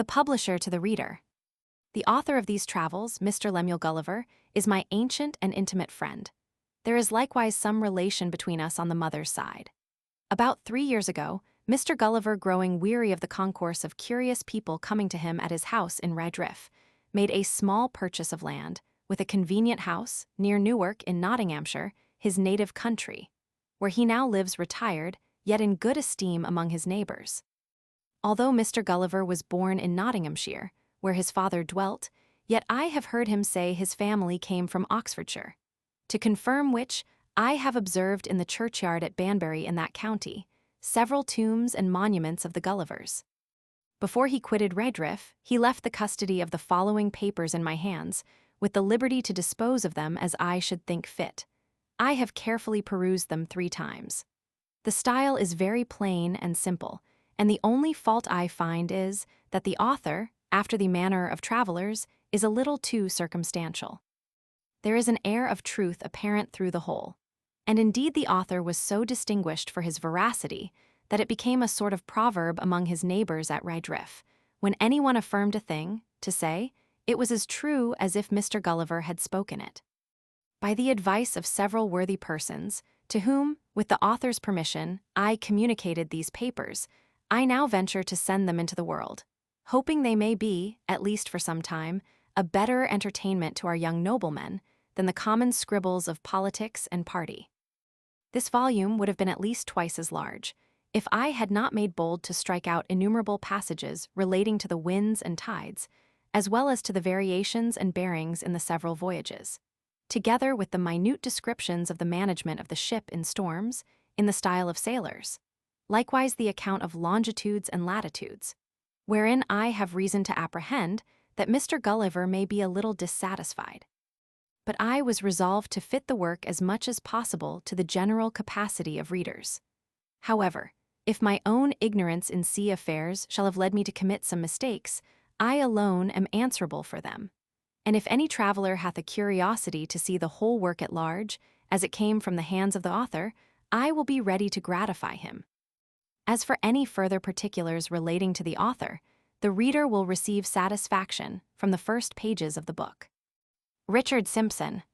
The publisher to the reader. The author of these travels, Mr. Lemuel Gulliver, is my ancient and intimate friend. There is likewise some relation between us on the mother's side. About 3 years ago, Mr. Gulliver, growing weary of the concourse of curious people coming to him at his house in Redriff, made a small purchase of land, with a convenient house, near Newark in Nottinghamshire, his native country, where he now lives retired, yet in good esteem among his neighbours. Although Mr. Gulliver was born in Nottinghamshire, where his father dwelt, yet I have heard him say his family came from Oxfordshire. To confirm which, I have observed in the churchyard at Banbury in that county several tombs and monuments of the Gullivers. Before he quitted Redriff, he left the custody of the following papers in my hands, with the liberty to dispose of them as I should think fit. I have carefully perused them 3 times. The style is very plain and simple, and the only fault I find is that the author, after the manner of travelers, is a little too circumstantial. There is an air of truth apparent through the whole, and indeed the author was so distinguished for his veracity that it became a sort of proverb among his neighbours at Redriff, when anyone affirmed a thing, to say, it was as true as if Mr. Gulliver had spoken it. By the advice of several worthy persons, to whom, with the author's permission, I communicated these papers, I now venture to send them into the world, hoping they may be, at least for some time, a better entertainment to our young noblemen than the common scribbles of politics and party. This volume would have been at least twice as large, if I had not made bold to strike out innumerable passages relating to the winds and tides, as well as to the variations and bearings in the several voyages, together with the minute descriptions of the management of the ship in storms, in the style of sailors, likewise the account of longitudes and latitudes, wherein I have reason to apprehend that Mr. Gulliver may be a little dissatisfied. But I was resolved to fit the work as much as possible to the general capacity of readers. However, if my own ignorance in sea affairs shall have led me to commit some mistakes, I alone am answerable for them. And if any traveller hath a curiosity to see the whole work at large, as it came from the hands of the author, I will be ready to gratify him. As for any further particulars relating to the author, the reader will receive satisfaction from the first pages of the book. Richard Sympson.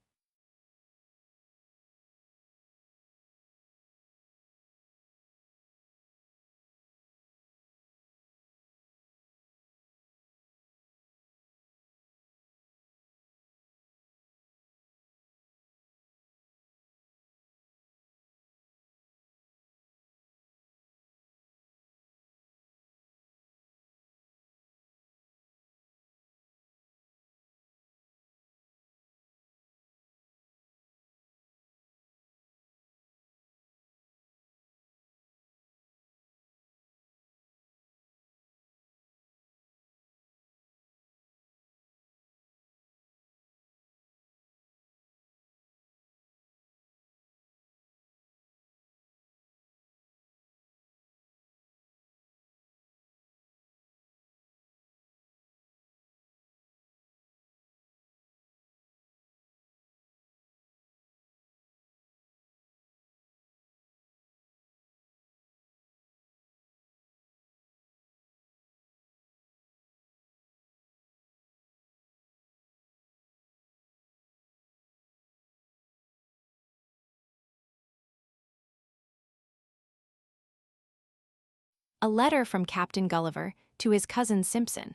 A letter from Captain Gulliver to his cousin Sympson.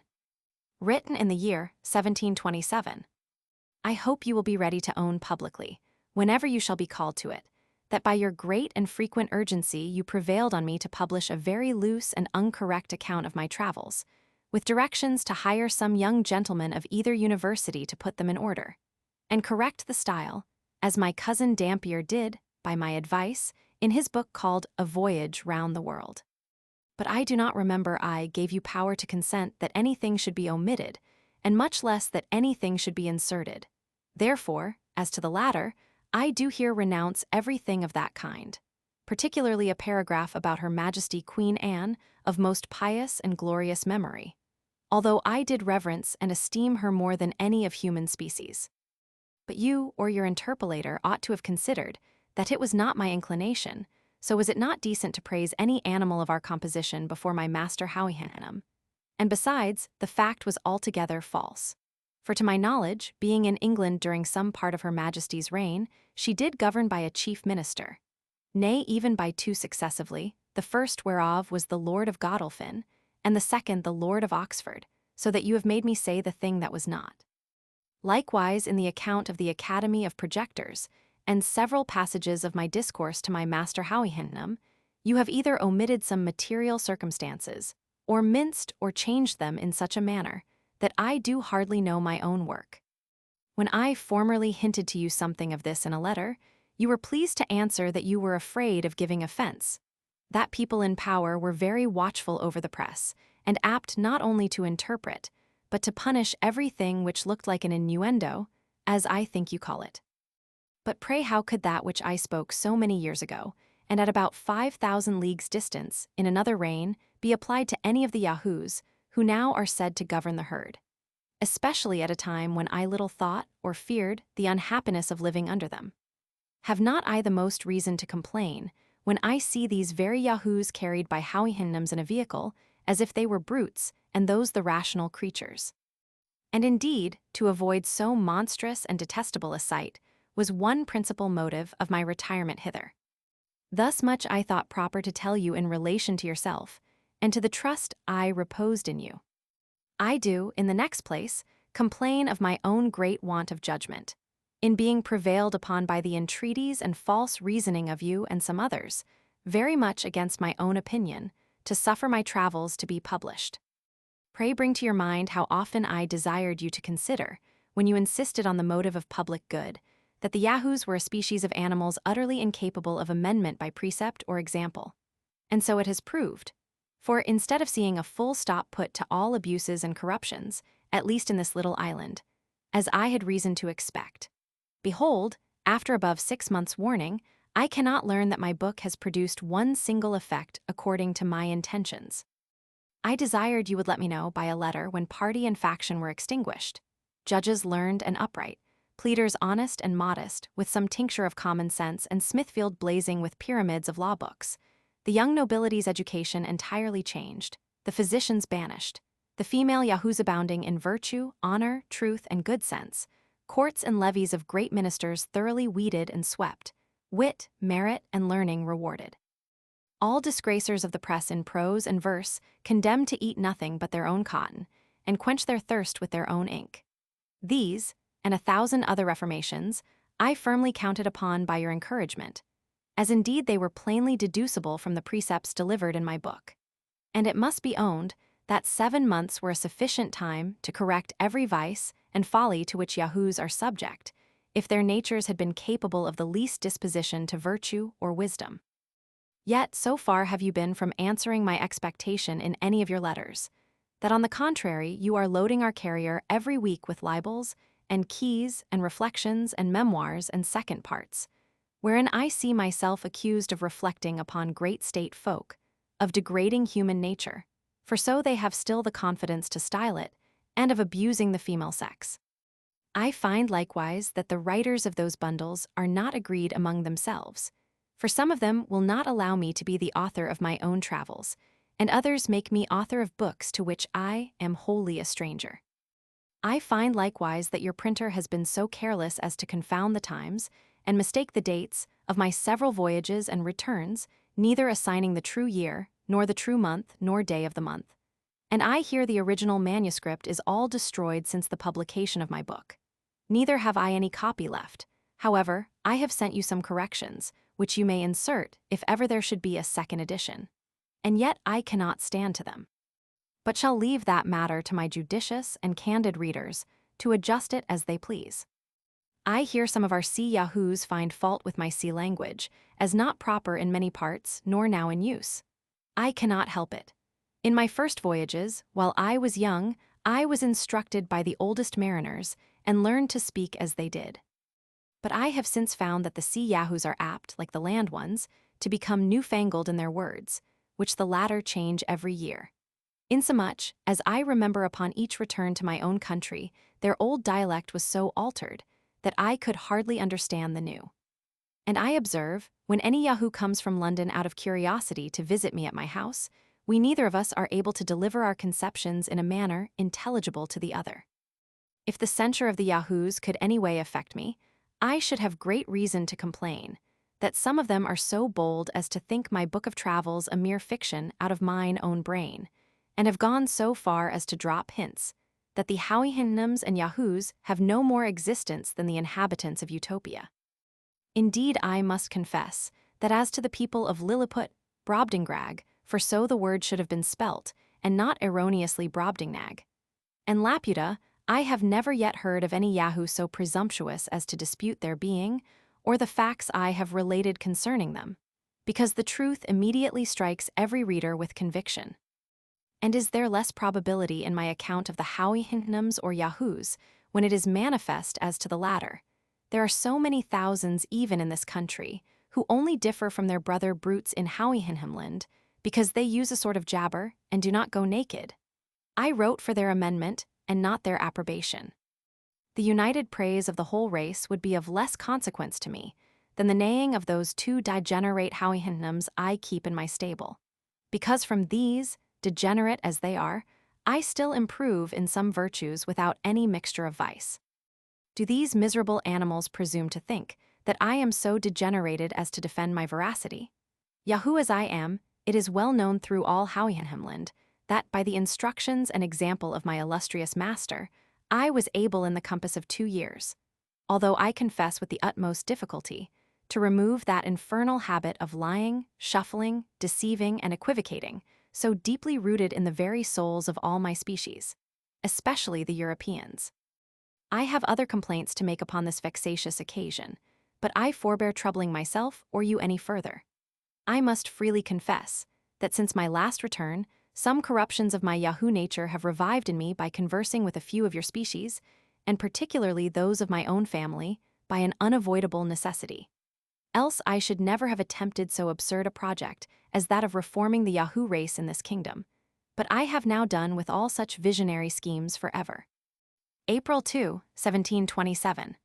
Written in the year 1727. I hope you will be ready to own publicly, whenever you shall be called to it, that by your great and frequent urgency you prevailed on me to publish a very loose and uncorrect account of my travels, with directions to hire some young gentleman of either university to put them in order, and correct the style, as my cousin Dampier did, by my advice, in his book called A Voyage Round the World. But I do not remember I gave you power to consent that anything should be omitted, and much less that anything should be inserted. Therefore, as to the latter, I do here renounce everything of that kind, particularly a paragraph about Her Majesty Queen Anne, of most pious and glorious memory, although I did reverence and esteem her more than any of human species. But you or your interpolator ought to have considered that it was not my inclination, so was it not decent to praise any animal of our composition before my master Houyhnhnm, And besides, the fact was altogether false. For to my knowledge, being in England during some part of Her Majesty's reign, she did govern by a chief minister. Nay, even by two successively, the first whereof was the Lord of Godolphin, and the second the Lord of Oxford, so that you have made me say the thing that was not. Likewise in the account of the Academy of Projectors, and several passages of my discourse to my master Howihingham, you have either omitted some material circumstances, or minced or changed them in such a manner, that I do hardly know my own work. When I formerly hinted to you something of this in a letter, you were pleased to answer that you were afraid of giving offense, that people in power were very watchful over the press, and apt not only to interpret, but to punish everything which looked like an innuendo, as I think you call it. But pray how could that which I spoke so many years ago, and at about 5,000 leagues distance, in another reign, be applied to any of the Yahoos, who now are said to govern the herd, especially at a time when I little thought or feared the unhappiness of living under them? Have not I the most reason to complain, when I see these very Yahoos carried by Howihinghams in a vehicle, as if they were brutes, and those the rational creatures? And indeed, to avoid so monstrous and detestable a sight, was one principal motive of my retirement hither. Thus much I thought proper to tell you in relation to yourself, and to the trust I reposed in you. I do, in the next place, complain of my own great want of judgment, in being prevailed upon by the entreaties and false reasoning of you and some others, very much against my own opinion, to suffer my travels to be published. Pray bring to your mind how often I desired you to consider, when you insisted on the motive of public good, that the Yahoos were a species of animals utterly incapable of amendment by precept or example. And so it has proved. For instead of seeing a full stop put to all abuses and corruptions, at least in this little island, as I had reason to expect, behold, after above 6 months' warning, I cannot learn that my book has produced one single effect according to my intentions. I desired you would let me know by a letter when party and faction were extinguished, judges learned and upright, pleaders honest and modest, with some tincture of common sense, and Smithfield blazing with pyramids of law books, the young nobility's education entirely changed, the physicians banished, the female Yahoos abounding in virtue, honor, truth, and good sense, courts and levees of great ministers thoroughly weeded and swept, wit, merit, and learning rewarded. All disgracers of the press in prose and verse condemned to eat nothing but their own cotton, and quench their thirst with their own ink. These, and 1,000 other reformations, I firmly counted upon by your encouragement, as indeed they were plainly deducible from the precepts delivered in my book. And it must be owned that 7 months were a sufficient time to correct every vice and folly to which Yahoos are subject, if their natures had been capable of the least disposition to virtue or wisdom. Yet so far have you been from answering my expectation in any of your letters, that on the contrary you are loading our carrier every week with libels, and keys, and reflections, and memoirs, and second parts, wherein I see myself accused of reflecting upon great state folk, of degrading human nature, for so they have still the confidence to style it, and of abusing the female sex. I find likewise that the writers of those bundles are not agreed among themselves, for some of them will not allow me to be the author of my own travels, and others make me author of books to which I am wholly a stranger. I find likewise that your printer has been so careless as to confound the times, and mistake the dates, of my several voyages and returns, neither assigning the true year, nor the true month, nor day of the month. And I hear the original manuscript is all destroyed since the publication of my book. Neither have I any copy left. However, I have sent you some corrections, which you may insert if ever there should be a second edition. And yet I cannot stand to them, but shall leave that matter to my judicious and candid readers to adjust it as they please. I hear some of our sea Yahoos find fault with my sea language, as not proper in many parts, nor now in use. I cannot help it. In my first voyages, while I was young, I was instructed by the oldest mariners, and learned to speak as they did. But I have since found that the sea Yahoos are apt, like the land ones, to become newfangled in their words, which the latter change every year. Insomuch as I remember upon each return to my own country, their old dialect was so altered, that I could hardly understand the new. And I observe, when any Yahoo comes from London out of curiosity to visit me at my house, we neither of us are able to deliver our conceptions in a manner intelligible to the other. If the censure of the Yahoos could any way affect me, I should have great reason to complain that some of them are so bold as to think my book of travels a mere fiction out of mine own brain, and have gone so far as to drop hints that the Howihindnums and Yahoos have no more existence than the inhabitants of Utopia. Indeed, I must confess that as to the people of Lilliput, Brobdingrag, for so the word should have been spelt, and not erroneously Brobdingnag, and Laputa, I have never yet heard of any Yahoo so presumptuous as to dispute their being, or the facts I have related concerning them, because the truth immediately strikes every reader with conviction. And is there less probability in my account of the Howihindnums or Yahoos, when it is manifest as to the latter? There are so many thousands even in this country, who only differ from their brother brutes in Howihindhamland, because they use a sort of jabber and do not go naked. I wrote for their amendment and not their approbation. The united praise of the whole race would be of less consequence to me than the neighing of those two degenerate Howihindnums I keep in my stable, because from these, degenerate as they are, I still improve in some virtues without any mixture of vice. Do these miserable animals presume to think that I am so degenerated as to defend my veracity? Yahoo as I am, it is well known through all Howihindhamland that by the instructions and example of my illustrious master, I was able in the compass of 2 years, although I confess with the utmost difficulty, to remove that infernal habit of lying, shuffling, deceiving, and equivocating, so deeply rooted in the very souls of all my species, especially the Europeans. I have other complaints to make upon this vexatious occasion, but I forbear troubling myself or you any further. I must freely confess that since my last return, some corruptions of my Yahoo nature have revived in me by conversing with a few of your species, and particularly those of my own family, by an unavoidable necessity. Else I should never have attempted so absurd a project as that of reforming the Yahoo race in this kingdom, but I have now done with all such visionary schemes forever. April 2, 1727.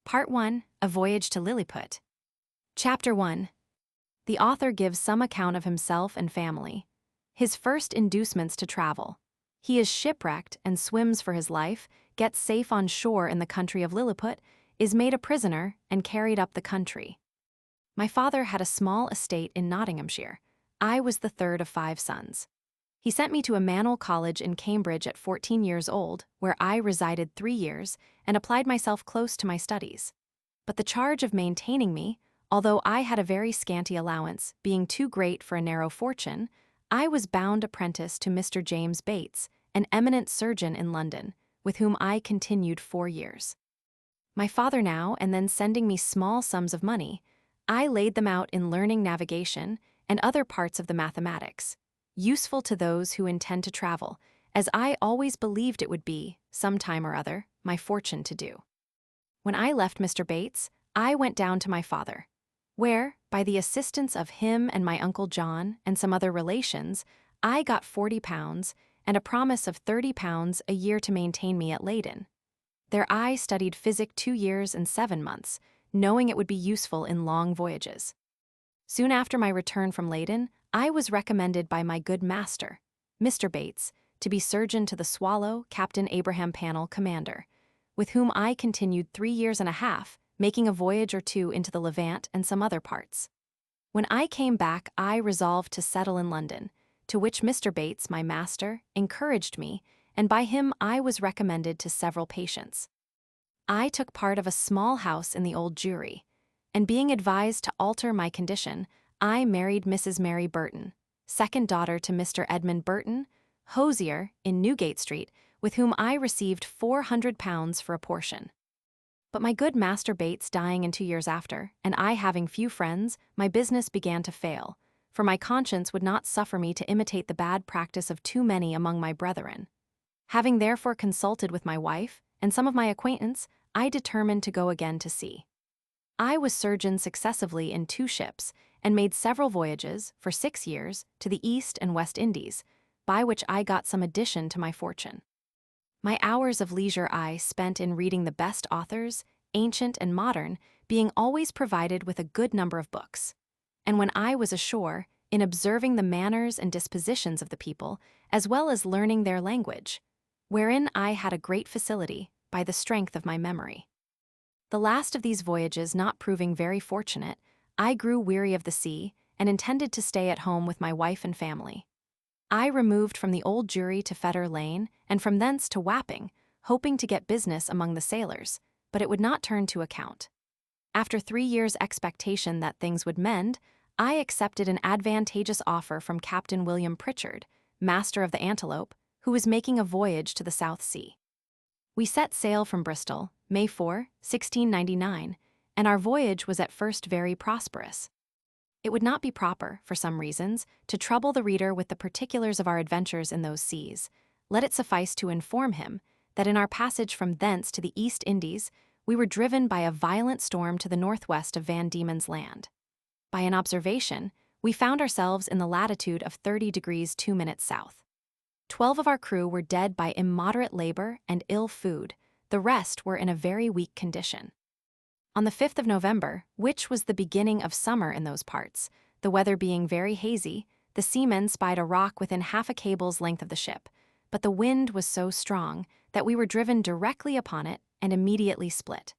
Part 1, A Voyage to Lilliput. Chapter 1. The author gives some account of himself and family. His first inducements to travel. He is shipwrecked and swims for his life, gets safe on shore in the country of Lilliput, is made a prisoner, and carried up the country. My father had a small estate in Nottinghamshire. I was the third of 5 sons. He sent me to a Manol College in Cambridge at 14 years old, where I resided 3 years and applied myself close to my studies. But the charge of maintaining me, although I had a very scanty allowance, being too great for a narrow fortune, I was bound apprentice to Mr. James Bates, an eminent surgeon in London, with whom I continued 4 years. My father now and then sending me small sums of money, I laid them out in learning navigation and other parts of the mathematics, useful to those who intend to travel, as I always believed it would be, some time or other, my fortune to do. When I left Mr. Bates, I went down to my father, where, by the assistance of him and my Uncle John and some other relations, I got £40 and a promise of £30 a year to maintain me at Leyden. There I studied physic 2 years and 7 months, knowing it would be useful in long voyages. Soon after my return from Leyden, I was recommended by my good master, Mr. Bates, to be surgeon to the Swallow, Captain Abraham Pannell, commander, with whom I continued 3 years and a half, making a voyage or two into the Levant and some other parts. When I came back, I resolved to settle in London, to which Mr. Bates, my master, encouraged me, and by him I was recommended to several patients. I took part of a small house in the Old Jewry, and being advised to alter my condition, I married Mrs. Mary Burton, second daughter to Mr. Edmund Burton, hosier in Newgate Street, with whom I received £400 for a portion. But my good Master Bates dying in 2 years after, and I having few friends, my business began to fail, for my conscience would not suffer me to imitate the bad practice of too many among my brethren. Having therefore consulted with my wife and some of my acquaintance, I determined to go again to sea. I was surgeon successively in 2 ships, and made several voyages, for 6 years, to the East and West Indies, by which I got some addition to my fortune. My hours of leisure I spent in reading the best authors, ancient and modern, being always provided with a good number of books. And when I was ashore, in observing the manners and dispositions of the people, as well as learning their language, wherein I had a great facility, by the strength of my memory. The last of these voyages not proving very fortunate, I grew weary of the sea, and intended to stay at home with my wife and family. I removed from the Old Jewry to Fetter Lane, and from thence to Wapping, hoping to get business among the sailors, but it would not turn to account. After 3 years' expectation that things would mend, I accepted an advantageous offer from Captain William Pritchard, master of the Antelope, who was making a voyage to the South Sea. We set sail from Bristol, May 4, 1699, and our voyage was at first very prosperous. It would not be proper, for some reasons, to trouble the reader with the particulars of our adventures in those seas. Let it suffice to inform him that in our passage from thence to the East Indies, we were driven by a violent storm to the northwest of Van Diemen's Land. By an observation, we found ourselves in the latitude of 30 degrees 2 minutes south. 12 of our crew were dead by immoderate labor and ill food. The rest were in a very weak condition. On the 5th of November, which was the beginning of summer in those parts, the weather being very hazy, the seamen spied a rock within half a cable's length of the ship, but the wind was so strong that we were driven directly upon it and immediately split.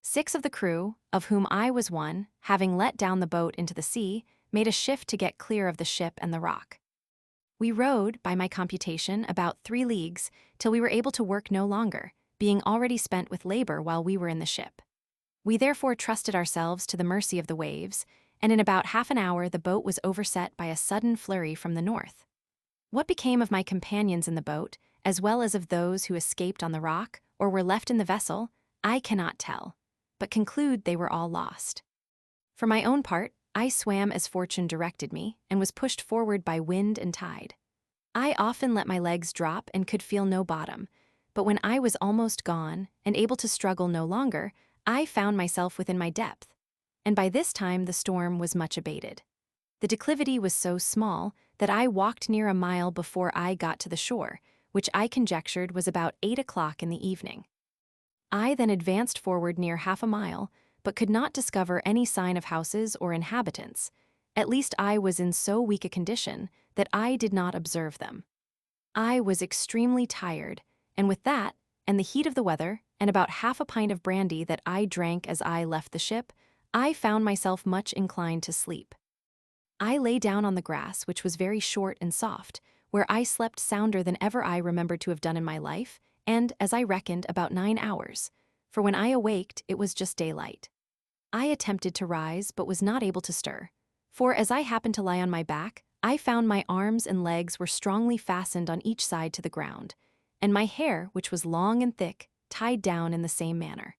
6 of the crew, of whom I was one, having let down the boat into the sea, made a shift to get clear of the ship and the rock. We rowed, by my computation, about 3 leagues, till we were able to work no longer, being already spent with labor while we were in the ship. We therefore trusted ourselves to the mercy of the waves, and in about half an hour the boat was overset by a sudden flurry from the north. What became of my companions in the boat, as well as of those who escaped on the rock, or were left in the vessel, I cannot tell, but conclude they were all lost. For my own part, I swam as fortune directed me, and was pushed forward by wind and tide. I often let my legs drop and could feel no bottom, but when I was almost gone, and able to struggle no longer, I found myself within my depth, and by this time the storm was much abated. The declivity was so small that I walked near a mile before I got to the shore, which I conjectured was about 8 o'clock in the evening. I then advanced forward near half a mile, but could not discover any sign of houses or inhabitants. At least I was in so weak a condition that I did not observe them. I was extremely tired, and with that, and the heat of the weather, and about half a pint of brandy that I drank as I left the ship, I found myself much inclined to sleep. I lay down on the grass, which was very short and soft, where I slept sounder than ever I remembered to have done in my life, and, as I reckoned, about 9 hours, for when I awaked it was just daylight. I attempted to rise, but was not able to stir, for as I happened to lie on my back, I found my arms and legs were strongly fastened on each side to the ground, and my hair, which was long and thick, tied down in the same manner.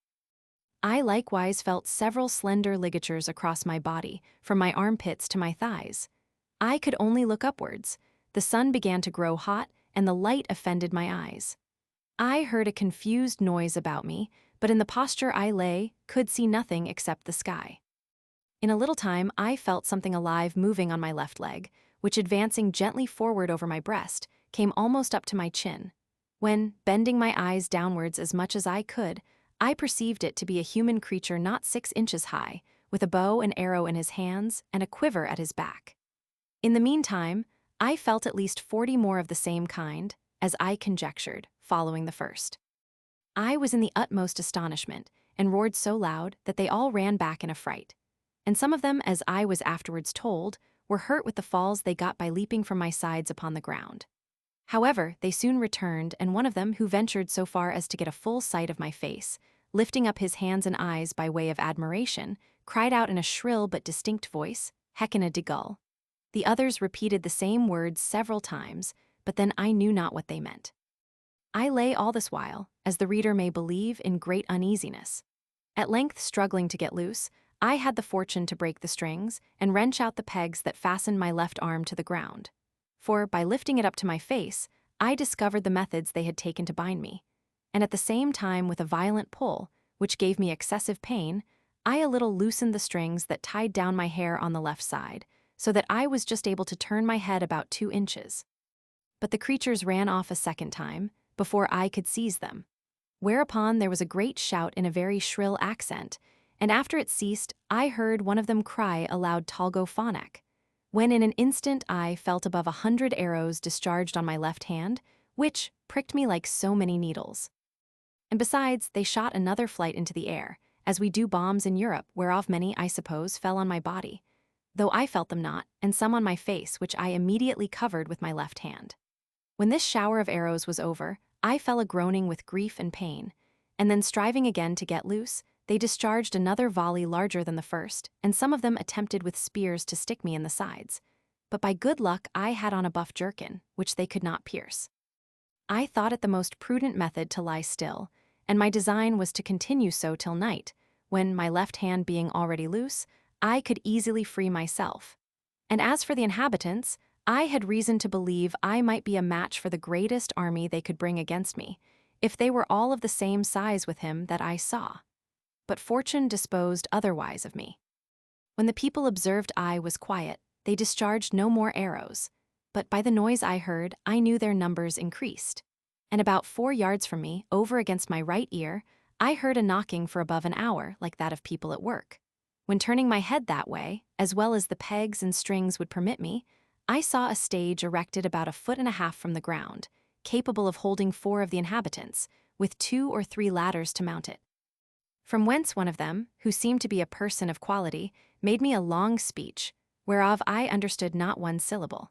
I likewise felt several slender ligatures across my body, from my armpits to my thighs. I could only look upwards. The sun began to grow hot, and the light offended my eyes. I heard a confused noise about me, but in the posture I lay, could see nothing except the sky. In a little time I felt something alive moving on my left leg, which advancing gently forward over my breast, came almost up to my chin. When, bending my eyes downwards as much as I could, I perceived it to be a human creature not 6 inches high, with a bow and arrow in his hands and a quiver at his back. In the meantime, I felt at least 40 more of the same kind, as I conjectured, following the first. I was in the utmost astonishment, and roared so loud that they all ran back in a fright. And some of them, as I was afterwards told, were hurt with the falls they got by leaping from my sides upon the ground. However, they soon returned, and one of them, who ventured so far as to get a full sight of my face, lifting up his hands and eyes by way of admiration, cried out in a shrill but distinct voice, "Heckin' a de gull." The others repeated the same words several times, but then I knew not what they meant. I lay all this while, as the reader may believe, in great uneasiness. At length, struggling to get loose, I had the fortune to break the strings and wrench out the pegs that fastened my left arm to the ground. For, by lifting it up to my face, I discovered the methods they had taken to bind me, and at the same time, with a violent pull, which gave me excessive pain, I a little loosened the strings that tied down my hair on the left side, so that I was just able to turn my head about 2 inches. But the creatures ran off a second time, before I could seize them. Whereupon there was a great shout in a very shrill accent, and after it ceased, I heard one of them cry aloud Talgophonic, when in an instant I felt above 100 arrows discharged on my left hand, which pricked me like so many needles. And besides, they shot another flight into the air, as we do bombs in Europe, whereof many, I suppose, fell on my body, though I felt them not, and some on my face, which I immediately covered with my left hand. When this shower of arrows was over, I fell a-groaning with grief and pain, and then striving again to get loose, they discharged another volley larger than the first, and some of them attempted with spears to stick me in the sides. But by good luck I had on a buff jerkin, which they could not pierce. I thought it the most prudent method to lie still, and my design was to continue so till night, when, my left hand being already loose, I could easily free myself. And as for the inhabitants, I had reason to believe I might be a match for the greatest army they could bring against me, if they were all of the same size with him that I saw. But fortune disposed otherwise of me. When the people observed I was quiet, they discharged no more arrows, but by the noise I heard, I knew their numbers increased. And about 4 yards from me, over against my right ear, I heard a knocking for above an hour, like that of people at work. When turning my head that way, as well as the pegs and strings would permit me, I saw a stage erected about 1.5 feet from the ground, capable of holding 4 of the inhabitants, with 2 or 3 ladders to mount it. From whence one of them, who seemed to be a person of quality, made me a long speech, whereof I understood not one syllable.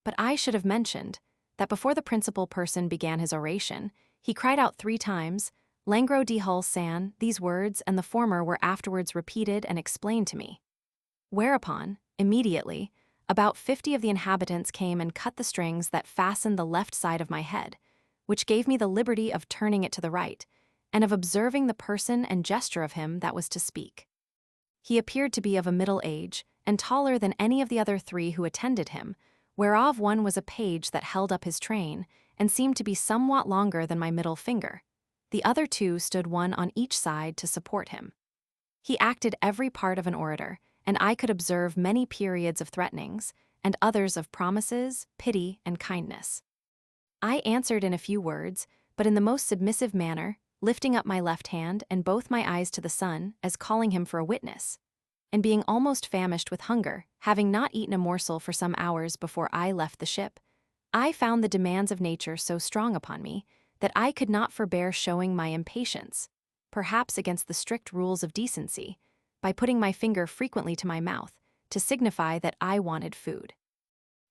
But I should have mentioned that before the principal person began his oration, he cried out 3 times, "Langro di Hull San," these words, and the former were afterwards repeated and explained to me. Whereupon, immediately, about 50 of the inhabitants came and cut the strings that fastened the left side of my head, which gave me the liberty of turning it to the right, and of observing the person and gesture of him that was to speak. He appeared to be of a middle age, and taller than any of the other 3 who attended him, whereof one was a page that held up his train, and seemed to be somewhat longer than my middle finger. The other 2 stood one on each side to support him. He acted every part of an orator, and I could observe many periods of threatenings, and others of promises, pity, and kindness. I answered in a few words, but in the most submissive manner, lifting up my left hand and both my eyes to the sun, as calling him for a witness. And being almost famished with hunger, having not eaten a morsel for some hours before I left the ship, I found the demands of nature so strong upon me that I could not forbear showing my impatience, perhaps against the strict rules of decency, by putting my finger frequently to my mouth, to signify that I wanted food.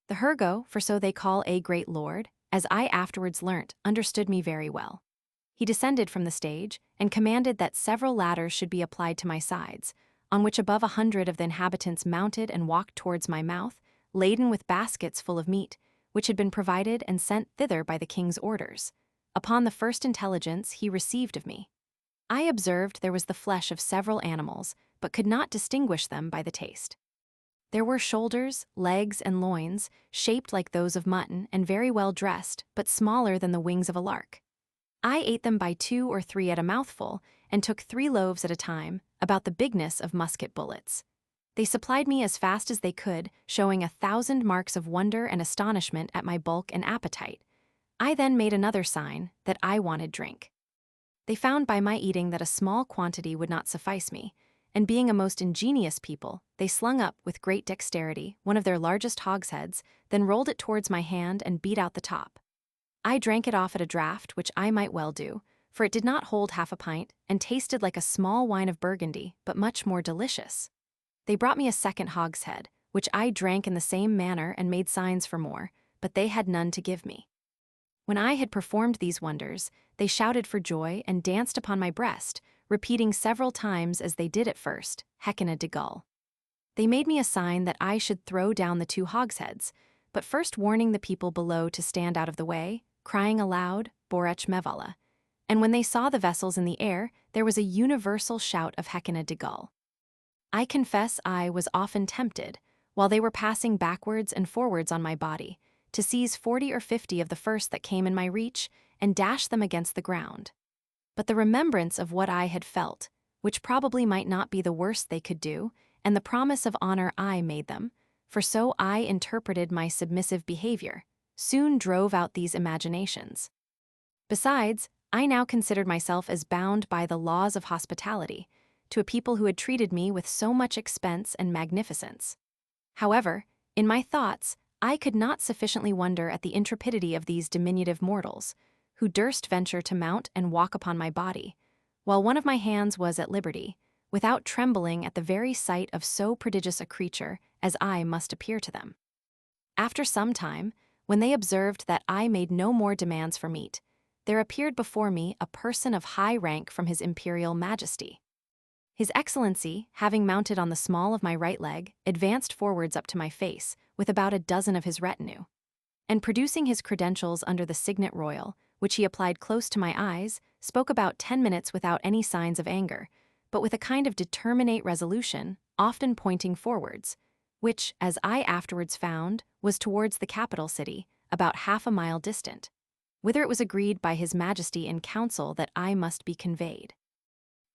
The Hergo, for so they call a great lord, as I afterwards learnt, understood me very well. He descended from the stage, and commanded that several ladders should be applied to my sides, on which above 100 of the inhabitants mounted and walked towards my mouth, laden with baskets full of meat, which had been provided and sent thither by the king's orders, upon the first intelligence he received of me. I observed there was the flesh of several animals, but could not distinguish them by the taste. There were shoulders, legs, and loins, shaped like those of mutton and very well dressed, but smaller than the wings of a lark. I ate them by 2 or 3 at a mouthful, and took 3 loaves at a time, about the bigness of musket bullets. They supplied me as fast as they could, showing 1,000 marks of wonder and astonishment at my bulk and appetite. I then made another sign that I wanted drink. They found by my eating that a small quantity would not suffice me, and being a most ingenious people, they slung up with great dexterity one of their largest hogsheads, then rolled it towards my hand and beat out the top. I drank it off at a draught, which I might well do, for it did not hold half a pint, and tasted like a small wine of Burgundy, but much more delicious. They brought me a second hogshead, which I drank in the same manner and made signs for more, but they had none to give me. When I had performed these wonders, they shouted for joy and danced upon my breast, repeating several times as they did at first, Hecina de Gull. They made me a sign that I should throw down the 2 hogsheads, but first warning the people below to stand out of the way, crying aloud, Borech Mevala. And when they saw the vessels in the air, there was a universal shout of Hecina de Gull. I confess I was often tempted, while they were passing backwards and forwards on my body, to seize 40 or 50 of the first that came in my reach and dash them against the ground. But the remembrance of what I had felt, which probably might not be the worst they could do, and the promise of honor I made them, for so I interpreted my submissive behavior, soon drove out these imaginations. Besides, I now considered myself as bound by the laws of hospitality to a people who had treated me with so much expense and magnificence. However, in my thoughts, I could not sufficiently wonder at the intrepidity of these diminutive mortals, who durst venture to mount and walk upon my body, while one of my hands was at liberty, without trembling at the very sight of so prodigious a creature as I must appear to them. After some time, when they observed that I made no more demands for meat, there appeared before me a person of high rank from his imperial majesty. His Excellency, having mounted on the small of my right leg, advanced forwards up to my face, with about a dozen of his retinue, and producing his credentials under the signet royal, which he applied close to my eyes, spoke about 10 minutes without any signs of anger, but with a kind of determinate resolution, often pointing forwards, which, as I afterwards found, was towards the capital city, about half a mile distant, whither it was agreed by his Majesty in council that I must be conveyed.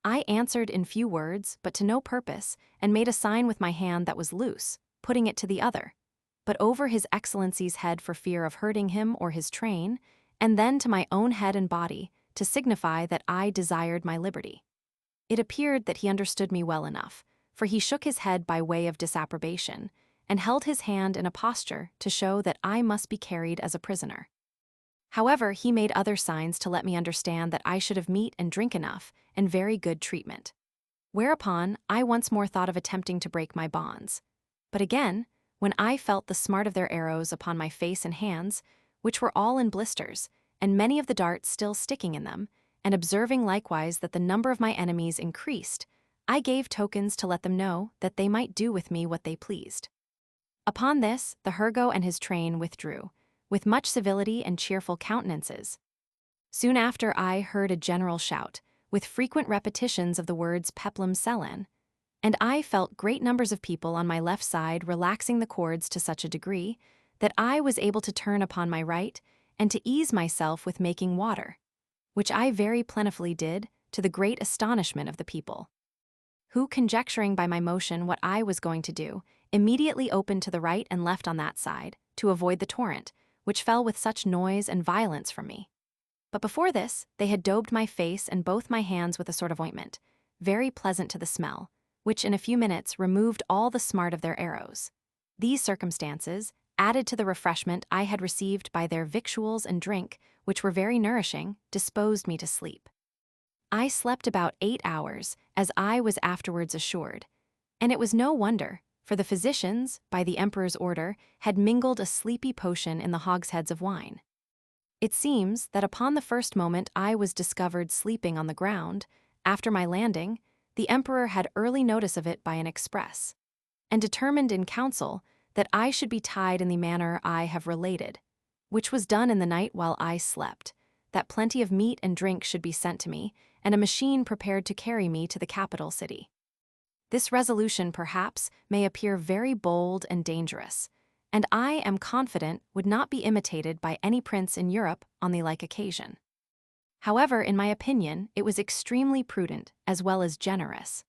I answered in few words, but to no purpose, and made a sign with my hand that was loose, putting it to the other, but over his Excellency's head for fear of hurting him or his train, and then to my own head and body, to signify that I desired my liberty. It appeared that he understood me well enough, for he shook his head by way of disapprobation, and held his hand in a posture to show that I must be carried as a prisoner. However, he made other signs to let me understand that I should have meat and drink enough, and very good treatment. Whereupon, I once more thought of attempting to break my bonds. But again, when I felt the smart of their arrows upon my face and hands, which were all in blisters, and many of the darts still sticking in them, and observing likewise that the number of my enemies increased, I gave tokens to let them know that they might do with me what they pleased. Upon this, the Hergo and his train withdrew, with much civility and cheerful countenances. Soon after I heard a general shout, with frequent repetitions of the words peplum selan, and I felt great numbers of people on my left side relaxing the cords to such a degree that I was able to turn upon my right and to ease myself with making water, which I very plentifully did, to the great astonishment of the people, who, conjecturing by my motion what I was going to do, immediately opened to the right and left on that side, to avoid the torrent, which fell with such noise and violence from me. But before this, they had daubed my face and both my hands with a sort of ointment, very pleasant to the smell, which in a few minutes removed all the smart of their arrows. These circumstances, added to the refreshment I had received by their victuals and drink, which were very nourishing, disposed me to sleep. I slept about 8 hours, as I was afterwards assured, and it was no wonder, for the physicians, by the emperor's order, had mingled a sleepy potion in the hogsheads of wine. It seems that upon the first moment I was discovered sleeping on the ground, after my landing, the emperor had early notice of it by an express, and determined in council that I should be tied in the manner I have related, which was done in the night while I slept, that plenty of meat and drink should be sent to me, and a machine prepared to carry me to the capital city. This resolution, perhaps, may appear very bold and dangerous, and I am confident would not be imitated by any prince in Europe on the like occasion. However, in my opinion, it was extremely prudent as well as generous.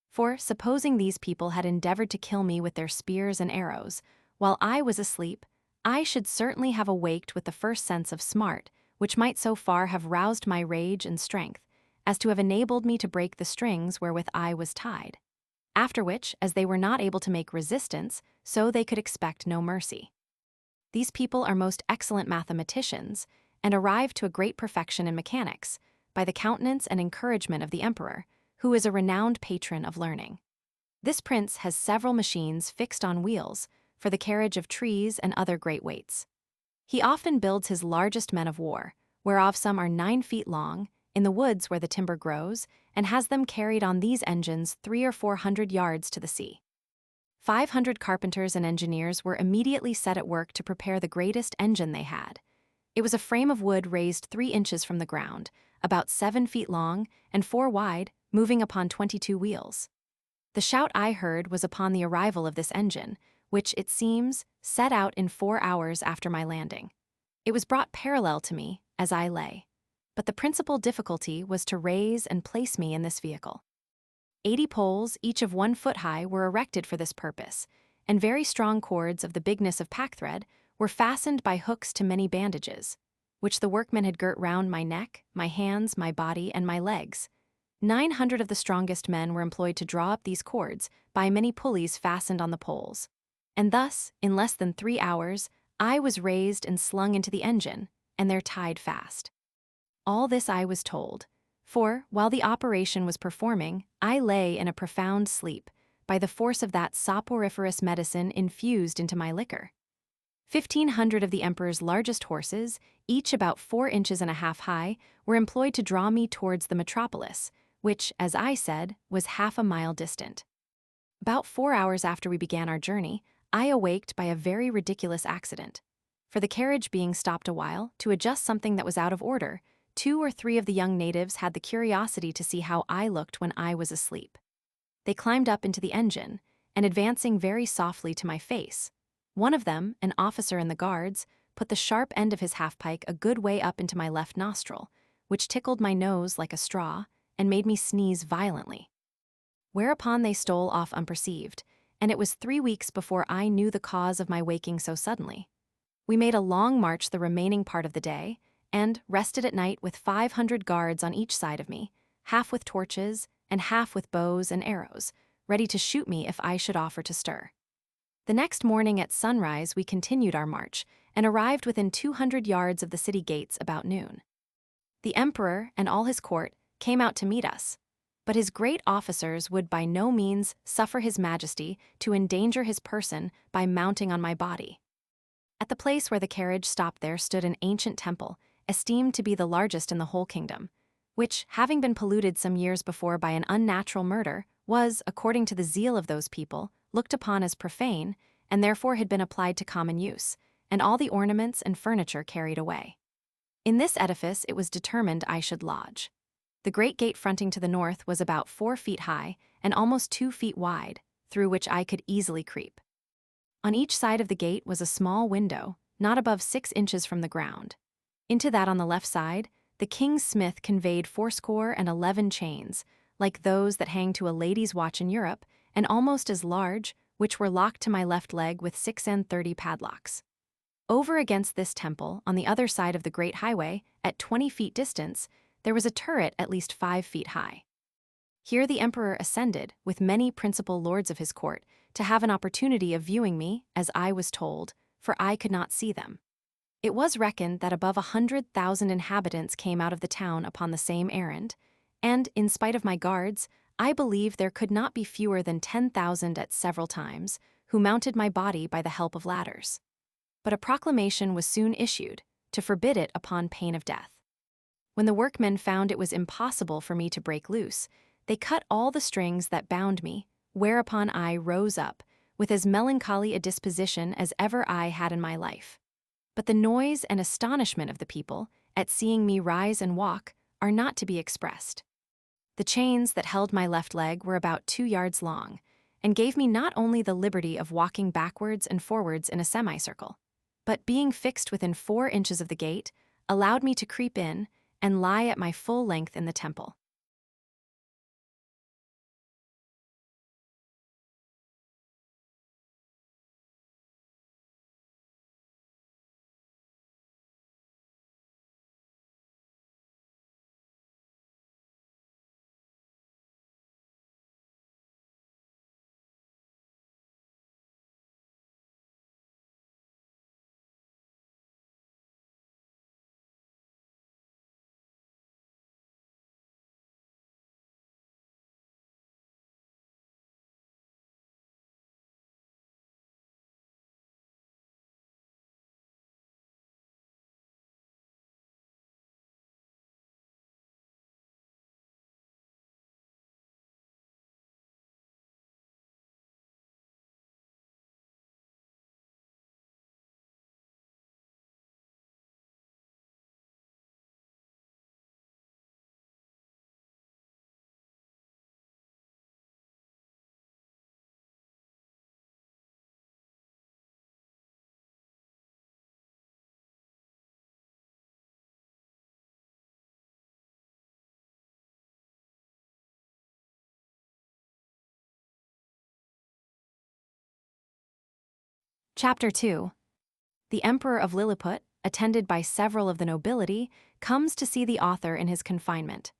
For, supposing these people had endeavored to kill me with their spears and arrows, while I was asleep, I should certainly have awaked with the first sense of smart, which might so far have roused my rage and strength, as to have enabled me to break the strings wherewith I was tied. After which, as they were not able to make resistance, so they could expect no mercy. These people are most excellent mathematicians, and arrived to a great perfection in mechanics, by the countenance and encouragement of the emperor, who is a renowned patron of learning. This prince has several machines fixed on wheels, for the carriage of trees and other great weights. He often builds his largest men of war, whereof some are 9 feet long, in the woods where the timber grows, and has them carried on these engines 300 or 400 yards to the sea. 500 carpenters and engineers were immediately set at work to prepare the greatest engine they had. It was a frame of wood raised 3 inches from the ground, about 7 feet long and 4 wide, moving upon 22 wheels. The shout I heard was upon the arrival of this engine, which, it seems, set out in 4 hours after my landing. It was brought parallel to me, as I lay. But the principal difficulty was to raise and place me in this vehicle. 80 poles, each of 1 foot high, were erected for this purpose, and very strong cords of the bigness of packthread were fastened by hooks to many bandages, which the workmen had girt round my neck, my hands, my body, and my legs. 900 of the strongest men were employed to draw up these cords by many pulleys fastened on the poles. And thus, in less than 3 hours, I was raised and slung into the engine, and there tied fast. All this I was told, for, while the operation was performing, I lay in a profound sleep, by the force of that soporiferous medicine infused into my liquor. 1,500 of the emperor's largest horses, each about 4 inches and a half high, were employed to draw me towards the metropolis, which, as I said, was half a mile distant. About 4 hours after we began our journey, I awaked by a very ridiculous accident. For the carriage being stopped a while, to adjust something that was out of order, 2 or 3 of the young natives had the curiosity to see how I looked when I was asleep. They climbed up into the engine, and advancing very softly to my face, one of them, an officer in the guards, put the sharp end of his half-pike a good way up into my left nostril, which tickled my nose like a straw, and made me sneeze violently. Whereupon they stole off unperceived, and it was 3 weeks before I knew the cause of my waking so suddenly. We made a long march the remaining part of the day, and rested at night with 500 guards on each side of me, half with torches, and half with bows and arrows, ready to shoot me if I should offer to stir. The next morning at sunrise we continued our march, and arrived within 200 yards of the city gates about noon. The emperor and all his court came out to meet us, but his great officers would by no means suffer his majesty to endanger his person by mounting on my body. At the place where the carriage stopped there stood an ancient temple, esteemed to be the largest in the whole kingdom, which, having been polluted some years before by an unnatural murder, was, according to the zeal of those people, looked upon as profane, and therefore had been applied to common use, and all the ornaments and furniture carried away. In this edifice it was determined I should lodge. The great gate fronting to the north was about 4 feet high and almost 2 feet wide, through which I could easily creep. On each side of the gate was a small window, not above 6 inches from the ground. Into that on the left side, the king's smith conveyed 411 chains, like those that hang to a lady's watch in Europe, and almost as large, which were locked to my left leg with 36 padlocks. Over against this temple, on the other side of the great highway, at 20 feet distance, there was a turret at least 5 feet high. Here the emperor ascended, with many principal lords of his court, to have an opportunity of viewing me, as I was told, for I could not see them. It was reckoned that above 100,000 inhabitants came out of the town upon the same errand, and, in spite of my guards, I believe there could not be fewer than 10,000 at several times, who mounted my body by the help of ladders. But a proclamation was soon issued, to forbid it upon pain of death. When the workmen found it was impossible for me to break loose, they cut all the strings that bound me, whereupon I rose up, with as melancholy a disposition as ever I had in my life. But the noise and astonishment of the people, at seeing me rise and walk, are not to be expressed. The chains that held my left leg were about 2 yards long, and gave me not only the liberty of walking backwards and forwards in a semicircle, but being fixed within 4 inches of the gate, allowed me to creep in and lie at my full length in the temple. Chapter 2. The Emperor of Lilliput, attended by several of the nobility, comes to see the author in his confinement.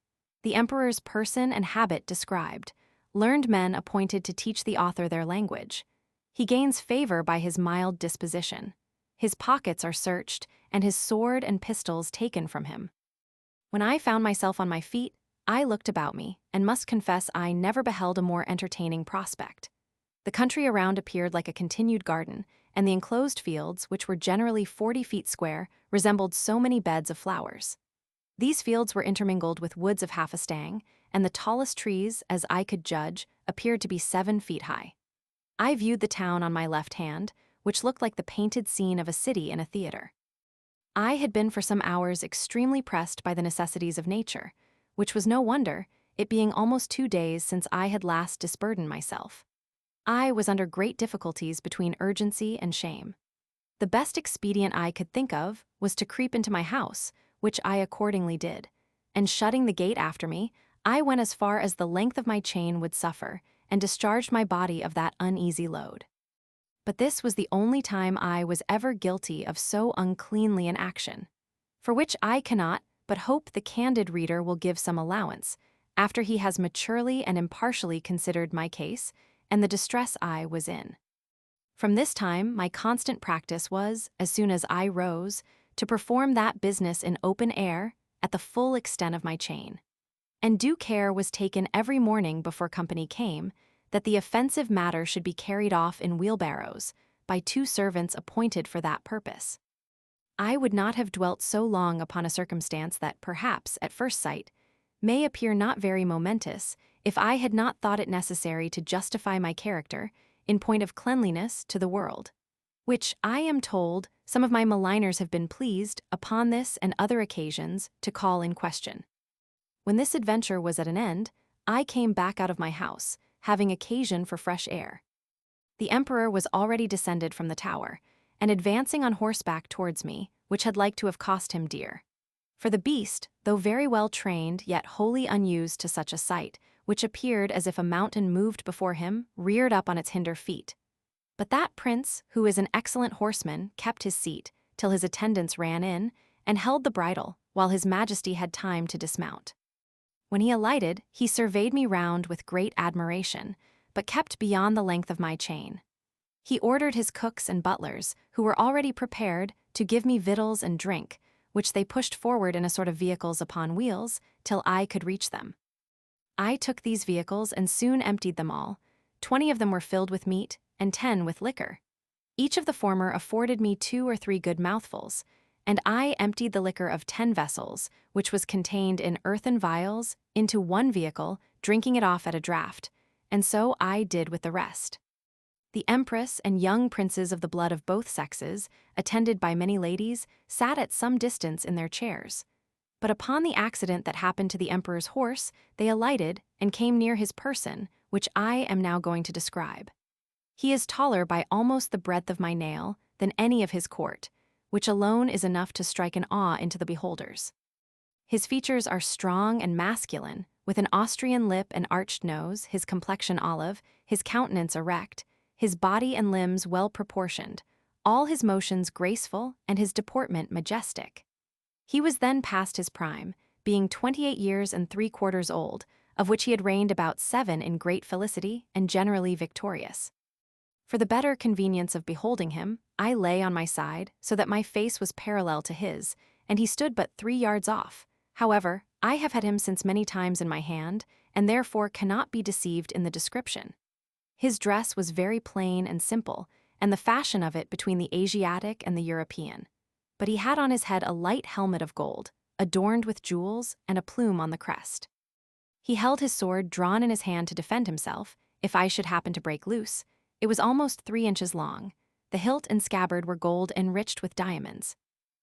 The emperor's person and habit described. Learned men appointed to teach the author their language. He gains favor by his mild disposition. His pockets are searched, and his sword and pistols taken from him. When I found myself on my feet, I looked about me, and must confess I never beheld a more entertaining prospect. The country around appeared like a continued garden, and the enclosed fields, which were generally 40 feet square, resembled so many beds of flowers. These fields were intermingled with woods of half a stang, and the tallest trees, as I could judge, appeared to be 7 feet high. I viewed the town on my left hand, which looked like the painted scene of a city in a theater. I had been for some hours extremely pressed by the necessities of nature, which was no wonder, it being almost 2 days since I had last disburdened myself. I was under great difficulties between urgency and shame. The best expedient I could think of was to creep into my house, which I accordingly did, and shutting the gate after me, I went as far as the length of my chain would suffer, and discharged my body of that uneasy load. But this was the only time I was ever guilty of so uncleanly an action, for which I cannot but hope the candid reader will give some allowance, after he has maturely and impartially considered my case, and the distress I was in. From this time, my constant practice was, as soon as I rose, to perform that business in open air, at the full extent of my chain. And due care was taken every morning before company came, that the offensive matter should be carried off in wheelbarrows, by 2 servants appointed for that purpose. I would not have dwelt so long upon a circumstance that perhaps, at first sight, may appear not very momentous, if I had not thought it necessary to justify my character, in point of cleanliness, to the world, which, I am told, some of my maligners have been pleased, upon this and other occasions, to call in question. When this adventure was at an end, I came back out of my house, having occasion for fresh air. The emperor was already descended from the tower, and advancing on horseback towards me, which had like to have cost him dear. For the beast, though very well trained, yet wholly unused to such a sight, which appeared as if a mountain moved before him, reared up on its hinder feet. But that prince, who is an excellent horseman, kept his seat, till his attendants ran in, and held the bridle, while his majesty had time to dismount. When he alighted, he surveyed me round with great admiration, but kept beyond the length of my chain. He ordered his cooks and butlers, who were already prepared, to give me victuals and drink, which they pushed forward in a sort of vehicles upon wheels, till I could reach them. I took these vehicles and soon emptied them all. 20 of them were filled with meat, and 10 with liquor. Each of the former afforded me 2 or 3 good mouthfuls, and I emptied the liquor of 10 vessels, which was contained in earthen vials, into one vehicle, drinking it off at a draught, and so I did with the rest. The empress and young princes of the blood of both sexes, attended by many ladies, sat at some distance in their chairs. But upon the accident that happened to the emperor's horse, they alighted and came near his person, which I am now going to describe. He is taller by almost the breadth of my nail than any of his court, which alone is enough to strike an awe into the beholders. His features are strong and masculine, with an Austrian lip and arched nose, his complexion olive, his countenance erect, his body and limbs well proportioned, all his motions graceful, and his deportment majestic. He was then past his prime, being 28 years and 3/4 old, of which he had reigned about 7 in great felicity and generally victorious. For the better convenience of beholding him, I lay on my side, so that my face was parallel to his, and he stood but 3 yards off. However, I have had him since many times in my hand, and therefore cannot be deceived in the description. His dress was very plain and simple, and the fashion of it between the Asiatic and the European. But he had on his head a light helmet of gold, adorned with jewels, and a plume on the crest. He held his sword drawn in his hand to defend himself, if I should happen to break loose. It was almost 3 inches long. The hilt and scabbard were gold enriched with diamonds.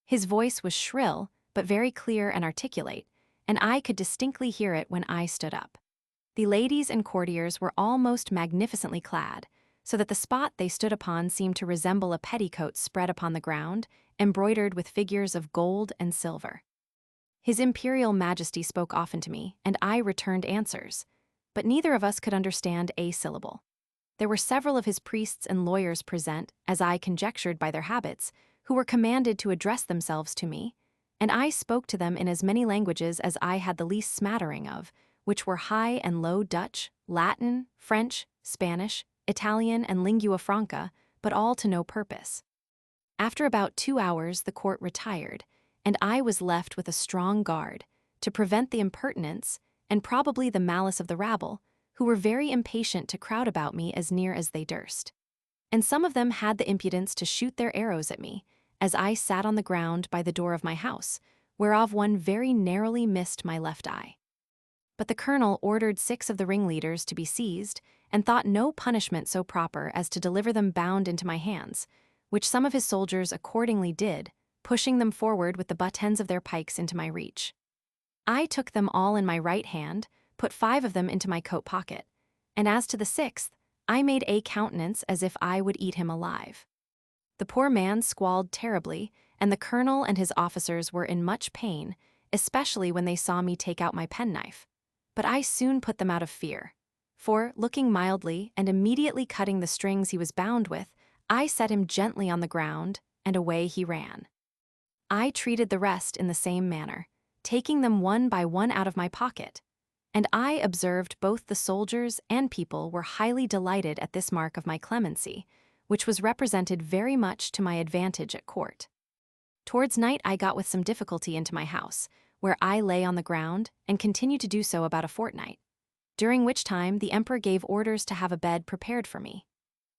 His voice was shrill, but very clear and articulate, and I could distinctly hear it when I stood up. The ladies and courtiers were all most magnificently clad, so that the spot they stood upon seemed to resemble a petticoat spread upon the ground, embroidered with figures of gold and silver. His imperial majesty spoke often to me, and I returned answers, but neither of us could understand a syllable. There were several of his priests and lawyers present, as I conjectured by their habits, who were commanded to address themselves to me, and I spoke to them in as many languages as I had the least smattering of, which were High and Low Dutch, Latin, French, Spanish, Italian, and lingua franca, but all to no purpose. After about 2 hours, the court retired, and I was left with a strong guard to prevent the impertinence and probably the malice of the rabble, who were very impatient to crowd about me as near as they durst. And some of them had the impudence to shoot their arrows at me, as I sat on the ground by the door of my house, whereof one very narrowly missed my left eye. But the colonel ordered 6 of the ringleaders to be seized, and thought no punishment so proper as to deliver them bound into my hands, which some of his soldiers accordingly did, pushing them forward with the butt ends of their pikes into my reach. I took them all in my right hand, put 5 of them into my coat pocket, and as to the 6th, I made a countenance as if I would eat him alive. The poor man squalled terribly, and the colonel and his officers were in much pain, especially when they saw me take out my penknife. But I soon put them out of fear, for, looking mildly and immediately cutting the strings he was bound with, I set him gently on the ground, and away he ran. I treated the rest in the same manner, taking them one by one out of my pocket, and I observed both the soldiers and people were highly delighted at this mark of my clemency, which was represented very much to my advantage at court. Towards night I got with some difficulty into my house, where I lay on the ground and continued to do so about a fortnight, during which time the emperor gave orders to have a bed prepared for me.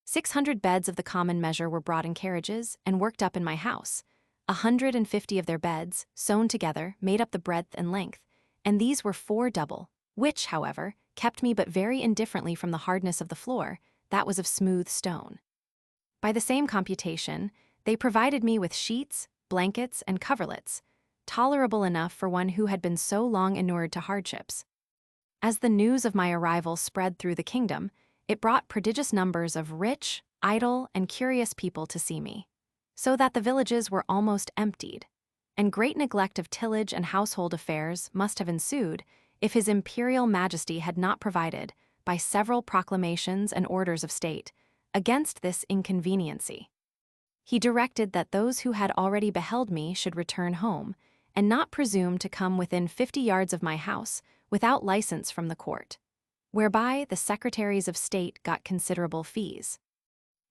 600 beds of the common measure were brought in carriages and worked up in my house. 150 of their beds, sewn together, made up the breadth and length, and these were 4 double, which, however, kept me but very indifferently from the hardness of the floor, that was of smooth stone. By the same computation, they provided me with sheets, blankets, and coverlets, tolerable enough for one who had been so long inured to hardships. As the news of my arrival spread through the kingdom, it brought prodigious numbers of rich, idle, and curious people to see me, so that the villages were almost emptied, and great neglect of tillage and household affairs must have ensued if His Imperial Majesty had not provided, by several proclamations and orders of state, against this inconveniency. He directed that those who had already beheld me should return home, and not presume to come within 50 yards of my house without license from the court, whereby the secretaries of state got considerable fees.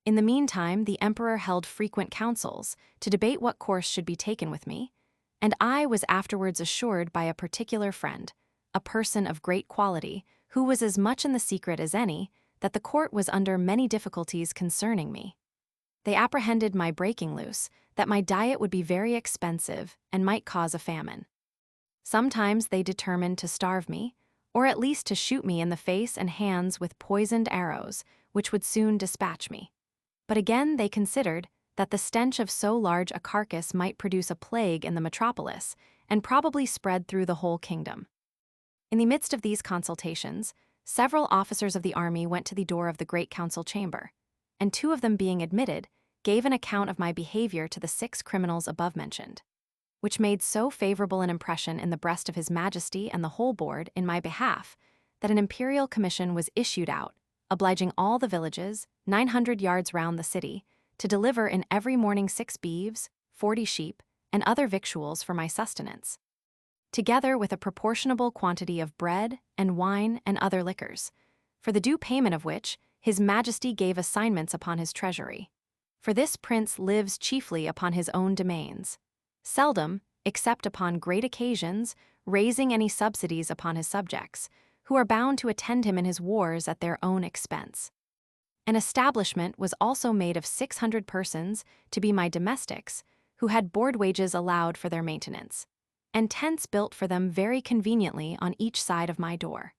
In the meantime, the emperor held frequent councils to debate what course should be taken with me, and I was afterwards assured by a particular friend, a person of great quality, who was as much in the secret as any, that the court was under many difficulties concerning me. They apprehended my breaking loose, that my diet would be very expensive and might cause a famine. Sometimes they determined to starve me, or at least to shoot me in the face and hands with poisoned arrows, which would soon dispatch me. But again they considered that the stench of so large a carcass might produce a plague in the metropolis, and probably spread through the whole kingdom. In the midst of these consultations, several officers of the army went to the door of the great council chamber, and 2 of them being admitted, gave an account of my behavior to the 6 criminals above mentioned, which made so favorable an impression in the breast of His Majesty and the whole board in my behalf, that an imperial commission was issued out, obliging all the villages, 900 yards round the city, to deliver in every morning 6 beeves, 40 sheep, and other victuals for my sustenance, together with a proportionable quantity of bread and wine and other liquors, for the due payment of which His Majesty gave assignments upon his treasury. For this prince lives chiefly upon his own domains, seldom, except upon great occasions, raising any subsidies upon his subjects, who are bound to attend him in his wars at their own expense. An establishment was also made of 600 persons to be my domestics, who had board wages allowed for their maintenance, and tents built for them very conveniently on each side of my door.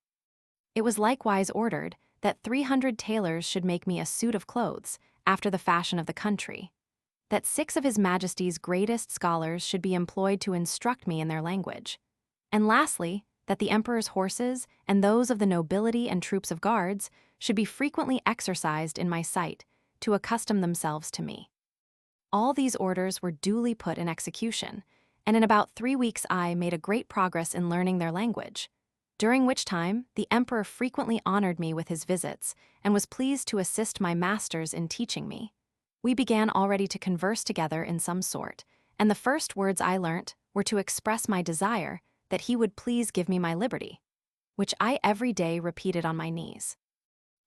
It was likewise ordered that 300 tailors should make me a suit of clothes, after the fashion of the country, that 6 of His Majesty's greatest scholars should be employed to instruct me in their language, and lastly, that the emperor's horses and those of the nobility and troops of guards should be frequently exercised in my sight to accustom themselves to me. All these orders were duly put in execution, and in about 3 weeks I made a great progress in learning their language, during which time the emperor frequently honored me with his visits and was pleased to assist my masters in teaching me. We began already to converse together in some sort, and the first words I learnt were to express my desire that he would please give me my liberty, which I every day repeated on my knees.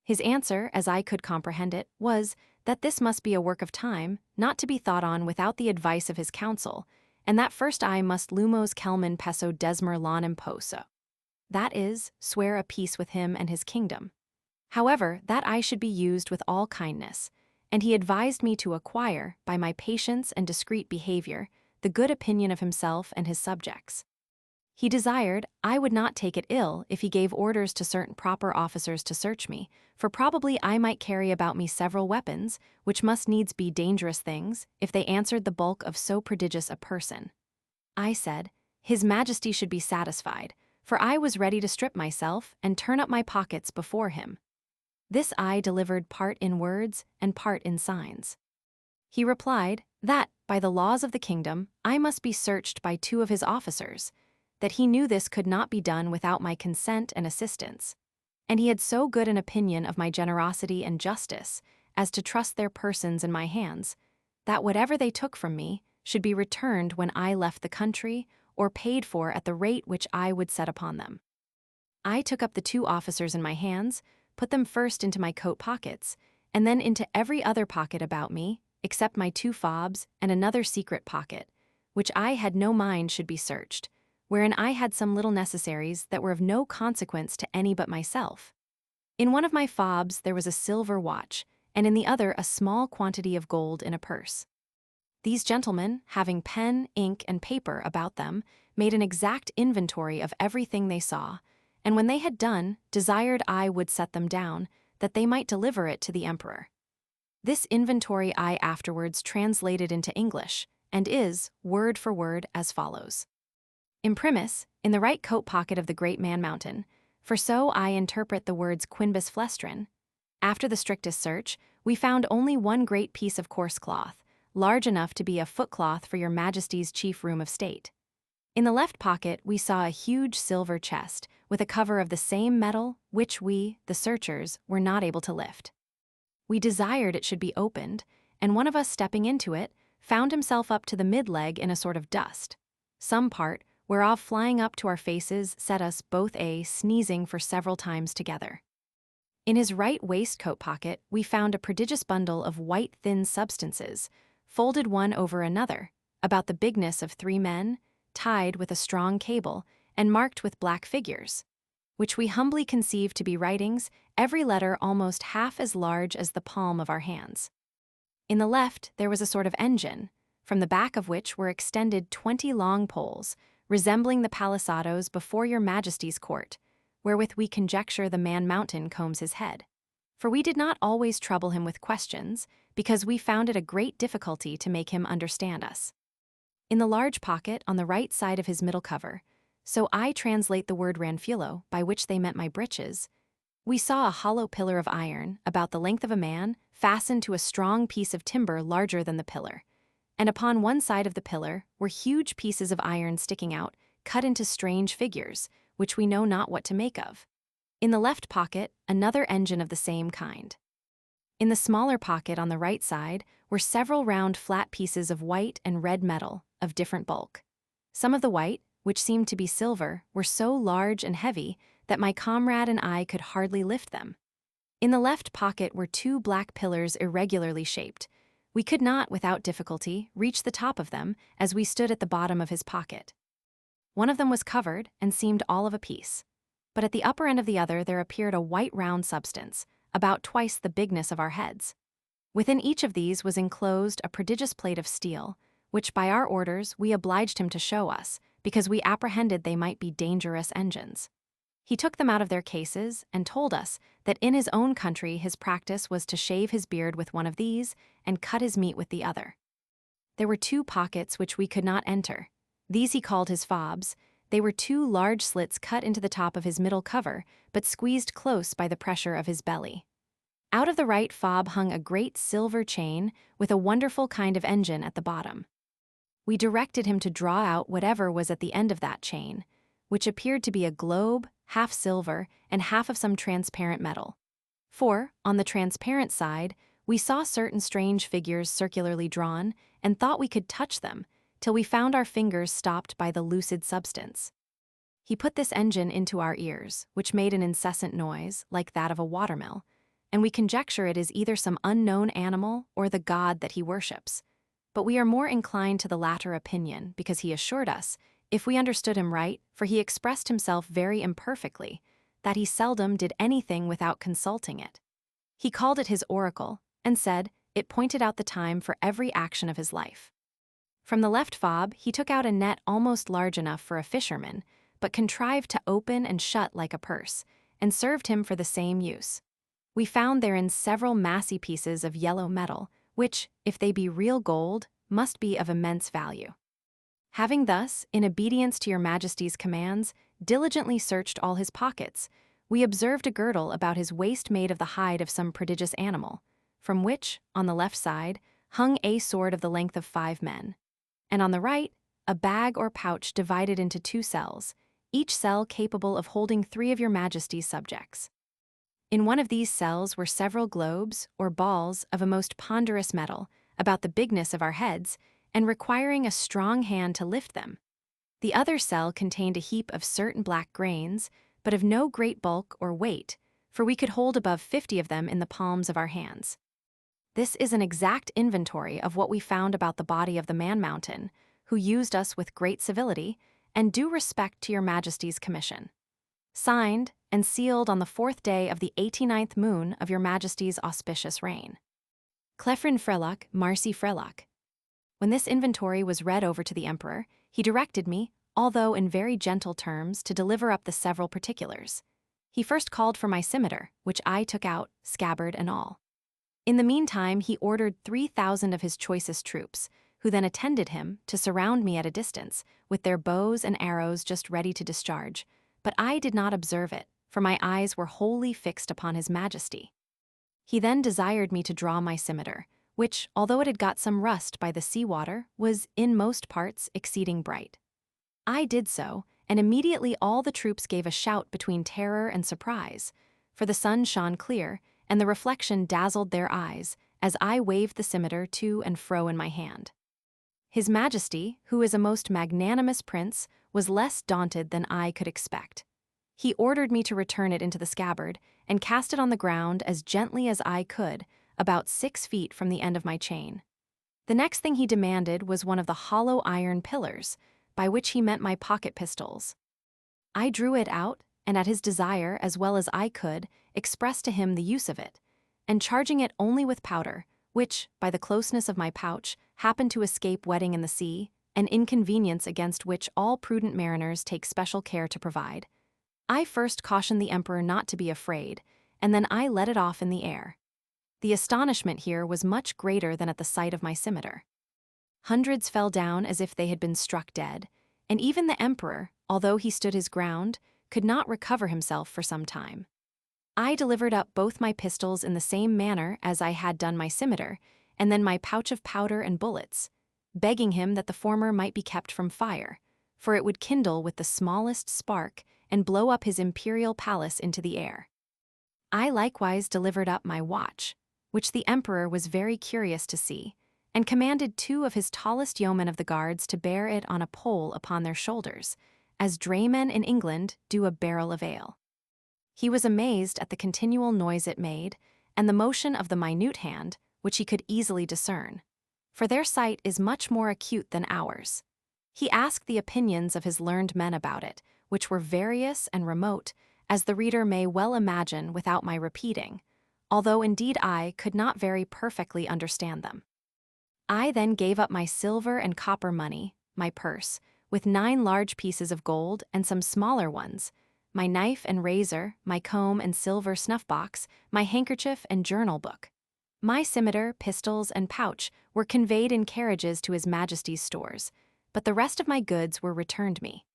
His answer, as I could comprehend it, was that this must be a work of time, not to be thought on without the advice of his council, and that first I must lumos kelmen peso desmer lon imposo. That is, swear a peace with him and his kingdom. However, that I should be used with all kindness, and he advised me to acquire, by my patience and discreet behavior, the good opinion of himself and his subjects. He desired I would not take it ill if he gave orders to certain proper officers to search me, for probably I might carry about me several weapons, which must needs be dangerous things, if they answered the bulk of so prodigious a person. I said, His Majesty should be satisfied, for I was ready to strip myself and turn up my pockets before him. This I delivered part in words and part in signs. He replied that, by the laws of the kingdom, I must be searched by 2 of his officers, that he knew this could not be done without my consent and assistance, and he had so good an opinion of my generosity and justice as to trust their persons in my hands, that whatever they took from me should be returned when I left the country or paid for at the rate which I would set upon them. I took up the 2 officers in my hands, put them first into my coat pockets, and then into every other pocket about me, except my 2 fobs and another secret pocket, which I had no mind should be searched, wherein I had some little necessaries that were of no consequence to any but myself. In one of my fobs there was a silver watch, and in the other a small quantity of gold in a purse. These gentlemen, having pen, ink, and paper about them, made an exact inventory of everything they saw, and when they had done, desired I would set them down, that they might deliver it to the emperor. This inventory I afterwards translated into English, and is, word for word, as follows. Imprimis, in the right coat pocket of the great man mountain, for so I interpret the words quinbus flestrin. After the strictest search, we found only one great piece of coarse cloth, large enough to be a footcloth for your majesty's chief room of state. In the left pocket we saw a huge silver chest, with a cover of the same metal, which we, the searchers, were not able to lift. We desired it should be opened, and one of us stepping into it, found himself up to the mid-leg in a sort of dust. Some part, whereof flying up to our faces set us both sneezing for several times together. In his right waistcoat pocket we found a prodigious bundle of white thin substances, folded one over another, about the bigness of 3 men, tied with a strong cable, and marked with black figures, which we humbly conceived to be writings, every letter almost half as large as the palm of our hands. In the left there was a sort of engine, from the back of which were extended 20 long poles, resembling the palisados before your majesty's court, wherewith we conjecture the man mountain combs his head. For we did not always trouble him with questions, because we found it a great difficulty to make him understand us. In the large pocket on the right side of his middle cover, so I translate the word ranfulo, by which they meant my breeches, we saw a hollow pillar of iron, about the length of a man, fastened to a strong piece of timber larger than the pillar, and upon one side of the pillar were huge pieces of iron sticking out, cut into strange figures, which we know not what to make of. In the left pocket, another engine of the same kind. In the smaller pocket on the right side were several round flat pieces of white and red metal, of different bulk. Some of the white, which seemed to be silver, were so large and heavy that my comrade and I could hardly lift them. In the left pocket were 2 black pillars irregularly shaped. We could not, without difficulty, reach the top of them as we stood at the bottom of his pocket. One of them was covered and seemed all of a piece, but at the upper end of the other there appeared a white round substance, about twice the bigness of our heads. Within each of these was enclosed a prodigious plate of steel, which by our orders we obliged him to show us, because we apprehended they might be dangerous engines. He took them out of their cases and told us that in his own country his practice was to shave his beard with one of these and cut his meat with the other. There were 2 pockets which we could not enter. These he called his fobs. They were 2 large slits cut into the top of his middle cover, but squeezed close by the pressure of his belly. Out of the right fob hung a great silver chain with a wonderful kind of engine at the bottom. We directed him to draw out whatever was at the end of that chain, which appeared to be a globe, half silver, and half of some transparent metal. For, on the transparent side, we saw certain strange figures circularly drawn and thought we could touch them, till we found our fingers stopped by the lucid substance. He put this engine into our ears, which made an incessant noise, like that of a watermill, and we conjecture it is either some unknown animal or the god that he worships. But we are more inclined to the latter opinion, because he assured us, if we understood him right, for he expressed himself very imperfectly, that he seldom did anything without consulting it. He called it his oracle, and said it pointed out the time for every action of his life. From the left fob he took out a net almost large enough for a fisherman, but contrived to open and shut like a purse, and served him for the same use. We found therein several massy pieces of yellow metal, which, if they be real gold, must be of immense value. Having thus, in obedience to your Majesty's commands, diligently searched all his pockets, we observed a girdle about his waist made of the hide of some prodigious animal, from which, on the left side, hung a sword of the length of 5 men, and on the right, a bag or pouch divided into 2 cells, each cell capable of holding 3 of your Majesty's subjects. In one of these cells were several globes, or balls, of a most ponderous metal, about the bigness of our heads, and requiring a strong hand to lift them. The other cell contained a heap of certain black grains, but of no great bulk or weight, for we could hold above 50 of them in the palms of our hands. This is an exact inventory of what we found about the body of the man-mountain, who used us with great civility and due respect to your Majesty's commission. Signed and sealed on the 4th day of the 89th moon of your Majesty's auspicious reign. Clefrin Frelock, Marcy Frelock. When this inventory was read over to the Emperor, he directed me, although in very gentle terms, to deliver up the several particulars. He first called for my scimitar, which I took out, scabbard and all. In the meantime, he ordered 3,000 of his choicest troops, who then attended him, to surround me at a distance, with their bows and arrows just ready to discharge, but I did not observe it, for my eyes were wholly fixed upon his Majesty. He then desired me to draw my scimitar, which, although it had got some rust by the sea-water, was, in most parts, exceeding bright. I did so, and immediately all the troops gave a shout between terror and surprise, for the sun shone clear, and the reflection dazzled their eyes, as I waved the scimitar to and fro in my hand. His Majesty, who is a most magnanimous prince, was less daunted than I could expect. He ordered me to return it into the scabbard, and cast it on the ground as gently as I could, about 6 feet from the end of my chain. The next thing he demanded was one of the hollow iron pillars, by which he meant my pocket pistols. I drew it out, and at his desire, as well as I could, expressed to him the use of it, and charging it only with powder, which, by the closeness of my pouch, happened to escape wetting in the sea, an inconvenience against which all prudent mariners take special care to provide, I first cautioned the Emperor not to be afraid, and then I let it off in the air. The astonishment here was much greater than at the sight of my scimitar. Hundreds fell down as if they had been struck dead, and even the Emperor, although he stood his ground, could not recover himself for some time. I delivered up both my pistols in the same manner as I had done my scimitar, and then my pouch of powder and bullets, begging him that the former might be kept from fire, for it would kindle with the smallest spark and blow up his imperial palace into the air. I likewise delivered up my watch, which the Emperor was very curious to see, and commanded 2 of his tallest yeomen of the guards to bear it on a pole upon their shoulders, as draymen in England do a barrel of ale. He was amazed at the continual noise it made, and the motion of the minute hand, which he could easily discern, for their sight is much more acute than ours. He asked the opinions of his learned men about it, which were various and remote, as the reader may well imagine without my repeating, although indeed I could not very perfectly understand them. I then gave up my silver and copper money, my purse, with 9 large pieces of gold and some smaller ones, my knife and razor, my comb and silver snuff-box, my handkerchief and journal book. My scimitar, pistols, and pouch were conveyed in carriages to His Majesty's stores, but the rest of my goods were returned me.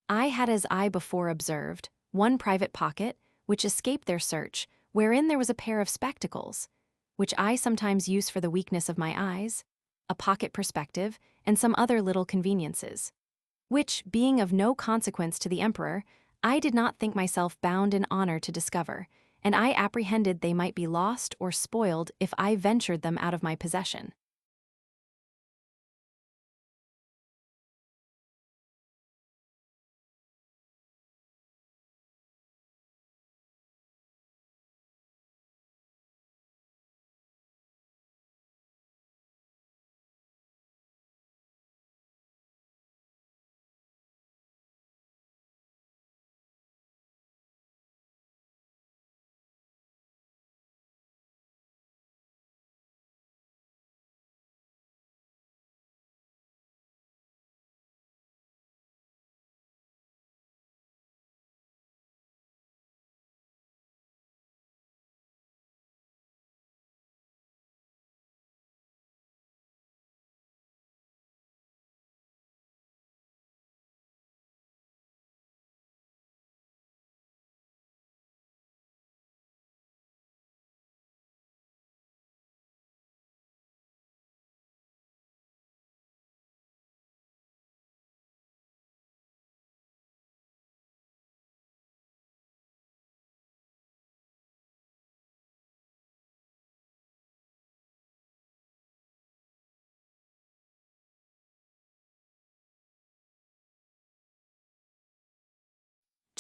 I had, as I before observed, 1 private pocket, which escaped their search, wherein there was a pair of spectacles, which I sometimes use for the weakness of my eyes, a pocket perspective, and some other little conveniences, which, being of no consequence to the Emperor, I did not think myself bound in honor to discover, and I apprehended they might be lost or spoiled if I ventured them out of my possession.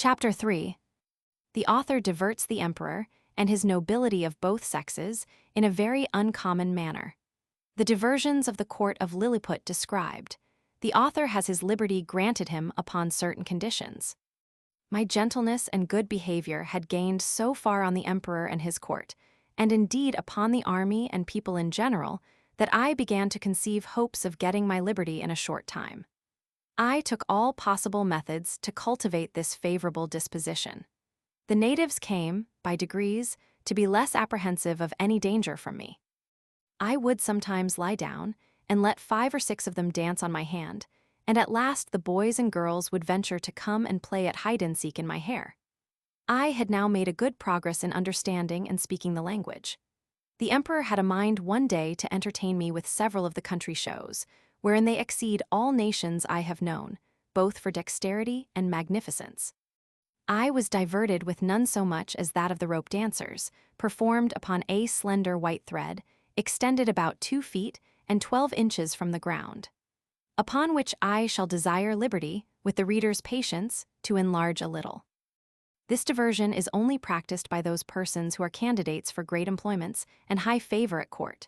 Chapter 3. The author diverts the emperor and his nobility of both sexes in a very uncommon manner. The diversions of the court of Lilliput described. The author has his liberty granted him upon certain conditions. My gentleness and good behavior had gained so far on the emperor and his court, and indeed upon the army and people in general, that I began to conceive hopes of getting my liberty in a short time. I took all possible methods to cultivate this favorable disposition. The natives came, by degrees, to be less apprehensive of any danger from me. I would sometimes lie down and let 5 or 6 of them dance on my hand, and at last the boys and girls would venture to come and play at hide-and-seek in my hair. I had now made a good progress in understanding and speaking the language. The emperor had a mind one day to entertain me with several of the country shows, wherein they exceed all nations I have known, both for dexterity and magnificence. I was diverted with none so much as that of the rope dancers, performed upon a slender white thread, extended about 2 feet and 12 inches from the ground. Upon which I shall desire liberty, with the reader's patience, to enlarge a little. This diversion is only practiced by those persons who are candidates for great employments and high favor at court.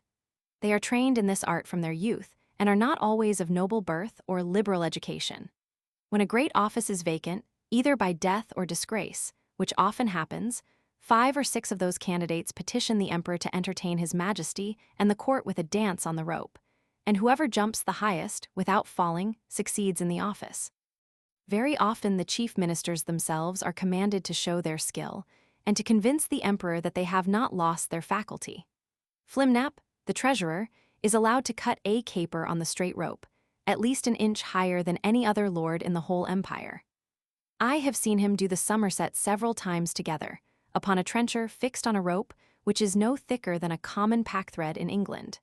They are trained in this art from their youth, and are not always of noble birth or liberal education. When a great office is vacant, either by death or disgrace, which often happens, 5 or 6 of those candidates petition the emperor to entertain his majesty and the court with a dance on the rope, and whoever jumps the highest, without falling, succeeds in the office. Very often the chief ministers themselves are commanded to show their skill, and to convince the emperor that they have not lost their faculty. Flimnap, the treasurer, is allowed to cut a caper on the straight rope, at least an inch higher than any other lord in the whole empire. I have seen him do the somerset several times together, upon a trencher fixed on a rope which is no thicker than a common packthread in England.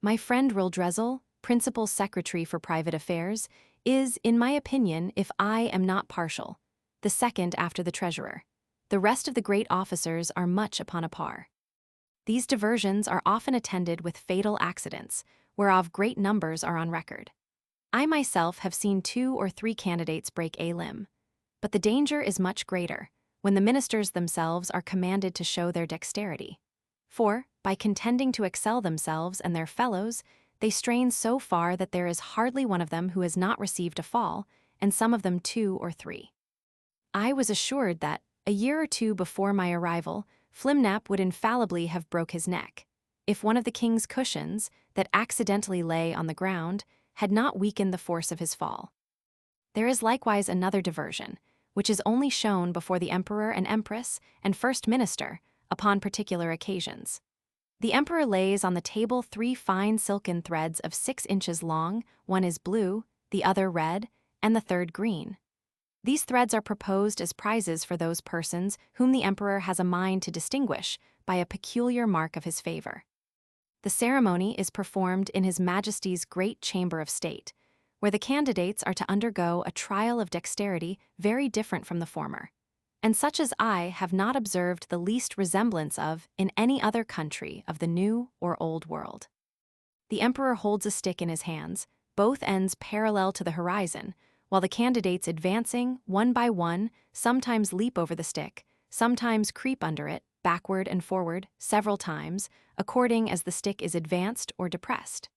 My friend Rildrezel, principal secretary for private affairs, is, in my opinion, if I am not partial, the second after the treasurer. The rest of the great officers are much upon a par. These diversions are often attended with fatal accidents, whereof great numbers are on record. I myself have seen 2 or 3 candidates break a limb. But the danger is much greater, when the ministers themselves are commanded to show their dexterity. For, by contending to excel themselves and their fellows, they strain so far that there is hardly one of them who has not received a fall, and some of them 2 or 3. I was assured that, a year or 2 before my arrival, Flimnap would infallibly have broke his neck, if one of the king's cushions, that accidentally lay on the ground, had not weakened the force of his fall. There is likewise another diversion, which is only shown before the emperor and empress and first minister, upon particular occasions. The emperor lays on the table 3 fine silken threads of 6 inches long, one is blue, the other red, and the third green. These threads are proposed as prizes for those persons whom the emperor has a mind to distinguish by a peculiar mark of his favor. The ceremony is performed in his majesty's great chamber of state, where the candidates are to undergo a trial of dexterity very different from the former, and such as I have not observed the least resemblance of in any other country of the New or Old World. The emperor holds a stick in his hands, both ends parallel to the horizon, while the candidates advancing, one by one, sometimes leap over the stick, sometimes creep under it, backward and forward, several times, according as the stick is advanced or depressed.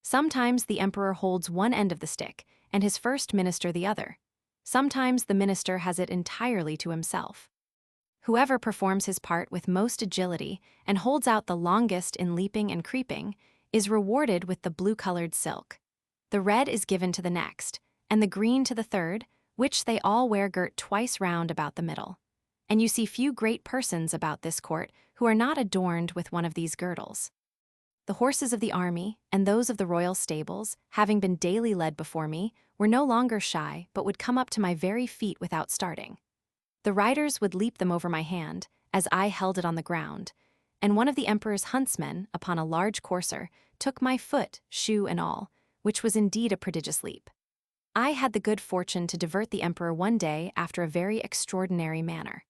Sometimes the emperor holds one end of the stick, and his first minister the other. Sometimes the minister has it entirely to himself. Whoever performs his part with most agility and holds out the longest in leaping and creeping is rewarded with the blue-colored silk. The red is given to the next, and the green to the third, which they all wear girt twice round about the middle. And you see few great persons about this court who are not adorned with one of these girdles. The horses of the army and those of the royal stables, having been daily led before me, were no longer shy, but would come up to my very feet without starting. The riders would leap them over my hand, as I held it on the ground, and one of the emperor's huntsmen, upon a large courser, took my foot, shoe and all, which was indeed a prodigious leap. I had the good fortune to divert the emperor one day after a very extraordinary manner.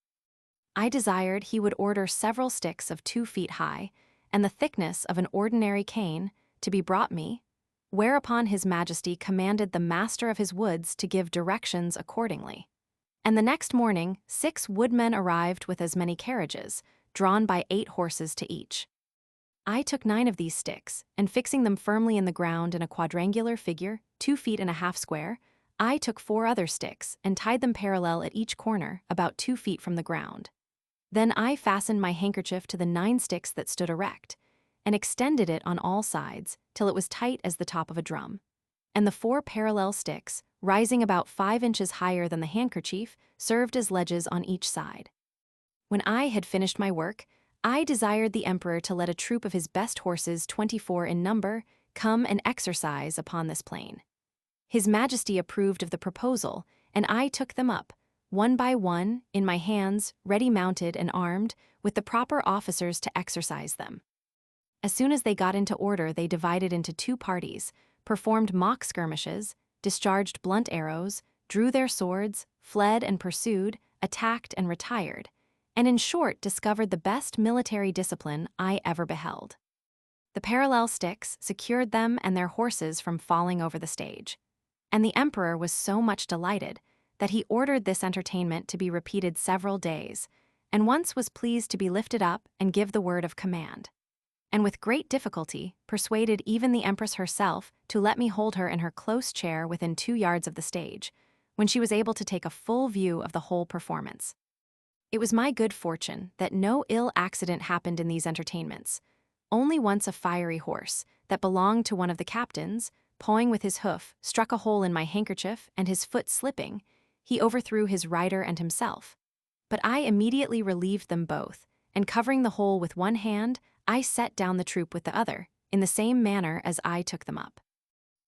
I desired he would order several sticks of 2 feet high, and the thickness of an ordinary cane, to be brought me, whereupon his majesty commanded the master of his woods to give directions accordingly. And the next morning 6 woodmen arrived with as many carriages, drawn by 8 horses to each. I took 9 of these sticks, and fixing them firmly in the ground in a quadrangular figure, 2 feet and a half square, I took 4 other sticks and tied them parallel at each corner, about 2 feet from the ground. Then I fastened my handkerchief to the 9 sticks that stood erect, and extended it on all sides till it was tight as the top of a drum. And the 4 parallel sticks, rising about 5 inches higher than the handkerchief, served as ledges on each side. When I had finished my work, I desired the emperor to let a troop of his best horses, 24 in number, come and exercise upon this plain. His majesty approved of the proposal, and I took them up, one by one, in my hands, ready mounted and armed, with the proper officers to exercise them. As soon as they got into order, they divided into 2 parties, performed mock skirmishes, discharged blunt arrows, drew their swords, fled and pursued, attacked and retired, and in short discovered the best military discipline I ever beheld. The parallel sticks secured them and their horses from falling over the stage, and the emperor was so much delighted that he ordered this entertainment to be repeated several days, and once was pleased to be lifted up and give the word of command, and with great difficulty persuaded even the empress herself to let me hold her in her close chair within 2 yards of the stage, when she was able to take a full view of the whole performance. It was my good fortune that no ill accident happened in these entertainments. Only once a fiery horse, that belonged to one of the captains, pawing with his hoof, struck a hole in my handkerchief, and his foot slipping, he overthrew his rider and himself. But I immediately relieved them both, and covering the hole with one hand, I set down the troop with the other, in the same manner as I took them up.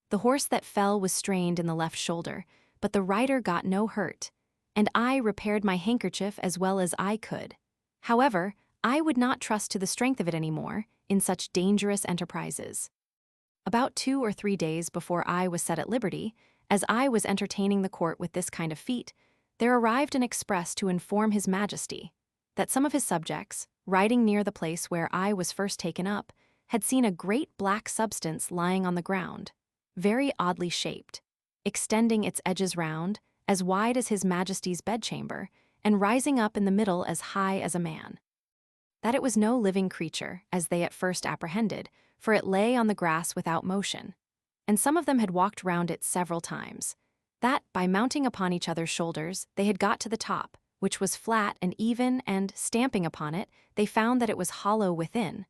The horse that fell was strained in the left shoulder, but the rider got no hurt, and I repaired my handkerchief as well as I could. However, I would not trust to the strength of it any more in such dangerous enterprises. About 2 or 3 days before I was set at liberty, as I was entertaining the court with this kind of feat, there arrived an express to inform his majesty that some of his subjects, riding near the place where I was first taken up, had seen a great black substance lying on the ground, very oddly shaped, extending its edges round, as wide as his majesty's bedchamber, and rising up in the middle as high as a man. That it was no living creature, as they at first apprehended, for it lay on the grass without motion, and some of them had walked round it several times. That, by mounting upon each other's shoulders, they had got to the top, which was flat and even, and, stamping upon it, they found that it was hollow within,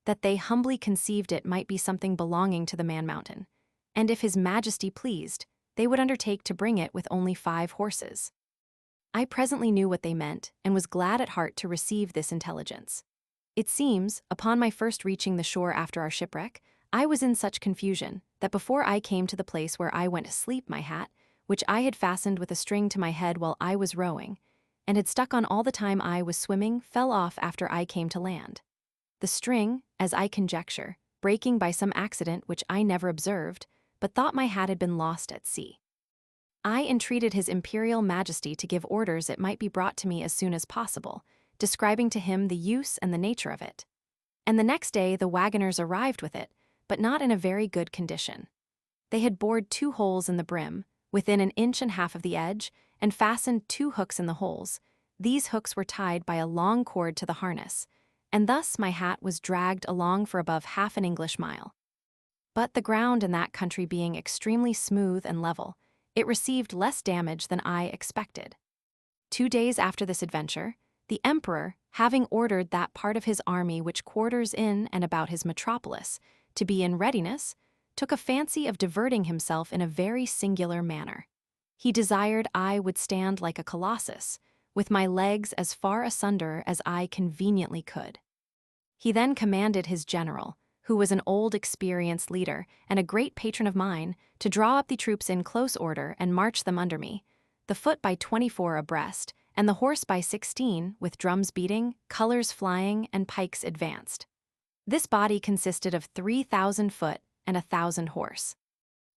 that they humbly conceived it might be something belonging to the man-mountain, and if his majesty pleased, they would undertake to bring it with only 5 horses. I presently knew what they meant, and was glad at heart to receive this intelligence. It seems, upon my first reaching the shore after our shipwreck, I was in such confusion, that before I came to the place where I went to sleep, my hat, which I had fastened with a string to my head while I was rowing, and had stuck on all the time I was swimming, fell off after I came to land. The string, as I conjecture, breaking by some accident which I never observed, but thought my hat had been lost at sea. I entreated His Imperial Majesty to give orders it might be brought to me as soon as possible, describing to him the use and the nature of it. And the next day the wagoners arrived with it, but not in a very good condition. They had bored 2 holes in the brim, within 1.5 inches of the edge, and fastened 2 hooks in the holes. These hooks were tied by a long cord to the harness, and thus my hat was dragged along for above half an English mile. But the ground in that country being extremely smooth and level, it received less damage than I expected. 2 days after this adventure, the emperor, having ordered that part of his army which quarters in and about his metropolis to be in readiness, took a fancy of diverting himself in a very singular manner. He desired I would stand like a colossus, with my legs as far asunder as I conveniently could. He then commanded his general, who was an old experienced leader and a great patron of mine, to draw up the troops in close order and march them under me, the foot by 24 abreast, and the horse by 16, with drums beating, colors flying, and pikes advanced. This body consisted of 3,000 foot and 1,000 horse.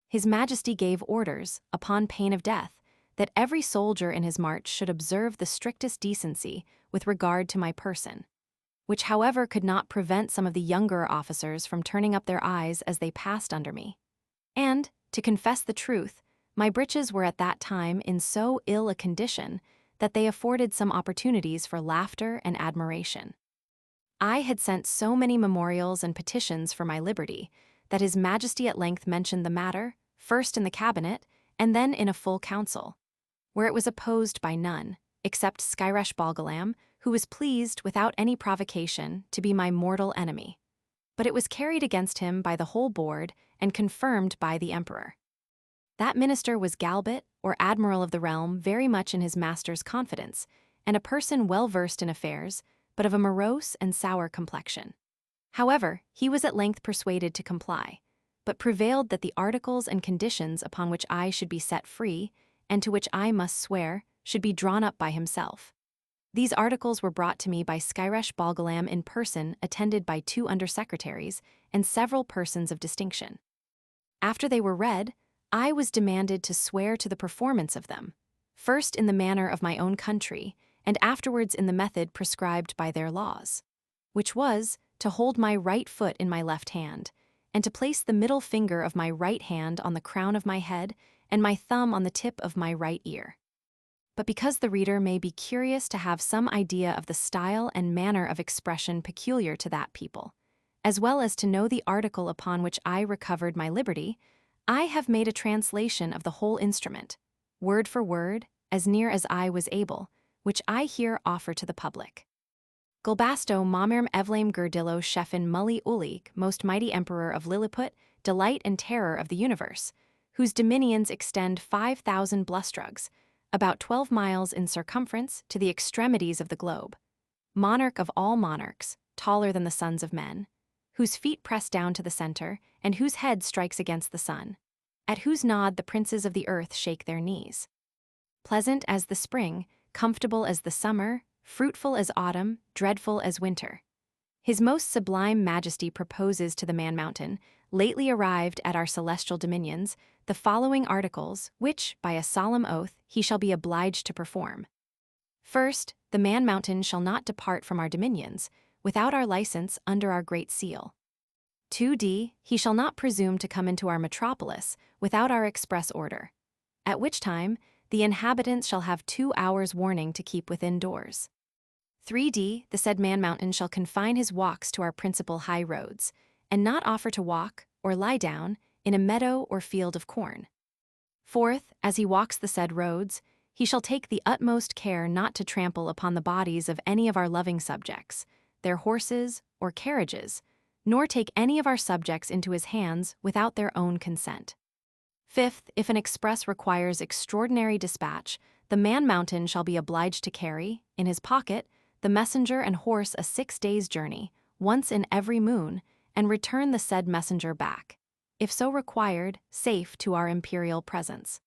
His Majesty gave orders, upon pain of death, that every soldier in his march should observe the strictest decency with regard to my person, which however could not prevent some of the younger officers from turning up their eyes as they passed under me. And, to confess the truth, my breeches were at that time in so ill a condition that they afforded some opportunities for laughter and admiration. I had sent so many memorials and petitions for my liberty that His Majesty at length mentioned the matter, first in the cabinet and then in a full council, where it was opposed by none, except Skyresh Balgalam, who was pleased, without any provocation, to be my mortal enemy. But it was carried against him by the whole board and confirmed by the emperor. That minister was Galbit, or admiral of the realm, very much in his master's confidence, and a person well versed in affairs, but of a morose and sour complexion. However, he was at length persuaded to comply, but prevailed that the articles and conditions upon which I should be set free, and to which I must swear, should be drawn up by himself. These articles were brought to me by Skyresh Balgalam in person, attended by 2 undersecretaries and several persons of distinction. After they were read, I was demanded to swear to the performance of them, first in the manner of my own country, and afterwards in the method prescribed by their laws, which was to hold my right foot in my left hand, and to place the middle finger of my right hand on the crown of my head and my thumb on the tip of my right ear. But because the reader may be curious to have some idea of the style and manner of expression peculiar to that people, as well as to know the article upon which I recovered my liberty, I have made a translation of the whole instrument, word for word, as near as I was able, which I here offer to the public. Gulbasto Mamirm Evlaim Gurdillo Shefin Mully Ulig, most mighty emperor of Lilliput, delight and terror of the universe, whose dominions extend 5,000 blustrugs, about 12 miles in circumference, to the extremities of the globe. Monarch of all monarchs, taller than the sons of men, whose feet press down to the center, and whose head strikes against the sun, at whose nod the princes of the earth shake their knees. Pleasant as the spring, comfortable as the summer, fruitful as autumn, dreadful as winter. His most sublime majesty proposes to the man-mountain, lately arrived at our celestial dominions, the following articles, which, by a solemn oath, he shall be obliged to perform. First, the man-mountain shall not depart from our dominions, without our license under our great seal. 2d, he shall not presume to come into our metropolis, without our express order, at which time the inhabitants shall have 2 hours' warning to keep within doors. 3d, the said man-mountain shall confine his walks to our principal high roads, and not offer to walk, or lie down, in a meadow or field of corn. 4th, as he walks the said roads, he shall take the utmost care not to trample upon the bodies of any of our loving subjects, their horses, or carriages, nor take any of our subjects into his hands without their own consent. 5th, if an express requires extraordinary dispatch, the man-mountain shall be obliged to carry, in his pocket, the messenger and horse a 6 days' journey, once in every moon, and return the said messenger back, if so required, safe to our imperial presence.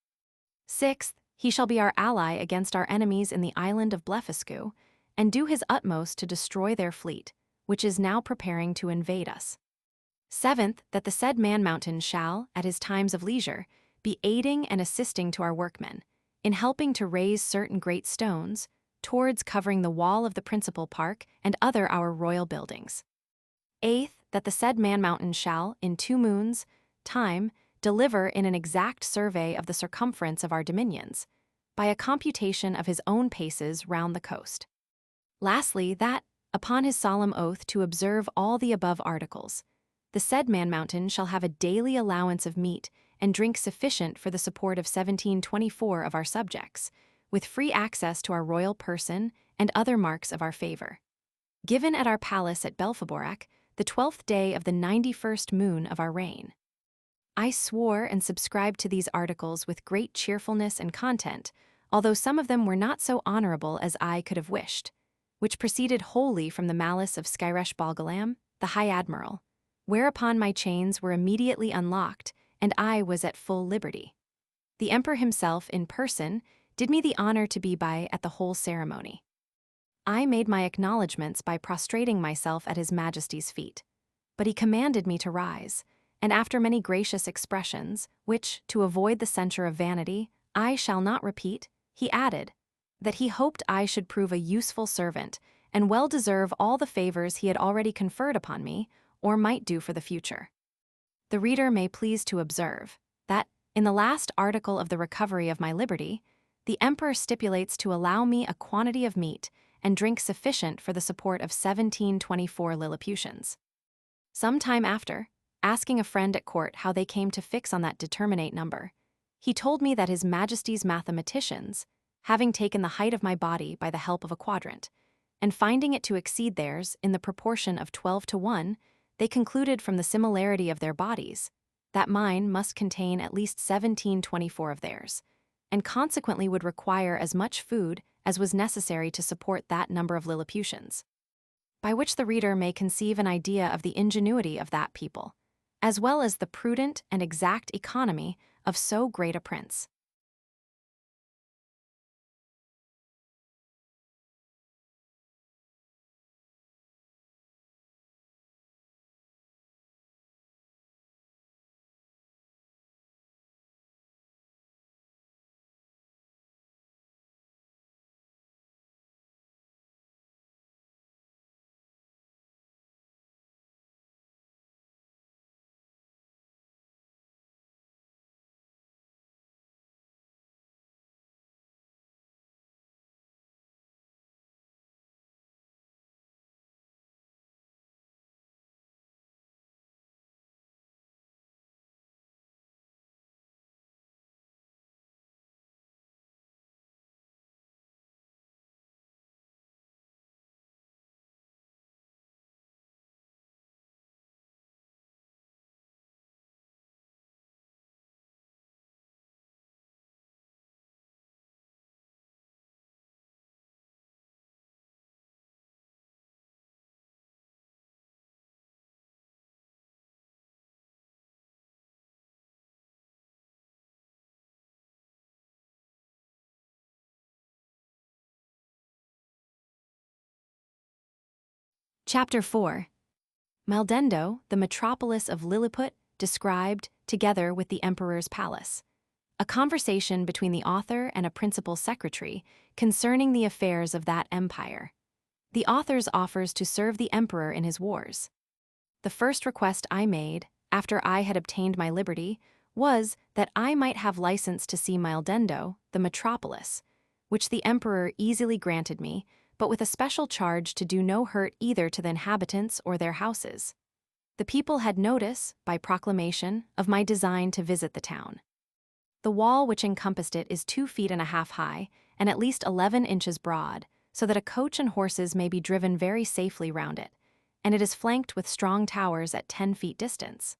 6th, he shall be our ally against our enemies in the island of Blefuscu, and do his utmost to destroy their fleet, which is now preparing to invade us. Seventh, that the said man-mountain shall, at his times of leisure, be aiding and assisting to our workmen, in helping to raise certain great stones, towards covering the wall of the principal park and other our royal buildings. Eighth, that the said man-mountain shall, in 2 moons' time, deliver in an exact survey of the circumference of our dominions, by a computation of his own paces round the coast. Lastly, that, upon his solemn oath to observe all the above articles, the said man-mountain shall have a daily allowance of meat and drink sufficient for the support of 1724 of our subjects, with free access to our royal person and other marks of our favor. Given at our palace at Belfaborac, the 12th day of the 91st moon of our reign. I swore and subscribed to these articles with great cheerfulness and content, although some of them were not so honorable as I could have wished, which proceeded wholly from the malice of Skyresh Balgalam, the High Admiral, whereupon my chains were immediately unlocked, and I was at full liberty. The Emperor himself, in person, did me the honor to be by at the whole ceremony. I made my acknowledgments by prostrating myself at His Majesty's feet, but he commanded me to rise, and after many gracious expressions, which, to avoid the censure of vanity, I shall not repeat, he added, that he hoped I should prove a useful servant, and well deserve all the favors he had already conferred upon me, or might do for the future. The reader may please to observe, that, in the last article of the recovery of my liberty, the Emperor stipulates to allow me a quantity of meat and drink sufficient for the support of 1724 Lilliputians. Some time after, asking a friend at court how they came to fix on that determinate number, he told me that His Majesty's mathematicians, having taken the height of my body by the help of a quadrant, and finding it to exceed theirs in the proportion of 12 to 1, they concluded from the similarity of their bodies that mine must contain at least 1724 of theirs, and consequently would require as much food as was necessary to support that number of Lilliputians. By which the reader may conceive an idea of the ingenuity of that people, as well as the prudent and exact economy of so great a prince. Chapter 4. Maldendo, the metropolis of Lilliput, described, together with the Emperor's palace. A conversation between the author and a principal secretary concerning the affairs of that empire. The author's offers to serve the Emperor in his wars. The first request I made, after I had obtained my liberty, was that I might have license to see Maldendo, the metropolis, which the Emperor easily granted me, but with a special charge to do no hurt either to the inhabitants or their houses. The people had notice, by proclamation, of my design to visit the town. The wall which encompassed it is 2.5 feet high, and at least 11 inches broad, so that a coach and horses may be driven very safely round it, and it is flanked with strong towers at 10 feet distance.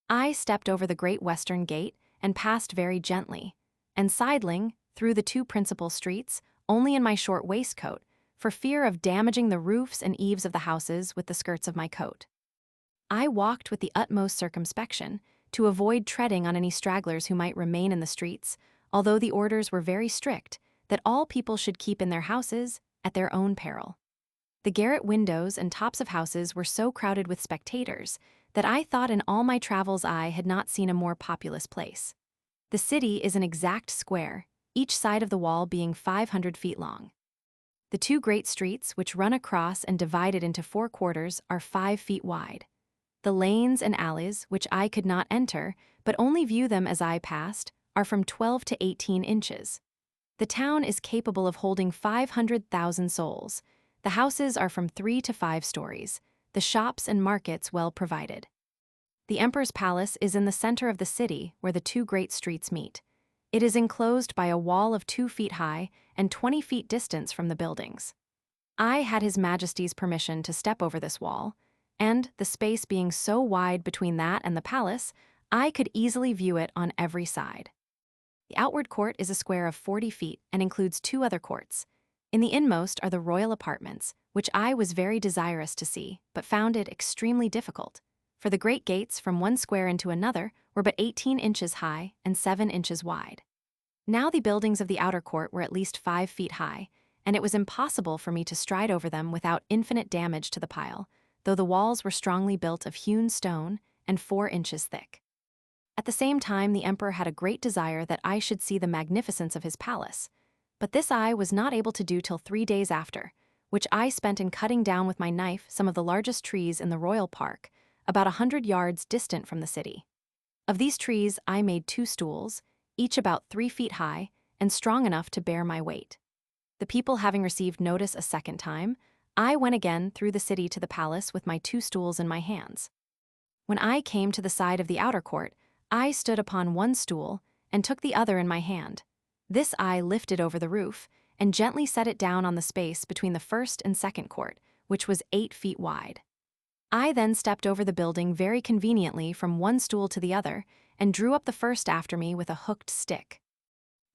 I stepped over the great western gate and passed very gently, and sidling through the 2 principal streets, only in my short waistcoat, for fear of damaging the roofs and eaves of the houses with the skirts of my coat. I walked with the utmost circumspection, to avoid treading on any stragglers who might remain in the streets, although the orders were very strict, that all people should keep in their houses at their own peril. The garret windows and tops of houses were so crowded with spectators that I thought in all my travels I had not seen a more populous place. The city is an exact square, each side of the wall being 500 feet long. The two great streets, which run across and divide it into 4 quarters, are 5 feet wide. The lanes and alleys, which I could not enter, but only view them as I passed, are from 12 to 18 inches. The town is capable of holding 500,000 souls. The houses are from 3 to 5 stories. The shops and markets well provided. The emperor's palace is in the center of the city where the two great streets meet. It is enclosed by a wall of 2 feet high and 20 feet distance from the buildings. I had His Majesty's permission to step over this wall, and, the space being so wide between that and the palace, I could easily view it on every side. The outward court is a square of 40 feet and includes 2 other courts. In the inmost are the royal apartments, which I was very desirous to see, but found it extremely difficult, for the great gates from one square into another were but 18 inches high and 7 inches wide. Now the buildings of the outer court were at least 5 feet high, and it was impossible for me to stride over them without infinite damage to the pile, though the walls were strongly built of hewn stone and 4 inches thick. At the same time, the emperor had a great desire that I should see the magnificence of his palace, but this I was not able to do till 3 days after, which I spent in cutting down with my knife some of the largest trees in the royal park, about 100 yards distant from the city. Of these trees I made 2 stools, each about 3 feet high and strong enough to bear my weight. The people having received notice a second time, I went again through the city to the palace with my 2 stools in my hands. When I came to the side of the outer court, I stood upon one stool and took the other in my hand. This I lifted over the roof and gently set it down on the space between the first and second court, which was 8 feet wide. I then stepped over the building very conveniently from one stool to the other and drew up the first after me with a hooked stick.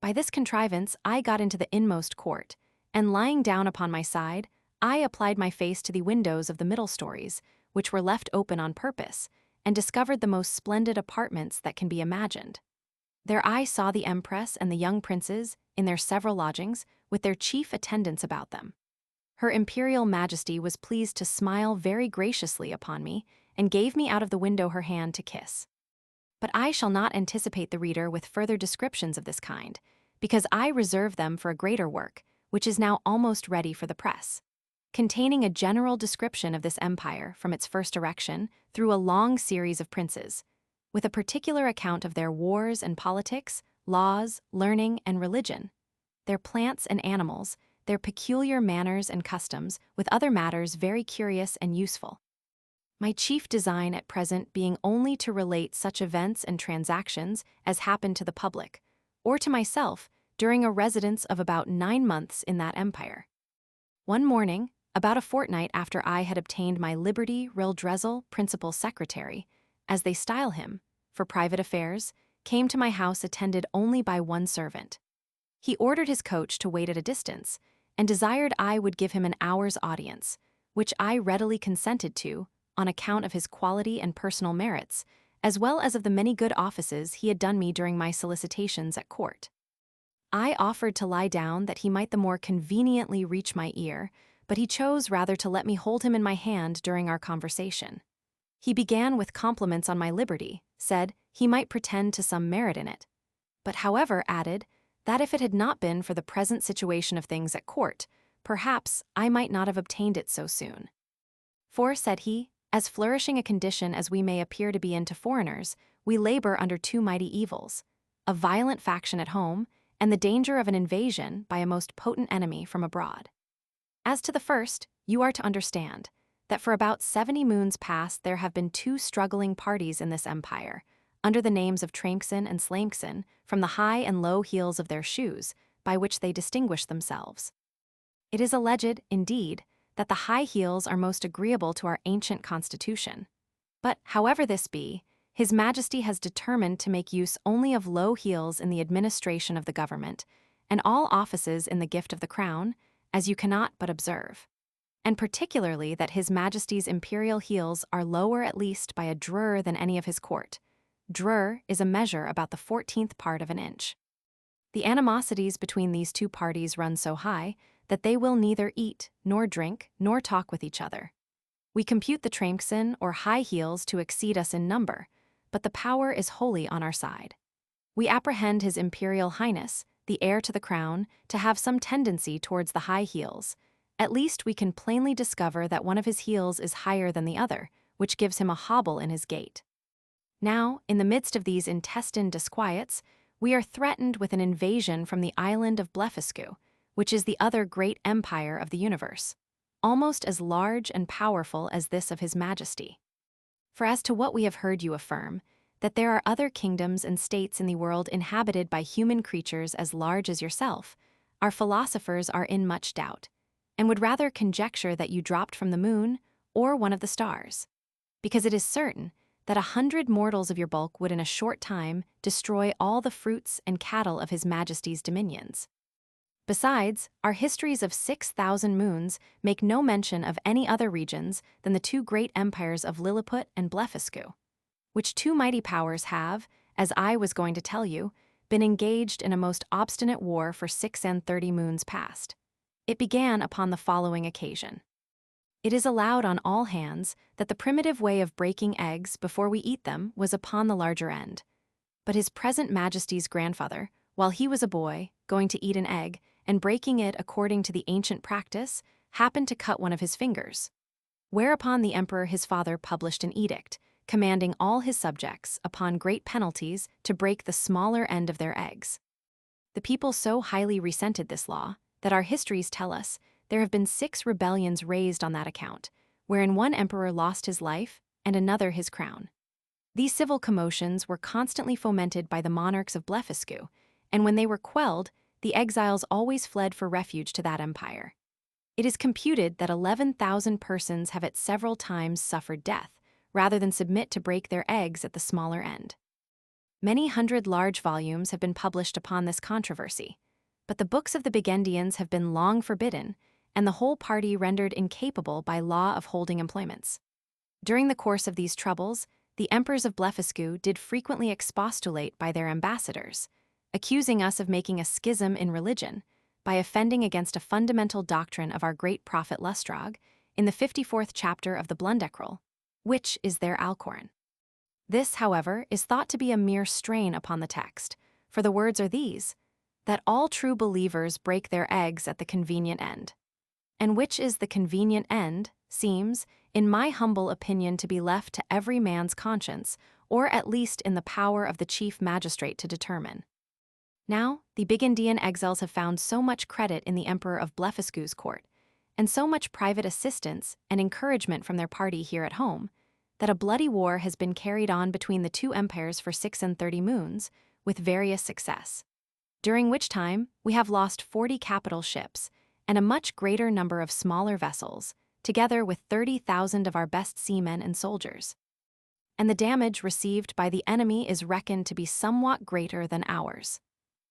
By this contrivance I got into the inmost court, and lying down upon my side, I applied my face to the windows of the middle stories, which were left open on purpose, and discovered the most splendid apartments that can be imagined. There I saw the empress and the young princes, in their several lodgings, with their chief attendants about them. Her imperial majesty was pleased to smile very graciously upon me, and gave me out of the window her hand to kiss. But I shall not anticipate the reader with further descriptions of this kind, because I reserve them for a greater work, which is now almost ready for the press, containing a general description of this empire from its first erection through a long series of princes, with a particular account of their wars and politics, laws, learning, and religion, their plants and animals, their peculiar manners and customs, with other matters very curious and useful. My chief design at present being only to relate such events and transactions as happen to the public, or to myself, during a residence of about 9 months in that empire. One morning, about a fortnight after I had obtained my liberty, Rildrezel, principal secretary, as they style him, for private affairs, came to my house attended only by one servant. He ordered his coach to wait at a distance, and desired I would give him an hour's audience, which I readily consented to, on account of his quality and personal merits, as well as of the many good offices he had done me during my solicitations at court. I offered to lie down that he might the more conveniently reach my ear, but he chose rather to let me hold him in my hand during our conversation. He began with compliments on my liberty, said he might pretend to some merit in it, but however added that if it had not been for the present situation of things at court, perhaps I might not have obtained it so soon. For, said he, as flourishing a condition as we may appear to be in to foreigners, we labor under 2 mighty evils, a violent faction at home, and the danger of an invasion by a most potent enemy from abroad. As to the first, you are to understand that for about 70 moons past there have been 2 struggling parties in this empire, under the names of Tramkson and Slamkson, from the high and low heels of their shoes, by which they distinguish themselves. It is alleged, indeed, that the high heels are most agreeable to our ancient constitution. But, however this be, His Majesty has determined to make use only of low heels in the administration of the government, and all offices in the gift of the crown, as you cannot but observe, and particularly that His Majesty's imperial heels are lower at least by a drur than any of his court. Drur is a measure about the 14th part of an inch. The animosities between these 2 parties run so high that they will neither eat, nor drink, nor talk with each other. We compute the trampsin or high heels to exceed us in number, but the power is wholly on our side. We apprehend His Imperial Highness, the heir to the crown, to have some tendency towards the high heels. At least we can plainly discover that one of his heels is higher than the other, which gives him a hobble in his gait. Now, in the midst of these intestine disquiets, we are threatened with an invasion from the island of Blefuscu, which is the other great empire of the universe, almost as large and powerful as this of His Majesty. For as to what we have heard you affirm, that there are other kingdoms and states in the world inhabited by human creatures as large as yourself, our philosophers are in much doubt, and would rather conjecture that you dropped from the moon or one of the stars, because it is certain that 100 mortals of your bulk would in a short time destroy all the fruits and cattle of His Majesty's dominions. Besides, our histories of 6,000 moons make no mention of any other regions than the two great empires of Lilliput and Blefuscu, which two mighty powers have, as I was going to tell you, been engaged in a most obstinate war for 36 moons past. It began upon the following occasion. It is allowed on all hands that the primitive way of breaking eggs before we eat them was upon the larger end. But His present Majesty's grandfather, while he was a boy, going to eat an egg, and breaking it according to the ancient practice, happened to cut one of his fingers. Whereupon the emperor his father published an edict, commanding all his subjects, upon great penalties, to break the smaller end of their eggs. The people so highly resented this law, that our histories tell us there have been 6 rebellions raised on that account, wherein one emperor lost his life and another his crown. These civil commotions were constantly fomented by the monarchs of Blefuscu, and when they were quelled, the exiles always fled for refuge to that empire. It is computed that 11,000 persons have at several times suffered death, rather than submit to break their eggs at the smaller end. Many hundred large volumes have been published upon this controversy, but the books of the Burgundians have been long forbidden, and the whole party rendered incapable by law of holding employments. During the course of these troubles, the emperors of Blefuscu did frequently expostulate by their ambassadors, accusing us of making a schism in religion, by offending against a fundamental doctrine of our great prophet Lustrog, in the 54th chapter of the Blundecral, which is their Alcoran. This, however, is thought to be a mere strain upon the text, for the words are these, that all true believers break their eggs at the convenient end. And which is the convenient end, seems, in my humble opinion, to be left to every man's conscience, or at least in the power of the chief magistrate to determine. Now, the Burgundian exiles have found so much credit in the emperor of Blefuscu's court, and so much private assistance and encouragement from their party here at home, that a bloody war has been carried on between the two empires for 36 moons, with various success, during which time we have lost 40 capital ships, and a much greater number of smaller vessels, together with 30,000 of our best seamen and soldiers. And the damage received by the enemy is reckoned to be somewhat greater than ours.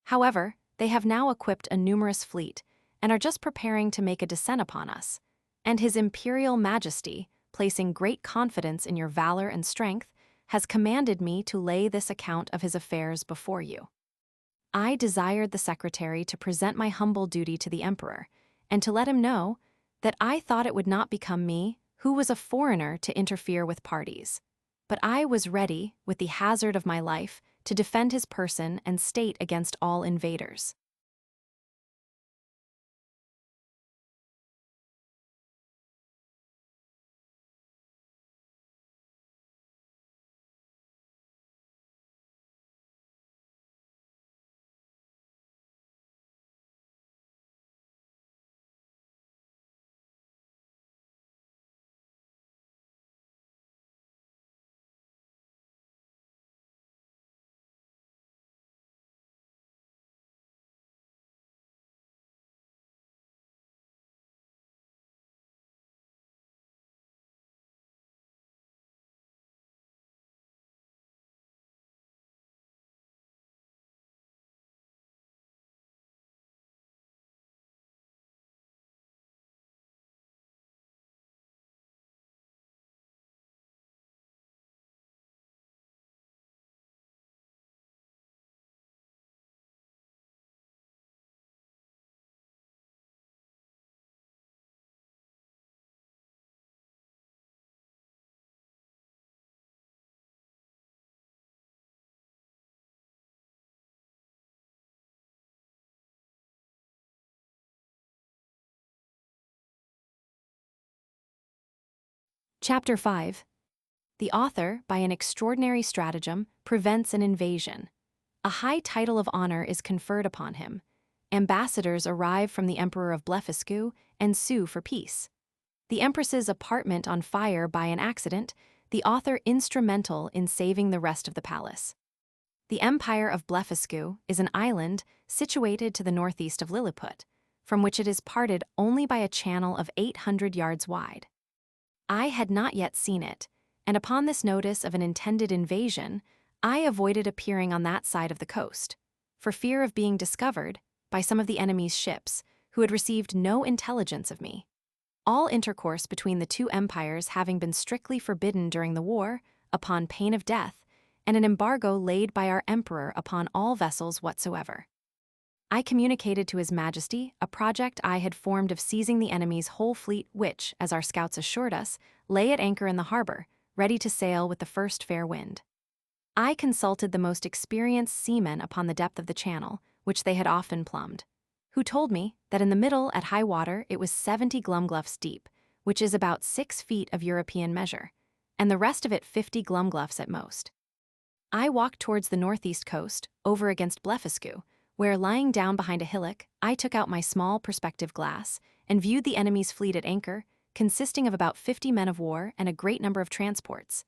However, they have now equipped a numerous fleet, and are just preparing to make a descent upon us, and His Imperial Majesty, placing great confidence in your valor and strength, has commanded me to lay this account of his affairs before you. I desired the secretary to present my humble duty to the emperor, and to let him know that I thought it would not become me, who was a foreigner, to interfere with parties. But I was ready, with the hazard of my life, to defend his person and state against all invaders. Chapter 5. The author, by an extraordinary stratagem, prevents an invasion. A high title of honor is conferred upon him. Ambassadors arrive from the Emperor of Blefuscu and sue for peace. The Empress's apartment on fire by an accident, the author instrumental in saving the rest of the palace. The Empire of Blefuscu is an island situated to the northeast of Lilliput, from which it is parted only by a channel of 800 yards wide. I had not yet seen it, and upon this notice of an intended invasion, I avoided appearing on that side of the coast, for fear of being discovered by some of the enemy's ships, who had received no intelligence of me. All intercourse between the two empires having been strictly forbidden during the war, upon pain of death, and an embargo laid by our emperor upon all vessels whatsoever. I communicated to His Majesty a project I had formed of seizing the enemy's whole fleet which, as our scouts assured us, lay at anchor in the harbor, ready to sail with the first fair wind. I consulted the most experienced seamen upon the depth of the channel, which they had often plumbed, who told me that in the middle at high water it was 70 glumgluffs deep, which is about 6 feet of European measure, and the rest of it 50 glumgluffs at most. I walked towards the northeast coast, over against Blefuscu, where, lying down behind a hillock, I took out my small perspective glass and viewed the enemy's fleet at anchor, consisting of about 50 men of war and a great number of transports.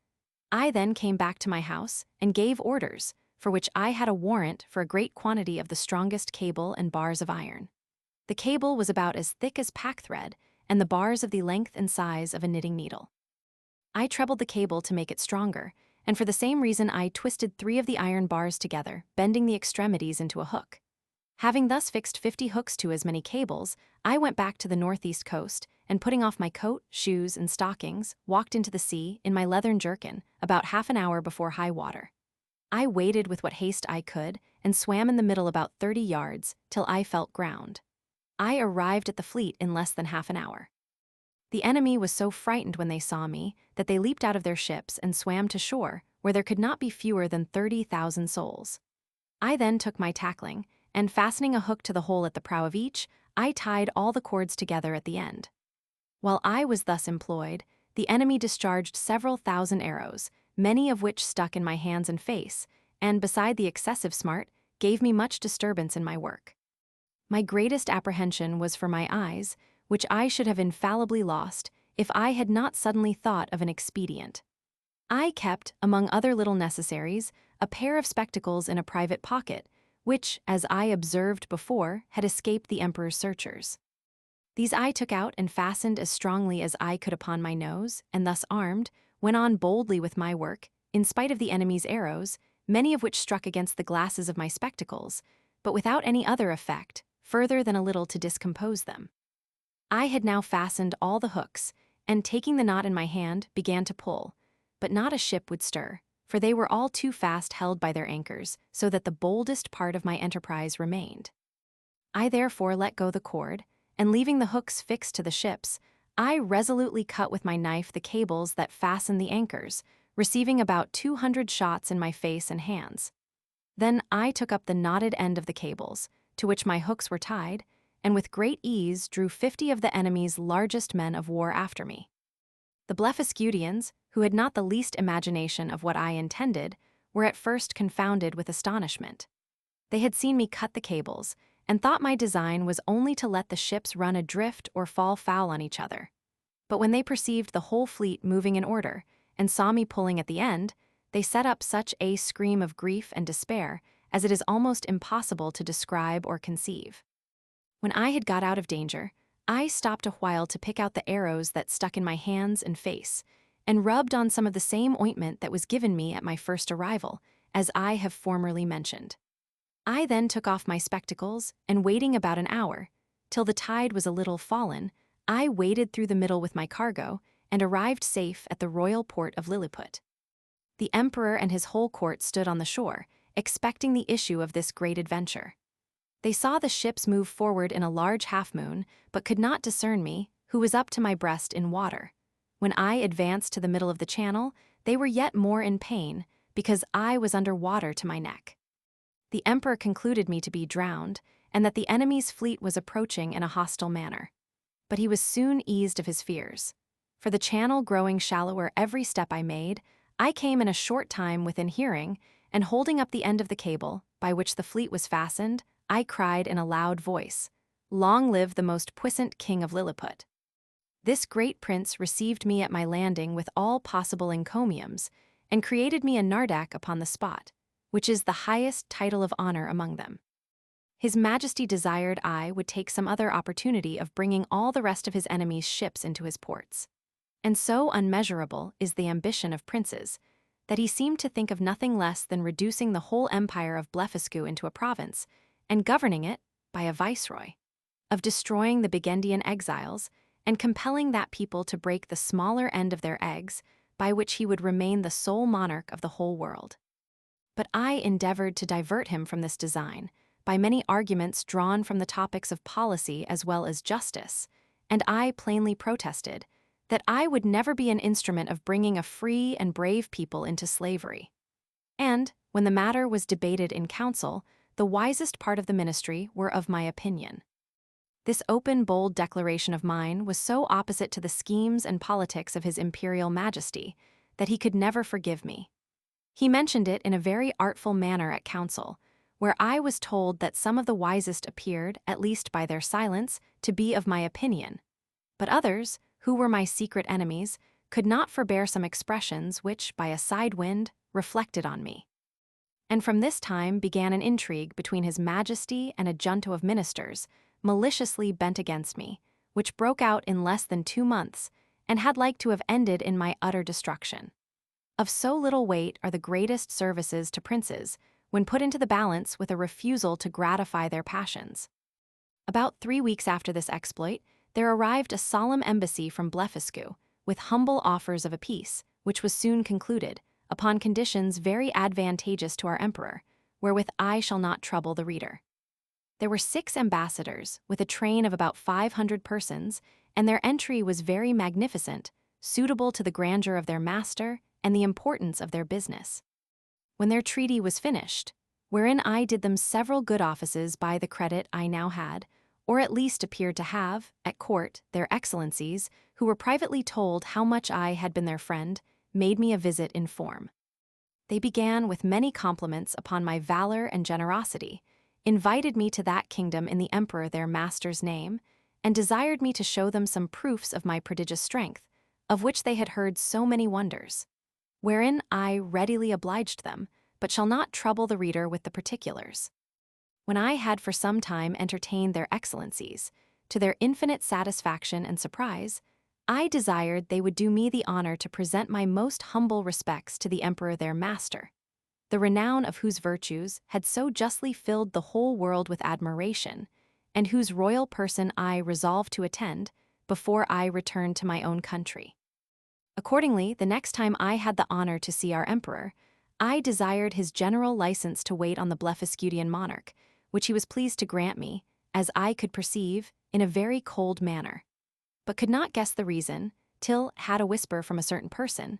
I then came back to my house and gave orders, for which I had a warrant for a great quantity of the strongest cable and bars of iron. The cable was about as thick as packthread, and the bars of the length and size of a knitting needle. I trebled the cable to make it stronger, and for the same reason I twisted 3 of the iron bars together, bending the extremities into a hook. Having thus fixed 50 hooks to as many cables, I went back to the northeast coast, and putting off my coat, shoes, and stockings, walked into the sea in my leathern jerkin about half an hour before high water. I waded with what haste I could, and swam in the middle about 30 yards, till I felt ground. I arrived at the fleet in less than half an hour. The enemy was so frightened when they saw me that they leaped out of their ships and swam to shore, where there could not be fewer than 30,000 souls. I then took my tackling, and fastening a hook to the hole at the prow of each, I tied all the cords together at the end. While I was thus employed, the enemy discharged several thousand arrows, many of which stuck in my hands and face, and, beside the excessive smart, gave me much disturbance in my work. My greatest apprehension was for my eyes, which I should have infallibly lost if I had not suddenly thought of an expedient. I kept, among other little necessaries, a pair of spectacles in a private pocket, which, as I observed before, had escaped the emperor's searchers. These I took out and fastened as strongly as I could upon my nose, and thus armed, went on boldly with my work, in spite of the enemy's arrows, many of which struck against the glasses of my spectacles, but without any other effect, further than a little to discompose them. I had now fastened all the hooks, and taking the knot in my hand, began to pull, but not a ship would stir, for they were all too fast held by their anchors, so that the boldest part of my enterprise remained. I therefore let go the cord, and leaving the hooks fixed to the ships, I resolutely cut with my knife the cables that fastened the anchors, receiving about 200 shots in my face and hands. Then I took up the knotted end of the cables, to which my hooks were tied, and with great ease drew 50 of the enemy's largest men of war after me. The Blefuscudians, who had not the least imagination of what I intended, were at first confounded with astonishment. They had seen me cut the cables, and thought my design was only to let the ships run adrift or fall foul on each other. But when they perceived the whole fleet moving in order, and saw me pulling at the end, they set up such a scream of grief and despair as it is almost impossible to describe or conceive. When I had got out of danger, I stopped a while to pick out the arrows that stuck in my hands and face, and rubbed on some of the same ointment that was given me at my first arrival, as I have formerly mentioned. I then took off my spectacles, and waiting about an hour, till the tide was a little fallen, I waded through the middle with my cargo, and arrived safe at the royal port of Lilliput. The emperor and his whole court stood on the shore, expecting the issue of this great adventure. They saw the ships move forward in a large half-moon, but could not discern me, who was up to my breast in water. When I advanced to the middle of the channel, they were yet more in pain, because I was under water to my neck. The emperor concluded me to be drowned, and that the enemy's fleet was approaching in a hostile manner. But he was soon eased of his fears, for the channel growing shallower every step I made, I came in a short time within hearing, and holding up the end of the cable, by which the fleet was fastened, I cried in a loud voice, "Long live the most puissant king of Lilliput." This great prince received me at my landing with all possible encomiums, and created me a nardak upon the spot, which is the highest title of honor among them. His Majesty desired I would take some other opportunity of bringing all the rest of his enemies' ships into his ports. And so unmeasurable is the ambition of princes, that he seemed to think of nothing less than reducing the whole empire of Blefuscu into a province, and governing it by a viceroy, of destroying the Burgundian exiles, and compelling that people to break the smaller end of their eggs, by which he would remain the sole monarch of the whole world. But I endeavored to divert him from this design, by many arguments drawn from the topics of policy as well as justice, and I plainly protested that I would never be an instrument of bringing a free and brave people into slavery. And, when the matter was debated in council, the wisest part of the ministry were of my opinion. This open, bold declaration of mine was so opposite to the schemes and politics of His Imperial Majesty that he could never forgive me. He mentioned it in a very artful manner at council, where I was told that some of the wisest appeared, at least by their silence, to be of my opinion, but others, who were my secret enemies, could not forbear some expressions which, by a side wind, reflected on me. And from this time began an intrigue between His Majesty and a junto of ministers, maliciously bent against me, which broke out in less than 2 months, and had like to have ended in my utter destruction. Of so little weight are the greatest services to princes, when put into the balance with a refusal to gratify their passions. About 3 weeks after this exploit, there arrived a solemn embassy from Blefuscu, with humble offers of a peace, which was soon concluded, upon conditions very advantageous to our emperor, wherewith I shall not trouble the reader. There were 6 ambassadors, with a train of about 500 persons, and their entry was very magnificent, suitable to the grandeur of their master and the importance of their business. When their treaty was finished, wherein I did them several good offices by the credit I now had, or at least appeared to have, at court, their excellencies, who were privately told how much I had been their friend, made me a visit in form. They began with many compliments upon my valor and generosity, invited me to that kingdom in the emperor their master's name, and desired me to show them some proofs of my prodigious strength, of which they had heard so many wonders, wherein I readily obliged them, but shall not trouble the reader with the particulars. When I had for some time entertained their excellencies, to their infinite satisfaction and surprise, I desired they would do me the honor to present my most humble respects to the emperor their master, the renown of whose virtues had so justly filled the whole world with admiration, and whose royal person I resolved to attend before I returned to my own country. Accordingly, the next time I had the honor to see our emperor, I desired his general license to wait on the Blefuscudian monarch, which he was pleased to grant me, as I could perceive, in a very cold manner, but could not guess the reason, till had a whisper from a certain person,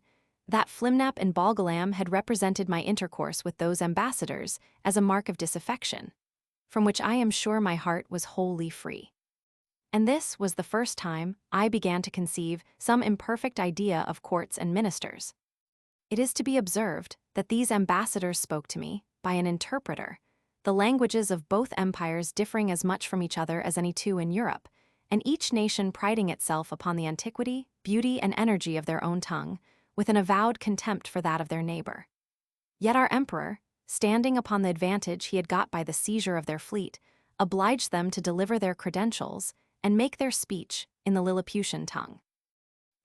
that Flimnap and Bolgolam had represented my intercourse with those ambassadors as a mark of disaffection, from which I am sure my heart was wholly free. And this was the first time I began to conceive some imperfect idea of courts and ministers. It is to be observed that these ambassadors spoke to me, by an interpreter, the languages of both empires differing as much from each other as any two in Europe, and each nation priding itself upon the antiquity, beauty, and energy of their own tongue, with an avowed contempt for that of their neighbor. Yet our emperor, standing upon the advantage he had got by the seizure of their fleet, obliged them to deliver their credentials and make their speech in the Lilliputian tongue.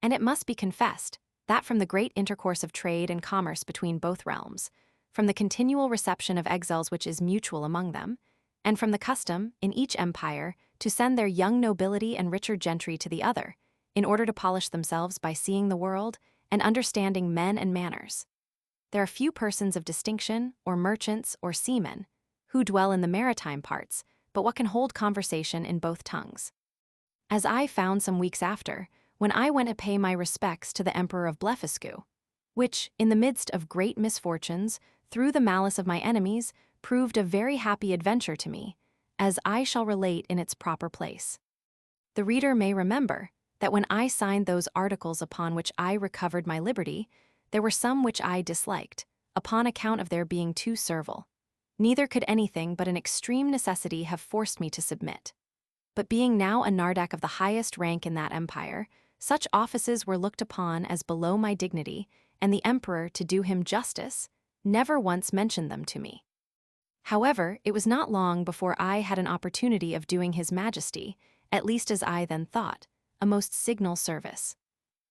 And it must be confessed that from the great intercourse of trade and commerce between both realms, from the continual reception of exiles which is mutual among them, and from the custom, in each empire, to send their young nobility and richer gentry to the other, in order to polish themselves by seeing the world and understanding men and manners, there are few persons of distinction, or merchants, or seamen, who dwell in the maritime parts, but what can hold conversation in both tongues. As I found some weeks after, when I went to pay my respects to the Emperor of Blefuscu, which, in the midst of great misfortunes, through the malice of my enemies, proved a very happy adventure to me, as I shall relate in its proper place. The reader may remember that when I signed those articles upon which I recovered my liberty, there were some which I disliked, upon account of their being too servile. Neither could anything but an extreme necessity have forced me to submit. But being now a nardac of the highest rank in that empire, such offices were looked upon as below my dignity, and the emperor, to do him justice, never once mentioned them to me. However, it was not long before I had an opportunity of doing His Majesty, at least as I then thought, a most signal service.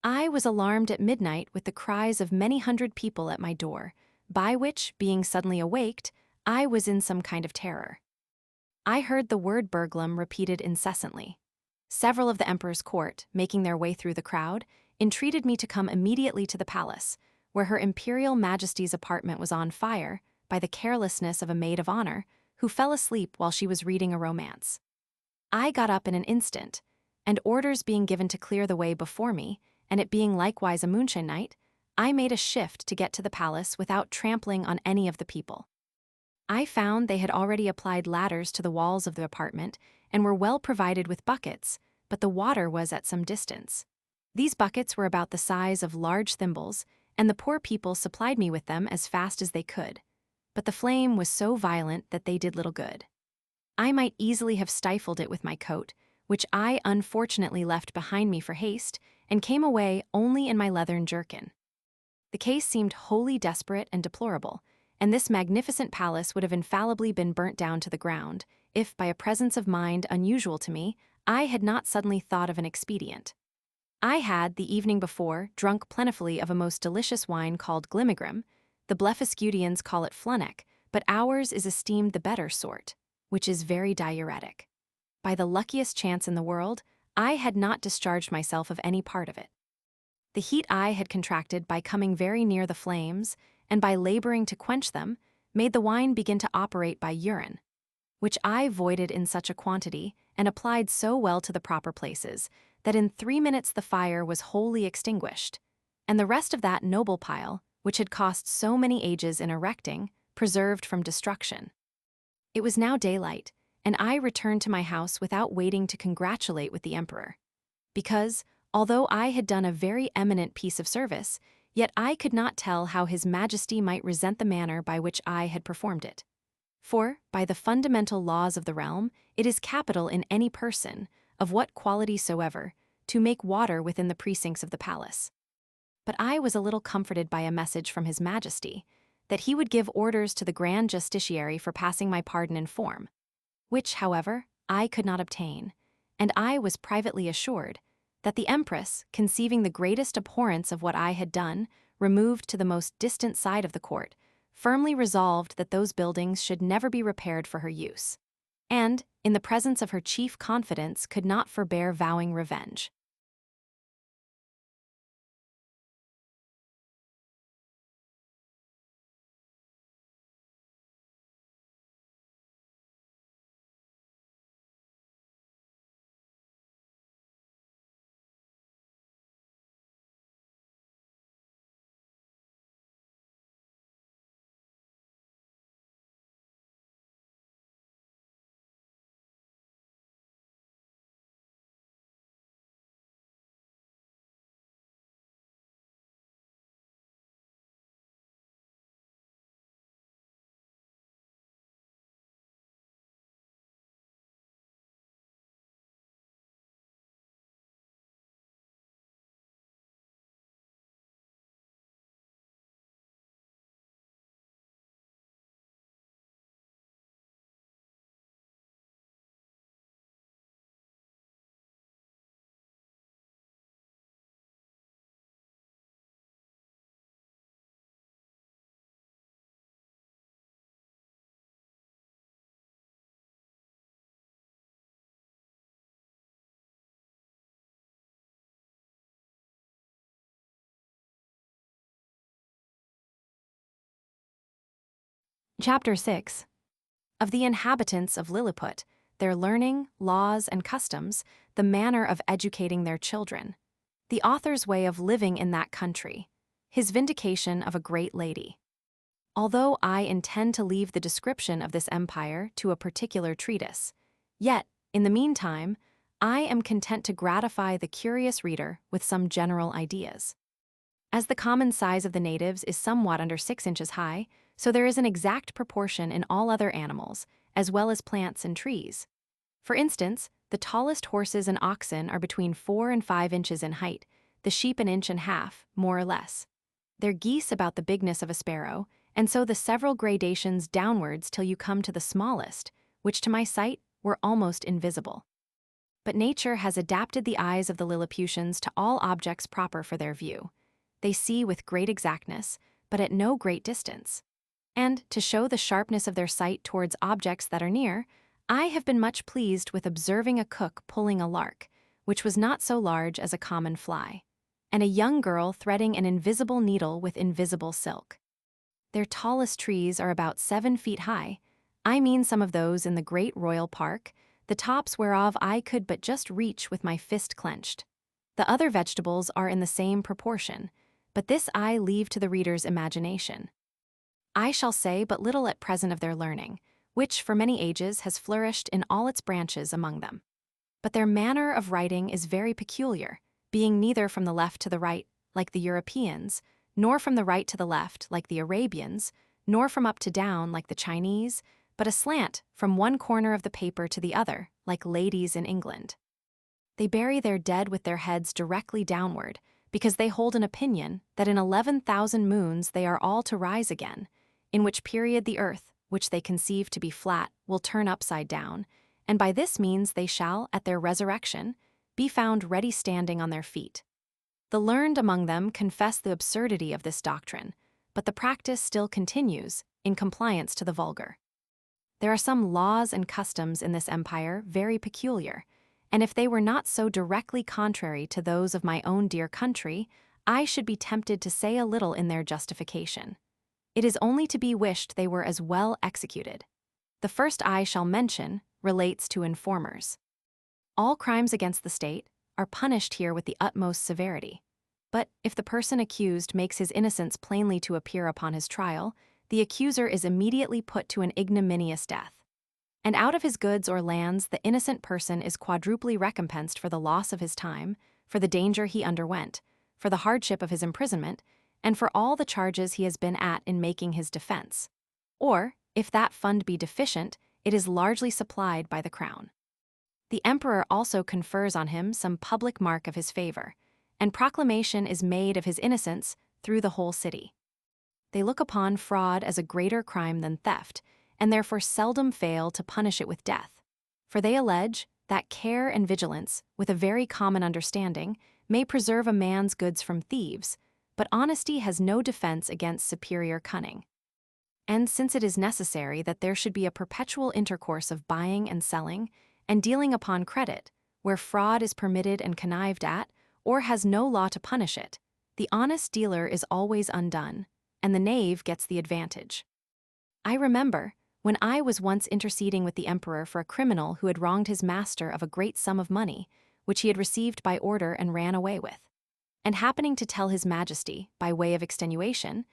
I was alarmed at midnight with the cries of many hundred people at my door, by which, being suddenly awaked, I was in some kind of terror. I heard the word burglum repeated incessantly. Several of the emperor's court, making their way through the crowd, entreated me to come immediately to the palace, where Her Imperial Majesty's apartment was on fire by the carelessness of a maid of honor who fell asleep while she was reading a romance. I got up in an instant, and orders being given to clear the way before me, and it being likewise a moonshine night, I made a shift to get to the palace without trampling on any of the people. I found they had already applied ladders to the walls of the apartment and were well provided with buckets, but the water was at some distance. These buckets were about the size of large thimbles, and the poor people supplied me with them as fast as they could. But the flame was so violent that they did little good. I might easily have stifled it with my coat, which I unfortunately left behind me for haste, and came away only in my leathern jerkin. The case seemed wholly desperate and deplorable, and this magnificent palace would have infallibly been burnt down to the ground, if, by a presence of mind unusual to me, I had not suddenly thought of an expedient. I had, the evening before, drunk plentifully of a most delicious wine called glimigrim. The Blefuscudians call it flunnock, but ours is esteemed the better sort, which is very diuretic. By the luckiest chance in the world, I had not discharged myself of any part of it. The heat I had contracted by coming very near the flames, and by laboring to quench them, made the wine begin to operate by urine, which I voided in such a quantity, and applied so well to the proper places, that in 3 minutes the fire was wholly extinguished, and the rest of that noble pile, which had cost so many ages in erecting, preserved from destruction. It was now daylight, and I returned to my house without waiting to congratulate with the emperor, because, although I had done a very eminent piece of service, yet I could not tell how His Majesty might resent the manner by which I had performed it. For, by the fundamental laws of the realm, it is capital in any person, of what quality soever, to make water within the precincts of the palace. But I was a little comforted by a message from His Majesty, that he would give orders to the Grand Justiciary for passing my pardon in form, which, however, I could not obtain, and I was privately assured that the Empress, conceiving the greatest abhorrence of what I had done, removed to the most distant side of the court, firmly resolved that those buildings should never be repaired for her use, and, in the presence of her chief confidants, could not forbear vowing revenge. Chapter 6. Of the inhabitants of Lilliput, their learning, laws, and customs, the manner of educating their children, the author's way of living in that country, his vindication of a great lady. Although I intend to leave the description of this empire to a particular treatise, yet, in the meantime, I am content to gratify the curious reader with some general ideas. As the common size of the natives is somewhat under 6 inches high, so there is an exact proportion in all other animals, as well as plants and trees. For instance, the tallest horses and oxen are between 4 and 5 inches in height, the sheep 1.5 inches, more or less. They're geese about the bigness of a sparrow, and so the several gradations downwards till you come to the smallest, which to my sight were almost invisible. But nature has adapted the eyes of the Lilliputians to all objects proper for their view. They see with great exactness, but at no great distance. And, to show the sharpness of their sight towards objects that are near, I have been much pleased with observing a cook pulling a lark, which was not so large as a common fly, and a young girl threading an invisible needle with invisible silk. Their tallest trees are about 7 feet high. I mean some of those in the great royal park, the tops whereof I could but just reach with my fist clenched. The other vegetables are in the same proportion, but this I leave to the reader's imagination. I shall say but little at present of their learning, which for many ages has flourished in all its branches among them. But their manner of writing is very peculiar, being neither from the left to the right, like the Europeans, nor from the right to the left, like the Arabians, nor from up to down, like the Chinese, but aslant from one corner of the paper to the other, like ladies in England. They bury their dead with their heads directly downward, because they hold an opinion that in 11,000 moons they are all to rise again, in which period the earth, which they conceive to be flat, will turn upside down, and by this means they shall, at their resurrection, be found ready standing on their feet. The learned among them confess the absurdity of this doctrine, but the practice still continues, in compliance to the vulgar. There are some laws and customs in this empire very peculiar, and if they were not so directly contrary to those of my own dear country, I should be tempted to say a little in their justification. It is only to be wished they were as well executed. The first I shall mention relates to informers. All crimes against the state are punished here with the utmost severity. But if the person accused makes his innocence plainly to appear upon his trial, the accuser is immediately put to an ignominious death. And out of his goods or lands the innocent person is quadruply recompensed for the loss of his time, for the danger he underwent, for the hardship of his imprisonment, and for all the charges he has been at in making his defense. Or, if that fund be deficient, it is largely supplied by the crown. The emperor also confers on him some public mark of his favor, and proclamation is made of his innocence through the whole city. They look upon fraud as a greater crime than theft, and therefore seldom fail to punish it with death. For they allege that care and vigilance, with a very common understanding, may preserve a man's goods from thieves, but honesty has no defense against superior cunning. And since it is necessary that there should be a perpetual intercourse of buying and selling, and dealing upon credit, where fraud is permitted and connived at, or has no law to punish it, the honest dealer is always undone, and the knave gets the advantage. I remember, when I was once interceding with the emperor for a criminal who had wronged his master of a great sum of money, which he had received by order and ran away with, and happening to tell his majesty, by way of extenuation,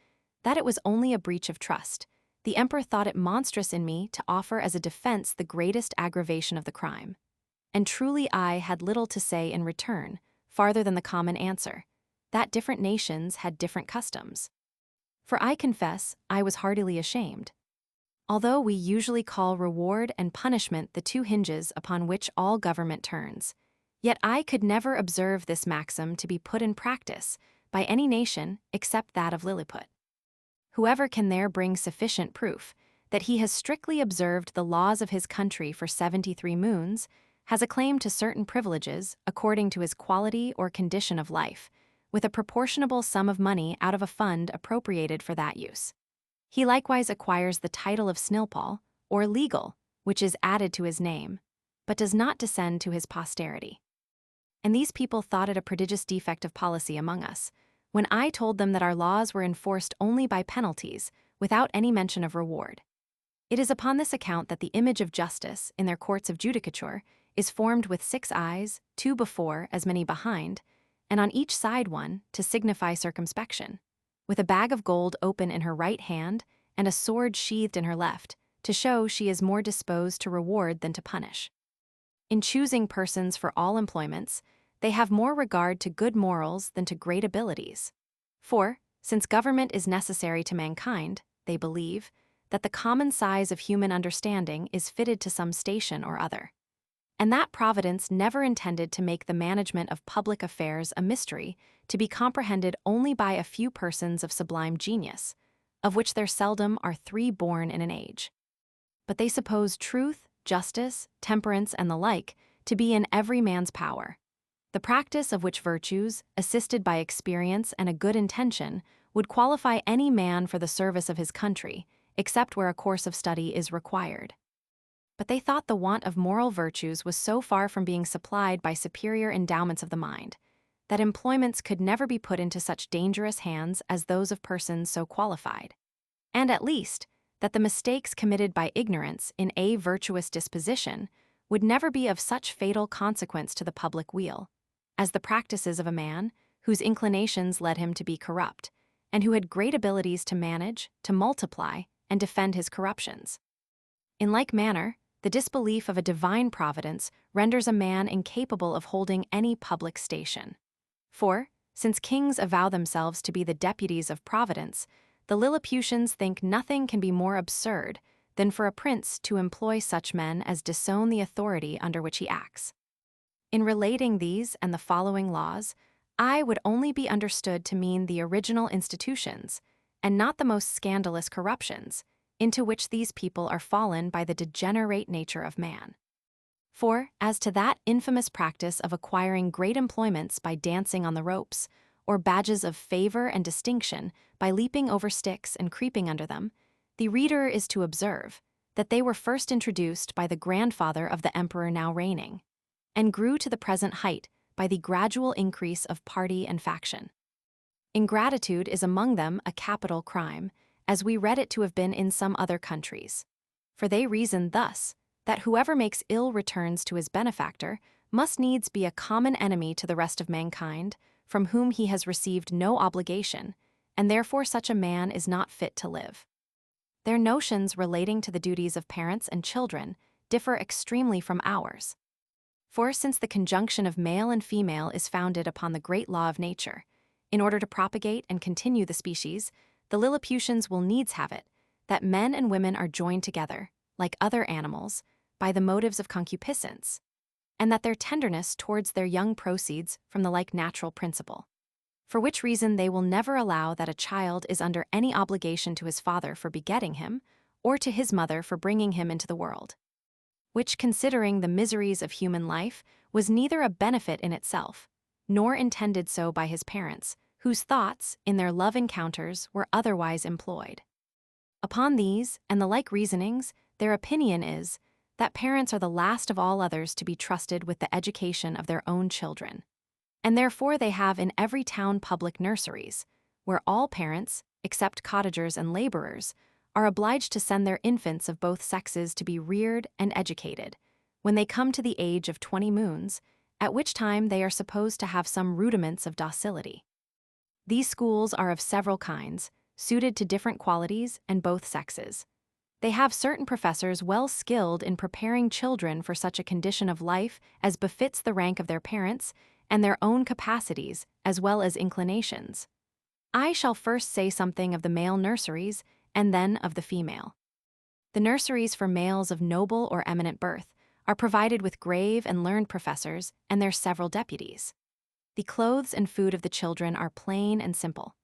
that it was only a breach of trust, the emperor thought it monstrous in me to offer as a defense the greatest aggravation of the crime. And truly I had little to say in return, farther than the common answer, that different nations had different customs. For I confess I was heartily ashamed. Although we usually call reward and punishment the two hinges upon which all government turns, yet I could never observe this maxim to be put in practice by any nation except that of Lilliput. Whoever can there bring sufficient proof that he has strictly observed the laws of his country for 73 moons has a claim to certain privileges according to his quality or condition of life, with a proportionable sum of money out of a fund appropriated for that use. He likewise acquires the title of snilpall, or legal, which is added to his name, but does not descend to his posterity. And these people thought it a prodigious defect of policy among us, when I told them that our laws were enforced only by penalties, without any mention of reward. It is upon this account that the image of justice, in their courts of judicature, is formed with 6 eyes, 2 before, as many behind, and on each side one, to signify circumspection, with a bag of gold open in her right hand, and a sword sheathed in her left, to show she is more disposed to reward than to punish. In choosing persons for all employments, they have more regard to good morals than to great abilities. For, since government is necessary to mankind, they believe, that the common size of human understanding is fitted to some station or other, and that Providence never intended to make the management of public affairs a mystery to be comprehended only by a few persons of sublime genius, of which there seldom are 3 born in an age. But they suppose truth, justice, temperance, and the like to be in every man's power, the practice of which virtues, assisted by experience and a good intention, would qualify any man for the service of his country, except where a course of study is required. But they thought the want of moral virtues was so far from being supplied by superior endowments of the mind, that employments could never be put into such dangerous hands as those of persons so qualified, and at least, that the mistakes committed by ignorance in a virtuous disposition would never be of such fatal consequence to the public weal, as the practices of a man whose inclinations led him to be corrupt, and who had great abilities to manage, to multiply, and defend his corruptions. In like manner, the disbelief of a divine providence renders a man incapable of holding any public station. For, since kings avow themselves to be the deputies of providence, the Lilliputians think nothing can be more absurd than for a prince to employ such men as disown the authority under which he acts. In relating these and the following laws, I would only be understood to mean the original institutions, and not the most scandalous corruptions, into which these people are fallen by the degenerate nature of man. For, as to that infamous practice of acquiring great employments by dancing on the ropes, or badges of favor and distinction by leaping over sticks and creeping under them, the reader is to observe that they were first introduced by the grandfather of the emperor now reigning, and grew to the present height by the gradual increase of party and faction. Ingratitude is among them a capital crime, as we read it to have been in some other countries. For they reason thus, that whoever makes ill returns to his benefactor must needs be a common enemy to the rest of mankind, from whom he has received no obligation, and therefore such a man is not fit to live. Their notions relating to the duties of parents and children differ extremely from ours. For since the conjunction of male and female is founded upon the great law of nature, in order to propagate and continue the species, the Lilliputians will needs have it, that men and women are joined together, like other animals, by the motives of concupiscence, and that their tenderness towards their young proceeds from the like natural principle. For which reason they will never allow that a child is under any obligation to his father for begetting him, or to his mother for bringing him into the world. Which, considering the miseries of human life, was neither a benefit in itself, nor intended so by his parents, whose thoughts, in their love encounters, were otherwise employed. Upon these, and the like reasonings, their opinion is, that parents are the last of all others to be trusted with the education of their own children, and therefore they have in every town public nurseries, where all parents, except cottagers and laborers, are obliged to send their infants of both sexes to be reared and educated, when they come to the age of 20 moons, at which time they are supposed to have some rudiments of docility. These schools are of several kinds, suited to different qualities and both sexes. They have certain professors well skilled in preparing children for such a condition of life as befits the rank of their parents and their own capacities as well as inclinations. I shall first say something of the male nurseries and then of the female. The nurseries for males of noble or eminent birth are provided with grave and learned professors and their several deputies. The clothes and food of the children are plain and simple.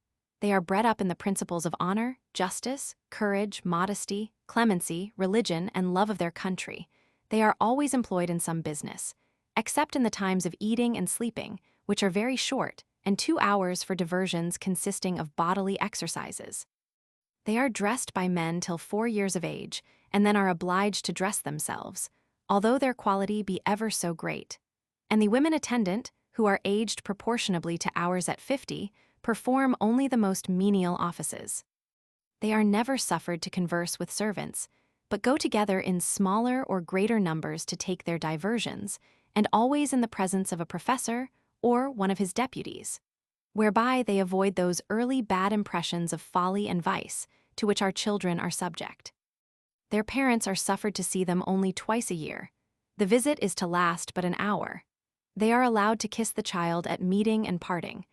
They are bred up in the principles of honor, justice, courage, modesty, clemency, religion, and love of their country. They are always employed in some business, except in the times of eating and sleeping, which are very short, and 2 hours for diversions consisting of bodily exercises. They are dressed by men till 4 years of age, and then are obliged to dress themselves, although their quality be ever so great. And the women attendant, who are aged proportionably to ours at 50, perform only the most menial offices. They are never suffered to converse with servants, but go together in smaller or greater numbers to take their diversions, and always in the presence of a professor or one of his deputies, whereby they avoid those early bad impressions of folly and vice to which our children are subject. Their parents are suffered to see them only twice a year, The visit is to last but an hour. They are allowed to kiss the child at meeting and parting,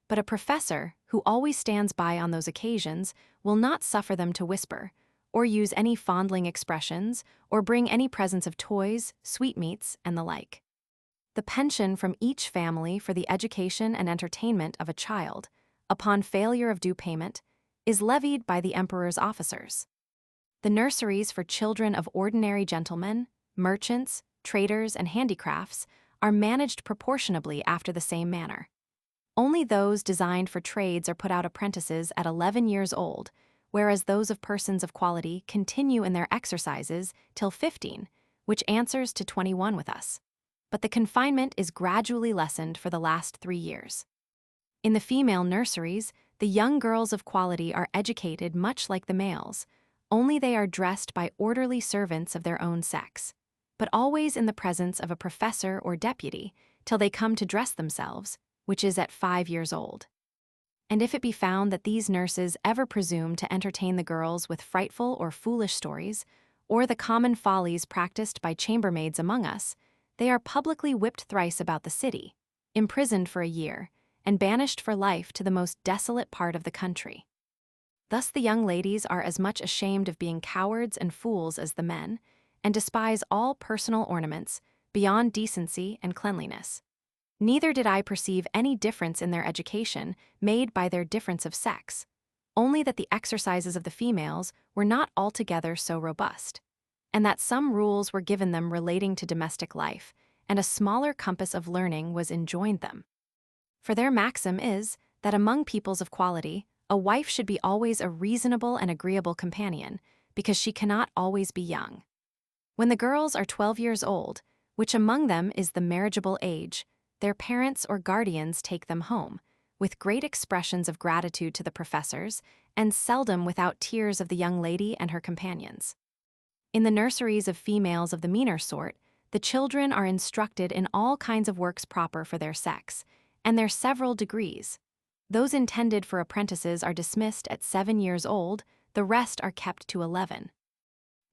but a professor, who always stands by on those occasions, will not suffer them to whisper, or use any fondling expressions, or bring any presents of toys, sweetmeats, and the like. The pension from each family for the education and entertainment of a child, upon failure of due payment, is levied by the emperor's officers. The nurseries for children of ordinary gentlemen, merchants, traders, and handicrafts are managed proportionably after the same manner. Only those designed for trades are put out apprentices at 11 years old, whereas those of persons of quality continue in their exercises till 15, which answers to 21 with us. But the confinement is gradually lessened for the last 3 years. In the female nurseries, the young girls of quality are educated much like the males, only they are dressed by orderly servants of their own sex, but always in the presence of a professor or deputy till they come to dress themselves, which is at 5 years old. And if it be found that these nurses ever presume to entertain the girls with frightful or foolish stories, or the common follies practiced by chambermaids among us, they are publicly whipped thrice about the city, imprisoned for a year, and banished for life to the most desolate part of the country. Thus the young ladies are as much ashamed of being cowards and fools as the men, and despise all personal ornaments beyond decency and cleanliness. Neither did I perceive any difference in their education made by their difference of sex, only that the exercises of the females were not altogether so robust, and that some rules were given them relating to domestic life, and a smaller compass of learning was enjoined them. For their maxim is, that among peoples of quality, a wife should be always a reasonable and agreeable companion, because she cannot always be young. When the girls are 12 years old, which among them is the marriageable age, their parents or guardians take them home, with great expressions of gratitude to the professors, and seldom without tears of the young lady and her companions. In the nurseries of females of the meaner sort, the children are instructed in all kinds of works proper for their sex, and their several degrees. Those intended for apprentices are dismissed at 7 years old, the rest are kept to 11.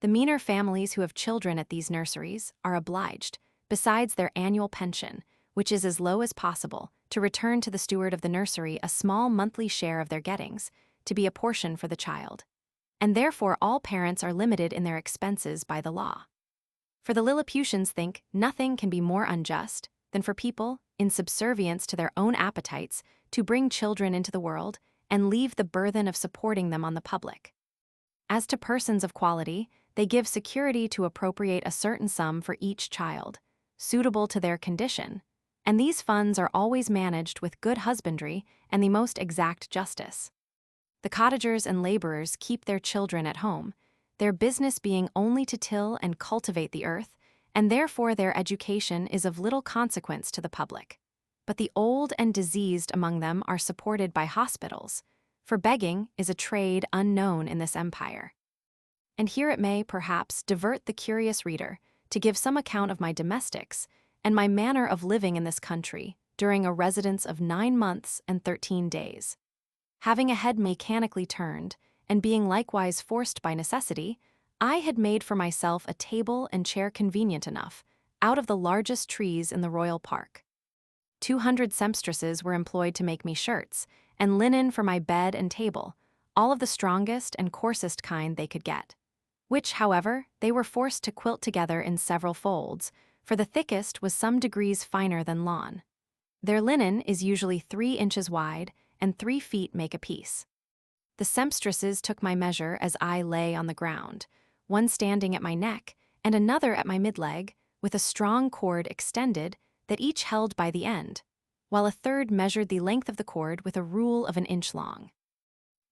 The meaner families who have children at these nurseries are obliged, besides their annual pension, which is as low as possible, to return to the steward of the nursery a small monthly share of their gettings, to be a portion for the child. And therefore all parents are limited in their expenses by the law. For the Lilliputians think nothing can be more unjust than for people, in subservience to their own appetites, to bring children into the world and leave the burthen of supporting them on the public. As to persons of quality, they give security to appropriate a certain sum for each child, suitable to their condition, and these funds are always managed with good husbandry and the most exact justice. The cottagers and laborers keep their children at home, their business being only to till and cultivate the earth, and therefore their education is of little consequence to the public. But the old and diseased among them are supported by hospitals, for begging is a trade unknown in this empire. And here it may, perhaps, divert the curious reader to give some account of my domestics and my manner of living in this country during a residence of 9 months and 13 days. Having a head mechanically turned, and being likewise forced by necessity, I had made for myself a table and chair convenient enough, out of the largest trees in the royal park. 200 sempstresses were employed to make me shirts, and linen for my bed and table, all of the strongest and coarsest kind they could get, which, however, they were forced to quilt together in several folds, for the thickest was some degrees finer than lawn. Their linen is usually 3 inches wide, and 3 feet make a piece. The sempstresses took my measure as I lay on the ground, one standing at my neck, and another at my mid-leg, with a strong cord extended that each held by the end, while a third measured the length of the cord with a rule of 1 inch long.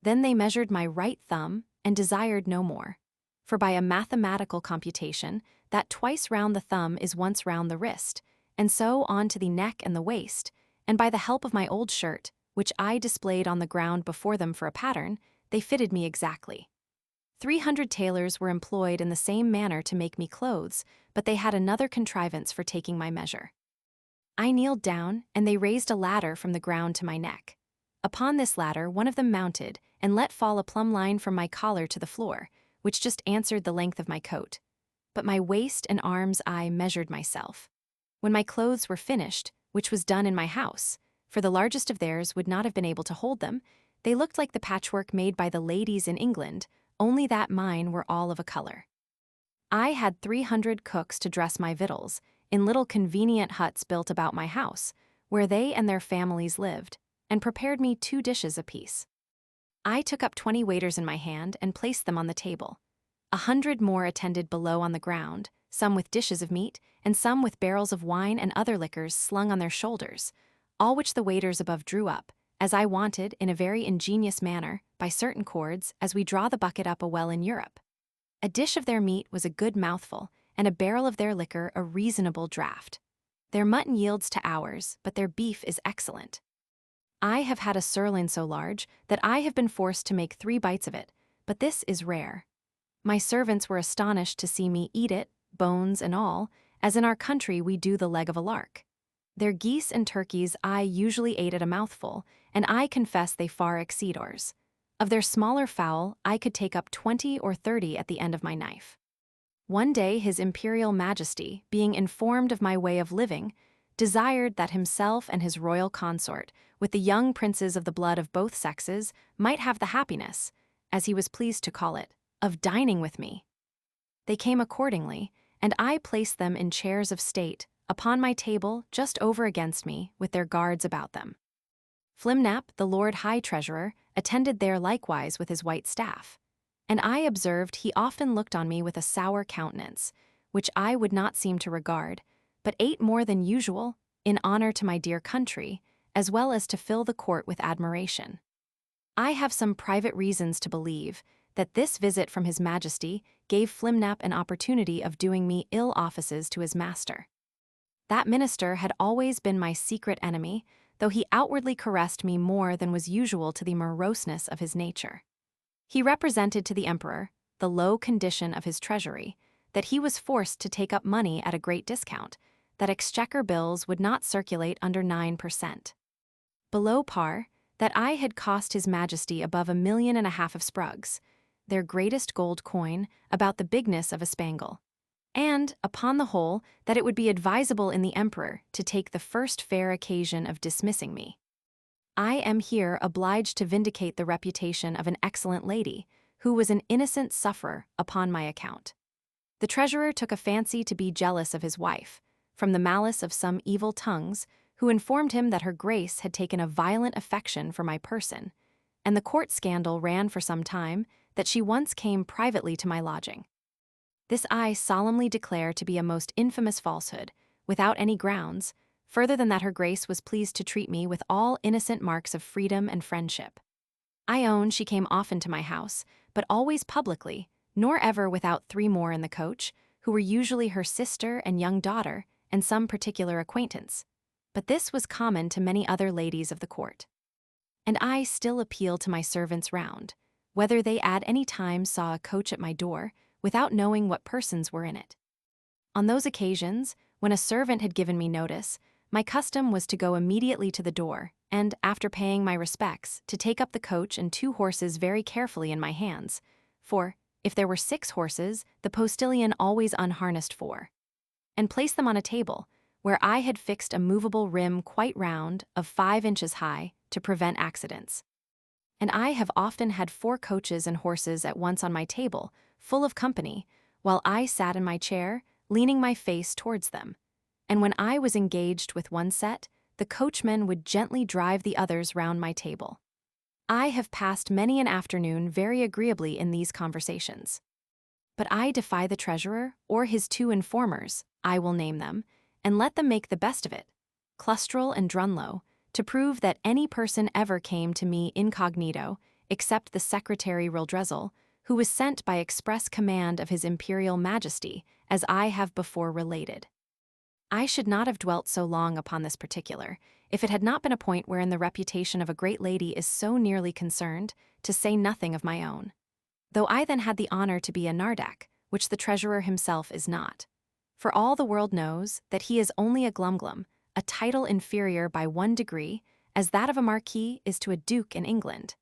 Then they measured my right thumb, and desired no more, for by a mathematical computation, that twice round the thumb is once round the wrist, and so on to the neck and the waist, and by the help of my old shirt, which I displayed on the ground before them for a pattern, they fitted me exactly. 300 tailors were employed in the same manner to make me clothes, but they had another contrivance for taking my measure. I kneeled down, and they raised a ladder from the ground to my neck. Upon this ladder one of them mounted, and let fall a plumb line from my collar to the floor, which just answered the length of my coat. but my waist and arms I measured myself. When my clothes were finished, which was done in my house, for the largest of theirs would not have been able to hold them, they looked like the patchwork made by the ladies in England, only that mine were all of a color. I had 300 cooks to dress my victuals, in little convenient huts built about my house, where they and their families lived, and prepared me 2 dishes apiece. I took up 20 waiters in my hand and placed them on the table. 100 more attended below on the ground, some with dishes of meat, and some with barrels of wine and other liquors slung on their shoulders, all which the waiters above drew up, as I wanted, in a very ingenious manner, by certain cords, as we draw the bucket up a well in Europe. A dish of their meat was a good mouthful, and a barrel of their liquor a reasonable draught. Their mutton yields to ours, but their beef is excellent. I have had a sirloin so large that I have been forced to make 3 bites of it, but this is rare. My servants were astonished to see me eat it, bones and all, as in our country we do the leg of a lark. Their geese and turkeys I usually ate at a mouthful, and I confess they far exceed ours. Of their smaller fowl, I could take up 20 or 30 at the end of my knife. One day His Imperial Majesty, being informed of my way of living, desired that himself and his royal consort, with the young princes of the blood of both sexes, might have the happiness, as he was pleased to call it, of dining with me. They came accordingly, and I placed them in chairs of state, upon my table just over against me, with their guards about them. Flimnap, the Lord High Treasurer, attended there likewise with his white staff, and I observed he often looked on me with a sour countenance, which I would not seem to regard, but ate more than usual, in honor to my dear country, as well as to fill the court with admiration. I have some private reasons to believe that this visit from His Majesty gave Flimnap an opportunity of doing me ill offices to his master. That minister had always been my secret enemy, though he outwardly caressed me more than was usual to the moroseness of his nature. He represented to the emperor, the low condition of his treasury, that he was forced to take up money at a great discount, that exchequer bills would not circulate under 9%. Below par, that I had cost His Majesty above 1.5 million of sprugs, their greatest gold coin, about the bigness of a spangle. And, upon the whole, that it would be advisable in the emperor to take the first fair occasion of dismissing me. I am here obliged to vindicate the reputation of an excellent lady, who was an innocent sufferer upon my account. The treasurer took a fancy to be jealous of his wife, from the malice of some evil tongues, who informed him that her grace had taken a violent affection for my person, and the court scandal ran for some time that she once came privately to my lodging. This I solemnly declare to be a most infamous falsehood, without any grounds, further than that her grace was pleased to treat me with all innocent marks of freedom and friendship. I own she came often to my house, but always publicly, nor ever without 3 more in the coach, who were usually her sister and young daughter, and some particular acquaintance. But this was common to many other ladies of the court. And I still appeal to my servants round, whether they at any time saw a coach at my door, without knowing what persons were in it. On those occasions, when a servant had given me notice, my custom was to go immediately to the door, and, after paying my respects, to take up the coach and 2 horses very carefully in my hands, for, if there were 6 horses, the postilion always unharnessed 4, and place them on a table, where I had fixed a movable rim quite round, of 5 inches high, to prevent accidents. And I have often had 4 coaches and horses at once on my table, full of company, while I sat in my chair, leaning my face towards them. And when I was engaged with one set, the coachman would gently drive the others round my table. I have passed many an afternoon very agreeably in these conversations. But I defy the treasurer, or his 2 informers, I will name them, and let them make the best of it, Clustrel and Drunlow, to prove that any person ever came to me incognito, except the secretary Rildrezel, who was sent by express command of His Imperial Majesty, as I have before related. I should not have dwelt so long upon this particular, if it had not been a point wherein the reputation of a great lady is so nearly concerned, to say nothing of my own. Though I then had the honor to be a nardac, which the treasurer himself is not. For all the world knows that he is only a glumglum, a title inferior by 1 degree, as that of a marquis is to a duke in England.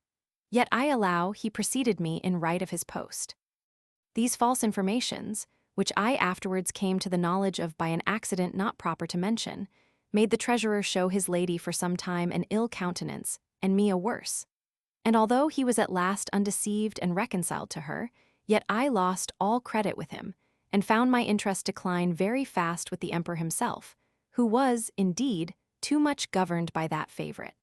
Yet I allow he preceded me in right of his post. These false informations, which I afterwards came to the knowledge of by an accident not proper to mention, made the treasurer show his lady for some time an ill countenance, and me a worse. And although he was at last undeceived and reconciled to her, yet I lost all credit with him, and found my interest decline very fast with the emperor himself, who was, indeed, too much governed by that favorite.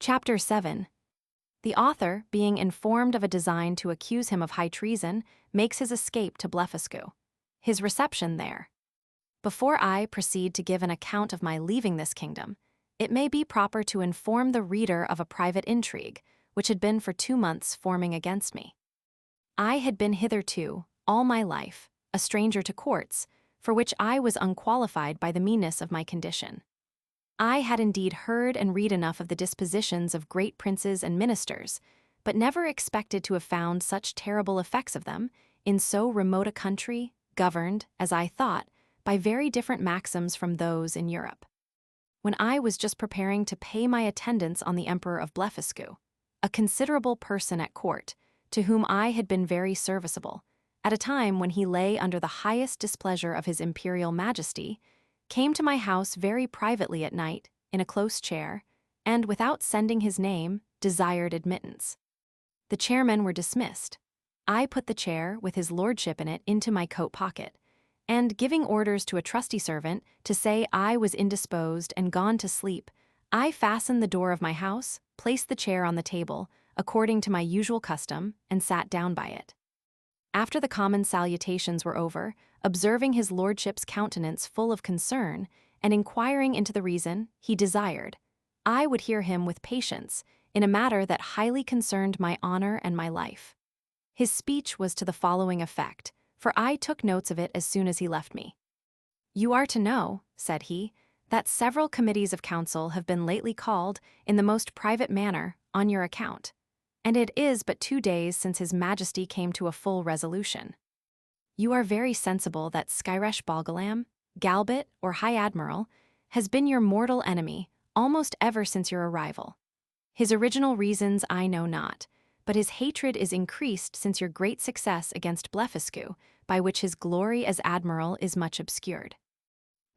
Chapter 7. The author, being informed of a design to accuse him of high treason, makes his escape to Blefuscu. His reception there. Before I proceed to give an account of my leaving this kingdom, it may be proper to inform the reader of a private intrigue, which had been for 2 months forming against me. I had been hitherto, all my life, a stranger to courts, for which I was unqualified by the meanness of my condition. I had indeed heard and read enough of the dispositions of great princes and ministers, but never expected to have found such terrible effects of them in so remote a country, governed, as I thought, by very different maxims from those in Europe. When I was just preparing to pay my attendance on the Emperor of Blefuscu, a considerable person at court, to whom I had been very serviceable, at a time when he lay under the highest displeasure of his imperial majesty, came to my house very privately at night, in a close chair, and, without sending his name, desired admittance. The chairmen were dismissed. I put the chair, with his lordship in it, into my coat pocket, and, giving orders to a trusty servant to say I was indisposed and gone to sleep, I fastened the door of my house, placed the chair on the table, according to my usual custom, and sat down by it. After the common salutations were over, observing his lordship's countenance full of concern, and inquiring into the reason, he desired I would hear him with patience in a matter that highly concerned my honor and my life. His speech was to the following effect, for I took notes of it as soon as he left me. "You are to know," said he, "that several committees of council have been lately called, in the most private manner, on your account, and it is but 2 days since his majesty came to a full resolution. You are very sensible that Skyresh Bolgalam, Galbit, or High Admiral, has been your mortal enemy almost ever since your arrival. His original reasons I know not, but his hatred is increased since your great success against Blefuscu, by which his glory as admiral is much obscured.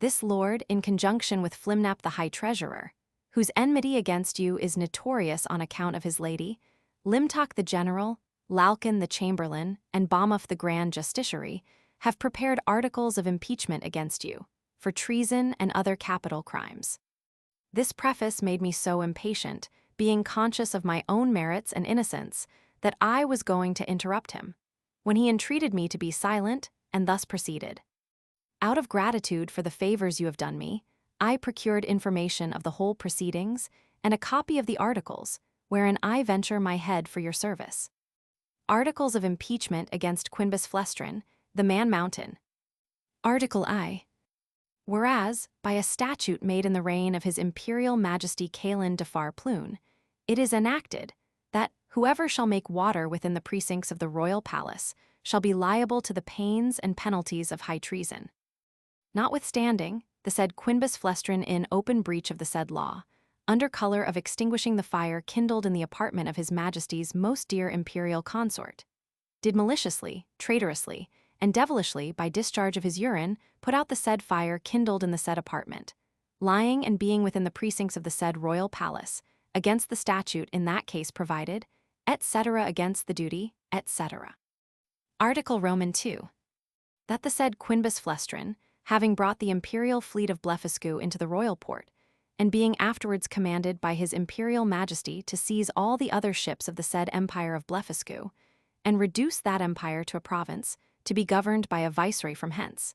This lord, in conjunction with Flimnap the High Treasurer, whose enmity against you is notorious on account of his lady, Limtok the General, Lalkin the Chamberlain, and Bamuff the Grand Justiciary, have prepared articles of impeachment against you, for treason and other capital crimes. This preface made me so impatient, being conscious of my own merits and innocence, that I was going to interrupt him, when he entreated me to be silent, and thus proceeded. Out of gratitude for the favors you have done me, I procured information of the whole proceedings, and a copy of the articles, wherein I venture my head for your service. Articles of impeachment against Quinbus Flestrin, the Man Mountain. Article I. Whereas, by a statute made in the reign of His Imperial Majesty Calin de Far Plune, it is enacted that whoever shall make water within the precincts of the royal palace shall be liable to the pains and penalties of high treason. Notwithstanding, the said Quinbus Flestrin in open breach of the said law, under color of extinguishing the fire kindled in the apartment of His Majesty's most dear imperial consort, did maliciously, traitorously, and devilishly, by discharge of his urine, put out the said fire kindled in the said apartment, lying and being within the precincts of the said royal palace, against the statute in that case provided, etc. against the duty, etc. Article Roman 2. That the said Quinbus Flestrin, having brought the imperial fleet of Blefuscu into the royal port, and being afterwards commanded by his imperial majesty to seize all the other ships of the said empire of Blefuscu, and reduce that empire to a province, to be governed by a viceroy from hence,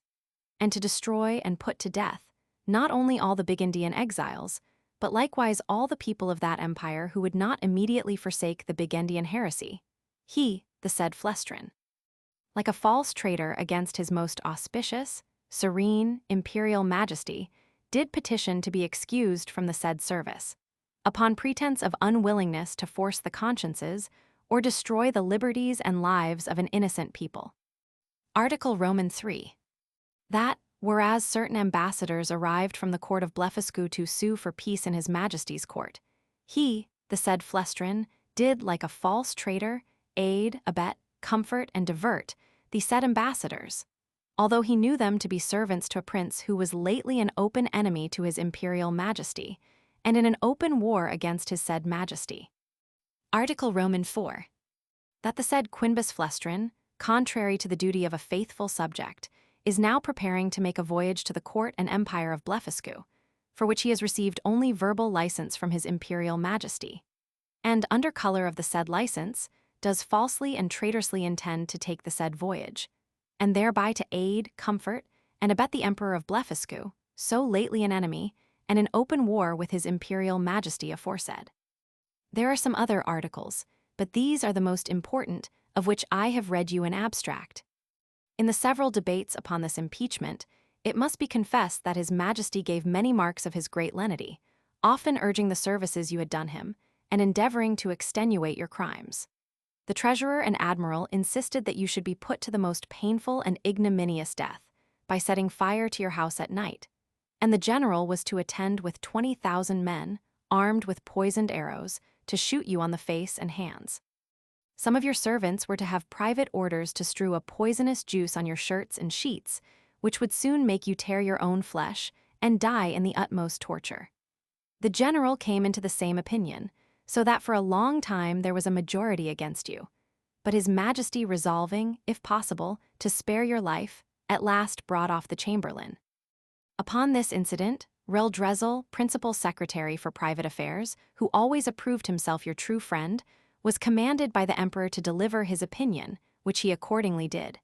and to destroy and put to death, not only all the big Indian exiles, but likewise all the people of that empire who would not immediately forsake the big Indian heresy, he, the said Flestrin, like a false traitor against his most auspicious, serene, imperial majesty, did petition to be excused from the said service, upon pretense of unwillingness to force the consciences or destroy the liberties and lives of an innocent people. Article Roman 3. That, whereas certain ambassadors arrived from the court of Blefuscu to sue for peace in His Majesty's court, he, the said Flestrin, did, like a false traitor, aid, abet, comfort, and divert the said ambassadors, although he knew them to be servants to a prince who was lately an open enemy to his imperial majesty, and in an open war against his said majesty. Article Roman 4. That the said Quinbus Flestrin, contrary to the duty of a faithful subject, is now preparing to make a voyage to the court and empire of Blefuscu, for which he has received only verbal license from his imperial majesty, and under color of the said license, does falsely and traitorously intend to take the said voyage, and thereby to aid, comfort, and abet the emperor of Blefuscu, so lately an enemy, and in open war with his imperial majesty aforesaid. There are some other articles, but these are the most important, of which I have read you an abstract. In the several debates upon this impeachment, it must be confessed that His Majesty gave many marks of his great lenity, often urging the services you had done him, and endeavoring to extenuate your crimes. The treasurer and admiral insisted that you should be put to the most painful and ignominious death, by setting fire to your house at night, and the general was to attend with 20,000 men, armed with poisoned arrows, to shoot you on the face and hands. Some of your servants were to have private orders to strew a poisonous juice on your shirts and sheets, which would soon make you tear your own flesh and die in the utmost torture. The general came into the same opinion, so that for a long time there was a majority against you. But His Majesty resolving, if possible, to spare your life, at last brought off the chamberlain. Upon this incident, Reldresel, principal secretary for private affairs, who always approved himself your true friend, was commanded by the emperor to deliver his opinion, which he accordingly did,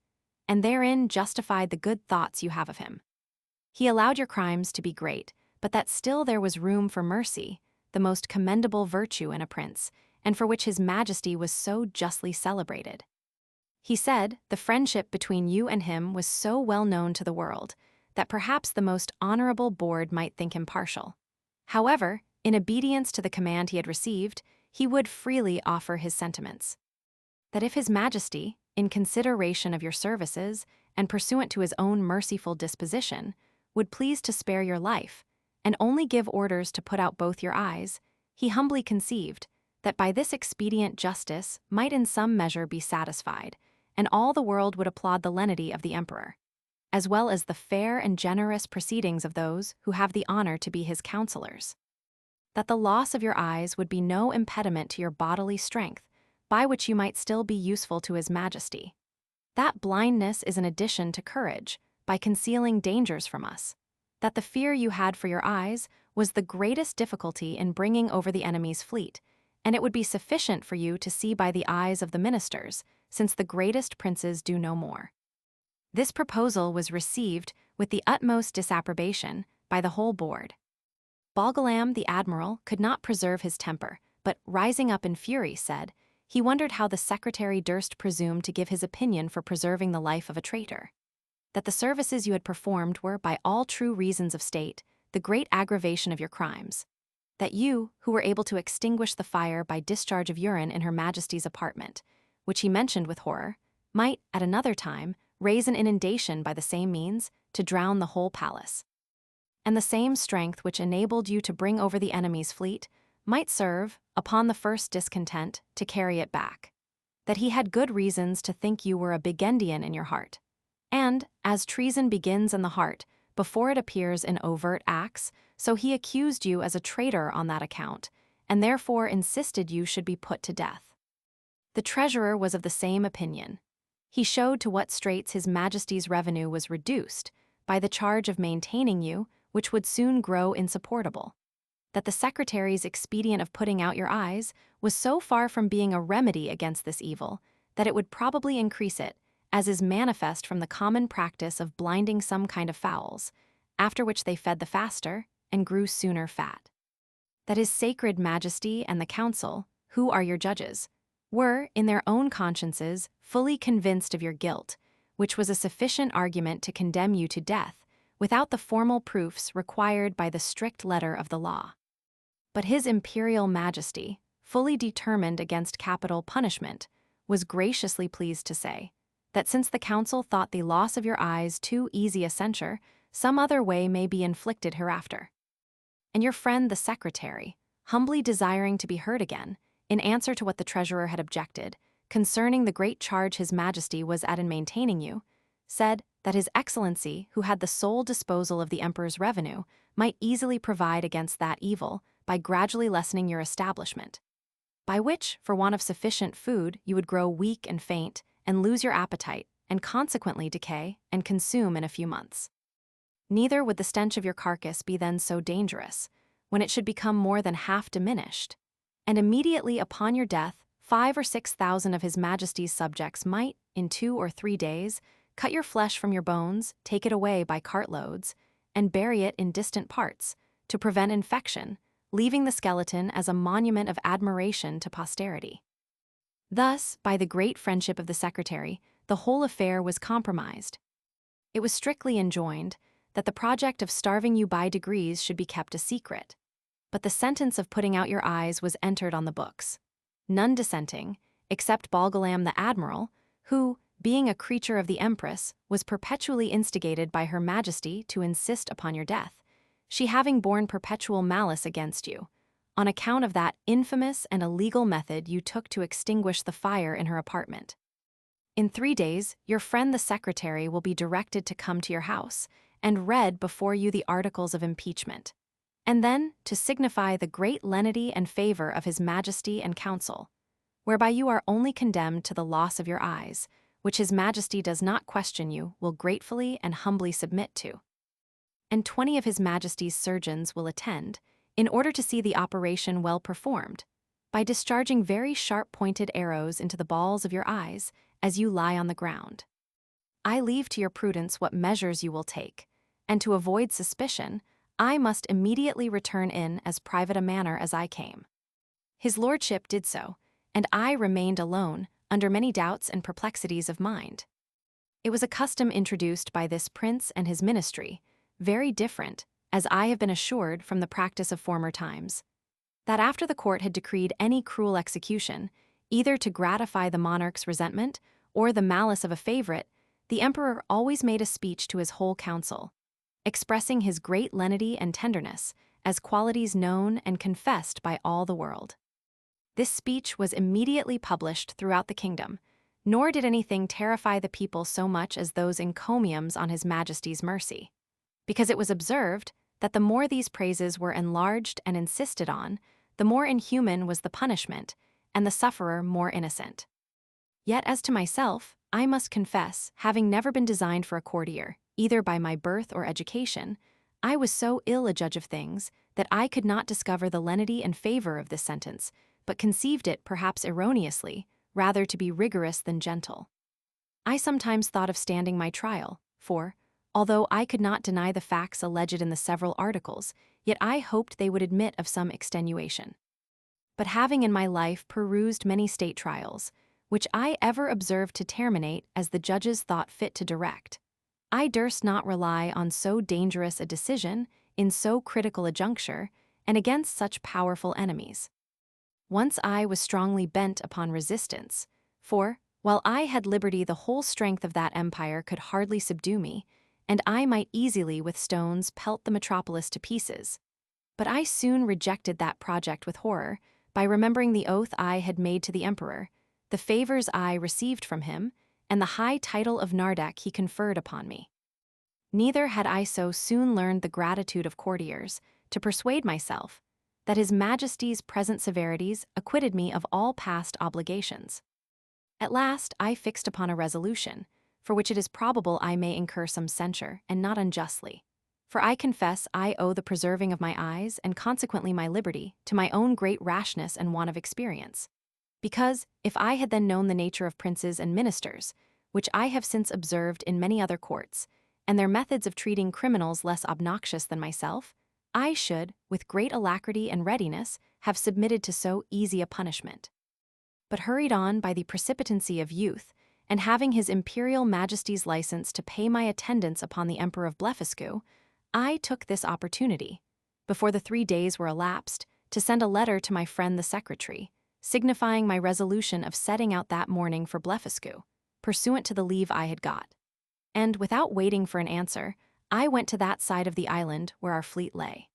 and therein justified the good thoughts you have of him. He allowed your crimes to be great, but that still there was room for mercy, the most commendable virtue in a prince, and for which His Majesty was so justly celebrated. He said the friendship between you and him was so well known to the world, that perhaps the most honorable board might think him partial. However, in obedience to the command he had received, he would freely offer his sentiments. That if His Majesty, in consideration of your services, and pursuant to his own merciful disposition, would please to spare your life, and only give orders to put out both your eyes, he humbly conceived that by this expedient justice might in some measure be satisfied, and all the world would applaud the lenity of the emperor, as well as the fair and generous proceedings of those who have the honor to be his counselors. That the loss of your eyes would be no impediment to your bodily strength, by which you might still be useful to His Majesty. That blindness is an addition to courage, by concealing dangers from us. That the fear you had for your eyes was the greatest difficulty in bringing over the enemy's fleet, and it would be sufficient for you to see by the eyes of the ministers, since the greatest princes do no more. This proposal was received with the utmost disapprobation by the whole board. Bolgolam, the admiral, could not preserve his temper, but, rising up in fury, said, he wondered how the secretary durst presume to give his opinion for preserving the life of a traitor. That the services you had performed were, by all true reasons of state, the great aggravation of your crimes. That you, who were able to extinguish the fire by discharge of urine in Her Majesty's apartment, which he mentioned with horror, might, at another time, raise an inundation by the same means to drown the whole palace. and the same strength which enabled you to bring over the enemy's fleet might serve, upon the first discontent, to carry it back. That he had good reasons to think you were a Bigendian in your heart. And, as treason begins in the heart, before it appears in overt acts, so he accused you as a traitor on that account, and therefore insisted you should be put to death. The treasurer was of the same opinion. He showed to what straits his Majesty's revenue was reduced by the charge of maintaining you, which would soon grow insupportable. That the secretary's expedient of putting out your eyes was so far from being a remedy against this evil that it would probably increase it, as is manifest from the common practice of blinding some kind of fowls, after which they fed the faster and grew sooner fat. That his sacred Majesty and the council, who are your judges, were, in their own consciences, fully convinced of your guilt, which was a sufficient argument to condemn you to death, without the formal proofs required by the strict letter of the law. But his Imperial Majesty, fully determined against capital punishment, was graciously pleased to say that since the council thought the loss of your eyes too easy a censure, some other way may be inflicted hereafter. And your friend the secretary, humbly desiring to be heard again, in answer to what the treasurer had objected, concerning the great charge his Majesty was at in maintaining you, said that His Excellency, who had the sole disposal of the Emperor's revenue, might easily provide against that evil by gradually lessening your establishment, by which, for want of sufficient food, you would grow weak and faint, and lose your appetite, and consequently decay and consume in a few months. Neither would the stench of your carcass be then so dangerous, when it should become more than half diminished, and immediately upon your death 5,000 or 6,000 of His Majesty's subjects might, in 2 or 3 days, cut your flesh from your bones, take it away by cartloads, and bury it in distant parts, to prevent infection, leaving the skeleton as a monument of admiration to posterity. Thus, by the great friendship of the secretary, the whole affair was compromised. It was strictly enjoined that the project of starving you by degrees should be kept a secret, but the sentence of putting out your eyes was entered on the books. None dissenting, except Bolgolam the admiral, who, being a creature of the Empress, was perpetually instigated by Her Majesty to insist upon your death, she having borne perpetual malice against you, on account of that infamous and illegal method you took to extinguish the fire in her apartment. In 3 days, your friend the secretary will be directed to come to your house, and read before you the articles of impeachment, and then to signify the great lenity and favor of His Majesty and council, whereby you are only condemned to the loss of your eyes, which His Majesty does not question you, will gratefully and humbly submit to. And 20 of His Majesty's surgeons will attend, in order to see the operation well performed, by discharging very sharp-pointed arrows into the balls of your eyes as you lie on the ground. I leave to your prudence what measures you will take, and to avoid suspicion, I must immediately return in as private a manner as I came. His lordship did so, and I remained alone, under many doubts and perplexities of mind. It was a custom introduced by this prince and his ministry, very different, as I have been assured, from the practice of former times, that after the court had decreed any cruel execution, either to gratify the monarch's resentment or the malice of a favorite, the emperor always made a speech to his whole council, expressing his great lenity and tenderness as qualities known and confessed by all the world. This speech was immediately published throughout the kingdom, nor did anything terrify the people so much as those encomiums on His Majesty's mercy, because it was observed that the more these praises were enlarged and insisted on, the more inhuman was the punishment, and the sufferer more innocent. Yet as to myself, I must confess, having never been designed for a courtier, either by my birth or education, I was so ill a judge of things that I could not discover the lenity and favor of this sentence, but conceived it, perhaps erroneously, rather to be rigorous than gentle. I sometimes thought of standing my trial, for, although I could not deny the facts alleged in the several articles, yet I hoped they would admit of some extenuation. But having in my life perused many state trials, which I ever observed to terminate as the judges thought fit to direct, I durst not rely on so dangerous a decision in so critical a juncture and against such powerful enemies. Once I was strongly bent upon resistance, for, while I had liberty, the whole strength of that empire could hardly subdue me, and I might easily with stones pelt the metropolis to pieces. But I soon rejected that project with horror, by remembering the oath I had made to the emperor, the favors I received from him, and the high title of Nardek he conferred upon me. Neither had I so soon learned the gratitude of courtiers, to persuade myself that His Majesty's present severities acquitted me of all past obligations. At last I fixed upon a resolution, for which it is probable I may incur some censure, and not unjustly. For I confess I owe the preserving of my eyes, and consequently my liberty, to my own great rashness and want of experience. Because, if I had then known the nature of princes and ministers, which I have since observed in many other courts, and their methods of treating criminals less obnoxious than myself, I should, with great alacrity and readiness, have submitted to so easy a punishment. But hurried on by the precipitancy of youth, and having His Imperial Majesty's license to pay my attendance upon the Emperor of Blefuscu, I took this opportunity, before the 3 days were elapsed, to send a letter to my friend the secretary, signifying my resolution of setting out that morning for Blefuscu, pursuant to the leave I had got. And, without waiting for an answer, I went to that side of the island where our fleet lay.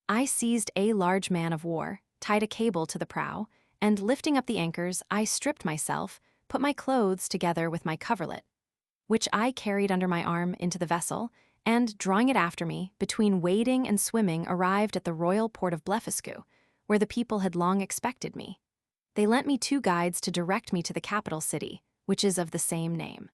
I seized a large man of war, tied a cable to the prow, and lifting up the anchors, I stripped myself, put my clothes together with my coverlet, which I carried under my arm into the vessel, and, drawing it after me, between wading and swimming arrived at the royal port of Blefuscu, where the people had long expected me. They lent me 2 guides to direct me to the capital city, which is of the same name.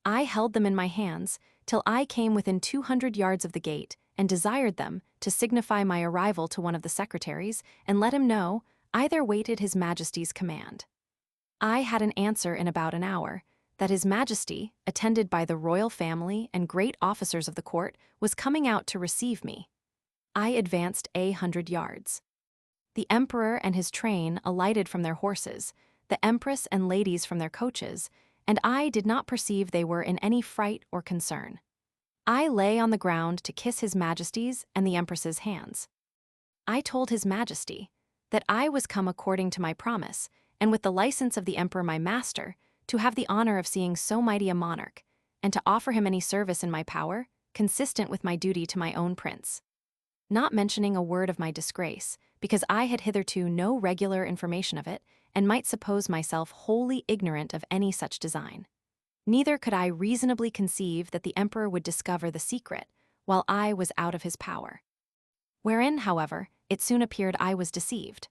I held them in my hands till I came within 200 yards of the gate, and desired them to signify my arrival to one of the secretaries, and let him know I there waited His Majesty's command. I had an answer in about an hour, that His Majesty, attended by the royal family and great officers of the court, was coming out to receive me. I advanced 100 yards. The emperor and his train alighted from their horses, the empress and ladies from their coaches, and I did not perceive they were in any fright or concern. I lay on the ground to kiss His Majesty's and the empress's hands. I told His Majesty that I was come according to my promise, and with the license of the emperor my master, to have the honor of seeing so mighty a monarch, and to offer him any service in my power, consistent with my duty to my own prince. Not mentioning a word of my disgrace, because I had hitherto no regular information of it, and might suppose myself wholly ignorant of any such design. Neither could I reasonably conceive that the emperor would discover the secret, while I was out of his power. Wherein, however, it soon appeared I was deceived.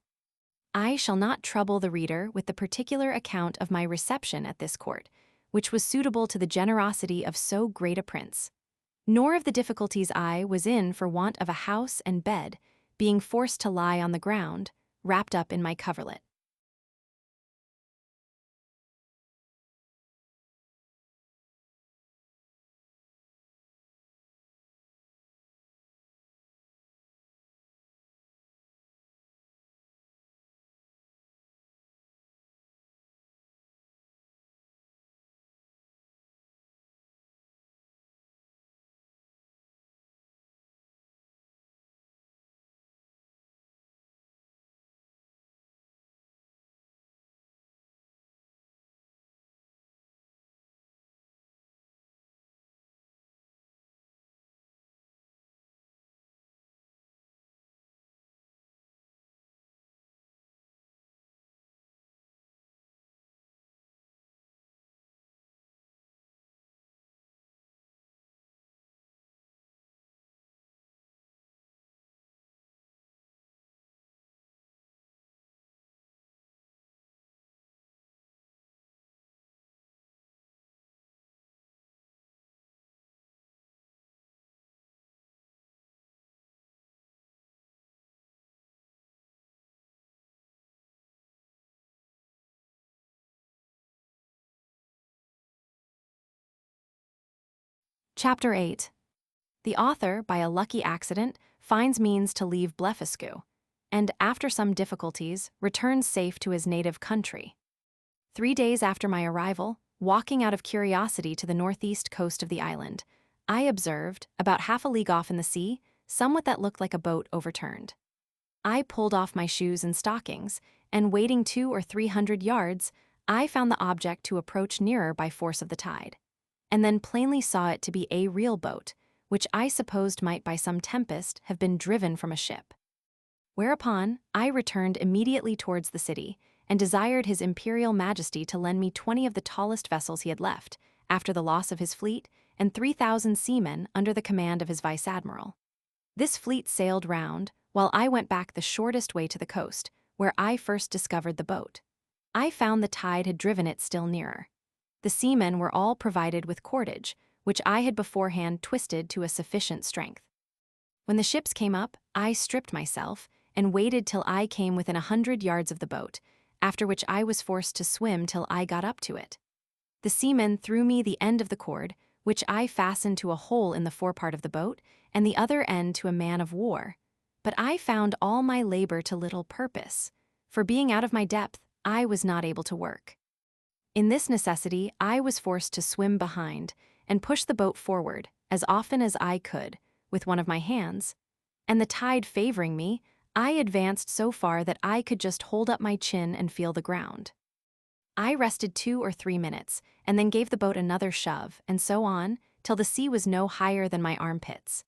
I shall not trouble the reader with the particular account of my reception at this court, which was suitable to the generosity of so great a prince, nor of the difficulties I was in for want of a house and bed, being forced to lie on the ground, wrapped up in my coverlet. Chapter 8. The author, by a lucky accident, finds means to leave Blefuscu, and, after some difficulties, returns safe to his native country. 3 days after my arrival, walking out of curiosity to the northeast coast of the island, I observed, about half a league off in the sea, somewhat that looked like a boat overturned. I pulled off my shoes and stockings, and wading 200 or 300 yards, I found the object to approach nearer by force of the tide. and then plainly saw it to be a real boat, which I supposed might by some tempest have been driven from a ship. Whereupon I returned immediately towards the city, and desired his imperial majesty to lend me 20 of the tallest vessels he had left, after the loss of his fleet, and 3,000 seamen under the command of his vice-admiral. This fleet sailed round, while I went back the shortest way to the coast, where I first discovered the boat. I found the tide had driven it still nearer. The seamen were all provided with cordage, which I had beforehand twisted to a sufficient strength. When the ships came up, I stripped myself, and waited till I came within 100 yards of the boat, after which I was forced to swim till I got up to it. The seamen threw me the end of the cord, which I fastened to a hole in the forepart of the boat, and the other end to a man of war. But I found all my labor to little purpose, for being out of my depth, I was not able to work. In this necessity, I was forced to swim behind, and push the boat forward, as often as I could, with one of my hands, and the tide favoring me, I advanced so far that I could just hold up my chin and feel the ground. I rested 2 or 3 minutes, and then gave the boat another shove, and so on, till the sea was no higher than my armpits.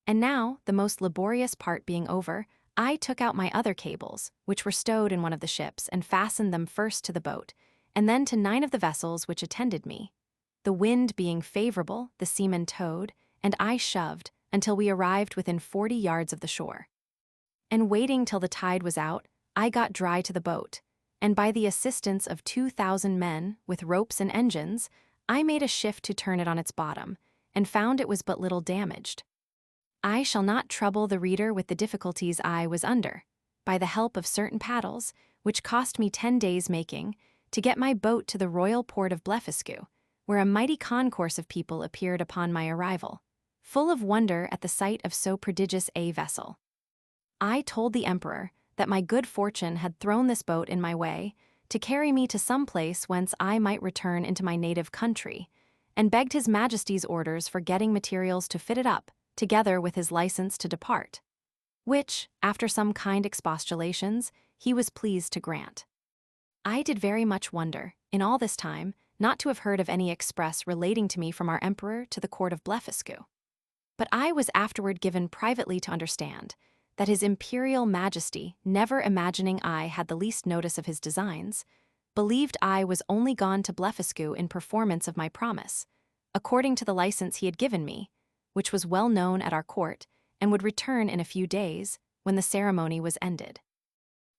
And now, the most laborious part being over, I took out my other cables, which were stowed in one of the ships, and fastened them first to the boat, and then to 9 of the vessels which attended me. The wind being favorable, the seamen towed, and I shoved, until we arrived within 40 yards of the shore. And waiting till the tide was out, I got dry to the boat, and by the assistance of 2,000 men, with ropes and engines, I made a shift to turn it on its bottom, and found it was but little damaged. I shall not trouble the reader with the difficulties I was under, by the help of certain paddles, which cost me 10 days making, to get my boat to the royal port of Blefuscu, where a mighty concourse of people appeared upon my arrival, full of wonder at the sight of so prodigious a vessel. I told the emperor that my good fortune had thrown this boat in my way to carry me to some place whence I might return into my native country, and begged his majesty's orders for getting materials to fit it up, together with his license to depart, which, after some kind expostulations, he was pleased to grant. I did very much wonder, in all this time, not to have heard of any express relating to me from our emperor to the court of Blefuscu. But I was afterward given privately to understand that his imperial majesty, never imagining I had the least notice of his designs, believed I was only gone to Blefuscu in performance of my promise, according to the license he had given me, which was well known at our court, and would return in a few days, when the ceremony was ended.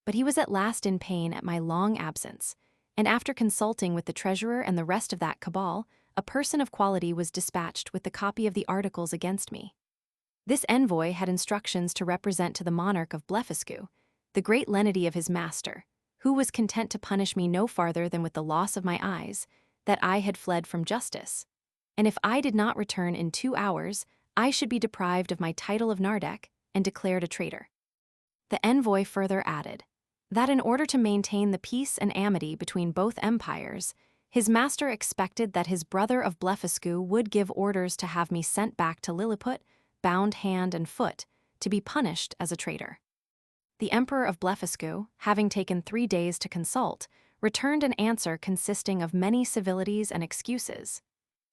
But he was at last in pain at my long absence, and after consulting with the treasurer and the rest of that cabal, a person of quality was dispatched with the copy of the articles against me. This envoy had instructions to represent to the monarch of Blefuscu the great lenity of his master, who was content to punish me no farther than with the loss of my eyes, that I had fled from justice, and if I did not return in 2 hours, I should be deprived of my title of Nardec and declared a traitor. The envoy further added that in order to maintain the peace and amity between both empires, his master expected that his brother of Blefuscu would give orders to have me sent back to Lilliput, bound hand and foot, to be punished as a traitor. The emperor of Blefuscu, having taken 3 days to consult, returned an answer consisting of many civilities and excuses.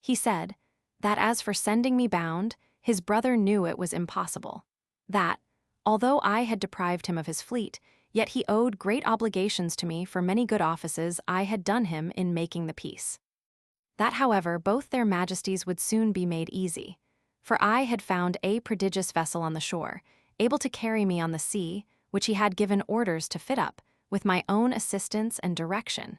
He said that as for sending me bound, his brother knew it was impossible, that, although I had deprived him of his fleet, yet he owed great obligations to me for many good offices I had done him in making the peace. That, however, both their majesties would soon be made easy, for I had found a prodigious vessel on the shore, able to carry me on the sea, which he had given orders to fit up, with my own assistance and direction.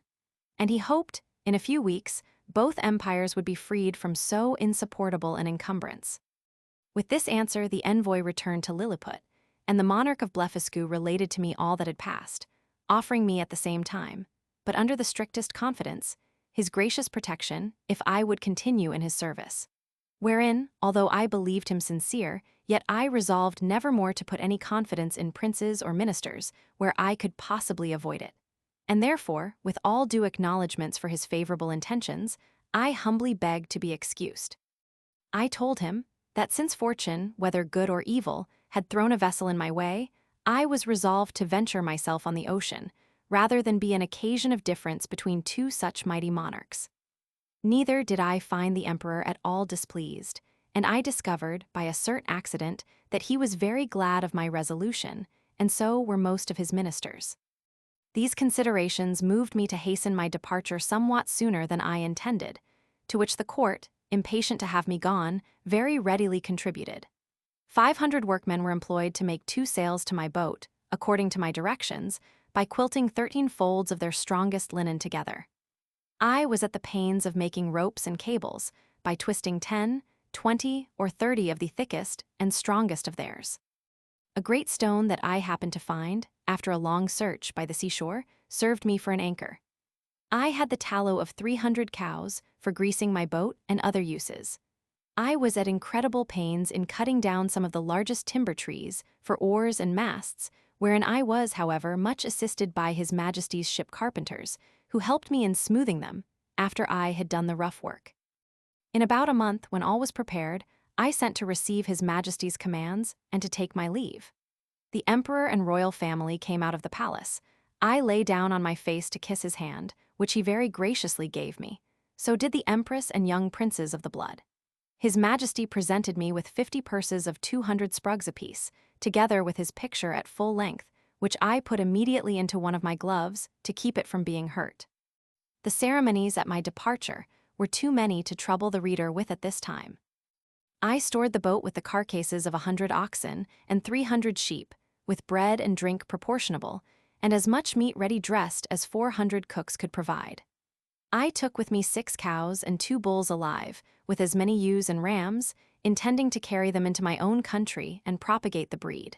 And he hoped, in a few weeks, both empires would be freed from so insupportable an encumbrance. With this answer, the envoy returned to Lilliput, and the monarch of Blefuscu related to me all that had passed, offering me at the same time, but under the strictest confidence, his gracious protection, if I would continue in his service. Wherein, although I believed him sincere, yet I resolved never more to put any confidence in princes or ministers where I could possibly avoid it. And therefore, with all due acknowledgments for his favorable intentions, I humbly begged to be excused. I told him that since fortune, whether good or evil, had thrown a vessel in my way, I was resolved to venture myself on the ocean, rather than be an occasion of difference between 2 such mighty monarchs. Neither did I find the emperor at all displeased, and I discovered, by a certain accident, that he was very glad of my resolution, and so were most of his ministers. These considerations moved me to hasten my departure somewhat sooner than I intended, to which the court, impatient to have me gone, very readily contributed. 500 workmen were employed to make 2 sails to my boat, according to my directions, by quilting 13 folds of their strongest linen together. I was at the pains of making ropes and cables, by twisting 10, 20, or 30 of the thickest and strongest of theirs. A great stone that I happened to find, after a long search by the seashore, served me for an anchor. I had the tallow of 300 cows for greasing my boat and other uses. I was at incredible pains in cutting down some of the largest timber trees for oars and masts, wherein I was, however, much assisted by His Majesty's ship carpenters, who helped me in smoothing them, after I had done the rough work. In about a month, when all was prepared, I sent to receive His Majesty's commands and to take my leave. The emperor and royal family came out of the palace. I lay down on my face to kiss his hand, which he very graciously gave me. So did the empress and young princes of the blood. His Majesty presented me with 50 purses of 200 sprugs apiece, together with his picture at full length, which I put immediately into one of my gloves to keep it from being hurt. The ceremonies at my departure were too many to trouble the reader with at this time. I stored the boat with the carcasses of 100 oxen and 300 sheep, with bread and drink proportionable, and as much meat ready dressed as 400 cooks could provide. I took with me 6 cows and 2 bulls alive, with as many ewes and rams, intending to carry them into my own country and propagate the breed.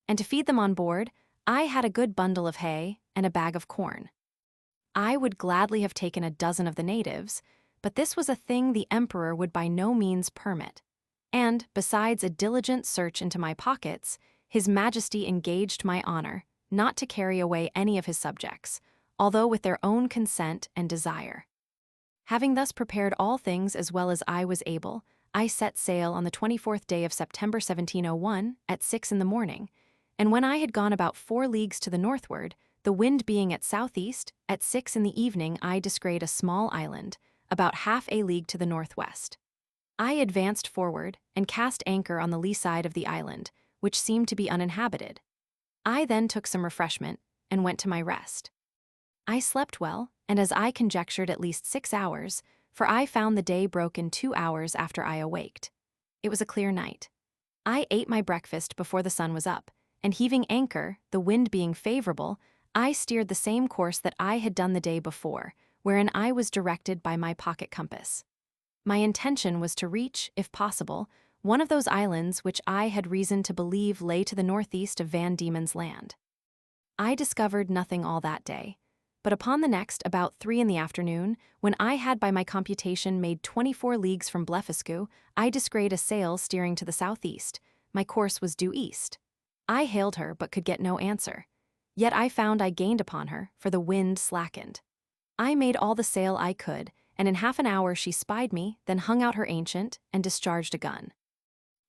And to feed them on board, I had a good bundle of hay and a bag of corn. I would gladly have taken a dozen of the natives, but this was a thing the emperor would by no means permit. And, besides a diligent search into my pockets, His Majesty engaged my honor not to carry away any of his subjects, although with their own consent and desire. Having thus prepared all things as well as I was able, I set sail on the 24th day of September 1701 at 6 in the morning, and when I had gone about 4 leagues to the northward, the wind being at southeast, at 6 in the evening I descried a small island, about half a league to the northwest. I advanced forward and cast anchor on the lee side of the island, which seemed to be uninhabited. I then took some refreshment and went to my rest. I slept well, and as I conjectured at least 6 hours, for I found the day broke in 2 hours after I awaked. It was a clear night. I ate my breakfast before the sun was up, and heaving anchor, the wind being favorable, I steered the same course that I had done the day before, wherein I was directed by my pocket compass. My intention was to reach, if possible, one of those islands which I had reason to believe lay to the northeast of Van Diemen's Land. I discovered nothing all that day, but upon the next, about 3 in the afternoon, when I had by my computation made 24 leagues from Blefuscu, I descried a sail steering to the southeast. My course was due east. I hailed her, but could get no answer. Yet I found I gained upon her, for the wind slackened. I made all the sail I could, and in half an hour she spied me, then hung out her ancient, and discharged a gun.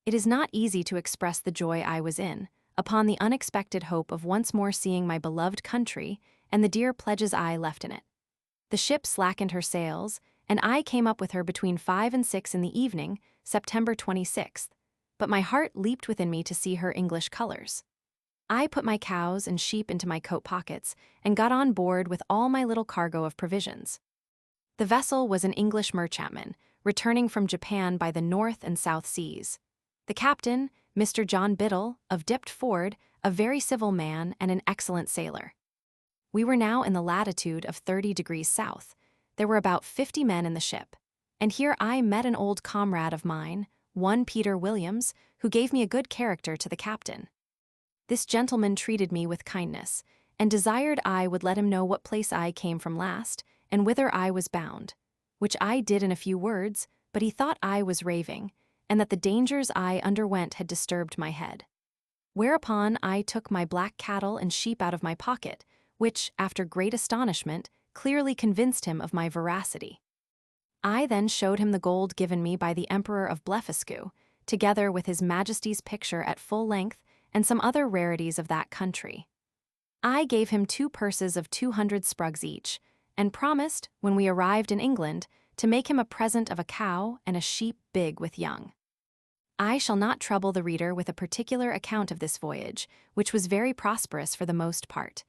It is not easy to express the joy I was in, upon the unexpected hope of once more seeing my beloved country, and the dear pledges I left in it. The ship slackened her sails, and I came up with her between 5 and 6 in the evening, September 26th, but my heart leaped within me to see her English colors. I put my cows and sheep into my coat pockets, and got on board with all my little cargo of provisions. The vessel was an English merchantman, returning from Japan by the North and South Seas. The captain, Mr. John Biddle, of Deptford, a very civil man and an excellent sailor. We were now in the latitude of 30 degrees south. There were about 50 men in the ship, and here I met an old comrade of mine, one Peter Williams, who gave me a good character to the captain. This gentleman treated me with kindness, and desired I would let him know what place I came from last, and whither I was bound, which I did in a few words, but he thought I was raving, and that the dangers I underwent had disturbed my head. Whereupon I took my black cattle and sheep out of my pocket, which, after great astonishment, clearly convinced him of my veracity. I then showed him the gold given me by the Emperor of Blefuscu, together with His Majesty's picture at full length and some other rarities of that country. I gave him 2 purses of 200 sprugs each, and promised, when we arrived in England, to make him a present of a cow and a sheep big with young. I shall not trouble the reader with a particular account of this voyage, which was very prosperous for the most part.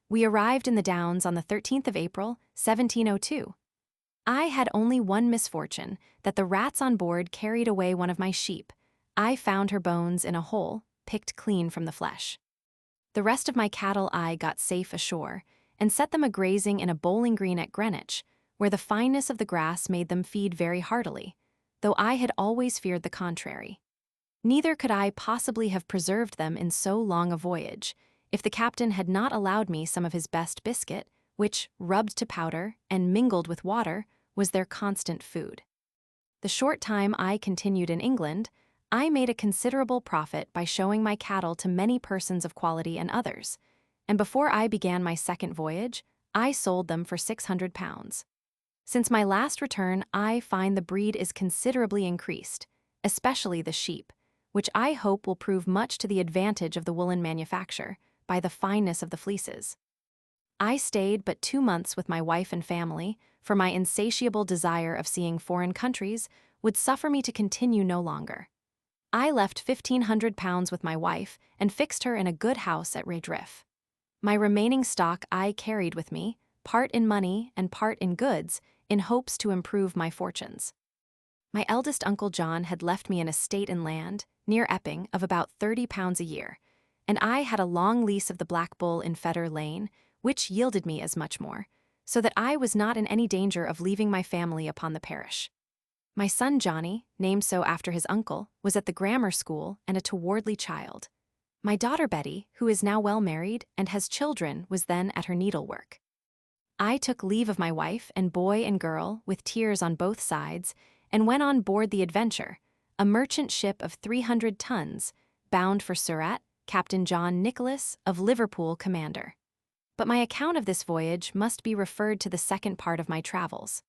We arrived in the Downs on the 13th of April, 1702. I had only one misfortune, that the rats on board carried away one of my sheep. I found her bones in a hole, picked clean from the flesh. The rest of my cattle I got safe ashore, and set them a-grazing in a bowling green at Greenwich, where the fineness of the grass made them feed very heartily, though I had always feared the contrary. Neither could I possibly have preserved them in so long a voyage, if the captain had not allowed me some of his best biscuit, which, rubbed to powder and mingled with water, was their constant food. The short time I continued in England, I made a considerable profit by showing my cattle to many persons of quality and others, and before I began my second voyage, I sold them for £600. Since my last return, I find the breed is considerably increased, especially the sheep, which I hope will prove much to the advantage of the woolen manufacture, by the fineness of the fleeces. I stayed but 2 months with my wife and family, for my insatiable desire of seeing foreign countries would suffer me to continue no longer. I left £1,500 with my wife and fixed her in a good house at Redriff. My remaining stock I carried with me, part in money and part in goods, in hopes to improve my fortunes. My eldest Uncle John had left me an estate in land, near Epping, of about £30 a year, and I had a long lease of the Black Bull in Fetter Lane, which yielded me as much more, so that I was not in any danger of leaving my family upon the parish. My son Johnny, named so after his uncle, was at the grammar school and a towardly child. My daughter Betty, who is now well married and has children, was then at her needlework. I took leave of my wife and boy and girl with tears on both sides, and went on board the Adventure, a merchant ship of 300 tons, bound for Surat, Captain John Nicholas of Liverpool commander. But my account of this voyage must be referred to the second part of my travels.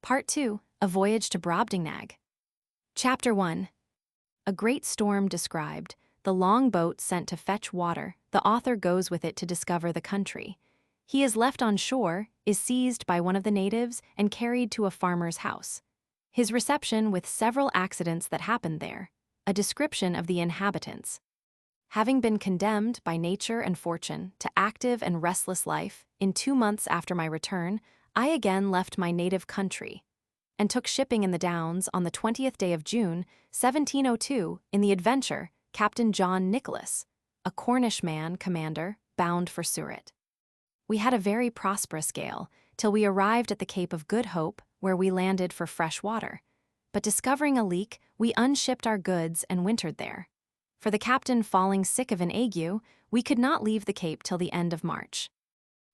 Part 2, A Voyage to Brobdingnag. Chapter 1. A great storm described, the long boat sent to fetch water, the author goes with it to discover the country. He is left on shore, is seized by one of the natives, and carried to a farmer's house. His reception with several accidents that happened there, a description of the inhabitants. Having been condemned by nature and fortune to active and restless life, in 2 months after my return, I again left my native country, and took shipping in the Downs on the 20th day of June, 1702, in the Adventure, Captain John Nicholas, a Cornish man, commander, bound for Surat. We had a very prosperous gale, till we arrived at the Cape of Good Hope, where we landed for fresh water. But discovering a leak, we unshipped our goods and wintered there. For the captain falling sick of an ague, we could not leave the Cape till the end of March.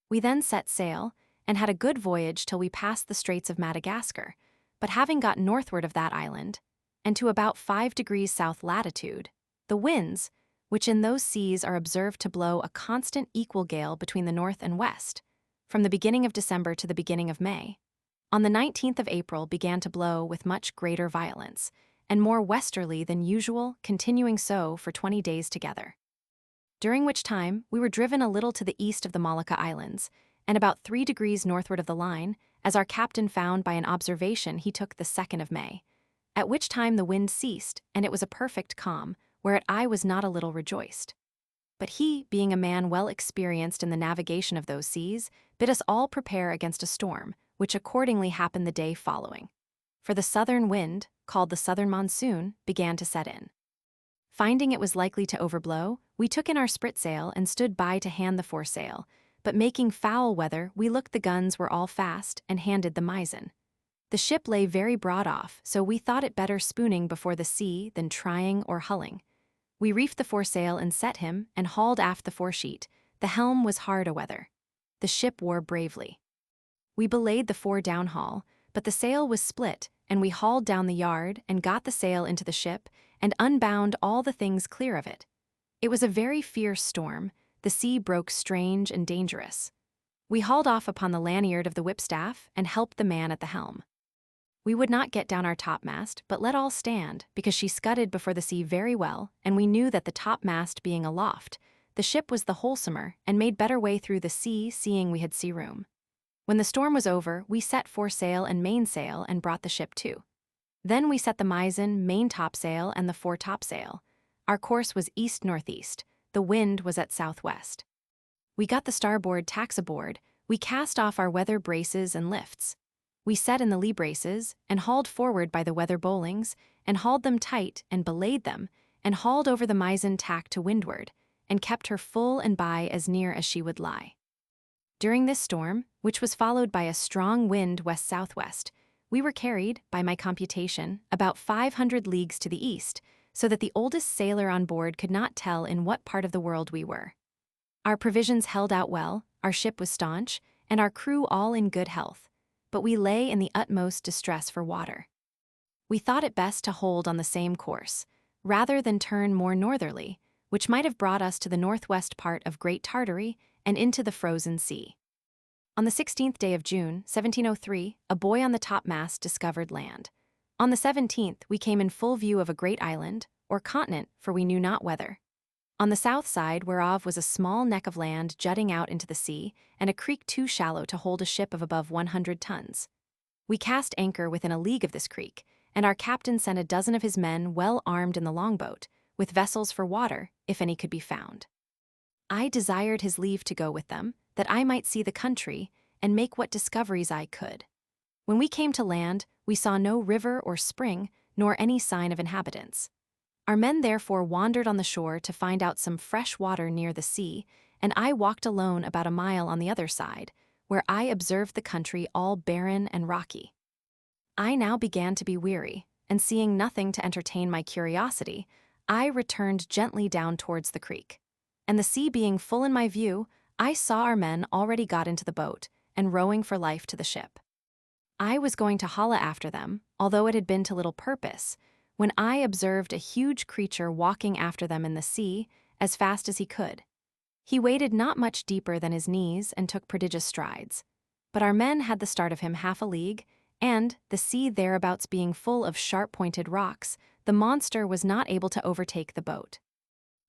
We then set sail, and had a good voyage till we passed the Straits of Madagascar, but having got northward of that island, and to about 5 degrees south latitude, the winds, which in those seas are observed to blow a constant equal gale between the north and west, from the beginning of December to the beginning of May, on the 19th of April began to blow with much greater violence, and more westerly than usual, continuing so for 20 days together. during which time we were driven a little to the east of the Molucca Islands, and about 3 degrees northward of the line, as our captain found by an observation he took the 2nd of May, at which time the wind ceased, and it was a perfect calm, whereat I was not a little rejoiced. But he, being a man well experienced in the navigation of those seas, bid us all prepare against a storm, which accordingly happened the day following. For the southern wind, called the southern monsoon, began to set in. Finding it was likely to overblow, we took in our spritsail and stood by to hand the foresail, but making foul weather, we looked the guns were all fast and handed the mizzen. The ship lay very broad off, so we thought it better spooning before the sea than trying or hulling. We reefed the foresail and set him, and hauled aft the foresheet. The helm was hard a-weather. The ship wore bravely. We belayed the fore downhaul, but the sail was split, and we hauled down the yard and got the sail into the ship, and unbound all the things clear of it. It was a very fierce storm. The sea broke strange and dangerous. We hauled off upon the lanyard of the whipstaff and helped the man at the helm. We would not get down our topmast, but let all stand, because she scudded before the sea very well, and we knew that the topmast being aloft, the ship was the wholesomer, and made better way through the sea, seeing we had sea room. When the storm was over, we set foresail and mainsail and brought the ship to. Then we set the mizzen, main topsail, and the fore topsail. Our course was east-northeast. The wind was at southwest. We got the starboard tacks aboard. We cast off our weather braces and lifts. We set in the lee braces, and hauled forward by the weather bowlings, and hauled them tight, and belayed them, and hauled over the mizzen tack to windward, and kept her full and by as near as she would lie. During this storm, which was followed by a strong wind west-southwest, we were carried, by my computation, about 500 leagues to the east, so that the oldest sailor on board could not tell in what part of the world we were. Our provisions held out well, our ship was staunch, and our crew all in good health, but we lay in the utmost distress for water. We thought it best to hold on the same course, rather than turn more northerly, which might have brought us to the northwest part of Great Tartary and into the frozen sea. On the 16th day of June, 1703, a boy on the topmast discovered land. On the 17th, we came in full view of a great island, or continent, for we knew not whether. On the south side whereof was a small neck of land jutting out into the sea, and a creek too shallow to hold a ship of above 100 tons. We cast anchor within a league of this creek, and our captain sent a dozen of his men well armed in the longboat, with vessels for water, if any could be found. I desired his leave to go with them, that I might see the country, and make what discoveries I could. When we came to land, we saw no river or spring, nor any sign of inhabitants. Our men therefore wandered on the shore to find out some fresh water near the sea, and I walked alone about a mile on the other side, where I observed the country all barren and rocky. I now began to be weary, and seeing nothing to entertain my curiosity, I returned gently down towards the creek. And the sea being full in my view, I saw our men already got into the boat, and rowing for life to the ship. I was going to holla after them, although it had been to little purpose, when I observed a huge creature walking after them in the sea, as fast as he could. He waded not much deeper than his knees and took prodigious strides. But our men had the start of him half a league, and, the sea thereabouts being full of sharp-pointed rocks, the monster was not able to overtake the boat.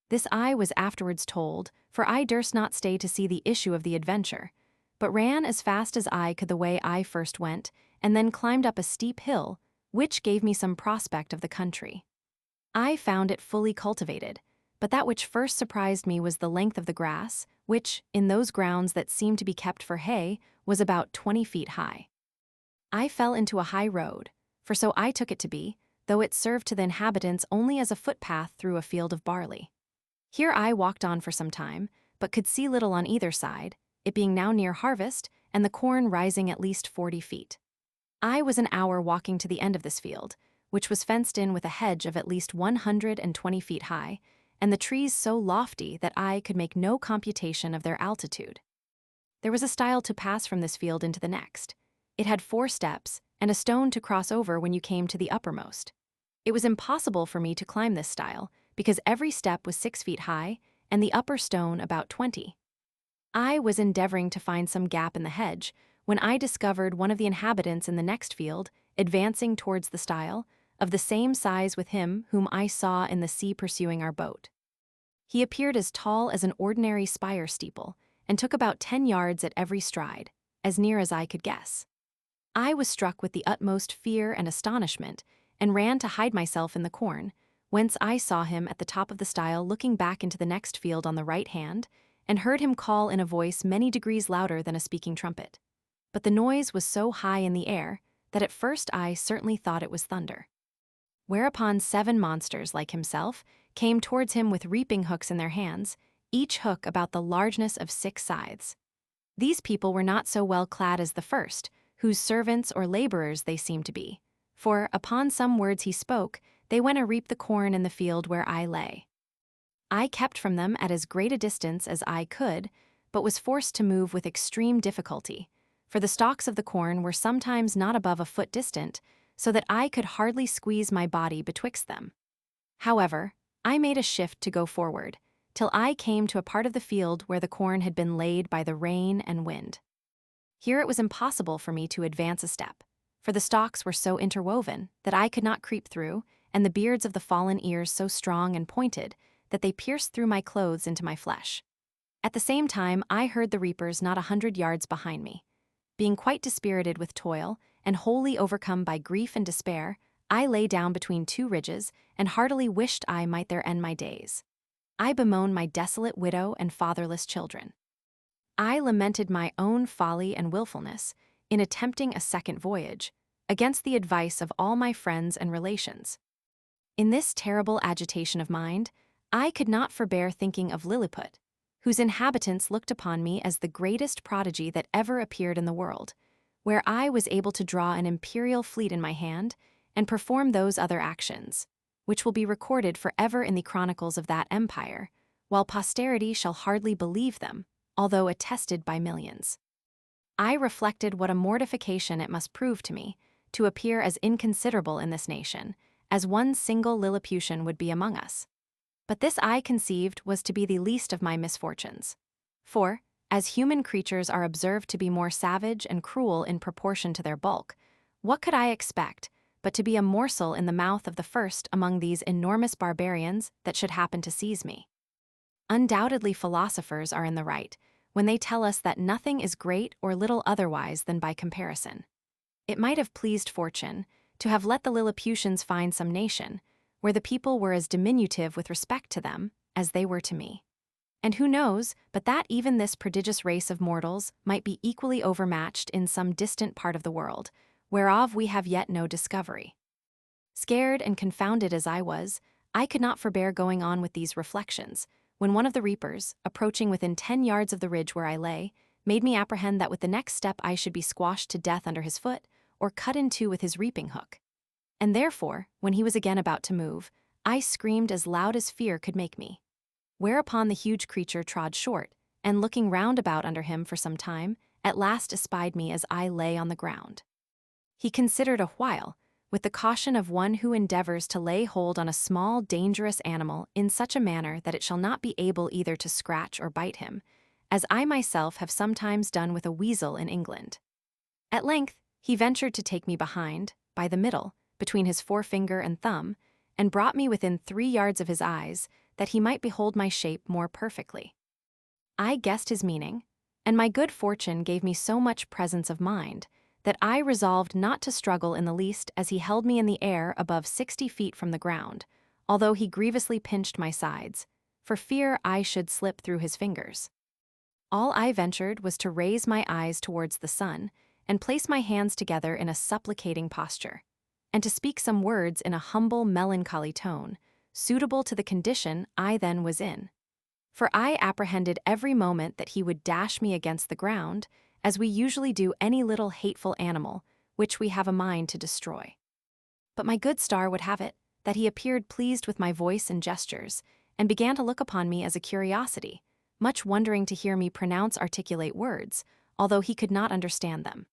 This I was afterwards told, for I durst not stay to see the issue of the adventure, but ran as fast as I could the way I first went, and then climbed up a steep hill, which gave me some prospect of the country. I found it fully cultivated, but that which first surprised me was the length of the grass, which, in those grounds that seemed to be kept for hay, was about 20 feet high. I fell into a high road, for so I took it to be, though it served to the inhabitants only as a footpath through a field of barley. Here I walked on for some time, but could see little on either side, it being now near harvest, and the corn rising at least 40 feet. I was an hour walking to the end of this field, which was fenced in with a hedge of at least 120 feet high, and the trees so lofty that I could make no computation of their altitude. There was a stile to pass from this field into the next. It had 4 steps, and a stone to cross over when you came to the uppermost. It was impossible for me to climb this stile, because every step was 6 feet high, and the upper stone about 20. I was endeavoring to find some gap in the hedge, when I discovered one of the inhabitants in the next field, advancing towards the stile, of the same size with him whom I saw in the sea pursuing our boat. He appeared as tall as an ordinary spire steeple and took about 10 yards at every stride, as near as I could guess. I was struck with the utmost fear and astonishment and ran to hide myself in the corn, whence I saw him at the top of the stile looking back into the next field on the right hand, and heard him call in a voice many degrees louder than a speaking trumpet. But the noise was so high in the air that at first I certainly thought it was thunder. Whereupon 7 monsters like himself came towards him with reaping hooks in their hands, each hook about the largeness of 6 scythes. These people were not so well clad as the first, whose servants or laborers they seemed to be, for, upon some words he spoke, they went to reap the corn in the field where I lay. I kept from them at as great a distance as I could, but was forced to move with extreme difficulty, for the stalks of the corn were sometimes not above a foot distant, so that I could hardly squeeze my body betwixt them. However, I made a shift to go forward, till I came to a part of the field where the corn had been laid by the rain and wind. Here it was impossible for me to advance a step, for the stalks were so interwoven that I could not creep through, and the beards of the fallen ears so strong and pointed that they pierced through my clothes into my flesh. At the same time I heard the reapers not 100 yards behind me. Being quite dispirited with toil, and wholly overcome by grief and despair, I lay down between 2 ridges, and heartily wished I might there end my days. I bemoaned my desolate widow and fatherless children. I lamented my own folly and willfulness in attempting a second voyage, against the advice of all my friends and relations. In this terrible agitation of mind, I could not forbear thinking of Lilliput, whose inhabitants looked upon me as the greatest prodigy that ever appeared in the world, where I was able to draw an imperial fleet in my hand and perform those other actions, which will be recorded forever in the chronicles of that empire, while posterity shall hardly believe them, although attested by millions. I reflected what a mortification it must prove to me to appear as inconsiderable in this nation as one single Lilliputian would be among us. But this I conceived was to be the least of my misfortunes. For, as human creatures are observed to be more savage and cruel in proportion to their bulk, what could I expect but to be a morsel in the mouth of the first among these enormous barbarians that should happen to seize me? Undoubtedly philosophers are in the right when they tell us that nothing is great or little otherwise than by comparison. It might have pleased fortune to have let the Lilliputians find some nation where the people were as diminutive with respect to them as they were to me. And who knows but that even this prodigious race of mortals might be equally overmatched in some distant part of the world, whereof we have yet no discovery. Scared and confounded as I was, I could not forbear going on with these reflections, when one of the reapers, approaching within 10 yards of the ridge where I lay, made me apprehend that with the next step I should be squashed to death under his foot, or cut in two with his reaping hook. And therefore, when he was again about to move, I screamed as loud as fear could make me. Whereupon the huge creature trod short, and looking round about under him for some time, at last espied me as I lay on the ground. He considered a while, with the caution of one who endeavors to lay hold on a small, dangerous animal in such a manner that it shall not be able either to scratch or bite him, as I myself have sometimes done with a weasel in England. At length, he ventured to take me behind, by the middle, between his forefinger and thumb, and brought me within 3 yards of his eyes, that he might behold my shape more perfectly. I guessed his meaning, and my good fortune gave me so much presence of mind that I resolved not to struggle in the least as he held me in the air above 60 feet from the ground, although he grievously pinched my sides, for fear I should slip through his fingers. All I ventured was to raise my eyes towards the sun and place my hands together in a supplicating posture, and to speak some words in a humble, melancholy tone, suitable to the condition I then was in. For I apprehended every moment that he would dash me against the ground, as we usually do any little hateful animal which we have a mind to destroy. But my good star would have it that he appeared pleased with my voice and gestures, and began to look upon me as a curiosity, much wondering to hear me pronounce articulate words, although he could not understand them.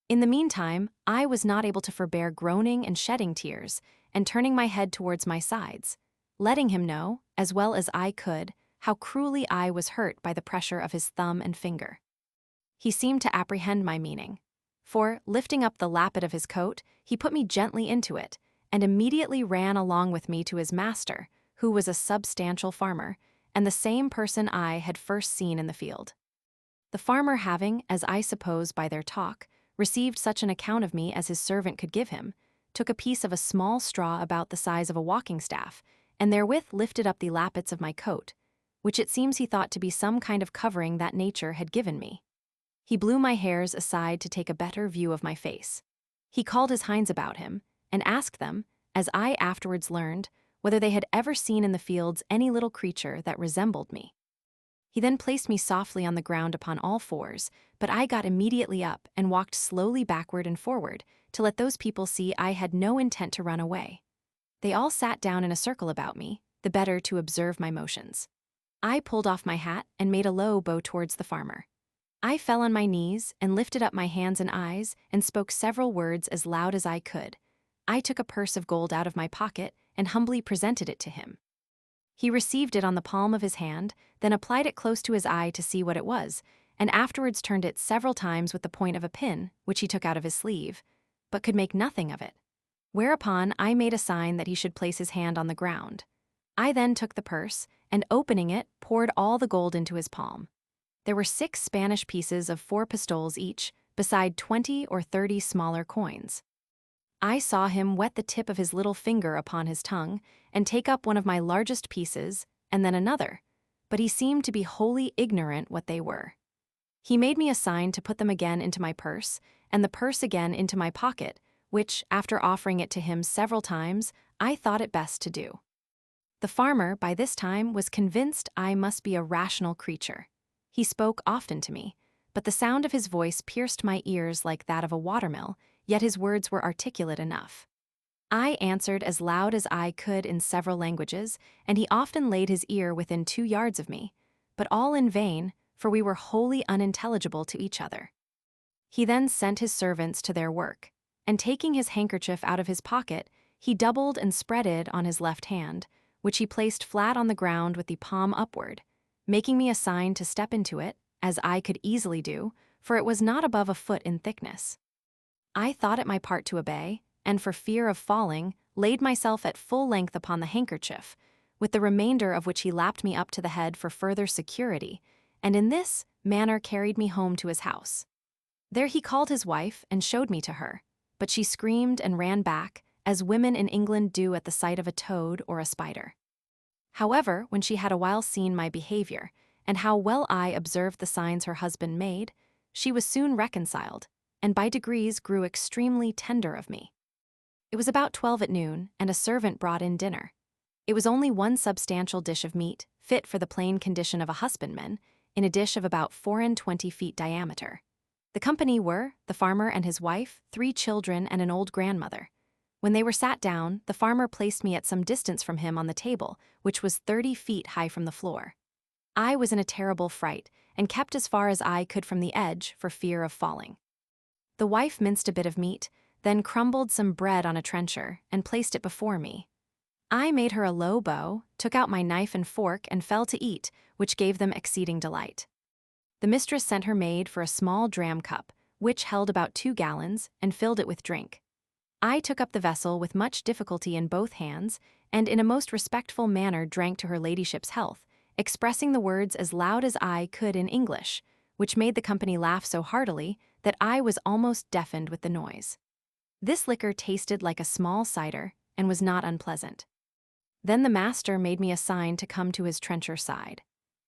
In the meantime, I was not able to forbear groaning and shedding tears, and turning my head towards my sides, letting him know, as well as I could, how cruelly I was hurt by the pressure of his thumb and finger. He seemed to apprehend my meaning, for, lifting up the lappet of his coat, he put me gently into it, and immediately ran along with me to his master, who was a substantial farmer, and the same person I had first seen in the field. The farmer having, as I suppose by their talk, received such an account of me as his servant could give him, took a piece of a small straw about the size of a walking staff, and therewith lifted up the lappets of my coat, which it seems he thought to be some kind of covering that nature had given me. He blew my hairs aside to take a better view of my face. He called his hinds about him, and asked them, as I afterwards learned, whether they had ever seen in the fields any little creature that resembled me. He then placed me softly on the ground upon all fours, but I got immediately up and walked slowly backward and forward to let those people see I had no intent to run away. They all sat down in a circle about me, the better to observe my motions. I pulled off my hat and made a low bow towards the farmer. I fell on my knees and lifted up my hands and eyes and spoke several words as loud as I could. I took a purse of gold out of my pocket and humbly presented it to him. He received it on the palm of his hand, then applied it close to his eye to see what it was, and afterwards turned it several times with the point of a pin, which he took out of his sleeve, but could make nothing of it. Whereupon I made a sign that he should place his hand on the ground. I then took the purse, and opening it, poured all the gold into his palm. There were 6 Spanish pieces of 4 pistoles each, beside 20 or 30 smaller coins. I saw him wet the tip of his little finger upon his tongue, and take up one of my largest pieces, and then another, but he seemed to be wholly ignorant what they were. He made me a sign to put them again into my purse, and the purse again into my pocket, which, after offering it to him several times, I thought it best to do. The farmer, by this time, was convinced I must be a rational creature. He spoke often to me, but the sound of his voice pierced my ears like that of a watermill, yet his words were articulate enough. I answered as loud as I could in several languages, and he often laid his ear within 2 yards of me, but all in vain, for we were wholly unintelligible to each other. He then sent his servants to their work, and taking his handkerchief out of his pocket, he doubled and spread it on his left hand, which he placed flat on the ground with the palm upward, making me a sign to step into it, as I could easily do, for it was not above a foot in thickness. I thought it my part to obey, and for fear of falling, laid myself at full length upon the handkerchief, with the remainder of which he lapped me up to the head for further security, and in this manner carried me home to his house. There he called his wife and showed me to her, but she screamed and ran back, as women in England do at the sight of a toad or a spider. However, when she had a while seen my behavior, and how well I observed the signs her husband made, she was soon reconciled, and by degrees grew extremely tender of me. It was about 12 at noon, and a servant brought in dinner. It was only one substantial dish of meat, fit for the plain condition of a husbandman, in a dish of about 24 feet diameter. The company were the farmer and his wife, 3 children, and an old grandmother. When they were sat down, the farmer placed me at some distance from him on the table, which was 30 feet high from the floor. I was in a terrible fright, and kept as far as I could from the edge for fear of falling. The wife minced a bit of meat, then crumbled some bread on a trencher, and placed it before me. I made her a low bow, took out my knife and fork, and fell to eat, which gave them exceeding delight. The mistress sent her maid for a small dram cup, which held about 2 gallons, and filled it with drink. I took up the vessel with much difficulty in both hands, and in a most respectful manner drank to her ladyship's health, expressing the words as loud as I could in English, which made the company laugh so heartily that I was almost deafened with the noise. This liquor tasted like a small cider, and was not unpleasant. Then the master made me a sign to come to his trencher side.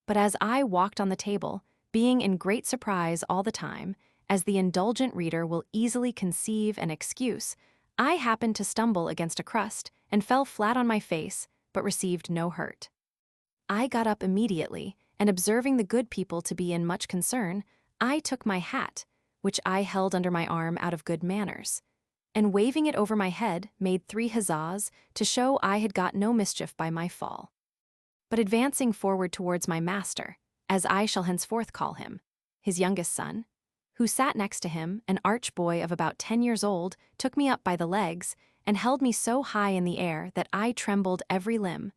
But as I walked on the table, being in great surprise all the time, as the indulgent reader will easily conceive and excuse, I happened to stumble against a crust, and fell flat on my face, but received no hurt. I got up immediately, and observing the good people to be in much concern, I took my hat, which I held under my arm out of good manners, and waving it over my head, made 3 huzzas to show I had got no mischief by my fall. But advancing forward towards my master, as I shall henceforth call him, his youngest son, who sat next to him, an arch boy of about 10 years old, took me up by the legs, and held me so high in the air that I trembled every limb.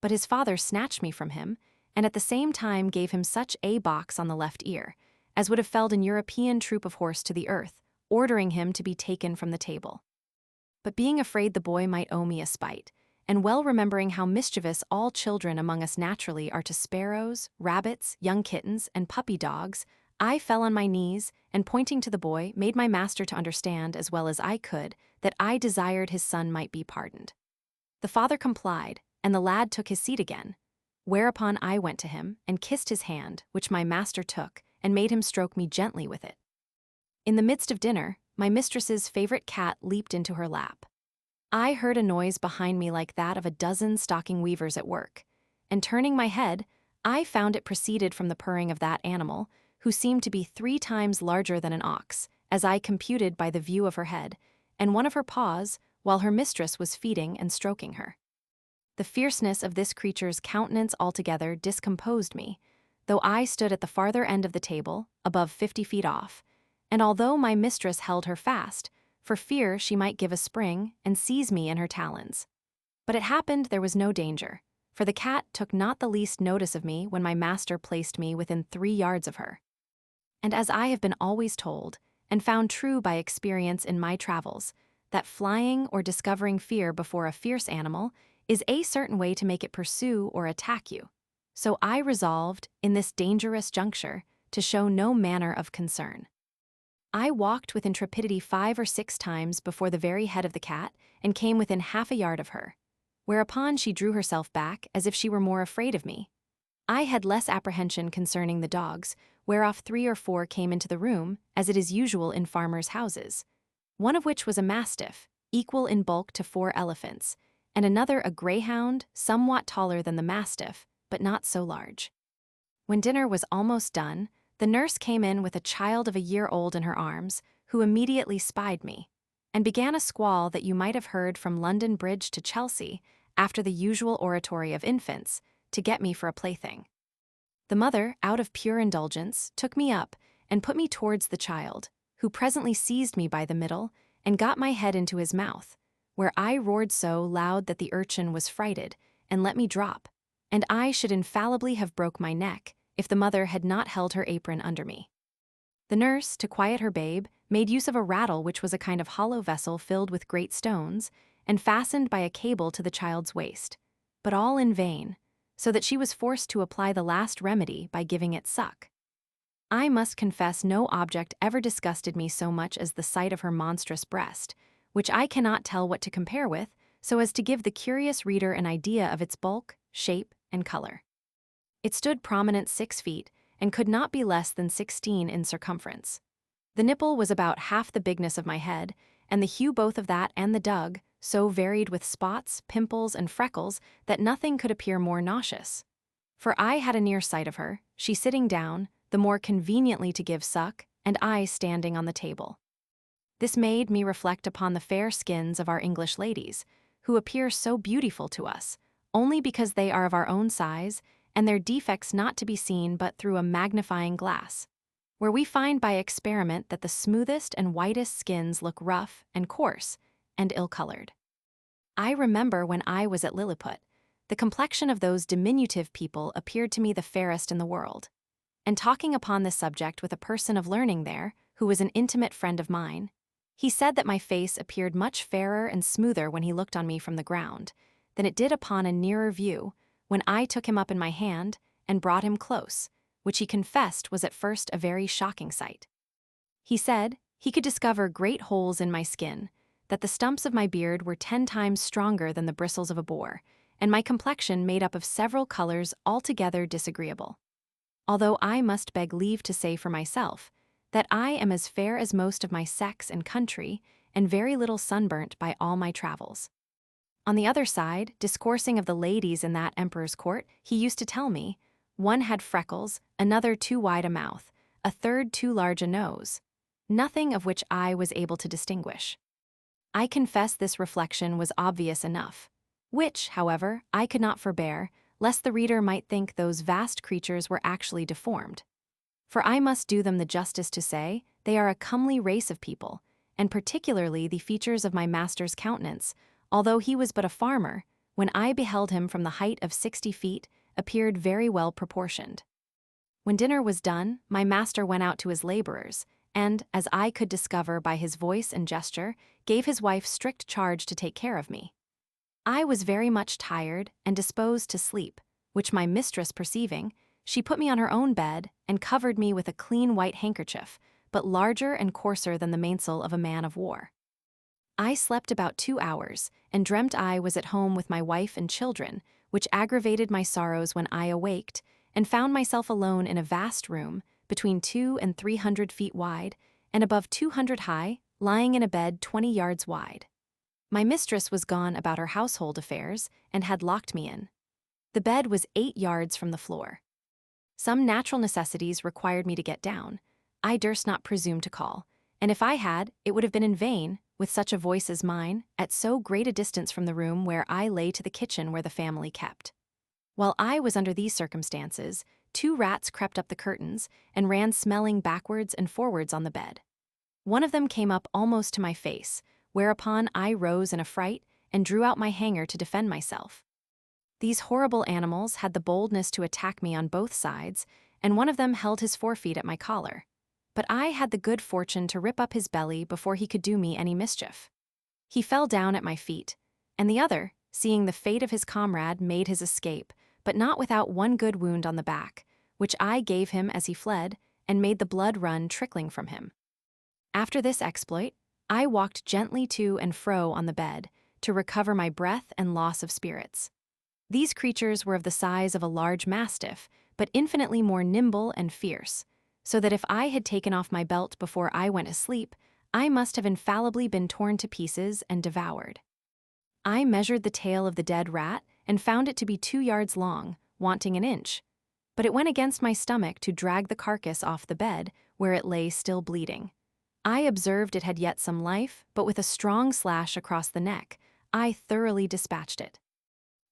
But his father snatched me from him, and at the same time gave him such a box on the left ear, as would have felled an European troop of horse to the earth, ordering him to be taken from the table. But being afraid the boy might owe me a spite, and well remembering how mischievous all children among us naturally are to sparrows, rabbits, young kittens, and puppy dogs, I fell on my knees and, pointing to the boy, made my master to understand as well as I could that I desired his son might be pardoned. The father complied, and the lad took his seat again, whereupon I went to him and kissed his hand, which my master took, and made him stroke me gently with it. In the midst of dinner, my mistress's favorite cat leaped into her lap. I heard a noise behind me like that of a dozen stocking weavers at work, and turning my head, I found it proceeded from the purring of that animal, who seemed to be 3 times larger than an ox, as I computed by the view of her head, and one of her paws, while her mistress was feeding and stroking her. The fierceness of this creature's countenance altogether discomposed me, though I stood at the farther end of the table, above 50 feet off, and although my mistress held her fast, for fear she might give a spring and seize me in her talons. But it happened there was no danger, for the cat took not the least notice of me when my master placed me within 3 yards of her. And as I have been always told, and found true by experience in my travels, that flying or discovering fear before a fierce animal is a certain way to make it pursue or attack you, so I resolved, in this dangerous juncture, to show no manner of concern. I walked with intrepidity 5 or 6 times before the very head of the cat and came within half a yard of her, whereupon she drew herself back as if she were more afraid of me. I had less apprehension concerning the dogs, whereof 3 or 4 came into the room, as it is usual in farmers' houses, one of which was a mastiff, equal in bulk to 4 elephants, and another a greyhound, somewhat taller than the mastiff, but not so large. When dinner was almost done, the nurse came in with a child of a year old in her arms, who immediately spied me, and began a squall that you might have heard from London Bridge to Chelsea, after the usual oratory of infants, to get me for a plaything. The mother, out of pure indulgence, took me up and put me towards the child, who presently seized me by the middle and got my head into his mouth, where I roared so loud that the urchin was frighted and let me drop, and I should infallibly have broke my neck if the mother had not held her apron under me. The nurse, to quiet her babe, made use of a rattle which was a kind of hollow vessel filled with great stones, and fastened by a cable to the child's waist, but all in vain, so that she was forced to apply the last remedy by giving it suck. I must confess no object ever disgusted me so much as the sight of her monstrous breast, which I cannot tell what to compare with, so as to give the curious reader an idea of its bulk, shape, and color. It stood prominent 6 feet, and could not be less than 16 in circumference. The nipple was about half the bigness of my head, and the hue both of that and the dug, so varied with spots, pimples, and freckles that nothing could appear more nauseous. For I had a near sight of her, she sitting down, the more conveniently to give suck, and I standing on the table. This made me reflect upon the fair skins of our English ladies, who appear so beautiful to us, only because they are of our own size, and their defects not to be seen but through a magnifying glass, where we find by experiment that the smoothest and whitest skins look rough and coarse and ill-colored. I remember when I was at Lilliput, the complexion of those diminutive people appeared to me the fairest in the world, and talking upon this subject with a person of learning there, who was an intimate friend of mine, he said that my face appeared much fairer and smoother when he looked on me from the ground than it did upon a nearer view, when I took him up in my hand and brought him close, which he confessed was at first a very shocking sight. He said he could discover great holes in my skin, that the stumps of my beard were 10 times stronger than the bristles of a boar, and my complexion made up of several colors altogether disagreeable. Although I must beg leave to say for myself that I am as fair as most of my sex and country, and very little sunburnt by all my travels. On the other side, discoursing of the ladies in that emperor's court, he used to tell me, one had freckles, another too wide a mouth, a third too large a nose, nothing of which I was able to distinguish. I confess this reflection was obvious enough, which, however, I could not forbear, lest the reader might think those vast creatures were actually deformed. For I must do them the justice to say, they are a comely race of people, and particularly the features of my master's countenance, although he was but a farmer, when I beheld him from the height of 60 feet, appeared very well proportioned. When dinner was done, my master went out to his laborers, and, as I could discover by his voice and gesture, gave his wife strict charge to take care of me. I was very much tired and disposed to sleep, which my mistress perceiving, she put me on her own bed and covered me with a clean white handkerchief, but larger and coarser than the mainsail of a man of war. I slept about 2 hours, and dreamt I was at home with my wife and children, which aggravated my sorrows when I awaked, and found myself alone in a vast room, between 200 and 300 feet wide, and above 200 high, lying in a bed 20 yards wide. My mistress was gone about her household affairs, and had locked me in. The bed was 8 yards from the floor. Some natural necessities required me to get down. I durst not presume to call, and if I had, it would have been in vain, with such a voice as mine, at so great a distance from the room where I lay to the kitchen where the family kept. While I was under these circumstances, 2 rats crept up the curtains, and ran smelling backwards and forwards on the bed. One of them came up almost to my face, whereupon I rose in a fright, and drew out my hanger to defend myself. These horrible animals had the boldness to attack me on both sides, and one of them held his forefeet at my collar. But I had the good fortune to rip up his belly before he could do me any mischief. He fell down at my feet, and the other, seeing the fate of his comrade, made his escape, but not without one good wound on the back, which I gave him as he fled, and made the blood run trickling from him. After this exploit, I walked gently to and fro on the bed, to recover my breath and loss of spirits. These creatures were of the size of a large mastiff, but infinitely more nimble and fierce, so that if I had taken off my belt before I went asleep, I must have infallibly been torn to pieces and devoured. I measured the tail of the dead rat, and found it to be 2 yards long, wanting an inch. But it went against my stomach to drag the carcass off the bed, where it lay still bleeding. I observed it had yet some life, but with a strong slash across the neck, I thoroughly dispatched it.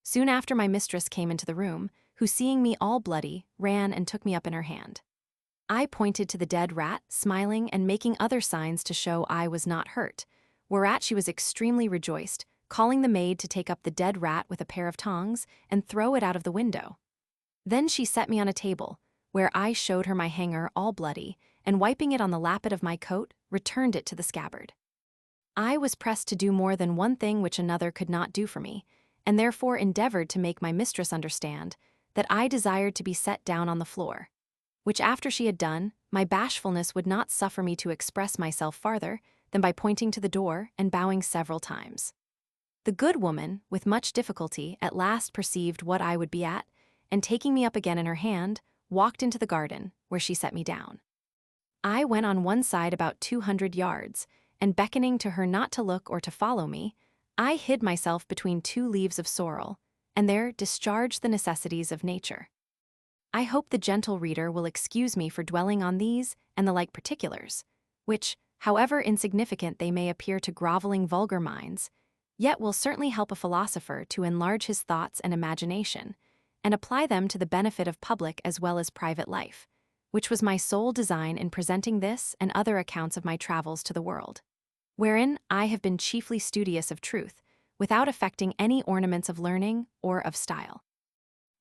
Soon after my mistress came into the room, who seeing me all bloody, ran and took me up in her hand. I pointed to the dead rat, smiling and making other signs to show I was not hurt, whereat she was extremely rejoiced, calling the maid to take up the dead rat with a pair of tongs and throw it out of the window. Then she set me on a table, where I showed her my hanger all bloody, and wiping it on the lappet of my coat, returned it to the scabbard. I was pressed to do more than one thing which another could not do for me, and therefore endeavored to make my mistress understand that I desired to be set down on the floor, which after she had done, my bashfulness would not suffer me to express myself farther than by pointing to the door and bowing several times. The good woman, with much difficulty, at last perceived what I would be at, and taking me up again in her hand, walked into the garden, where she set me down. I went on one side about 200 yards, and beckoning to her not to look or to follow me, I hid myself between 2 leaves of sorrel, and there discharged the necessities of nature. I hope the gentle reader will excuse me for dwelling on these and the like particulars, which, however insignificant they may appear to groveling vulgar minds, yet will certainly help a philosopher to enlarge his thoughts and imagination, and apply them to the benefit of public as well as private life, which was my sole design in presenting this and other accounts of my travels to the world, wherein I have been chiefly studious of truth, without affecting any ornaments of learning or of style.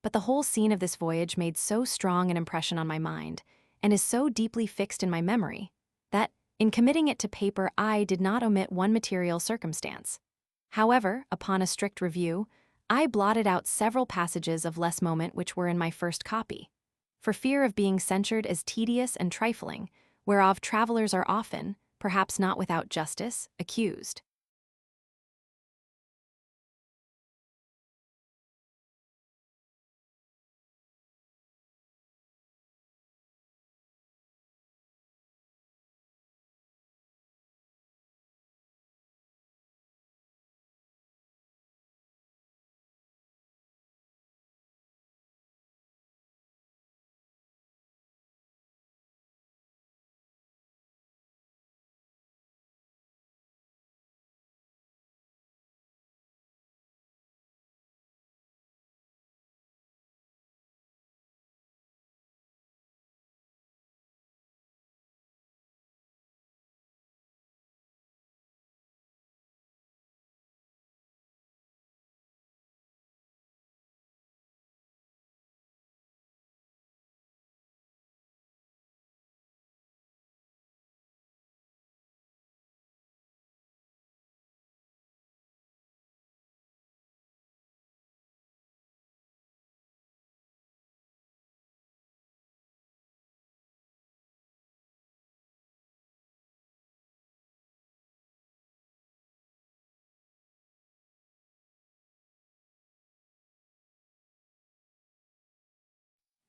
But the whole scene of this voyage made so strong an impression on my mind, and is so deeply fixed in my memory, that, in committing it to paper, I did not omit one material circumstance. However, upon a strict review, I blotted out several passages of less moment which were in my first copy, for fear of being censured as tedious and trifling, whereof travelers are often, perhaps not without justice, accused.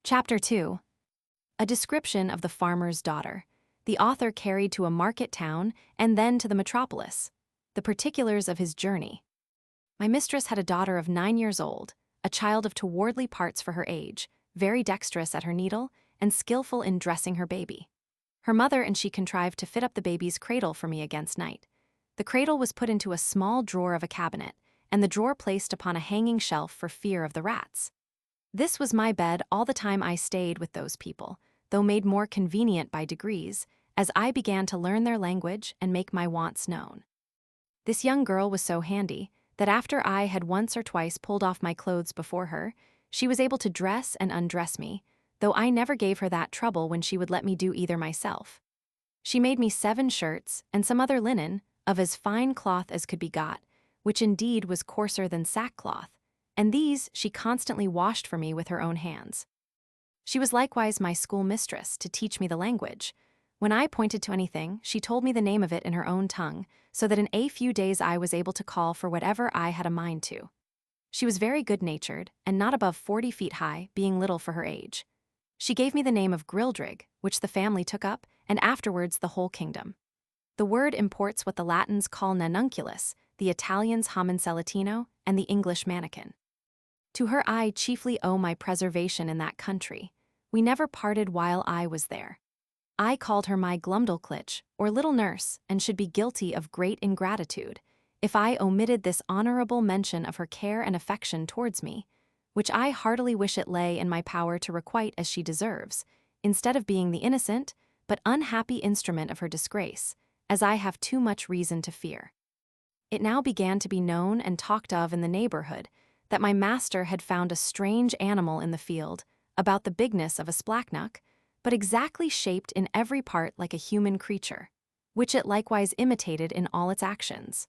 Chapter 2. A description of the farmer's daughter. The author carried to a market town and then to the metropolis. The particulars of his journey. My mistress had a daughter of 9 years old, a child of towardly parts for her age, very dexterous at her needle, and skillful in dressing her baby. Her mother and she contrived to fit up the baby's cradle for me against night. The cradle was put into a small drawer of a cabinet, and the drawer placed upon a hanging shelf for fear of the rats. This was my bed all the time I stayed with those people, though made more convenient by degrees, as I began to learn their language and make my wants known. This young girl was so handy that after I had once or twice pulled off my clothes before her, she was able to dress and undress me, though I never gave her that trouble when she would let me do either myself. She made me 7 shirts and some other linen, of as fine cloth as could be got, which indeed was coarser than sackcloth, and these she constantly washed for me with her own hands. She was likewise my schoolmistress to teach me the language. When I pointed to anything, she told me the name of it in her own tongue, so that in a few days I was able to call for whatever I had a mind to. She was very good-natured, and not above 40 feet high, being little for her age. She gave me the name of Grildrig, which the family took up, and afterwards the whole kingdom. The word imports what the Latins call nanunculus, the Italians homuncelatino, and the English mannikin. To her I chiefly owe my preservation in that country. We never parted while I was there. I called her my Glumdalclitch, or little nurse, and should be guilty of great ingratitude if I omitted this honorable mention of her care and affection towards me, which I heartily wish it lay in my power to requite as she deserves, instead of being the innocent but unhappy instrument of her disgrace, as I have too much reason to fear. It now began to be known and talked of in the neighborhood that my master had found a strange animal in the field, about the bigness of a splacknock, but exactly shaped in every part like a human creature, which it likewise imitated in all its actions.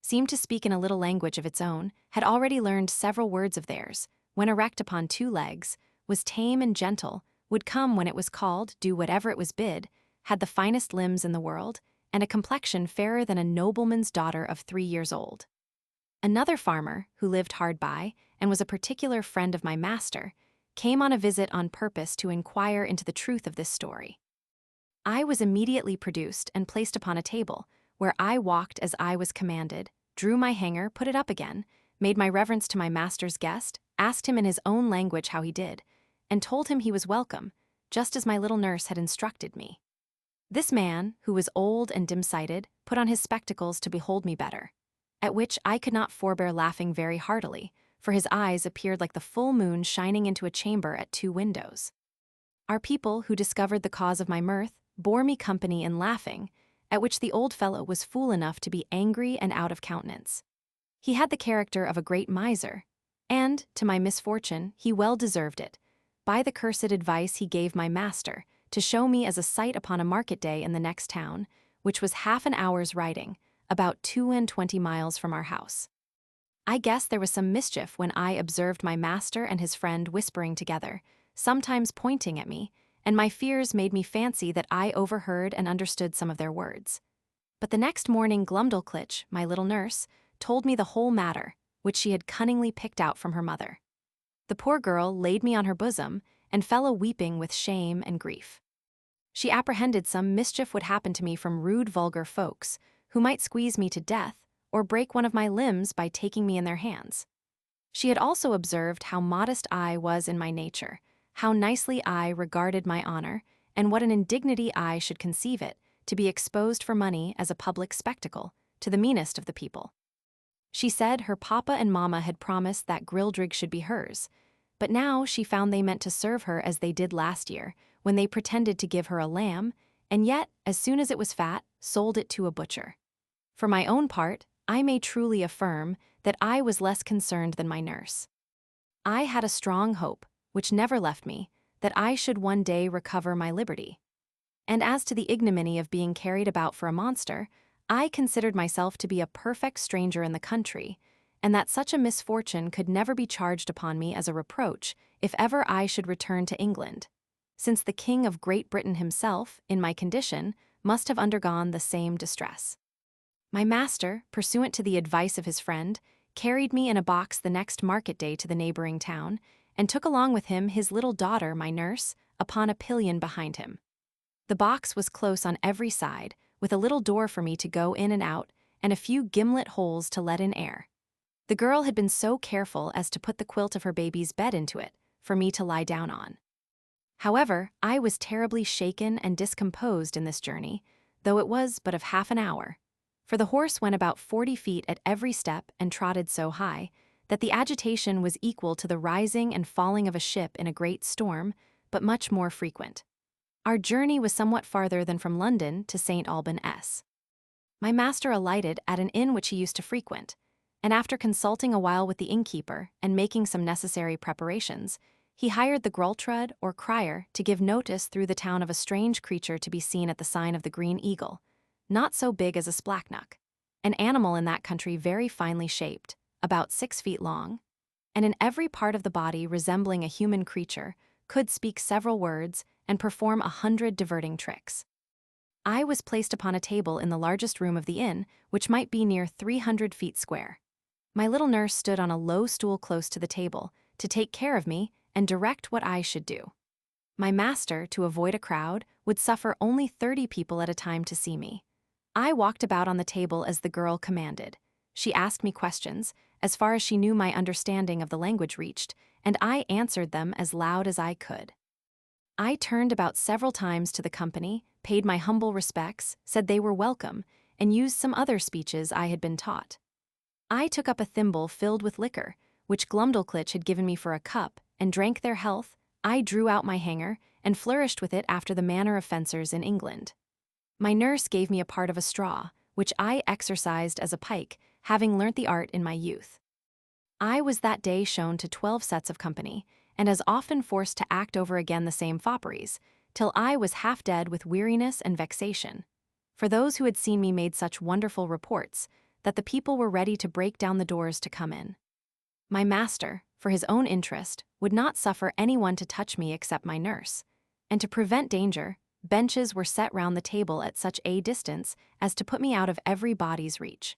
Seemed to speak in a little language of its own, had already learned several words of theirs, when erect upon 2 legs, was tame and gentle, would come when it was called, do whatever it was bid, had the finest limbs in the world, and a complexion fairer than a nobleman's daughter of 3 years old. Another farmer, who lived hard by, and was a particular friend of my master, came on a visit on purpose to inquire into the truth of this story. I was immediately produced and placed upon a table, where I walked as I was commanded, drew my hanger, put it up again, made my reverence to my master's guest, asked him in his own language how he did, and told him he was welcome, just as my little nurse had instructed me. This man, who was old and dim-sighted, put on his spectacles to behold me better, at which I could not forbear laughing very heartily, for his eyes appeared like the full moon shining into a chamber at 2 windows. Our people, who discovered the cause of my mirth, bore me company in laughing, at which the old fellow was fool enough to be angry and out of countenance. He had the character of a great miser, and, to my misfortune, he well deserved it, by the cursed advice he gave my master, to show me as a sight upon a market day in the next town, which was half an hour's riding, about 22 miles from our house. I guess there was some mischief when I observed my master and his friend whispering together, sometimes pointing at me, and my fears made me fancy that I overheard and understood some of their words. But the next morning Glumdalclitch, my little nurse, told me the whole matter, which she had cunningly picked out from her mother. The poor girl laid me on her bosom, and fell a-weeping with shame and grief. She apprehended some mischief would happen to me from rude vulgar folks, who might squeeze me to death, or break one of my limbs by taking me in their hands. She had also observed how modest I was in my nature, how nicely I regarded my honor, and what an indignity I should conceive it, to be exposed for money as a public spectacle, to the meanest of the people. She said her papa and mamma had promised that Grildrig should be hers, but now she found they meant to serve her as they did last year, when they pretended to give her a lamb, and yet, as soon as it was fat, sold it to a butcher. For my own part, I may truly affirm that I was less concerned than my nurse. I had a strong hope, which never left me, that I should one day recover my liberty. And as to the ignominy of being carried about for a monster, I considered myself to be a perfect stranger in the country, and that such a misfortune could never be charged upon me as a reproach if ever I should return to England, since the King of Great Britain himself, in my condition, must have undergone the same distress. My master, pursuant to the advice of his friend, carried me in a box the next market day to the neighboring town, and took along with him his little daughter, my nurse, upon a pillion behind him. The box was close on every side, with a little door for me to go in and out, and a few gimlet holes to let in air. The girl had been so careful as to put the quilt of her baby's bed into it, for me to lie down on. However, I was terribly shaken and discomposed in this journey, though it was but of half an hour, for the horse went about 40 feet at every step and trotted so high that the agitation was equal to the rising and falling of a ship in a great storm, but much more frequent. Our journey was somewhat farther than from London to St. Albans. My master alighted at an inn which he used to frequent, and after consulting a while with the innkeeper and making some necessary preparations, he hired the grultrud or crier to give notice through the town of a strange creature to be seen at the sign of the Green Eagle, not so big as a splacknock, an animal in that country very finely shaped, about 6 feet long, and in every part of the body resembling a human creature, could speak several words and perform 100 diverting tricks. I was placed upon a table in the largest room of the inn, which might be near 300 feet square. My little nurse stood on a low stool close to the table to take care of me and direct what I should do. My master, to avoid a crowd, would suffer only 30 people at a time to see me. I walked about on the table as the girl commanded. She asked me questions, as far as she knew my understanding of the language reached, and I answered them as loud as I could. I turned about several times to the company, paid my humble respects, said they were welcome, and used some other speeches I had been taught. I took up a thimble filled with liquor, which Glumdalclitch had given me for a cup, and drank their health. I drew out my hanger, and flourished with it after the manner of fencers in England. My nurse gave me a part of a straw, which I exercised as a pike, having learnt the art in my youth. I was that day shown to 12 sets of company, and as often forced to act over again the same fopperies, till I was half dead with weariness and vexation. For those who had seen me made such wonderful reports, that the people were ready to break down the doors to come in. My master, for his own interest, would not suffer anyone to touch me except my nurse, and to prevent danger, benches were set round the table at such a distance as to put me out of everybody's reach.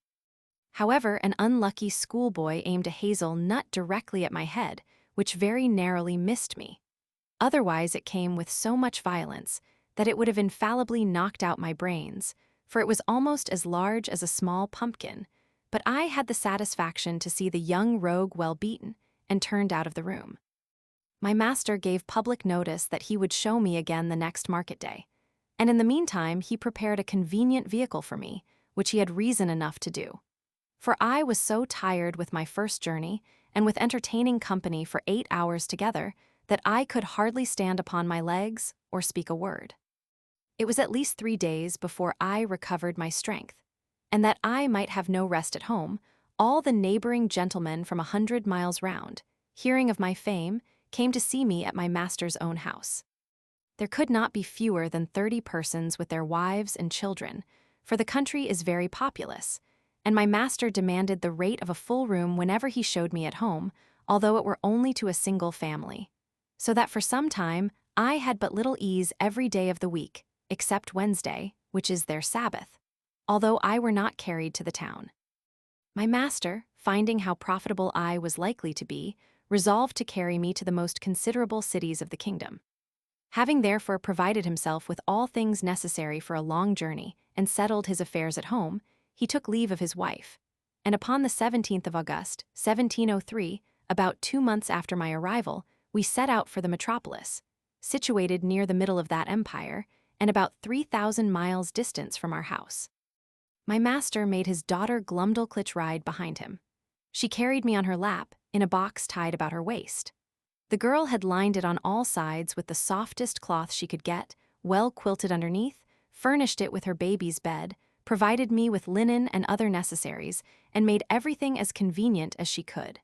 However, an unlucky schoolboy aimed a hazel nut directly at my head, which very narrowly missed me. Otherwise it came with so much violence that it would have infallibly knocked out my brains, for it was almost as large as a small pumpkin, but I had the satisfaction to see the young rogue well beaten, and turned out of the room. My master gave public notice that he would show me again the next market day, and in the meantime he prepared a convenient vehicle for me, which he had reason enough to do. For I was so tired with my first journey, and with entertaining company for 8 hours together, that I could hardly stand upon my legs or speak a word. It was at least 3 days before I recovered my strength, and that I might have no rest at home, all the neighboring gentlemen from 100 miles round, hearing of my fame, came to see me at my master's own house. There could not be fewer than 30 persons with their wives and children, for the country is very populous, and my master demanded the rate of a full room whenever he showed me at home, although it were only to a single family. So that for some time I had but little ease every day of the week, except Wednesday, which is their Sabbath, although I were not carried to the town. My master, finding how profitable I was likely to be, resolved to carry me to the most considerable cities of the kingdom. Having therefore provided himself with all things necessary for a long journey, and settled his affairs at home, he took leave of his wife, and upon the 17th of August, 1703, about 2 months after my arrival, we set out for the metropolis, situated near the middle of that empire, and about 3,000 miles distant from our house. My master made his daughter Glumdalclitch ride behind him. She carried me on her lap, in a box tied about her waist. The girl had lined it on all sides with the softest cloth she could get, well quilted underneath, furnished it with her baby's bed, provided me with linen and other necessaries, and made everything as convenient as she could.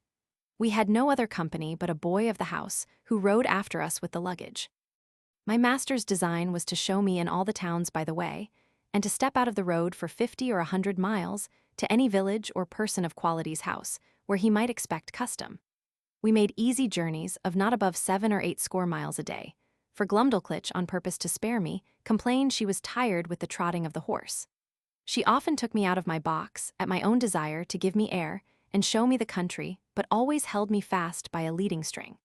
We had no other company but a boy of the house, who rode after us with the luggage. My master's design was to show me in all the towns by the way, and to step out of the road for 50 or 100 miles to any village or person of quality's house, where he might expect custom. We made easy journeys of not above 7 or 8 score miles a day, for Glumdalclitch, on purpose to spare me, complained she was tired with the trotting of the horse. She often took me out of my box, at my own desire, to give me air, and show me the country, but always held me fast by a leading string.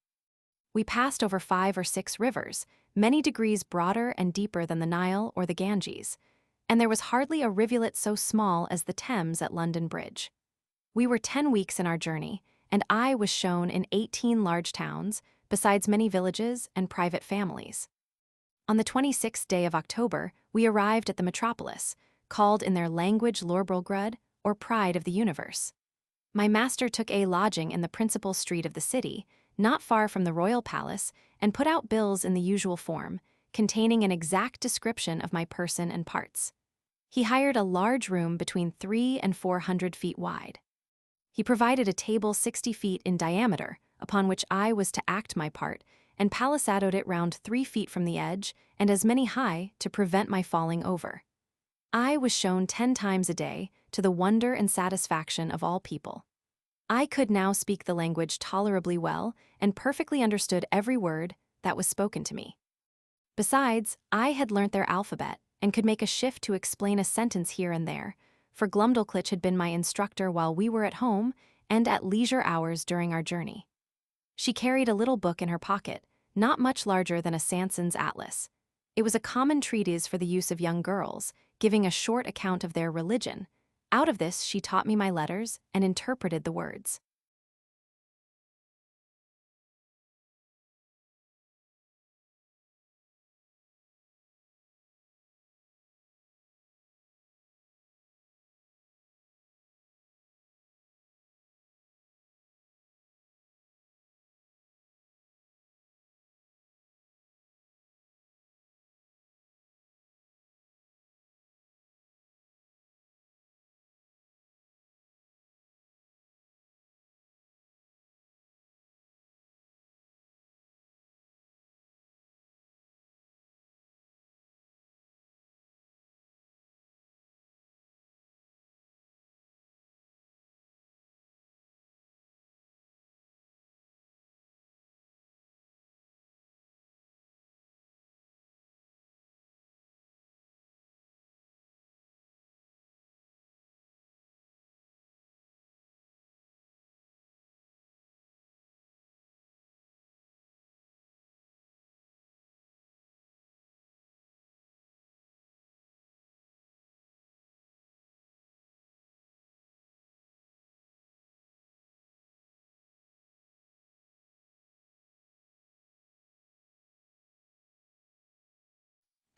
We passed over 5 or 6 rivers, many degrees broader and deeper than the Nile or the Ganges, and there was hardly a rivulet so small as the Thames at London Bridge. We were 10 weeks in our journey, and I was shown in 18 large towns, besides many villages and private families. On the 26th day of October, we arrived at the metropolis, called in their language Lorbrulgrud, or Pride of the Universe. My master took a lodging in the principal street of the city, not far from the royal palace, and put out bills in the usual form, containing an exact description of my person and parts. He hired a large room between 300 and 400 feet wide. He provided a table 60 feet in diameter, upon which I was to act my part, and palisadoed it round 3 feet from the edge and as many high to prevent my falling over. I was shown 10 times a day, to the wonder and satisfaction of all people. I could now speak the language tolerably well and perfectly understood every word that was spoken to me. Besides, I had learnt their alphabet and could make a shift to explain a sentence here and there, for Glumdalclitch had been my instructor while we were at home and at leisure hours during our journey. She carried a little book in her pocket, not much larger than a Sanson's atlas. It was a common treatise for the use of young girls, giving a short account of their religion. Out of this she taught me my letters and interpreted the words.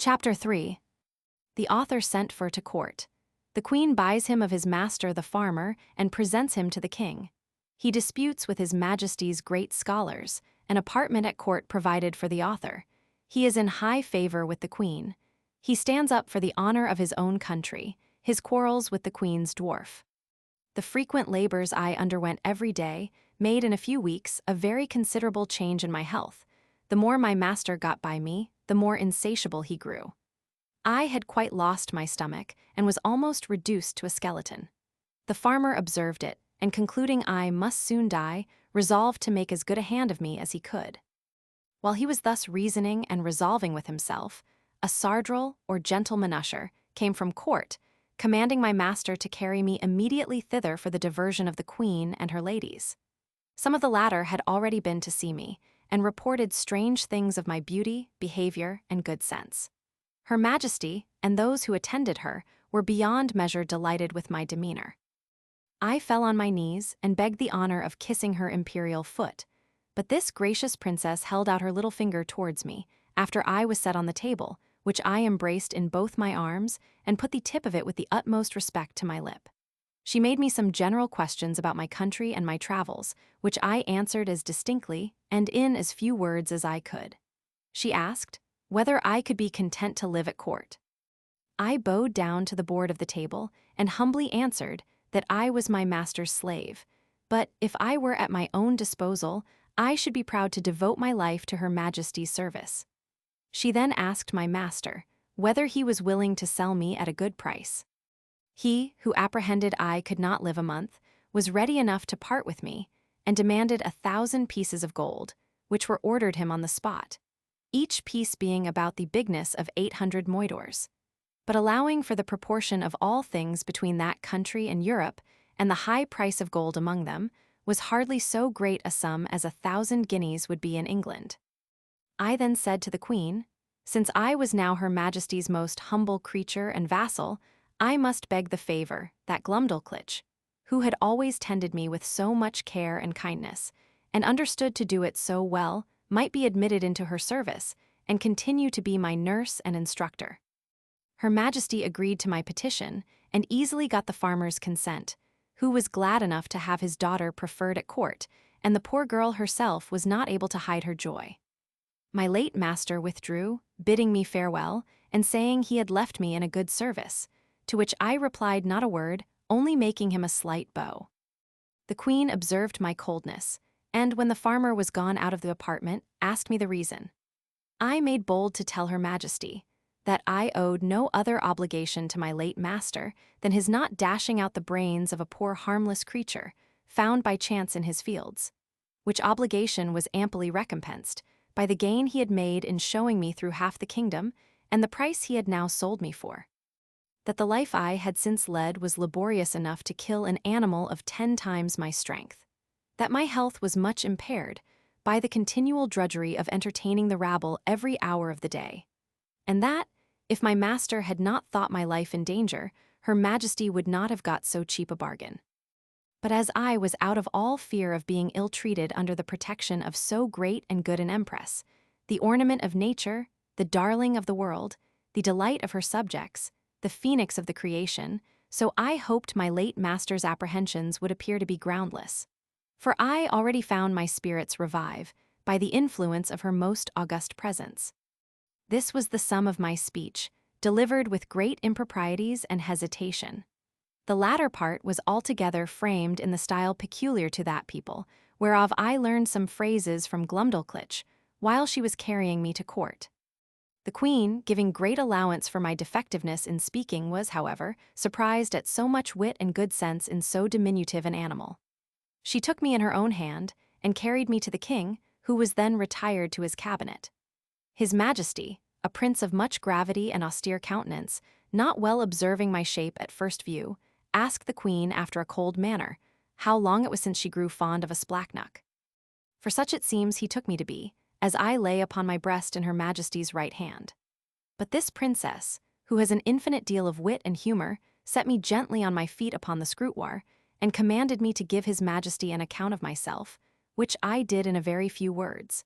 Chapter 3. The author sent for to court. The queen buys him of his master the farmer and presents him to the king. He disputes with his majesty's great scholars, an apartment at court provided for the author. He is in high favor with the queen. He stands up for the honor of his own country, his quarrels with the queen's dwarf. The frequent labors I underwent every day made in a few weeks a very considerable change in my health. The more my master got by me, the more insatiable he grew. I had quite lost my stomach and was almost reduced to a skeleton. The farmer observed it, and concluding I must soon die, resolved to make as good a hand of me as he could. While he was thus reasoning and resolving with himself, a sardral, or gentleman usher, came from court, commanding my master to carry me immediately thither for the diversion of the queen and her ladies. Some of the latter had already been to see me, and reported strange things of my beauty, behavior, and good sense. Her Majesty, and those who attended her, were beyond measure delighted with my demeanor. I fell on my knees and begged the honor of kissing her imperial foot, but this gracious princess held out her little finger towards me, after I was set on the table, which I embraced in both my arms, and put the tip of it with the utmost respect to my lip. She made me some general questions about my country and my travels, which I answered as distinctly and in as few words as I could. She asked whether I could be content to live at court. I bowed down to the board of the table and humbly answered that I was my master's slave, but if I were at my own disposal, I should be proud to devote my life to Her Majesty's service. She then asked my master whether he was willing to sell me at a good price. He, who apprehended I could not live a month, was ready enough to part with me, and demanded 1,000 pieces of gold, which were ordered him on the spot, each piece being about the bigness of 800 moidores. But allowing for the proportion of all things between that country and Europe, and the high price of gold among them, was hardly so great a sum as 1,000 guineas would be in England. I then said to the Queen, since I was now Her Majesty's most humble creature and vassal, I must beg the favour that Glumdalclitch, who had always tended me with so much care and kindness, and understood to do it so well, might be admitted into her service, and continue to be my nurse and instructor. Her Majesty agreed to my petition, and easily got the farmer's consent, who was glad enough to have his daughter preferred at court, and the poor girl herself was not able to hide her joy. My late master withdrew, bidding me farewell, and saying he had left me in a good service, to which I replied not a word, only making him a slight bow. The Queen observed my coldness, and when the farmer was gone out of the apartment, asked me the reason. I made bold to tell Her Majesty that I owed no other obligation to my late master than his not dashing out the brains of a poor harmless creature, found by chance in his fields, which obligation was amply recompensed by the gain he had made in showing me through half the kingdom, and the price he had now sold me for. That the life I had since led was laborious enough to kill an animal of 10 times my strength. That my health was much impaired by the continual drudgery of entertaining the rabble every hour of the day. And that, if my master had not thought my life in danger, Her Majesty would not have got so cheap a bargain. But as I was out of all fear of being ill-treated under the protection of so great and good an empress, the ornament of nature, the darling of the world, the delight of her subjects, the phoenix of the creation, so I hoped my late master's apprehensions would appear to be groundless. For I already found my spirits revive by the influence of her most august presence. This was the sum of my speech, delivered with great improprieties and hesitation. The latter part was altogether framed in the style peculiar to that people, whereof I learned some phrases from Glumdalclitch, while she was carrying me to court. The Queen, giving great allowance for my defectiveness in speaking, was, however, surprised at so much wit and good sense in so diminutive an animal. She took me in her own hand, and carried me to the King, who was then retired to his cabinet. His Majesty, a prince of much gravity and austere countenance, not well observing my shape at first view, asked the Queen after a cold manner, how long it was since she grew fond of a splacknock. For such it seems he took me to be, as I lay upon my breast in Her Majesty's right hand. But this princess, who has an infinite deal of wit and humour, set me gently on my feet upon the scrutoire, and commanded me to give His Majesty an account of myself, which I did in a very few words.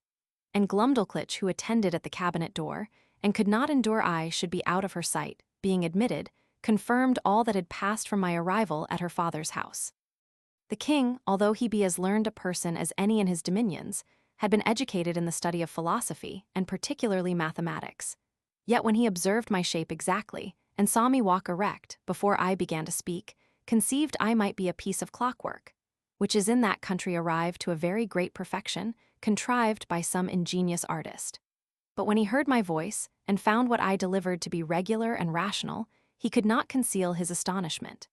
And Glumdalclitch, who attended at the cabinet door, and could not endure I should be out of her sight, being admitted, confirmed all that had passed from my arrival at her father's house. The King, although he be as learned a person as any in his dominions, had been educated in the study of philosophy, and particularly mathematics. Yet when he observed my shape exactly, and saw me walk erect before I began to speak, conceived I might be a piece of clockwork, which is in that country arrived to a very great perfection, contrived by some ingenious artist. But when he heard my voice, and found what I delivered to be regular and rational, he could not conceal his astonishment.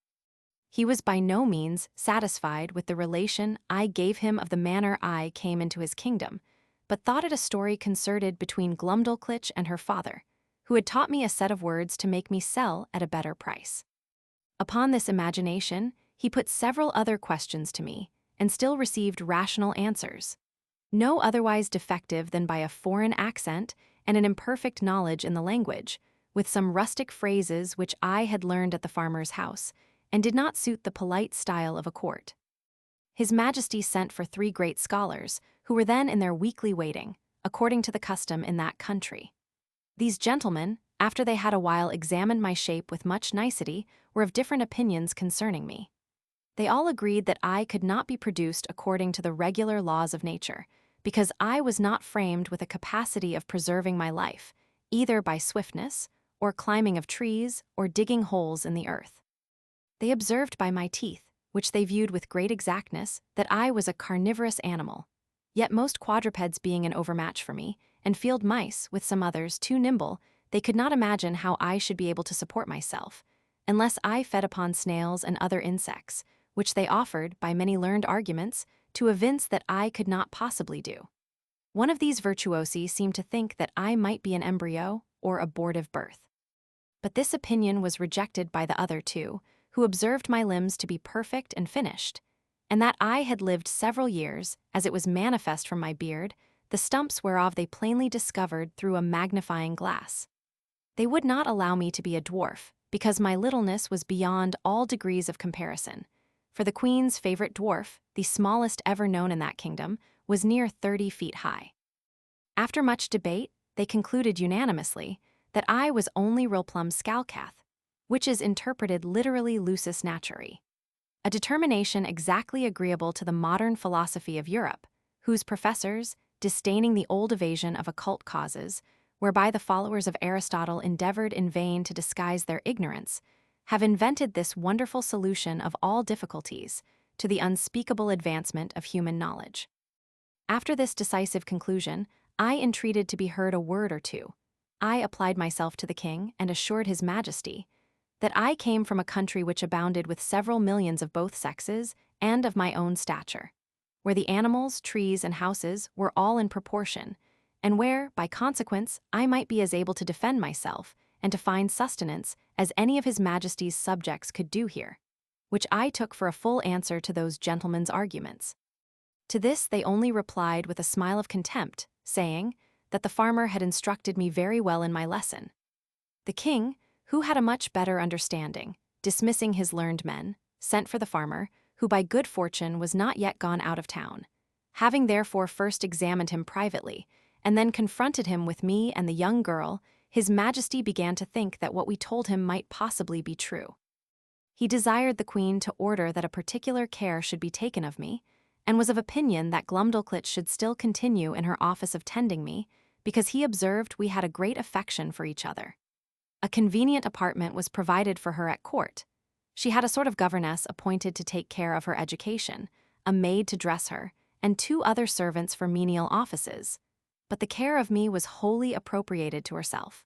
He was by no means satisfied with the relation I gave him of the manner I came into his kingdom, but thought it a story concerted between Glumdalclitch and her father, who had taught me a set of words to make me sell at a better price. Upon this imagination, he put several other questions to me, and still received rational answers, no otherwise defective than by a foreign accent and an imperfect knowledge in the language, with some rustic phrases which I had learned at the farmer's house, and did not suit the polite style of a court. His Majesty sent for 3 great scholars, who were then in their weekly waiting, according to the custom in that country. These gentlemen, after they had a while examined my shape with much nicety, were of different opinions concerning me. They all agreed that I could not be produced according to the regular laws of nature, because I was not framed with a capacity of preserving my life, either by swiftness, or climbing of trees, or digging holes in the earth. They observed by my teeth, which they viewed with great exactness, that I was a carnivorous animal, yet most quadrupeds being an overmatch for me, and field mice, with some others, too nimble, they could not imagine how I should be able to support myself, unless I fed upon snails and other insects, which they offered, by many learned arguments, to evince that I could not possibly do. One of these virtuosi seemed to think that I might be an embryo, or abortive birth. But this opinion was rejected by the other 2, who observed my limbs to be perfect and finished, and that I had lived several years, as it was manifest from my beard, the stumps whereof they plainly discovered through a magnifying glass. They would not allow me to be a dwarf, because my littleness was beyond all degrees of comparison. For the queen's favorite dwarf, the smallest ever known in that kingdom, was near 30 feet high. After much debate, they concluded unanimously that I was only Rilplum Scalcath, which is interpreted literally lusus naturae, a determination exactly agreeable to the modern philosophy of Europe, whose professors, disdaining the old evasion of occult causes, whereby the followers of Aristotle endeavored in vain to disguise their ignorance, have invented this wonderful solution of all difficulties to the unspeakable advancement of human knowledge. After this decisive conclusion, I entreated to be heard a word or two. I applied myself to the king and assured his majesty that I came from a country which abounded with several millions of both sexes and of my own stature, where the animals, trees, and houses were all in proportion, and where, by consequence, I might be as able to defend myself and to find sustenance as any of his majesty's subjects could do here, which I took for a full answer to those gentlemen's arguments. To this they only replied with a smile of contempt, saying that the farmer had instructed me very well in my lesson. The king, who had a much better understanding, dismissing his learned men, sent for the farmer, who by good fortune was not yet gone out of town. Having therefore first examined him privately, and then confronted him with me and the young girl, his majesty began to think that what we told him might possibly be true. He desired the queen to order that a particular care should be taken of me, and was of opinion that Glumdalclitch should still continue in her office of tending me, because he observed we had a great affection for each other. A convenient apartment was provided for her at court. She had a sort of governess appointed to take care of her education, a maid to dress her, and 2 other servants for menial offices. But the care of me was wholly appropriated to herself.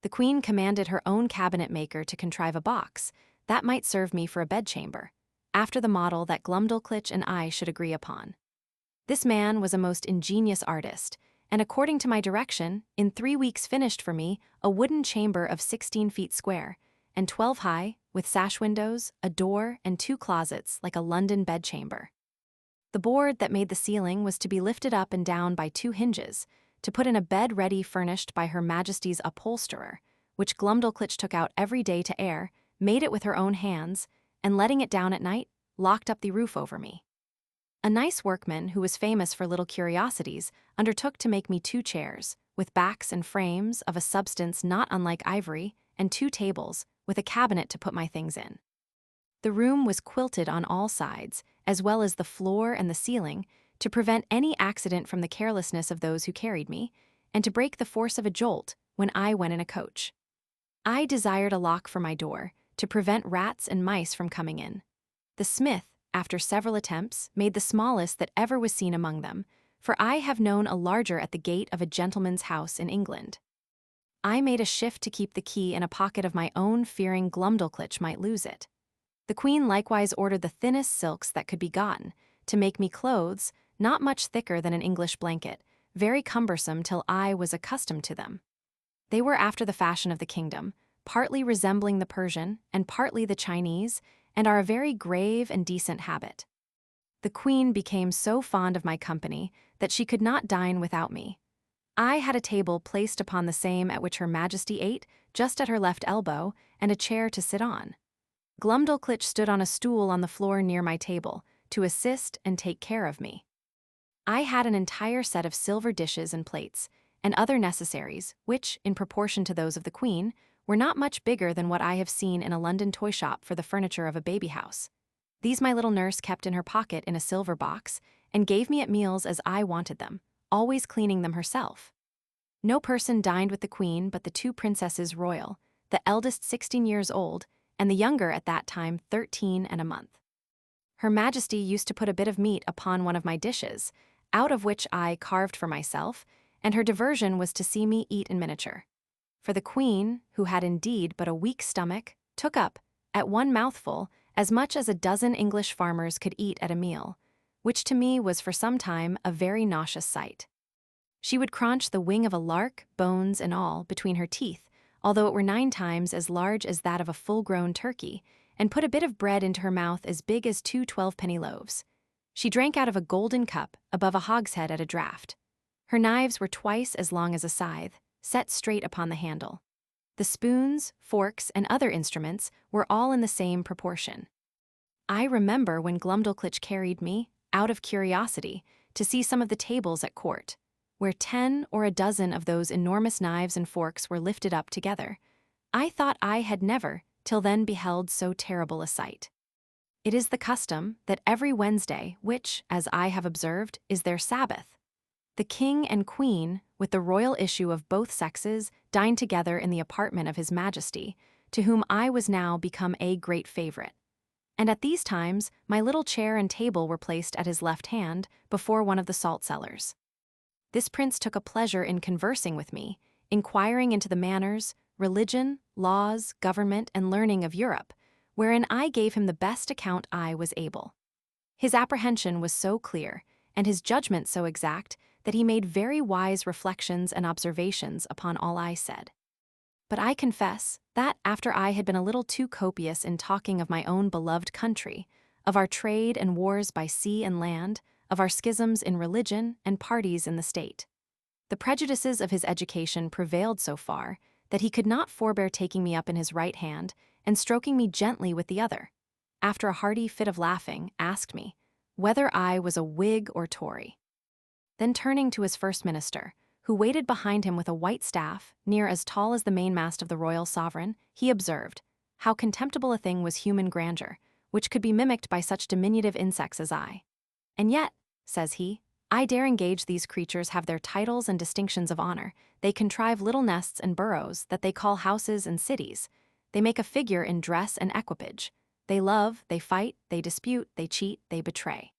The queen commanded her own cabinet maker to contrive a box that might serve me for a bedchamber, after the model that Glumdalclitch and I should agree upon. This man was a most ingenious artist, and according to my direction, in 3 weeks finished for me a wooden chamber of 16 feet square, and 12 high, with sash windows, a door, and 2 closets like a London bedchamber. The board that made the ceiling was to be lifted up and down by 2 hinges, to put in a bed ready furnished by Her Majesty's upholsterer, which Glumdalclitch took out every day to air, made it with her own hands, and letting it down at night, locked up the roof over me. A nice workman, who was famous for little curiosities, undertook to make me 2 chairs, with backs and frames of a substance not unlike ivory, and 2 tables, with a cabinet to put my things in. The room was quilted on all sides, as well as the floor and the ceiling, to prevent any accident from the carelessness of those who carried me, and to break the force of a jolt when I went in a coach. I desired a lock for my door, to prevent rats and mice from coming in. The smith, after several attempts, made the smallest that ever was seen among them, for I have known a larger at the gate of a gentleman's house in England. I made a shift to keep the key in a pocket of my own, fearing Glumdalclitch might lose it. The queen likewise ordered the thinnest silks that could be gotten, to make me clothes, not much thicker than an English blanket, very cumbersome till I was accustomed to them. They were after the fashion of the kingdom, partly resembling the Persian and partly the Chinese, and are a very grave and decent habit. The queen became so fond of my company that she could not dine without me. I had a table placed upon the same at which Her Majesty ate, just at her left elbow, and a chair to sit on. Glumdalclitch stood on a stool on the floor near my table, to assist and take care of me. I had an entire set of silver dishes and plates, and other necessaries, which, in proportion to those of the queen, were not much bigger than what I have seen in a London toy shop for the furniture of a baby house. These my little nurse kept in her pocket in a silver box, and gave me at meals as I wanted them, always cleaning them herself. No person dined with the queen but the 2 princesses royal, the eldest 16 years old, and the younger at that time 13 and a month. Her Majesty used to put a bit of meat upon one of my dishes, out of which I carved for myself, and her diversion was to see me eat in miniature. For the queen, who had indeed but a weak stomach, took up, at one mouthful, as much as a dozen English farmers could eat at a meal, which to me was for some time a very nauseous sight. She would crunch the wing of a lark, bones and all, between her teeth, although it were 9 times as large as that of a full-grown turkey, and put a bit of bread into her mouth as big as 2 12-penny loaves. She drank out of a golden cup above a hogshead at a draught. Her knives were twice as long as a scythe, set straight upon the handle. The spoons, forks, and other instruments were all in the same proportion. I remember when Glumdalclitch carried me, out of curiosity, to see some of the tables at court, where 10 or a dozen of those enormous knives and forks were lifted up together. I thought I had never, till then, beheld so terrible a sight. It is the custom that every Wednesday, which, as I have observed, is their Sabbath, the king and queen, with the royal issue of both sexes, dine together in the apartment of His Majesty, to whom I was now become a great favorite. And at these times my little chair and table were placed at his left hand, before one of the salt cellars. This prince took a pleasure in conversing with me, inquiring into the manners, religion, laws, government, and learning of Europe, wherein I gave him the best account I was able. His apprehension was so clear, and his judgment so exact, that he made very wise reflections and observations upon all I said. But I confess that, after I had been a little too copious in talking of my own beloved country, of our trade and wars by sea and land, of our schisms in religion and parties in the state, the prejudices of his education prevailed so far that he could not forbear taking me up in his right hand and stroking me gently with the other. After a hearty fit of laughing, asked me whether I was a Whig or Tory. Then turning to his first minister, who waited behind him with a white staff, near as tall as the mainmast of the royal sovereign, he observed, how contemptible a thing was human grandeur, which could be mimicked by such diminutive insects as I. And yet, says he, I dare engage these creatures have their titles and distinctions of honor. They contrive little nests and burrows that they call houses and cities. They make a figure in dress and equipage. They love, they fight, they dispute, they cheat, they betray.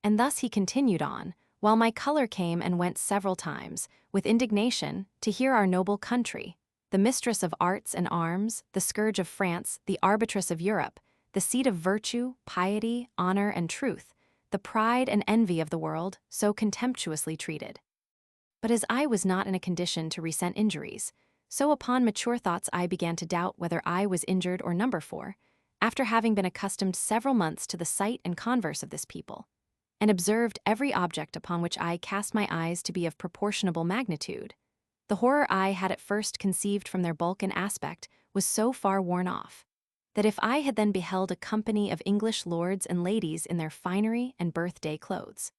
And thus he continued on, while my color came and went several times, with indignation, to hear our noble country, the mistress of arts and arms, the scourge of France, the arbitress of Europe, the seat of virtue, piety, honor, and truth, the pride and envy of the world, so contemptuously treated. But as I was not in a condition to resent injuries, so upon mature thoughts I began to doubt whether I was injured or number 4, after having been accustomed several months to the sight and converse of this people, and observed every object upon which I cast my eyes to be of proportionable magnitude. The horror I had at first conceived from their bulk and aspect was so far worn off, that if I had then beheld a company of English lords and ladies in their finery and birthday clothes,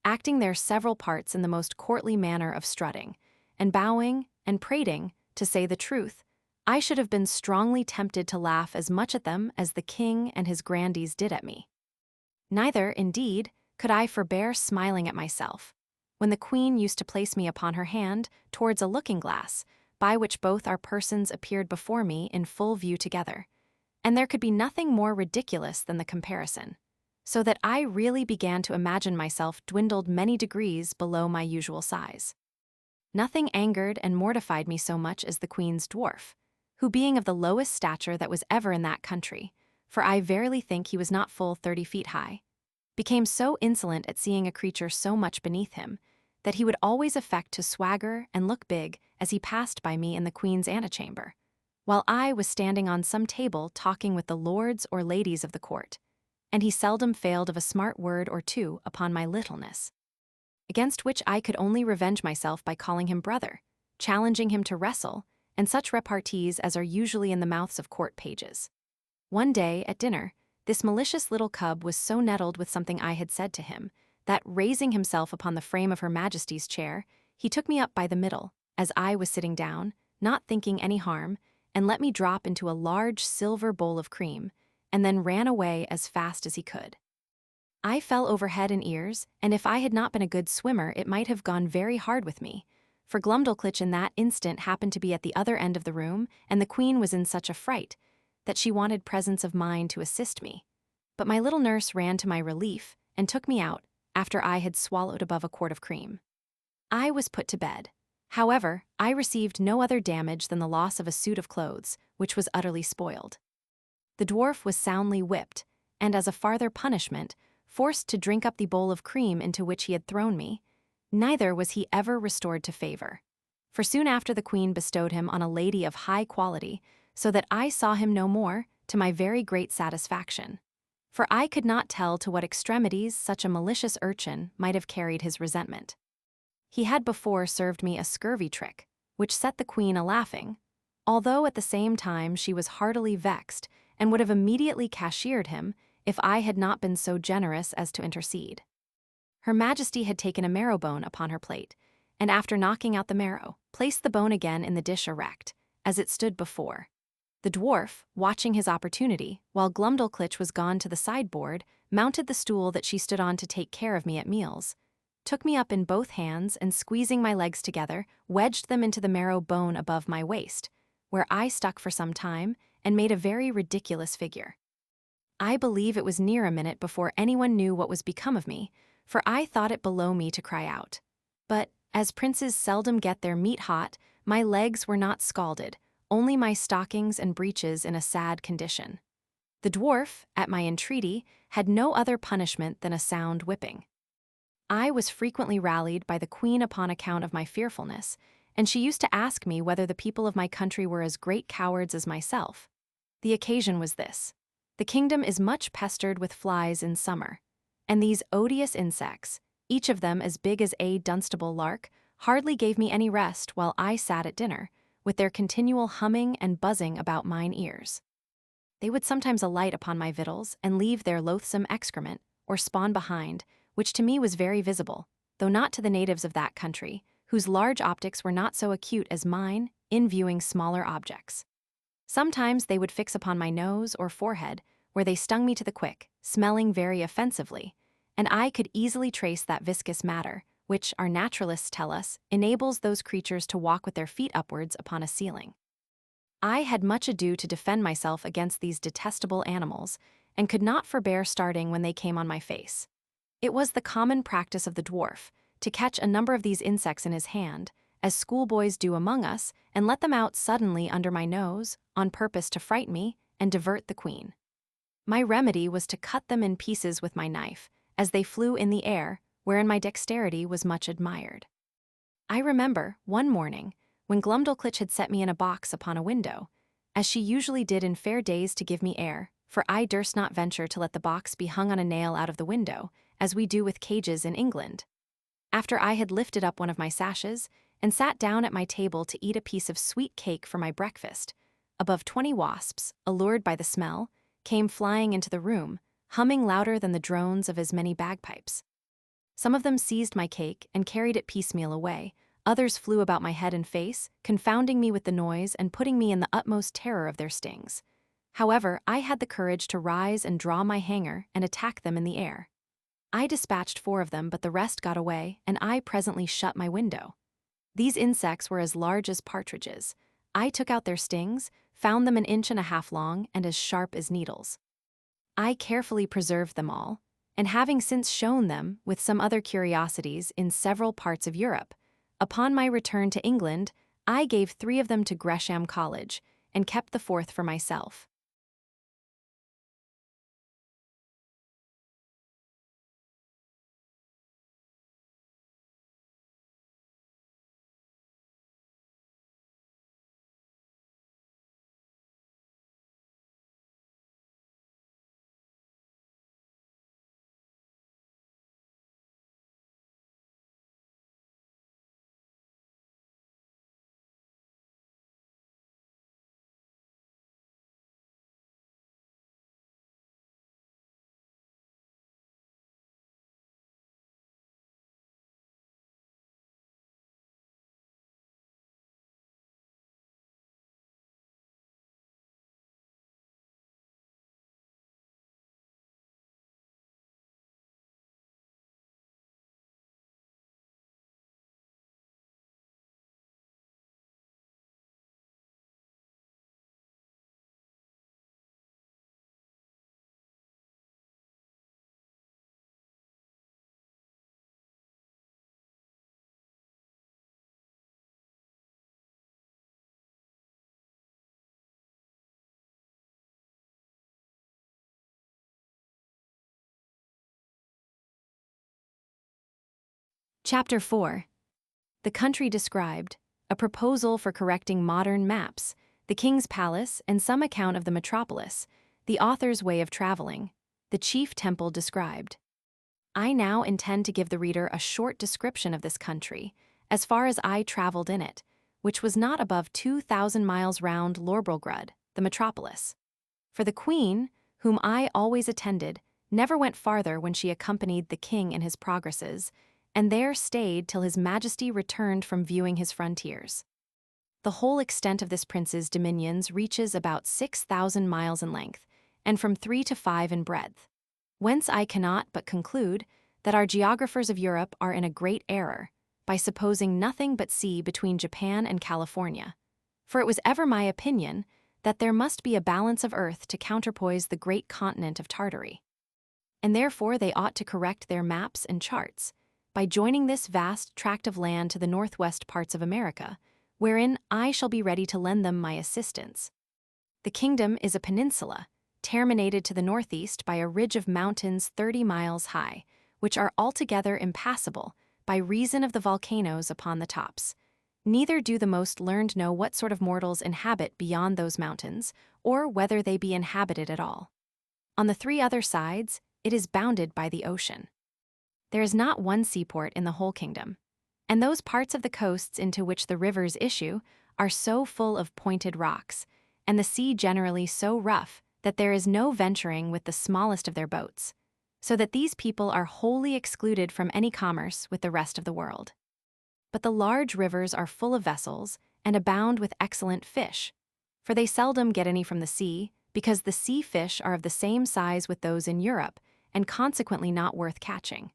acting their several parts in the most courtly manner of strutting, and bowing, and prating, to say the truth, I should have been strongly tempted to laugh as much at them as the king and his grandees did at me. Neither, indeed, could I forbear smiling at myself, when the queen used to place me upon her hand towards a looking-glass, by which both our persons appeared before me in full view together, and there could be nothing more ridiculous than the comparison, so that I really began to imagine myself dwindled many degrees below my usual size. Nothing angered and mortified me so much as the queen's dwarf, who, being of the lowest stature that was ever in that country, for I verily think he was not full 30 feet high, became so insolent at seeing a creature so much beneath him, that he would always affect to swagger and look big as he passed by me in the queen's antechamber, while I was standing on some table talking with the lords or ladies of the court, and he seldom failed of a smart word or two upon my littleness, against which I could only revenge myself by calling him brother, challenging him to wrestle, and such repartees as are usually in the mouths of court pages. One day, at dinner, this malicious little cub was so nettled with something I had said to him, that, raising himself upon the frame of Her Majesty's chair, he took me up by the middle, as I was sitting down, not thinking any harm, and let me drop into a large silver bowl of cream, and then ran away as fast as he could. I fell over head and ears, and if I had not been a good swimmer it might have gone very hard with me, for Glumdalclitch in that instant happened to be at the other end of the room, and the queen was in such a fright that she wanted presence of mind to assist me. But my little nurse ran to my relief and took me out after I had swallowed above a quart of cream. I was put to bed. However, I received no other damage than the loss of a suit of clothes, which was utterly spoiled. The dwarf was soundly whipped, and as a farther punishment, forced to drink up the bowl of cream into which he had thrown me. Neither was he ever restored to favor, for soon after the queen bestowed him on a lady of high quality, so that I saw him no more to my very great satisfaction. For I could not tell to what extremities such a malicious urchin might have carried his resentment. He had before served me a scurvy trick, which set the queen a-laughing, although at the same time she was heartily vexed and would have immediately cashiered him if I had not been so generous as to intercede. Her Majesty had taken a marrow bone upon her plate, and after knocking out the marrow, placed the bone again in the dish erect, as it stood before. The dwarf, watching his opportunity, while Glumdalclitch was gone to the sideboard, mounted the stool that she stood on to take care of me at meals, took me up in both hands and squeezing my legs together, wedged them into the marrow bone above my waist, where I stuck for some time and made a very ridiculous figure. I believe it was near a minute before anyone knew what was become of me, for I thought it below me to cry out. But, as princes seldom get their meat hot, my legs were not scalded, only my stockings and breeches in a sad condition. The dwarf, at my entreaty, had no other punishment than a sound whipping. I was frequently rallied by the queen upon account of my fearfulness, and she used to ask me whether the people of my country were as great cowards as myself. The occasion was this. The kingdom is much pestered with flies in summer, and these odious insects, each of them as big as a Dunstable lark, hardly gave me any rest while I sat at dinner, with their continual humming and buzzing about mine ears. They would sometimes alight upon my victuals and leave their loathsome excrement, or spawn behind, which to me was very visible, though not to the natives of that country, whose large optics were not so acute as mine in viewing smaller objects. Sometimes they would fix upon my nose or forehead, where they stung me to the quick, smelling very offensively, and I could easily trace that viscous matter, which, our naturalists tell us, enables those creatures to walk with their feet upwards upon a ceiling. I had much ado to defend myself against these detestable animals, and could not forbear starting when they came on my face. It was the common practice of the dwarf to catch a number of these insects in his hand, as schoolboys do among us, and let them out suddenly under my nose, on purpose to frighten me and divert the queen. My remedy was to cut them in pieces with my knife, as they flew in the air, wherein my dexterity was much admired. I remember, one morning, when Glumdalclitch had set me in a box upon a window, as she usually did in fair days to give me air, for I durst not venture to let the box be hung on a nail out of the window, as we do with cages in England. After I had lifted up one of my sashes, and sat down at my table to eat a piece of sweet cake for my breakfast, above 20 wasps, allured by the smell, came flying into the room, humming louder than the drones of as many bagpipes. Some of them seized my cake and carried it piecemeal away, others flew about my head and face, confounding me with the noise and putting me in the utmost terror of their stings. However, I had the courage to rise and draw my hanger and attack them in the air. I dispatched 4 of them, but the rest got away, and I presently shut my window. These insects were as large as partridges. I took out their stings, found them 1.5 inches long and as sharp as needles. I carefully preserved them all, and having since shown them, with some other curiosities, in several parts of Europe, upon my return to England, I gave 3 of them to Gresham College, and kept the 4th for myself. Chapter 4. The country described, a proposal for correcting modern maps, the king's palace, and some account of the metropolis, the author's way of traveling, the chief temple described. I now intend to give the reader a short description of this country, as far as I traveled in it, which was not above 2,000 miles round Lilliput, the metropolis. For the queen, whom I always attended, never went farther when she accompanied the king in his progresses, and there stayed till his majesty returned from viewing his frontiers. The whole extent of this prince's dominions reaches about 6,000 miles in length, and from 3 to 5 in breadth. Whence I cannot but conclude that our geographers of Europe are in a great error, by supposing nothing but sea between Japan and California. For it was ever my opinion that there must be a balance of earth to counterpoise the great continent of Tartary. And therefore they ought to correct their maps and charts, by joining this vast tract of land to the northwest parts of America, wherein I shall be ready to lend them my assistance. The kingdom is a peninsula, terminated to the northeast by a ridge of mountains 30 miles high, which are altogether impassable by reason of the volcanoes upon the tops. Neither do the most learned know what sort of mortals inhabit beyond those mountains, or whether they be inhabited at all. On the 3 other sides, it is bounded by the ocean. There is not one seaport in the whole kingdom, and those parts of the coasts into which the rivers issue are so full of pointed rocks, and the sea generally so rough that there is no venturing with the smallest of their boats, so that these people are wholly excluded from any commerce with the rest of the world. But the large rivers are full of vessels and abound with excellent fish, for they seldom get any from the sea, because the sea fish are of the same size with those in Europe, and consequently not worth catching.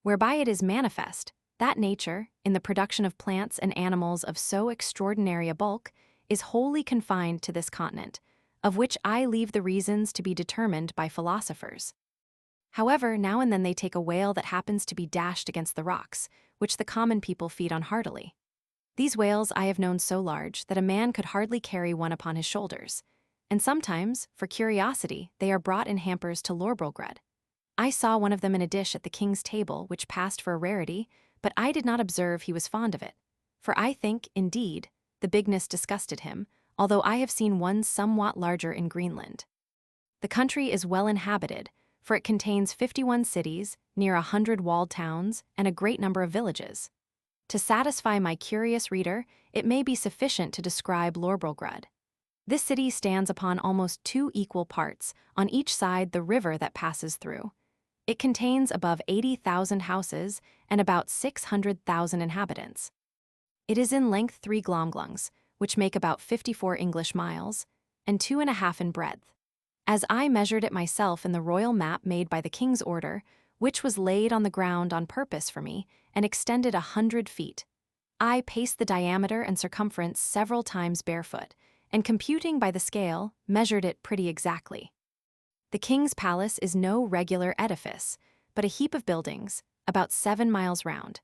Whereby it is manifest that nature, in the production of plants and animals of so extraordinary a bulk, is wholly confined to this continent, of which I leave the reasons to be determined by philosophers. However, now and then they take a whale that happens to be dashed against the rocks, which the common people feed on heartily. These whales I have known so large that a man could hardly carry one upon his shoulders, and sometimes, for curiosity, they are brought in hampers to Lilliput. I saw one of them in a dish at the king's table, which passed for a rarity, but I did not observe he was fond of it, for I think, indeed, the bigness disgusted him, although I have seen one somewhat larger in Greenland. The country is well inhabited, for it contains 51 cities, near 100 walled towns, and a great number of villages. To satisfy my curious reader, it may be sufficient to describe Lilliput. This city stands upon almost 2 equal parts, on each side the river that passes through. It contains above 80,000 houses and about 600,000 inhabitants. It is in length 3 glomglungs, which make about 54 English miles, and 2.5 in breadth. As I measured it myself in the royal map made by the king's order, which was laid on the ground on purpose for me, and extended 100 feet. I paced the diameter and circumference several times barefoot, and computing by the scale, measured it pretty exactly. The king's palace is no regular edifice, but a heap of buildings, about 7 miles round.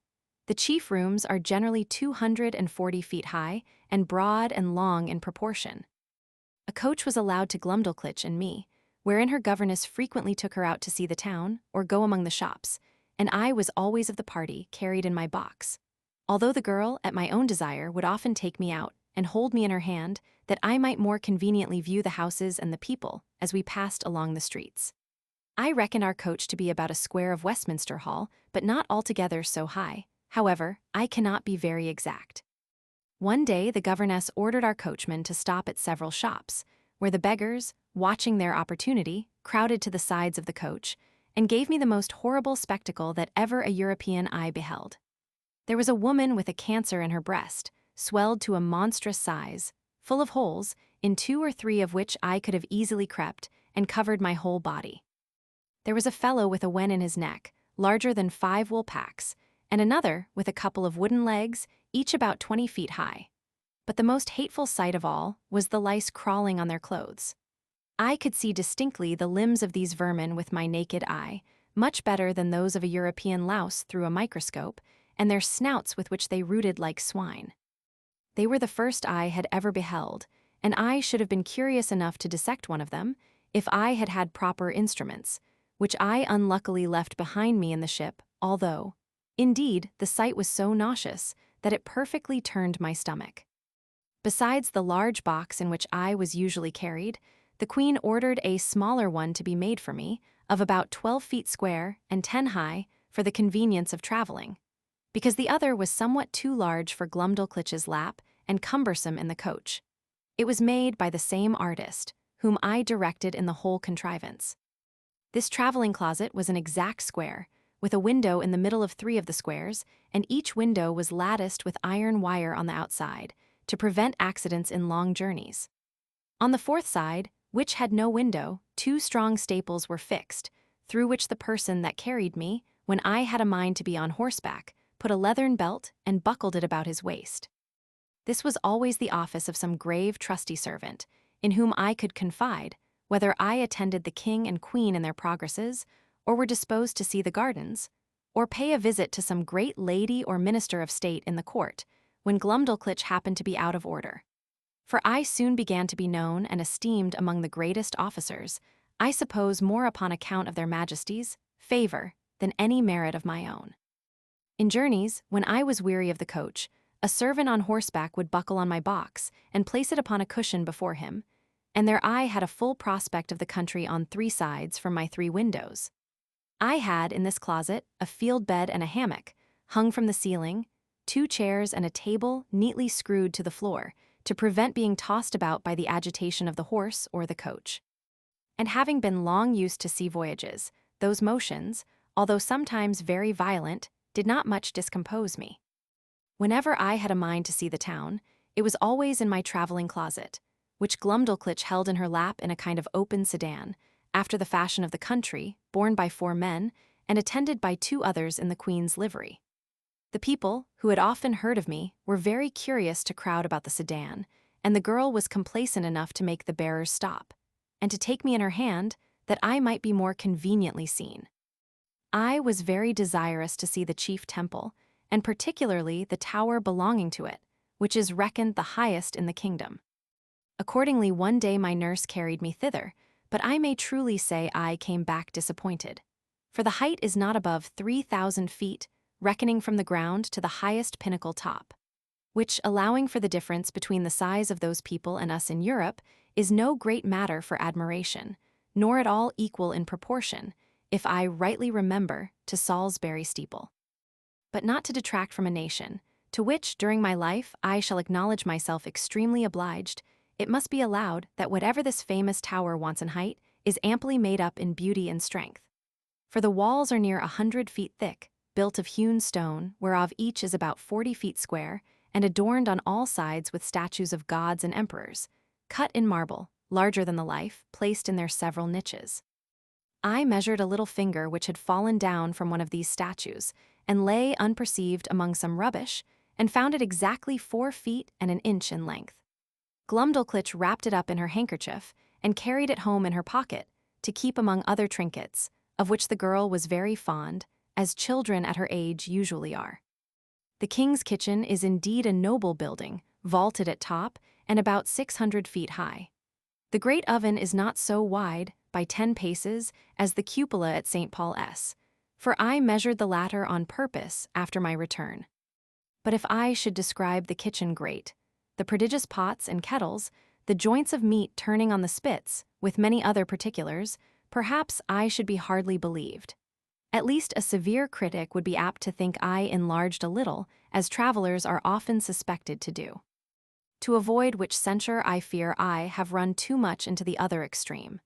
The chief rooms are generally 240 feet high, and broad and long in proportion. A coach was allowed to Glumdalclitch and me, wherein her governess frequently took her out to see the town, or go among the shops, and I was always of the party, carried in my box. Although the girl, at my own desire, would often take me out, and hold me in her hand, that I might more conveniently view the houses and the people, as we passed along the streets. I reckon our coach to be about a square of Westminster Hall, but not altogether so high. However, I cannot be very exact. One day the governess ordered our coachman to stop at several shops, where the beggars, watching their opportunity, crowded to the sides of the coach, and gave me the most horrible spectacle that ever a European eye beheld. There was a woman with a cancer in her breast, swelled to a monstrous size, full of holes, in 2 or 3 of which I could have easily crept, and covered my whole body. There was a fellow with a wen in his neck, larger than 5 wool packs, and another with a couple of wooden legs, each about 20 feet high. But the most hateful sight of all was the lice crawling on their clothes. I could see distinctly the limbs of these vermin with my naked eye, much better than those of a European louse through a microscope, and their snouts with which they rooted like swine. They were the first I had ever beheld, and I should have been curious enough to dissect one of them, if I had had proper instruments, which I unluckily left behind me in the ship, although, indeed, the sight was so nauseous that it perfectly turned my stomach. Besides the large box in which I was usually carried, the queen ordered a smaller one to be made for me, of about 12 feet square and 10 high, for the convenience of traveling, because the other was somewhat too large for Glumdalclitch's lap and cumbersome in the coach. It was made by the same artist, whom I directed in the whole contrivance. This traveling closet was an exact square, with a window in the middle of 3 of the squares, and each window was latticed with iron wire on the outside, to prevent accidents in long journeys. On the 4th side, which had no window, 2 strong staples were fixed, through which the person that carried me, when I had a mind to be on horseback, put a leathern belt and buckled it about his waist. This was always the office of some grave trusty servant, in whom I could confide, whether I attended the king and queen in their progresses, or were disposed to see the gardens, or pay a visit to some great lady or minister of state in the court, when Glumdalclitch happened to be out of order. For I soon began to be known and esteemed among the greatest officers, I suppose more upon account of their majesties' favor than any merit of my own. In journeys, when I was weary of the coach, a servant on horseback would buckle on my box and place it upon a cushion before him, and there I had a full prospect of the country on 3 sides from my 3 windows. I had, in this closet, a field bed and a hammock, hung from the ceiling, 2 chairs and a table neatly screwed to the floor, to prevent being tossed about by the agitation of the horse or the coach. And having been long used to sea voyages, those motions, although sometimes very violent, did not much discompose me. Whenever I had a mind to see the town, it was always in my traveling closet, which Glumdalclitch held in her lap in a kind of open sedan, after the fashion of the country, borne by 4 men, and attended by 2 others in the queen's livery. The people, who had often heard of me, were very curious to crowd about the sedan, and the girl was complacent enough to make the bearers stop, and to take me in her hand, that I might be more conveniently seen. I was very desirous to see the chief temple, and particularly the tower belonging to it, which is reckoned the highest in the kingdom. Accordingly, one day my nurse carried me thither, but I may truly say I came back disappointed, for the height is not above 3,000 feet, reckoning from the ground to the highest pinnacle top, which, allowing for the difference between the size of those people and us in Europe, is no great matter for admiration, nor at all equal in proportion, if I rightly remember, to Salisbury steeple. But not to detract from a nation, to which, during my life, I shall acknowledge myself extremely obliged, it must be allowed that whatever this famous tower wants in height is amply made up in beauty and strength. For the walls are near 100 feet thick, built of hewn stone, whereof each is about 40 feet square, and adorned on all sides with statues of gods and emperors, cut in marble, larger than the life, placed in their several niches. I measured a little finger which had fallen down from one of these statues, and lay unperceived among some rubbish, and found it exactly 4 feet and an inch in length. Glumdalclitch wrapped it up in her handkerchief, and carried it home in her pocket, to keep among other trinkets, of which the girl was very fond, as children at her age usually are. The king's kitchen is indeed a noble building, vaulted at top, and about 600 feet high. The great oven is not so wide, by 10 paces, as the cupola at St. Paul's, for I measured the latter on purpose after my return. But if I should describe the kitchen grate, the prodigious pots and kettles, the joints of meat turning on the spits, with many other particulars, perhaps I should be hardly believed. At least a severe critic would be apt to think I enlarged a little, as travelers are often suspected to do. To avoid which censure I fear I have run too much into the other extreme,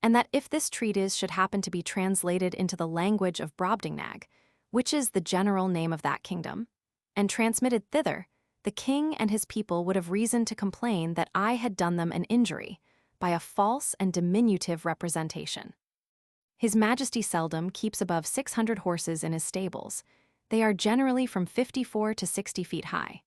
and that if this treatise should happen to be translated into the language of Brobdingnag, which is the general name of that kingdom, and transmitted thither, the king and his people would have reason to complain that I had done them an injury by a false and diminutive representation. His Majesty seldom keeps above 600 horses in his stables. They are generally from 54 to 60 feet high.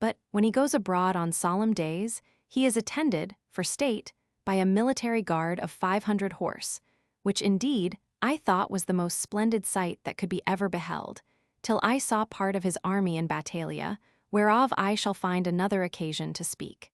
But when he goes abroad on solemn days, he is attended, for state, by a military guard of 500 horse, which indeed I thought was the most splendid sight that could be ever beheld, till I saw part of his army in Battalia, whereof I shall find another occasion to speak.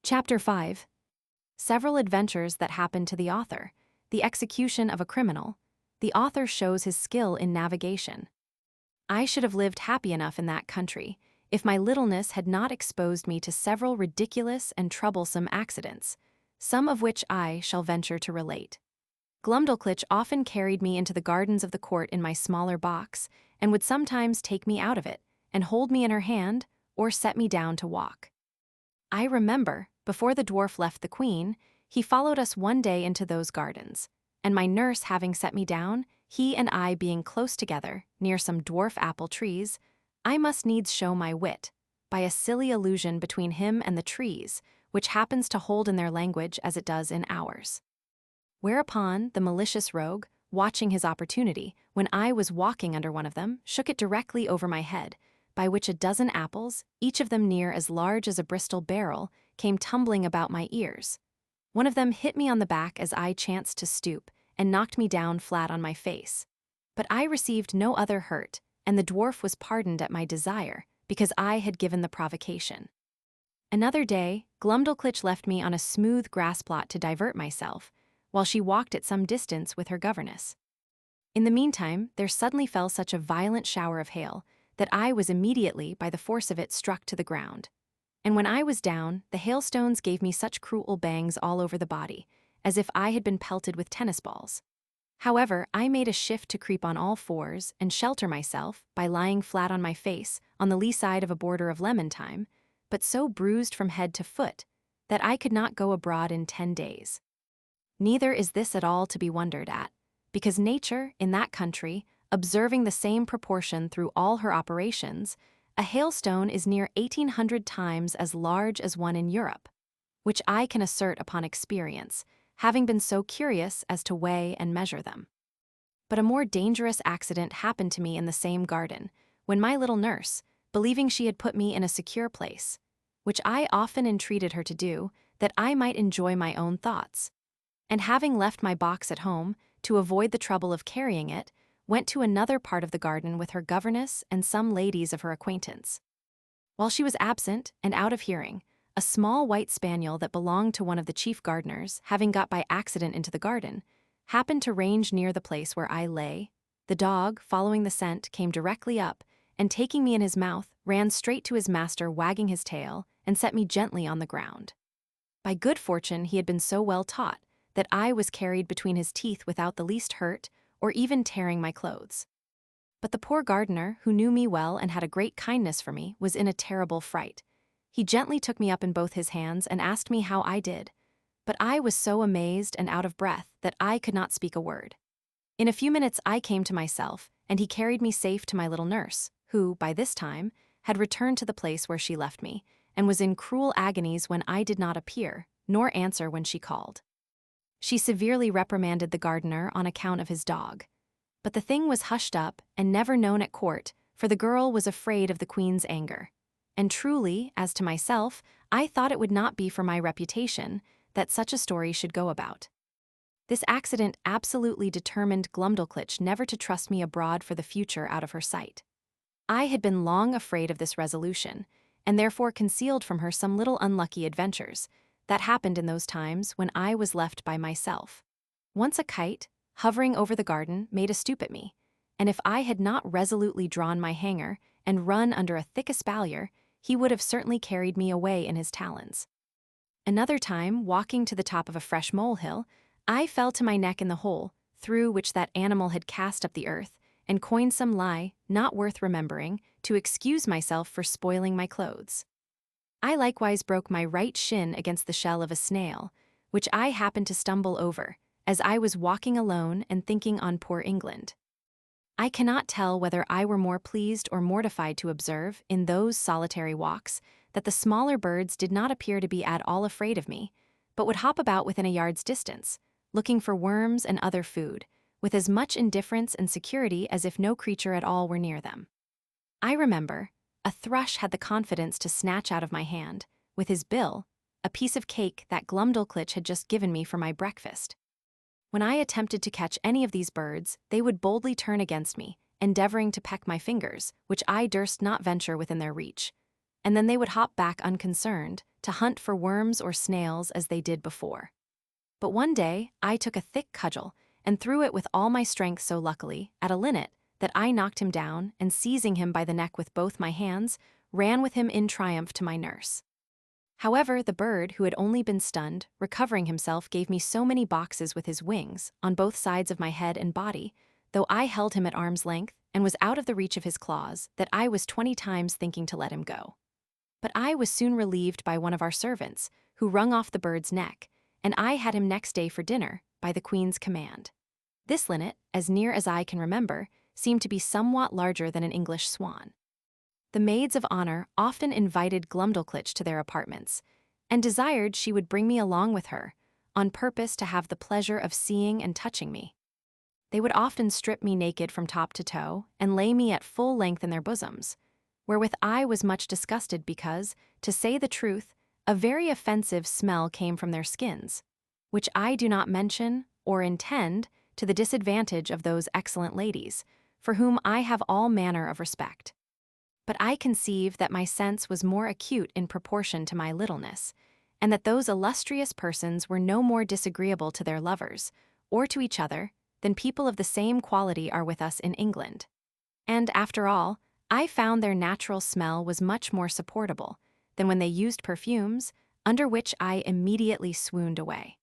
Chapter 5. Several adventures that happen to the author. The execution of a criminal. The author shows his skill in navigation. I should have lived happy enough in that country if my littleness had not exposed me to several ridiculous and troublesome accidents, some of which I shall venture to relate. Glumdalclitch often carried me into the gardens of the court in my smaller box, and would sometimes take me out of it, and hold me in her hand, or set me down to walk. I remember, before the dwarf left the queen, he followed us one day into those gardens, and my nurse having set me down, he and I being close together, near some dwarf apple trees, I must needs show my wit, by a silly allusion between him and the trees, which happens to hold in their language as it does in ours. Whereupon the malicious rogue, watching his opportunity, when I was walking under one of them, shook it directly over my head, by which a dozen apples, each of them near as large as a Bristol barrel, came tumbling about my ears. One of them hit me on the back as I chanced to stoop, and knocked me down flat on my face. But I received no other hurt, and the dwarf was pardoned at my desire, because I had given the provocation. Another day, Glumdalclitch left me on a smooth grass plot to divert myself, while she walked at some distance with her governess. In the meantime, there suddenly fell such a violent shower of hail, that I was immediately, by the force of it, struck to the ground. And when I was down, the hailstones gave me such cruel bangs all over the body, as if I had been pelted with tennis balls. However, I made a shift to creep on all fours and shelter myself by lying flat on my face on the lee side of a border of lemon thyme, but so bruised from head to foot that I could not go abroad in 10 days. Neither is this at all to be wondered at, because nature, in that country, observing the same proportion through all her operations, a hailstone is near 1,800 times as large as one in Europe, which I can assert upon experience, having been so curious as to weigh and measure them. But a more dangerous accident happened to me in the same garden, when my little nurse, believing she had put me in a secure place, which I often entreated her to do, that I might enjoy my own thoughts, and having left my box at home, to avoid the trouble of carrying it, went to another part of the garden with her governess and some ladies of her acquaintance. While she was absent and out of hearing, a small white spaniel that belonged to one of the chief gardeners, having got by accident into the garden, happened to range near the place where I lay. The dog, following the scent, came directly up, and taking me in his mouth, ran straight to his master wagging his tail, and set me gently on the ground. By good fortune he had been so well taught that I was carried between his teeth without the least hurt, or even tearing my clothes. But the poor gardener, who knew me well and had a great kindness for me, was in a terrible fright. He gently took me up in both his hands and asked me how I did, but I was so amazed and out of breath that I could not speak a word. In a few minutes I came to myself, and he carried me safe to my little nurse, who, by this time, had returned to the place where she left me, and was in cruel agonies when I did not appear, nor answer when she called. She severely reprimanded the gardener on account of his dog. But the thing was hushed up and never known at court, for the girl was afraid of the queen's anger. And truly, as to myself, I thought it would not be for my reputation that such a story should go about. This accident absolutely determined Glumdalclitch never to trust me abroad for the future out of her sight. I had been long afraid of this resolution, and therefore concealed from her some little unlucky adventures that happened in those times when I was left by myself. Once a kite, hovering over the garden, made a stoop at me, and if I had not resolutely drawn my hanger and run under a thick espalier, he would have certainly carried me away in his talons. Another time, walking to the top of a fresh molehill, I fell to my neck in the hole, through which that animal had cast up the earth, and coined some lie, not worth remembering, to excuse myself for spoiling my clothes. I likewise broke my right shin against the shell of a snail, which I happened to stumble over, as I was walking alone and thinking on poor England. I cannot tell whether I were more pleased or mortified to observe, in those solitary walks, that the smaller birds did not appear to be at all afraid of me, but would hop about within a yard's distance, looking for worms and other food, with as much indifference and security as if no creature at all were near them. I remember, a thrush had the confidence to snatch out of my hand, with his bill, a piece of cake that Glumdalclitch had just given me for my breakfast. When I attempted to catch any of these birds, they would boldly turn against me, endeavoring to peck my fingers, which I durst not venture within their reach. and then they would hop back unconcerned to hunt for worms or snails as they did before. But one day, I took a thick cudgel and threw it with all my strength so luckily at a linnet that I knocked him down and, seizing him by the neck with both my hands, ran with him in triumph to my nurse. However, the bird, who had only been stunned, recovering himself, gave me so many boxes with his wings on both sides of my head and body, though I held him at arm's length and was out of the reach of his claws, that I was 20 times thinking to let him go. But I was soon relieved by one of our servants, who wrung off the bird's neck, and I had him next day for dinner, by the Queen's command. This linnet, as near as I can remember, seemed to be somewhat larger than an English swan. The maids of honor often invited Glumdalclitch to their apartments, and desired she would bring me along with her, on purpose to have the pleasure of seeing and touching me. They would often strip me naked from top to toe and lay me at full length in their bosoms, wherewith I was much disgusted because, to say the truth, a very offensive smell came from their skins, which I do not mention or intend to the disadvantage of those excellent ladies, for whom I have all manner of respect. But I conceive that my sense was more acute in proportion to my littleness, and that those illustrious persons were no more disagreeable to their lovers, or to each other, than people of the same quality are with us in England. And, after all, I found their natural smell was much more supportable than when they used perfumes, under which I immediately swooned away.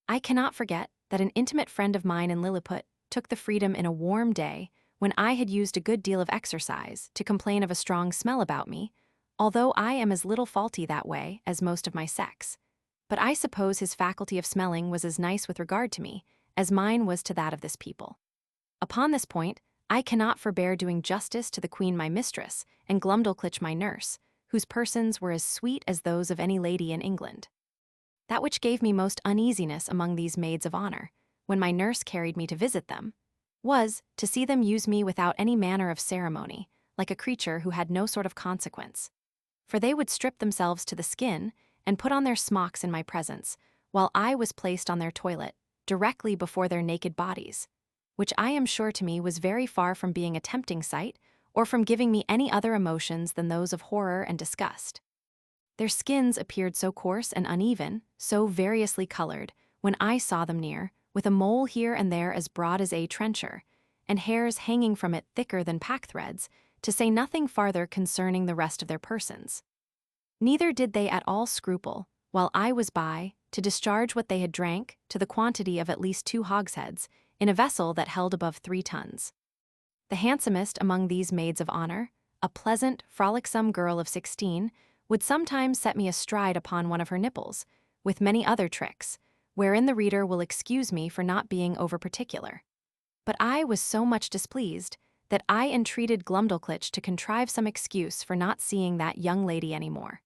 I cannot forget that an intimate friend of mine in Lilliput took the freedom in a warm day, when I had used a good deal of exercise, to complain of a strong smell about me, although I am as little faulty that way as most of my sex. But I suppose his faculty of smelling was as nice with regard to me as mine was to that of this people. Upon this point, I cannot forbear doing justice to the Queen my mistress, and Glumdalclitch my nurse, whose persons were as sweet as those of any lady in England. That which gave me most uneasiness among these maids of honor, when my nurse carried me to visit them, was to see them use me without any manner of ceremony, like a creature who had no sort of consequence. For they would strip themselves to the skin and put on their smocks in my presence, while I was placed on their toilet, directly before their naked bodies, which I am sure to me was very far from being a tempting sight, or from giving me any other emotions than those of horror and disgust. Their skins appeared so coarse and uneven, so variously colored, when I saw them near, with a mole here and there as broad as a trencher, and hairs hanging from it thicker than packthreads, to say nothing farther concerning the rest of their persons. Neither did they at all scruple, while I was by, to discharge what they had drank, to the quantity of at least 2 hogsheads, in a vessel that held above 3 tons. The handsomest among these maids of honor, a pleasant, frolicsome girl of 16, would sometimes set me astride upon one of her nipples, with many other tricks, wherein the reader will excuse me for not being over-particular. But I was so much displeased that I entreated Glumdalclitch to contrive some excuse for not seeing that young lady any more.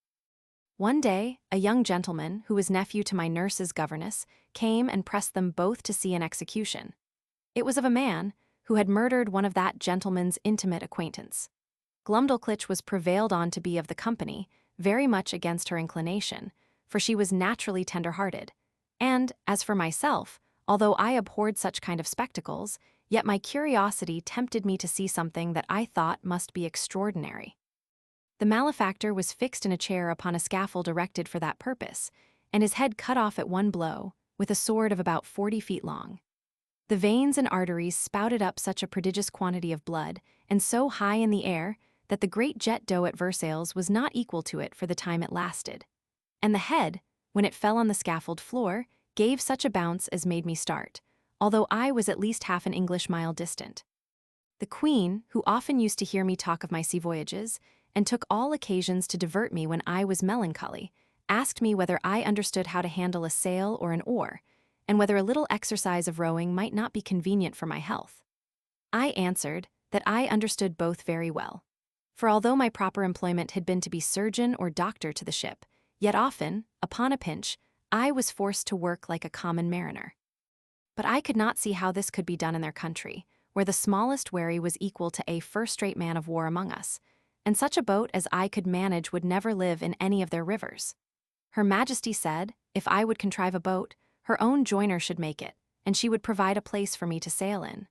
One day, a young gentleman, who was nephew to my nurse's governess, came and pressed them both to see an execution. It was of a man who had murdered one of that gentleman's intimate acquaintance. Glumdalclitch was prevailed on to be of the company, very much against her inclination, for she was naturally tender-hearted. And, as for myself, although I abhorred such kind of spectacles, yet my curiosity tempted me to see something that I thought must be extraordinary. The malefactor was fixed in a chair upon a scaffold erected for that purpose, and his head cut off at one blow, with a sword of about 40 feet long. The veins and arteries spouted up such a prodigious quantity of blood, and so high in the air, that the great jet d'eau at Versailles was not equal to it for the time it lasted. And the head, when it fell on the scaffold floor, gave such a bounce as made me start, although I was at least half an English mile distant. The Queen, who often used to hear me talk of my sea voyages, and took all occasions to divert me when I was melancholy, asked me whether I understood how to handle a sail or an oar, and whether a little exercise of rowing might not be convenient for my health. I answered that I understood both very well, for although my proper employment had been to be surgeon or doctor to the ship, yet often, upon a pinch, I was forced to work like a common mariner. But I could not see how this could be done in their country, where the smallest wherry was equal to a first-rate man of war among us, and such a boat as I could manage would never live in any of their rivers. Her Majesty said, if I would contrive a boat, her own joiner should make it, and she would provide a place for me to sail in.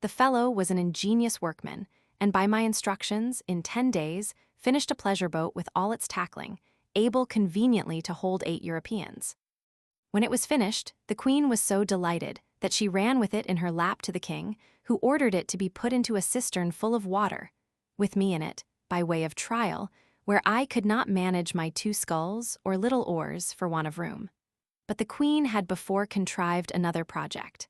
The fellow was an ingenious workman, and by my instructions, in 10 days, finished a pleasure boat with all its tackling, able conveniently to hold 8 Europeans. When it was finished, the queen was so delighted that she ran with it in her lap to the king, who ordered it to be put into a cistern full of water, with me in it, by way of trial, where I could not manage my 2 sculls or little oars for want of room. But the queen had before contrived another project.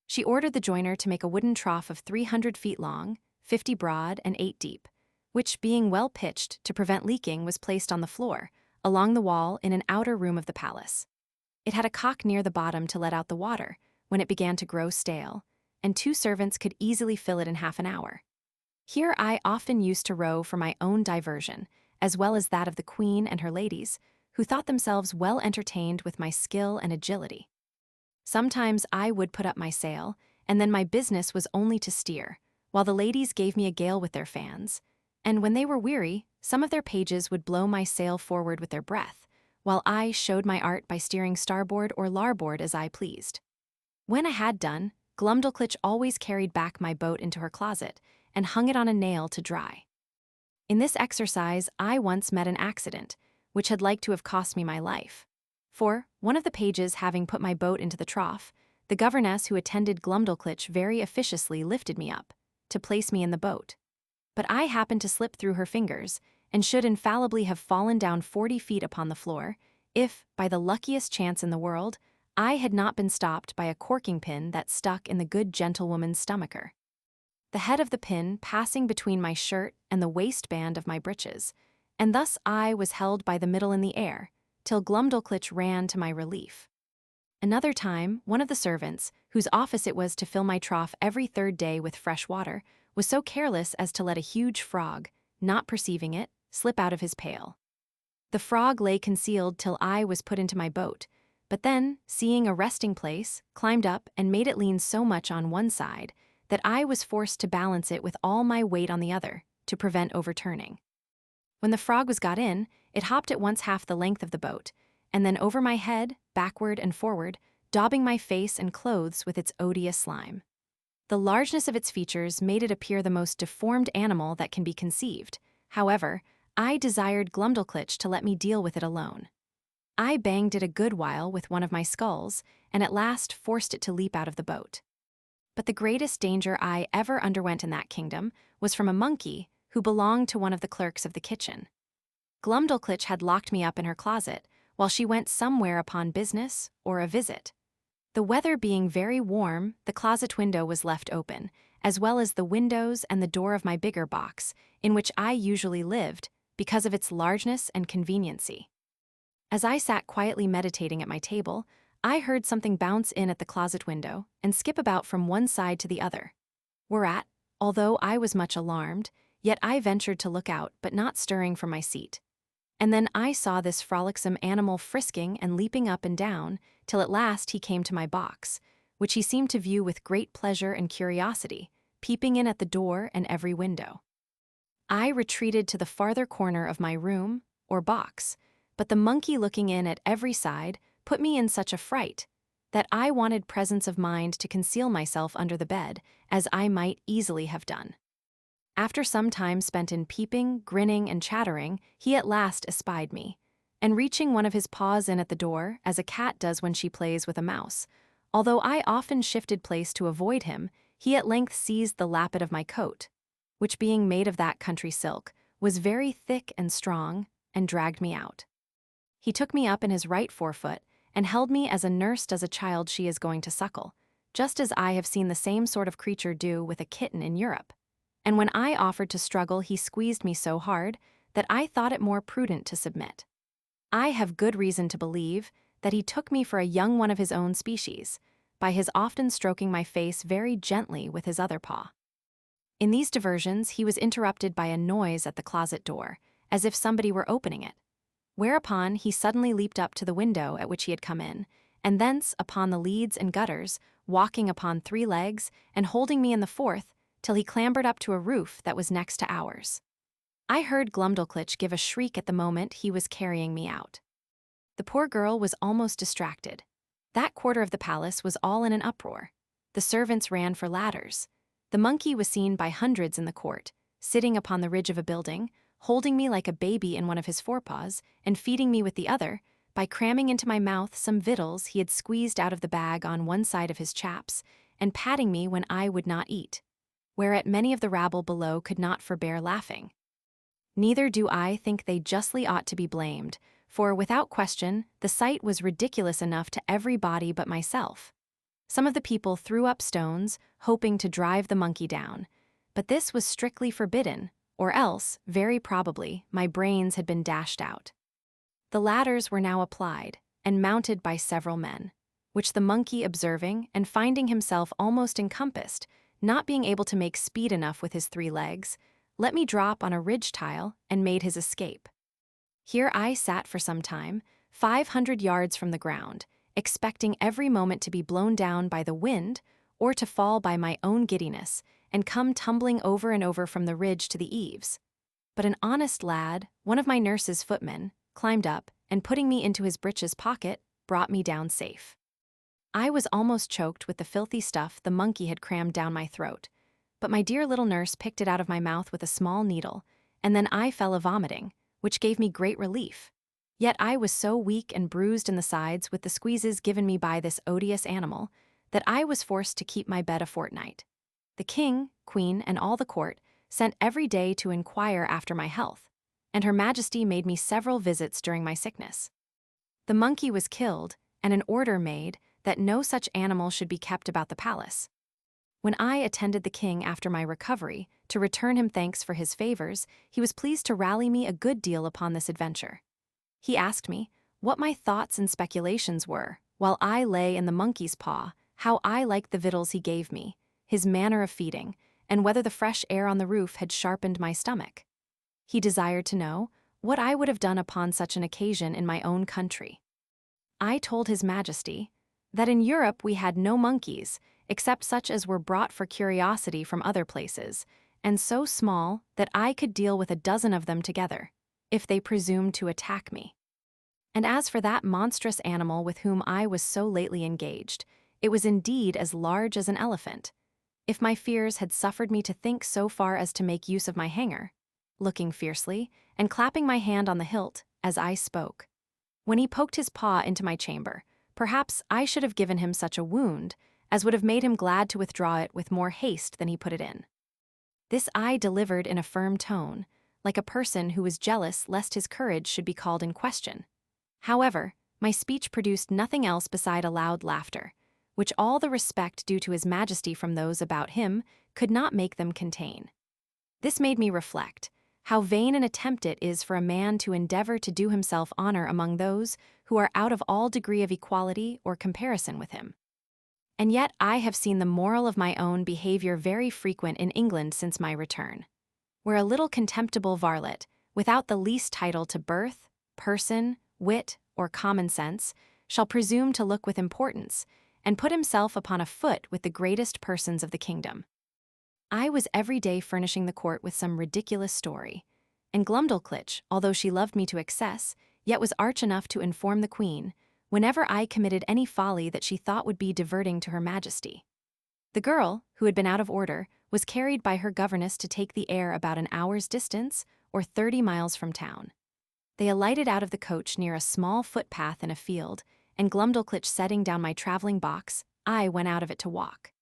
She ordered the joiner to make a wooden trough of 300 feet long, 50 broad, and 8 deep, which, being well pitched to prevent leaking, was placed on the floor, along the wall in an outer room of the palace. It had a cock near the bottom to let out the water when it began to grow stale, and 2 servants could easily fill it in half an hour. Here I often used to row for my own diversion, as well as that of the queen and her ladies, who thought themselves well entertained with my skill and agility. Sometimes I would put up my sail, and then my business was only to steer, while the ladies gave me a gale with their fans, and when they were weary, some of their pages would blow my sail forward with their breath, while I showed my art by steering starboard or larboard as I pleased. When I had done, Glumdalclitch always carried back my boat into her closet and hung it on a nail to dry. In this exercise I once met an accident, which had like to have cost me my life. For, one of the pages having put my boat into the trough, the governess who attended Glumdalclitch very officiously lifted me up, to place me in the boat. But I happened to slip through her fingers, and should infallibly have fallen down 40 feet upon the floor, if, by the luckiest chance in the world, I had not been stopped by a corking pin that stuck in the good gentlewoman's stomacher. The head of the pin passing between my shirt and the waistband of my breeches, and thus I was held by the middle in the air, till Glumdalclitch ran to my relief. Another time, one of the servants, whose office it was to fill my trough every 3rd day with fresh water, was so careless as to let a huge frog, not perceiving it, slip out of his pail. The frog lay concealed till I was put into my boat, but then, seeing a resting place, climbed up and made it lean so much on one side that I was forced to balance it with all my weight on the other, to prevent overturning. When the frog was got in, it hopped at once half the length of the boat, and then over my head, backward and forward, daubing my face and clothes with its odious slime. The largeness of its features made it appear the most deformed animal that can be conceived. However, I desired Glumdalclitch to let me deal with it alone. I banged it a good while with one of my sculls, and at last forced it to leap out of the boat. But the greatest danger I ever underwent in that kingdom was from a monkey who belonged to one of the clerks of the kitchen. Glumdalclitch had locked me up in her closet, while she went somewhere upon business or a visit. The weather being very warm, the closet window was left open, as well as the windows and the door of my bigger box, in which I usually lived, because of its largeness and conveniency. As I sat quietly meditating at my table, I heard something bounce in at the closet window and skip about from one side to the other. Whereat, although I was much alarmed, yet I ventured to look out, but not stirring from my seat. And then I saw this frolicsome animal frisking and leaping up and down, till at last he came to my box, which he seemed to view with great pleasure and curiosity, peeping in at the door and every window. I retreated to the farther corner of my room, or box, but the monkey looking in at every side put me in such a fright that I wanted presence of mind to conceal myself under the bed, as I might easily have done. After some time spent in peeping, grinning, and chattering, he at last espied me, and reaching one of his paws in at the door, as a cat does when she plays with a mouse, although I often shifted place to avoid him, he at length seized the lappet of my coat, which being made of that country silk, was very thick and strong, and dragged me out. He took me up in his right forefoot, and held me as a nurse does a child she is going to suckle, just as I have seen the same sort of creature do with a kitten in Europe. And when I offered to struggle, he squeezed me so hard that I thought it more prudent to submit. I have good reason to believe that he took me for a young one of his own species, by his often stroking my face very gently with his other paw. In these diversions he was interrupted by a noise at the closet door, as if somebody were opening it, whereupon he suddenly leaped up to the window at which he had come in, and thence upon the leads and gutters, walking upon 3 legs, and holding me in the 4th, till he clambered up to a roof that was next to ours. I heard Glumdalclitch give a shriek at the moment he was carrying me out. The poor girl was almost distracted. That quarter of the palace was all in an uproar. The servants ran for ladders. The monkey was seen by hundreds in the court, sitting upon the ridge of a building, holding me like a baby in one of his forepaws, and feeding me with the other, by cramming into my mouth some victuals he had squeezed out of the bag on one side of his chaps, and patting me when I would not eat, whereat many of the rabble below could not forbear laughing. Neither do I think they justly ought to be blamed, for, without question, the sight was ridiculous enough to everybody but myself. Some of the people threw up stones, hoping to drive the monkey down, but this was strictly forbidden, or else, very probably, my brains had been dashed out. The ladders were now applied, and mounted by several men, which the monkey observing, and finding himself almost encompassed, not being able to make speed enough with his 3 legs, let me drop on a ridge tile and made his escape. Here I sat for some time, 500 yards from the ground, expecting every moment to be blown down by the wind or to fall by my own giddiness and come tumbling over and over from the ridge to the eaves. But an honest lad, one of my nurse's footmen, climbed up and, putting me into his breeches pocket, brought me down safe. I was almost choked with the filthy stuff the monkey had crammed down my throat, but my dear little nurse picked it out of my mouth with a small needle, and then I fell a-vomiting, which gave me great relief. Yet I was so weak and bruised in the sides with the squeezes given me by this odious animal that I was forced to keep my bed a fortnight. The king, queen, and all the court sent every day to inquire after my health, and Her Majesty made me several visits during my sickness. The monkey was killed, and an order made that no such animal should be kept about the palace. When I attended the king after my recovery to return him thanks for his favors, he was pleased to rally me a good deal upon this adventure. He asked me what my thoughts and speculations were, while I lay in the monkey's paw, how I liked the victuals he gave me, his manner of feeding, and whether the fresh air on the roof had sharpened my stomach. He desired to know what I would have done upon such an occasion in my own country. I told His Majesty that in Europe we had no monkeys, except such as were brought for curiosity from other places, and so small that I could deal with 12 of them together, if they presumed to attack me. And as for that monstrous animal with whom I was so lately engaged, it was indeed as large as an elephant. If my fears had suffered me to think so far as to make use of my hanger, looking fiercely, and clapping my hand on the hilt as I spoke. When he poked his paw into my chamber, perhaps I should have given him such a wound as would have made him glad to withdraw it with more haste than he put it in. This I delivered in a firm tone, like a person who was jealous lest his courage should be called in question. However, my speech produced nothing else beside a loud laughter, which all the respect due to His Majesty from those about him could not make them contain. This made me reflect how vain an attempt it is for a man to endeavor to do himself honor among those who are out of all degree of equality or comparison with him. And yet I have seen the moral of my own behavior very frequent in England since my return, where a little contemptible varlet, without the least title to birth, person, wit, or common sense, shall presume to look with importance, and put himself upon a foot with the greatest persons of the kingdom. I was every day furnishing the court with some ridiculous story, and Glumdalclitch, although she loved me to excess, yet was arch enough to inform the queen whenever I committed any folly that she thought would be diverting to Her Majesty. The girl, who had been out of order, was carried by her governess to take the air about an hour's distance, or 30 miles from town. They alighted out of the coach near a small footpath in a field, and Glumdalclitch setting down my traveling box, I went out of it to walk.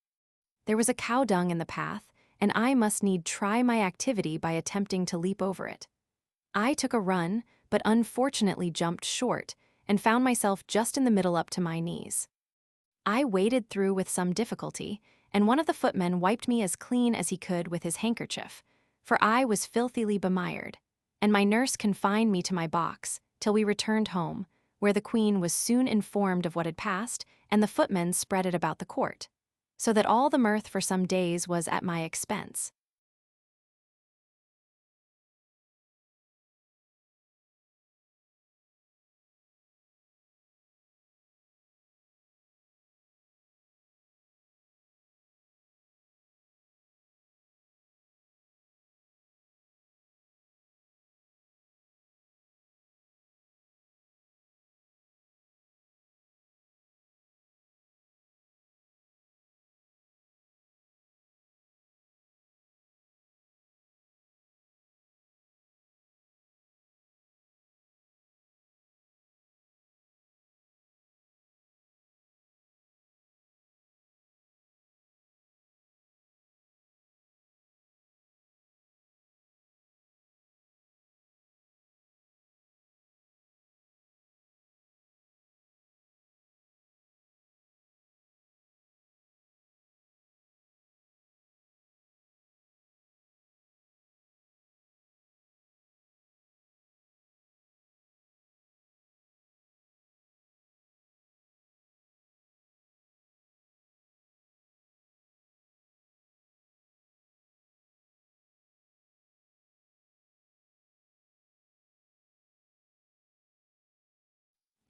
There was a cow dung in the path, and I must need try my activity by attempting to leap over it. I took a run, but unfortunately jumped short, and found myself just in the middle up to my knees. I waded through with some difficulty, and one of the footmen wiped me as clean as he could with his handkerchief, for I was filthily bemired, and my nurse confined me to my box till we returned home, where the queen was soon informed of what had passed, and the footmen spread it about the court, so that all the mirth for some days was at my expense.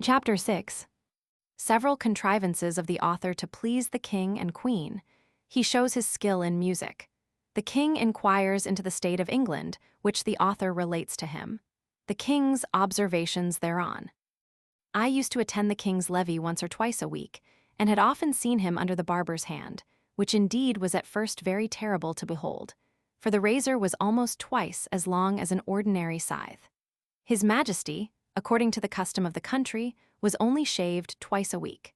Chapter 6. Several contrivances of the author to please the king and queen. He shows his skill in music. The king inquires into the state of England, which the author relates to him. The king's observations thereon. I used to attend the king's levee once or twice a week, and had often seen him under the barber's hand, which indeed was at first very terrible to behold, for the razor was almost twice as long as an ordinary scythe. His Majesty, according to the custom of the country, was only shaved twice a week.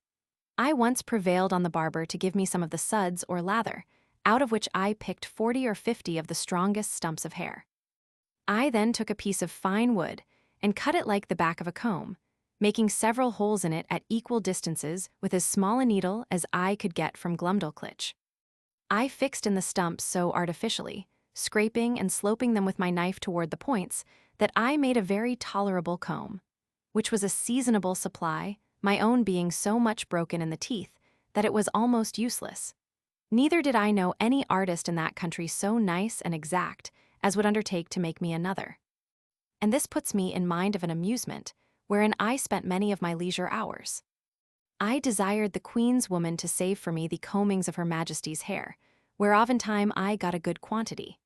I once prevailed on the barber to give me some of the suds or lather, out of which I picked 40 or 50 of the strongest stumps of hair. I then took a piece of fine wood and cut it like the back of a comb, making several holes in it at equal distances with as small a needle as I could get from Glumdalclitch. I fixed in the stumps so artificially, scraping and sloping them with my knife toward the points, that I made a very tolerable comb, which was a seasonable supply, my own being so much broken in the teeth that it was almost useless. Neither did I know any artist in that country so nice and exact as would undertake to make me another. And this puts me in mind of an amusement, wherein I spent many of my leisure hours. I desired the queen's woman to save for me the combings of her Majesty's hair, whereof in time I got a good quantity.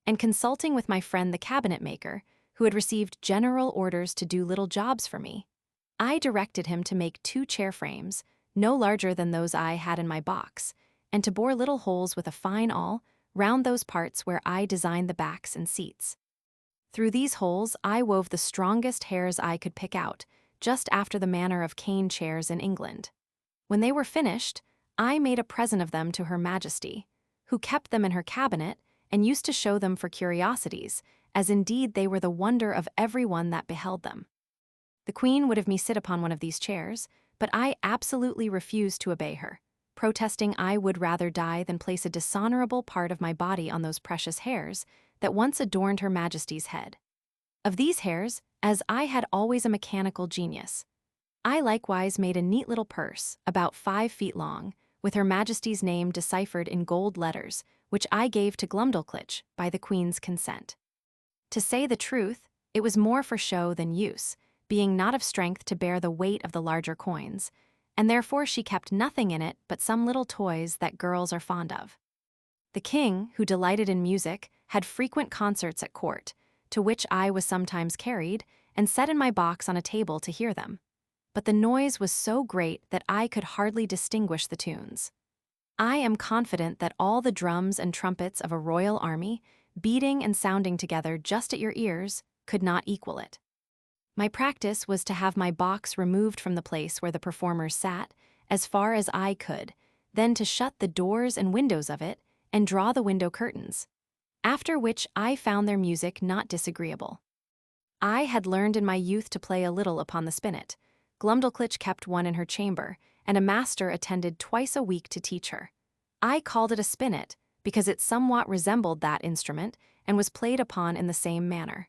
And consulting with my friend the cabinet maker, who had received general orders to do little jobs for me, I directed him to make 2 chair frames, no larger than those I had in my box, and to bore little holes with a fine awl round those parts where I designed the backs and seats. Through these holes I wove the strongest hairs I could pick out, just after the manner of cane chairs in England. When they were finished, I made a present of them to Her Majesty, who kept them in her cabinet and used to show them for curiosities, as indeed they were the wonder of every one that beheld them. The queen would have me sit upon one of these chairs, but I absolutely refused to obey her, protesting I would rather die than place a dishonorable part of my body on those precious hairs that once adorned Her Majesty's head. Of these hairs, as I had always a mechanical genius, I likewise made a neat little purse, about 5 feet long, with Her Majesty's name deciphered in gold letters, which I gave to Glumdalclitch by the queen's consent. To say the truth, it was more for show than use, being not of strength to bear the weight of the larger coins, and therefore she kept nothing in it but some little toys that girls are fond of. The king, who delighted in music, had frequent concerts at court, to which I was sometimes carried, and set in my box on a table to hear them. But the noise was so great that I could hardly distinguish the tunes. I am confident that all the drums and trumpets of a royal army, beating and sounding together just at your ears, could not equal it. My practice was to have my box removed from the place where the performers sat, as far as I could, then to shut the doors and windows of it, and draw the window curtains, after which I found their music not disagreeable. I had learned in my youth to play a little upon the spinet. Glumdalclitch kept one in her chamber, and a master attended twice a week to teach her. I called it a spinet, because it somewhat resembled that instrument, and was played upon in the same manner.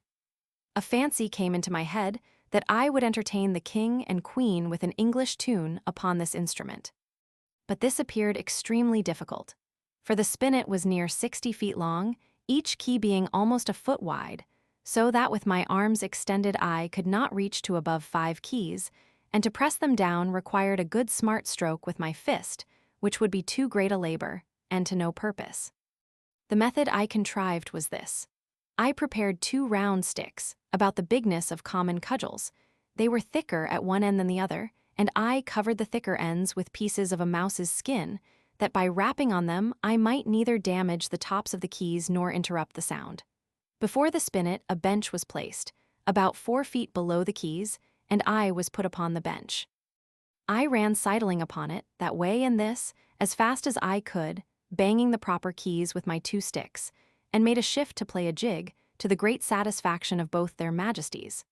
A fancy came into my head that I would entertain the king and queen with an English tune upon this instrument. But this appeared extremely difficult, for the spinet was near 60 feet long, each key being almost a foot wide, so that with my arms extended I could not reach to above 5 keys, and to press them down required a good smart stroke with my fist, which would be too great a labor, and to no purpose. The method I contrived was this. I prepared 2 round sticks, about the bigness of common cudgels. They were thicker at one end than the other, and I covered the thicker ends with pieces of a mouse's skin, that by rapping on them I might neither damage the tops of the keys nor interrupt the sound. Before the spinet a bench was placed, about 4 feet below the keys, and I was put upon the bench. I ran sidling upon it, that way and this, as fast as I could, banging the proper keys with my 2 sticks, and made a shift to play a jig, to the great satisfaction of both their majesties.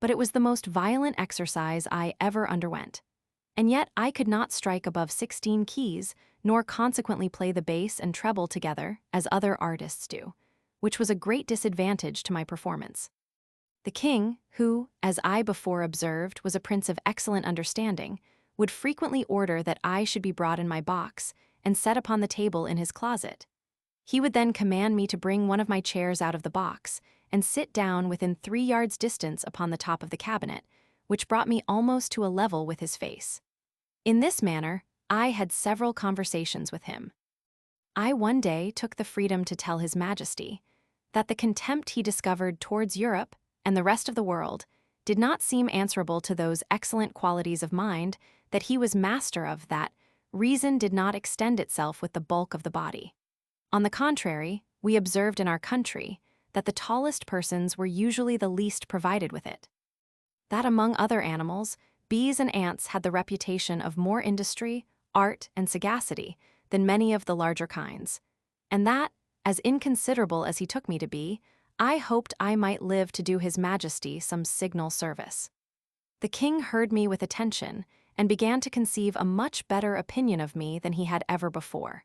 But it was the most violent exercise I ever underwent. And yet I could not strike above 16 keys, nor consequently play the bass and treble together, as other artists do, which was a great disadvantage to my performance. The king, who, as I before observed, was a prince of excellent understanding, would frequently order that I should be brought in my box, and set upon the table in his closet. He would then command me to bring one of my chairs out of the box, and sit down within 3 yards distance upon the top of the cabinet, which brought me almost to a level with his face. In this manner, I had several conversations with him. I one day took the freedom to tell His Majesty that the contempt he discovered towards Europe and the rest of the world did not seem answerable to those excellent qualities of mind that he was master of, that reason did not extend itself with the bulk of the body. On the contrary, we observed in our country that the tallest persons were usually the least provided with it. That among other animals, bees and ants had the reputation of more industry, art, and sagacity than many of the larger kinds, and that, as inconsiderable as he took me to be, I hoped I might live to do His Majesty some signal service. The king heard me with attention and began to conceive a much better opinion of me than he had ever before.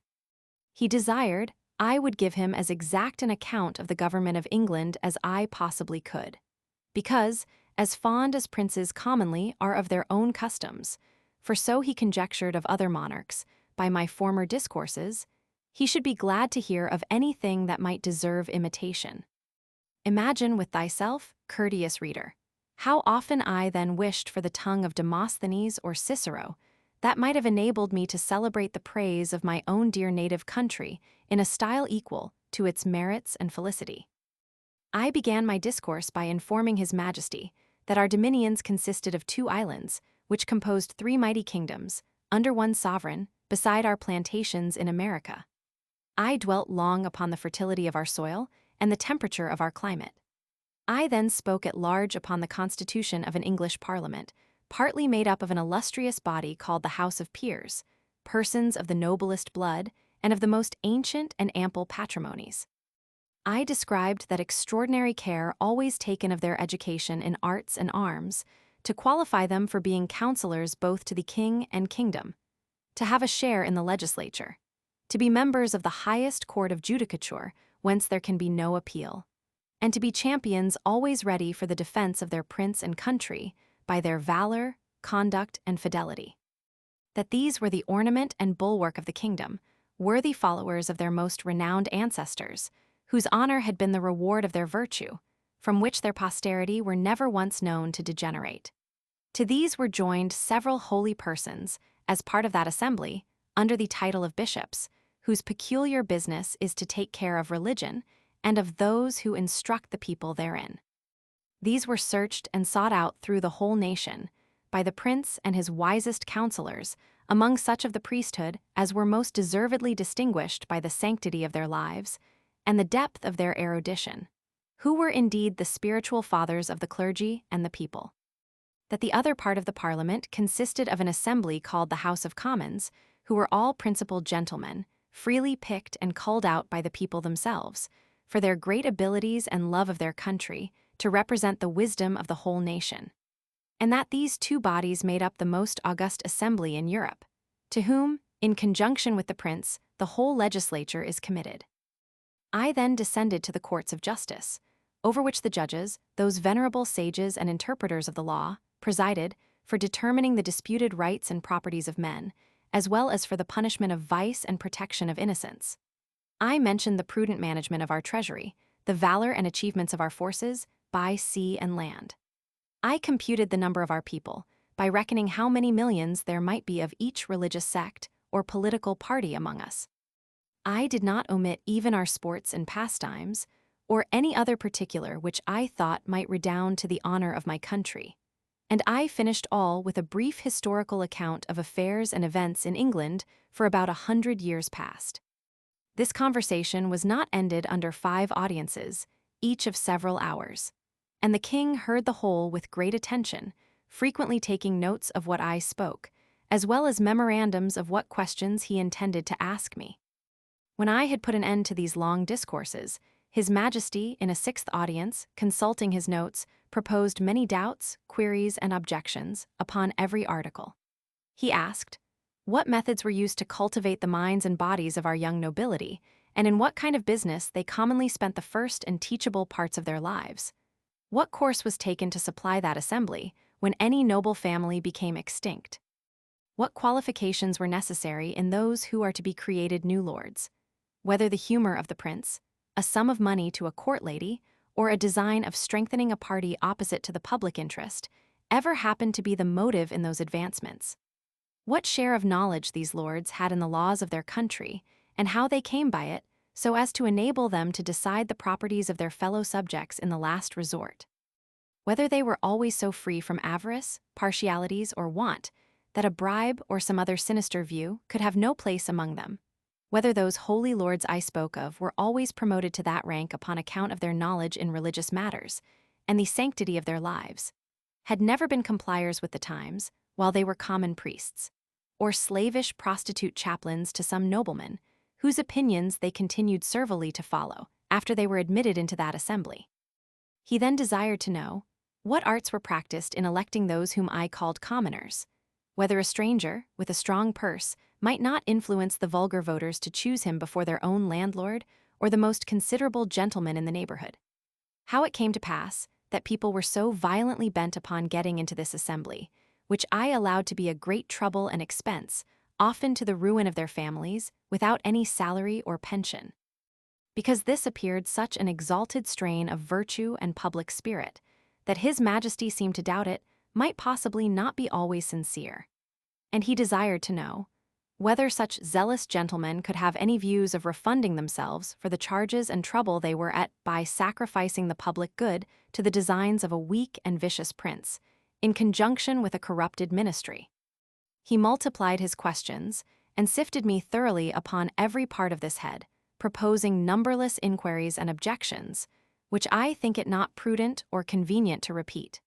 He desired I would give him as exact an account of the government of England as I possibly could, because, as fond as princes commonly are of their own customs, for so he conjectured of other monarchs, by my former discourses, he should be glad to hear of anything that might deserve imitation. Imagine with thyself, courteous reader, how often I then wished for the tongue of Demosthenes or Cicero, that might have enabled me to celebrate the praise of my own dear native country in a style equal to its merits and felicity. I began my discourse by informing His Majesty that our dominions consisted of 2 islands, which composed 3 mighty kingdoms, under one sovereign, beside our plantations in America. I dwelt long upon the fertility of our soil and the temperature of our climate. I then spoke at large upon the constitution of an English Parliament, partly made up of an illustrious body called the House of Peers, persons of the noblest blood and of the most ancient and ample patrimonies. I described that extraordinary care always taken of their education in arts and arms, to qualify them for being counselors both to the king and kingdom, to have a share in the legislature, to be members of the highest court of judicature, whence there can be no appeal, and to be champions always ready for the defense of their prince and country by their valor, conduct, and fidelity. That these were the ornament and bulwark of the kingdom, worthy followers of their most renowned ancestors, whose honor had been the reward of their virtue, from which their posterity were never once known to degenerate. To these were joined several holy persons, as part of that assembly, under the title of bishops, whose peculiar business is to take care of religion and of those who instruct the people therein. These were searched and sought out through the whole nation, by the prince and his wisest counselors, among such of the priesthood as were most deservedly distinguished by the sanctity of their lives and the depth of their erudition, who were indeed the spiritual fathers of the clergy and the people. That the other part of the Parliament consisted of an assembly called the House of Commons, who were all principal gentlemen, freely picked and culled out by the people themselves, for their great abilities and love of their country, to represent the wisdom of the whole nation. And that these 2 bodies made up the most august assembly in Europe, to whom, in conjunction with the prince, the whole legislature is committed. I then descended to the courts of justice, over which the judges, those venerable sages and interpreters of the law, presided for determining the disputed rights and properties of men, as well as for the punishment of vice and protection of innocence. I mentioned the prudent management of our treasury, the valor and achievements of our forces, by sea and land. I computed the number of our people, by reckoning how many millions there might be of each religious sect or political party among us. I did not omit even our sports and pastimes, or any other particular which I thought might redound to the honor of my country, and I finished all with a brief historical account of affairs and events in England for about 100 years past. This conversation was not ended under 5 audiences, each of several hours, and the king heard the whole with great attention, frequently taking notes of what I spoke, as well as memorandums of what questions he intended to ask me. When I had put an end to these long discourses, His Majesty, in a 6th audience, consulting his notes, proposed many doubts, queries, and objections upon every article. He asked, what methods were used to cultivate the minds and bodies of our young nobility, and in what kind of business they commonly spent the first and teachable parts of their lives? What course was taken to supply that assembly when any noble family became extinct? What qualifications were necessary in those who are to be created new lords? Whether the humor of the prince, a sum of money to a court lady, or a design of strengthening a party opposite to the public interest, ever happened to be the motive in those advancements? What share of knowledge these lords had in the laws of their country, and how they came by it, so as to enable them to decide the properties of their fellow subjects in the last resort. Whether they were always so free from avarice, partialities, or want, that a bribe or some other sinister view could have no place among them. Whether those holy lords I spoke of were always promoted to that rank upon account of their knowledge in religious matters, and the sanctity of their lives, had never been compliers with the times, while they were common priests, or slavish prostitute chaplains to some nobleman, whose opinions they continued servilely to follow after they were admitted into that assembly. He then desired to know what arts were practiced in electing those whom I called commoners, whether a stranger, with a strong purse, might not influence the vulgar voters to choose him before their own landlord or the most considerable gentleman in the neighborhood. How it came to pass that people were so violently bent upon getting into this assembly, which I allowed to be a great trouble and expense, often to the ruin of their families, without any salary or pension. Because this appeared such an exalted strain of virtue and public spirit, that His Majesty seemed to doubt it might possibly not be always sincere. And he desired to know whether such zealous gentlemen could have any views of refunding themselves for the charges and trouble they were at by sacrificing the public good to the designs of a weak and vicious prince, in conjunction with a corrupted ministry. He multiplied his questions and sifted me thoroughly upon every part of this head, proposing numberless inquiries and objections, which I think it not prudent or convenient to repeat.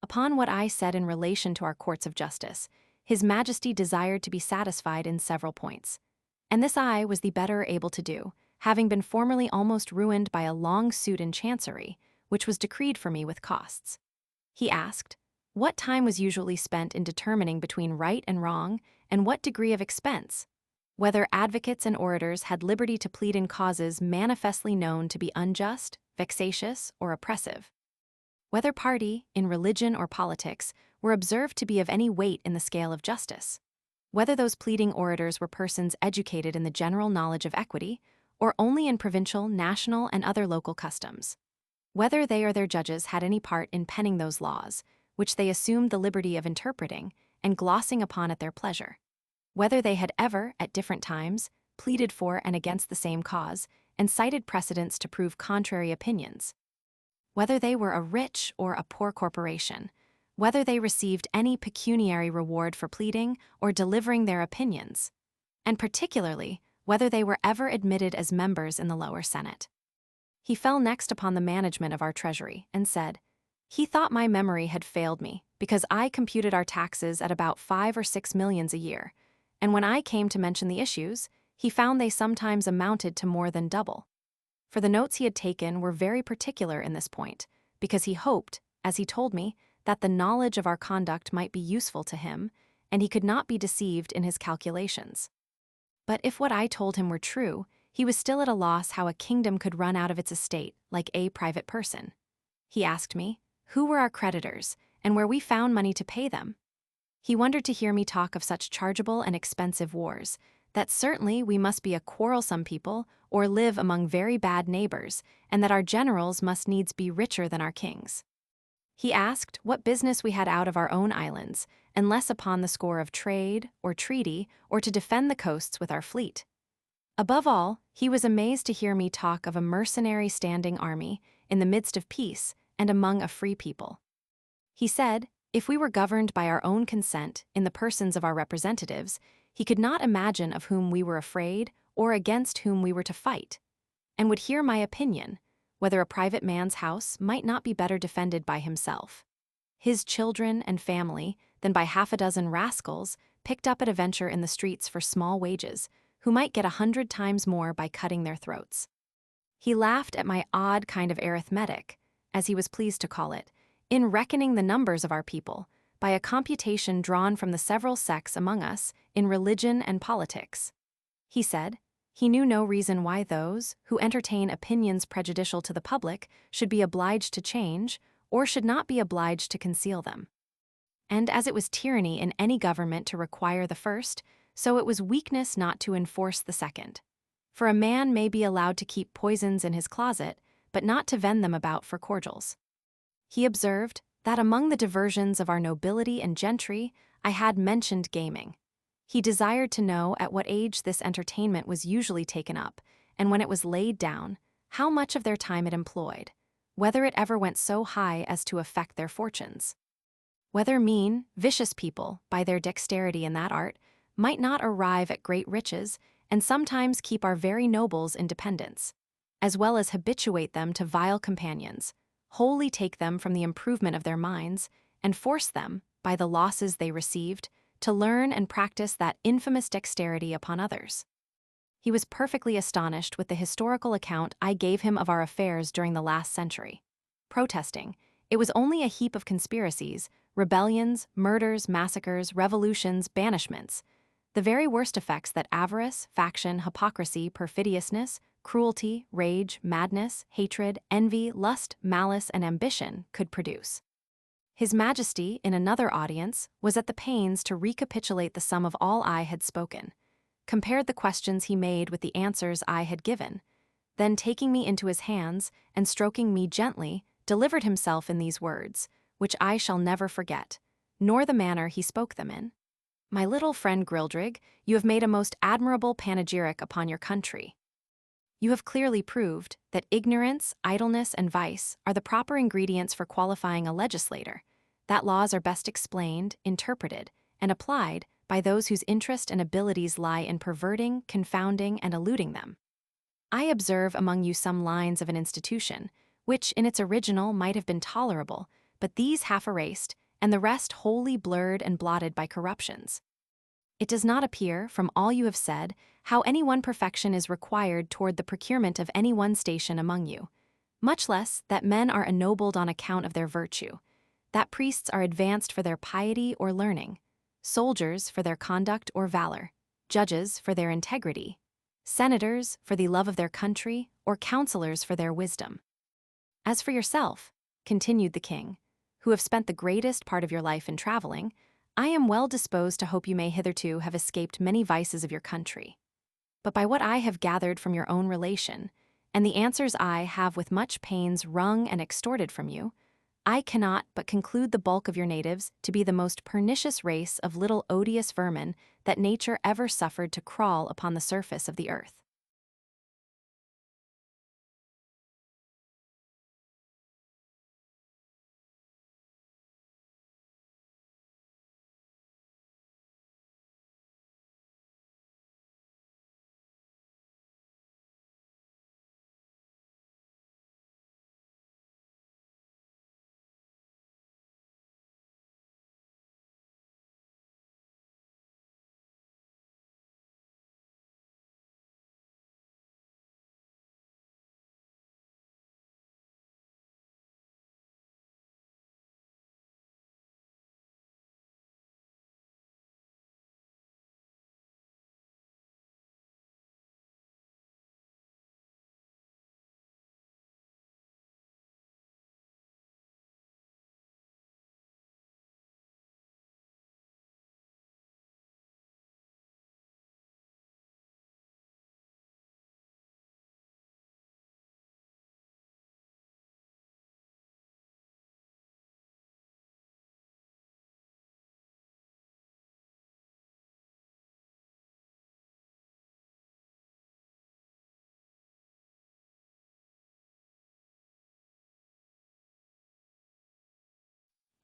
Upon what I said in relation to our courts of justice, His Majesty desired to be satisfied in several points, and this I was the better able to do, having been formerly almost ruined by a long suit in Chancery, which was decreed for me with costs. He asked what time was usually spent in determining between right and wrong, and what degree of expense, whether advocates and orators had liberty to plead in causes manifestly known to be unjust, vexatious, or oppressive, whether party, in religion or politics, were observed to be of any weight in the scale of justice, whether those pleading orators were persons educated in the general knowledge of equity, or only in provincial, national, and other local customs, whether they or their judges had any part in penning those laws, which they assumed the liberty of interpreting and glossing upon at their pleasure, whether they had ever, at different times, pleaded for and against the same cause, and cited precedents to prove contrary opinions, whether they were a rich or a poor corporation, whether they received any pecuniary reward for pleading or delivering their opinions, and particularly whether they were ever admitted as members in the lower Senate. He fell next upon the management of our treasury, and said, he thought my memory had failed me, because I computed our taxes at about 5 or 6 millions a year, and when I came to mention the issues, he found they sometimes amounted to more than double. For the notes he had taken were very particular in this point, because he hoped, as he told me, that the knowledge of our conduct might be useful to him, and he could not be deceived in his calculations. But if what I told him were true, he was still at a loss how a kingdom could run out of its estate like a private person. He asked me who were our creditors, and where we found money to pay them. He wondered to hear me talk of such chargeable and expensive wars, that certainly we must be a quarrelsome people or live among very bad neighbors, and that our generals must needs be richer than our kings. He asked what business we had out of our own islands, and less upon the score of trade or treaty or to defend the coasts with our fleet. Above all, he was amazed to hear me talk of a mercenary standing army in the midst of peace and among a free people. He said, if we were governed by our own consent in the persons of our representatives, he could not imagine of whom we were afraid or against whom we were to fight, and would hear my opinion, whether a private man's house might not be better defended by himself, his children and family, than by 6 rascals picked up at a venture in the streets for small wages, who might get 100 times more by cutting their throats. He laughed at my odd kind of arithmetic, as he was pleased to call it, in reckoning the numbers of our people, by a computation drawn from the several sects among us in religion and politics. He said, he knew no reason why those who entertain opinions prejudicial to the public should be obliged to change, or should not be obliged to conceal them. And as it was tyranny in any government to require the first, so it was weakness not to enforce the second. For a man may be allowed to keep poisons in his closet, but not to vend them about for cordials. He observed that among the diversions of our nobility and gentry, I had mentioned gaming. He desired to know at what age this entertainment was usually taken up, and when it was laid down, how much of their time it employed, whether it ever went so high as to affect their fortunes. Whether mean, vicious people, by their dexterity in that art, might not arrive at great riches, and sometimes keep our very nobles in dependence, as well as habituate them to vile companions, wholly take them from the improvement of their minds, and force them, by the losses they received, to learn and practice that infamous dexterity upon others. He was perfectly astonished with the historical account I gave him of our affairs during the last century, protesting it was only a heap of conspiracies, rebellions, murders, massacres, revolutions, banishments, the very worst effects that avarice, faction, hypocrisy, perfidiousness, cruelty, rage, madness, hatred, envy, lust, malice, and ambition could produce. His Majesty, in another audience, was at the pains to recapitulate the sum of all I had spoken, compared the questions he made with the answers I had given, then taking me into his hands and stroking me gently, delivered himself in these words, which I shall never forget, nor the manner he spoke them in. My little friend Grildrig, you have made a most admirable panegyric upon your country. You have clearly proved that ignorance, idleness, and vice are the proper ingredients for qualifying a legislator, that laws are best explained, interpreted, and applied by those whose interest and abilities lie in perverting, confounding, and eluding them. I observe among you some lines of an institution, which in its original might have been tolerable, but these half erased, and the rest wholly blurred and blotted by corruptions. It does not appear, from all you have said, how any one perfection is required toward the procurement of any one station among you, much less that men are ennobled on account of their virtue, that priests are advanced for their piety or learning, soldiers for their conduct or valor, judges for their integrity, senators for the love of their country, or counselors for their wisdom. As for yourself, continued the king, who have spent the greatest part of your life in traveling, I am well disposed to hope you may hitherto have escaped many vices of your country. But by what I have gathered from your own relation, and the answers I have with much pains wrung and extorted from you, I cannot but conclude the bulk of your natives to be the most pernicious race of little odious vermin that nature ever suffered to crawl upon the surface of the earth.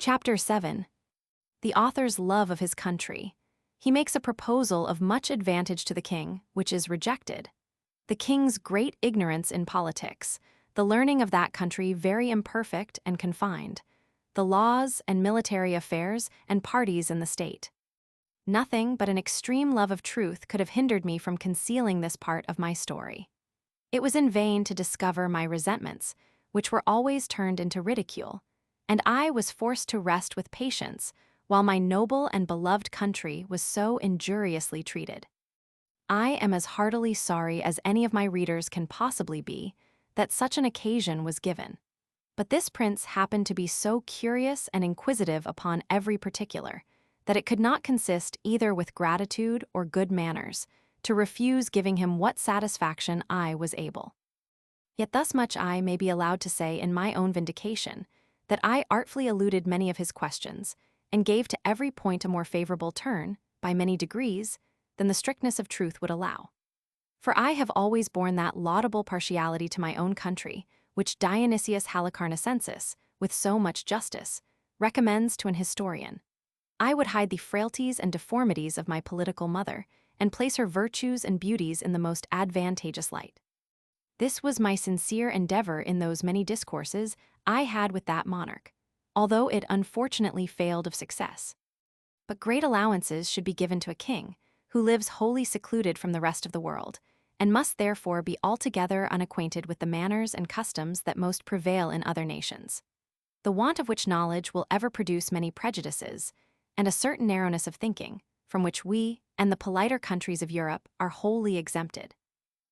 Chapter 7. The author's love of his country. He makes a proposal of much advantage to the king, which is rejected. The king's great ignorance in politics, the learning of that country very imperfect and confined, the laws and military affairs and parties in the state. Nothing but an extreme love of truth could have hindered me from concealing this part of my story. It was in vain to discover my resentments, which were always turned into ridicule, and I was forced to rest with patience while my noble and beloved country was so injuriously treated. I am as heartily sorry as any of my readers can possibly be that such an occasion was given. But this prince happened to be so curious and inquisitive upon every particular that it could not consist either with gratitude or good manners to refuse giving him what satisfaction I was able. Yet thus much I may be allowed to say in my own vindication, that I artfully eluded many of his questions, and gave to every point a more favorable turn, by many degrees, than the strictness of truth would allow. For I have always borne that laudable partiality to my own country, which Dionysius Halicarnassensis, with so much justice, recommends to an historian. I would hide the frailties and deformities of my political mother, and place her virtues and beauties in the most advantageous light. This was my sincere endeavor in those many discourses I had with that monarch, although it unfortunately failed of success. But great allowances should be given to a king, who lives wholly secluded from the rest of the world, and must therefore be altogether unacquainted with the manners and customs that most prevail in other nations, the want of which knowledge will ever produce many prejudices, and a certain narrowness of thinking, from which we and the politer countries of Europe are wholly exempted.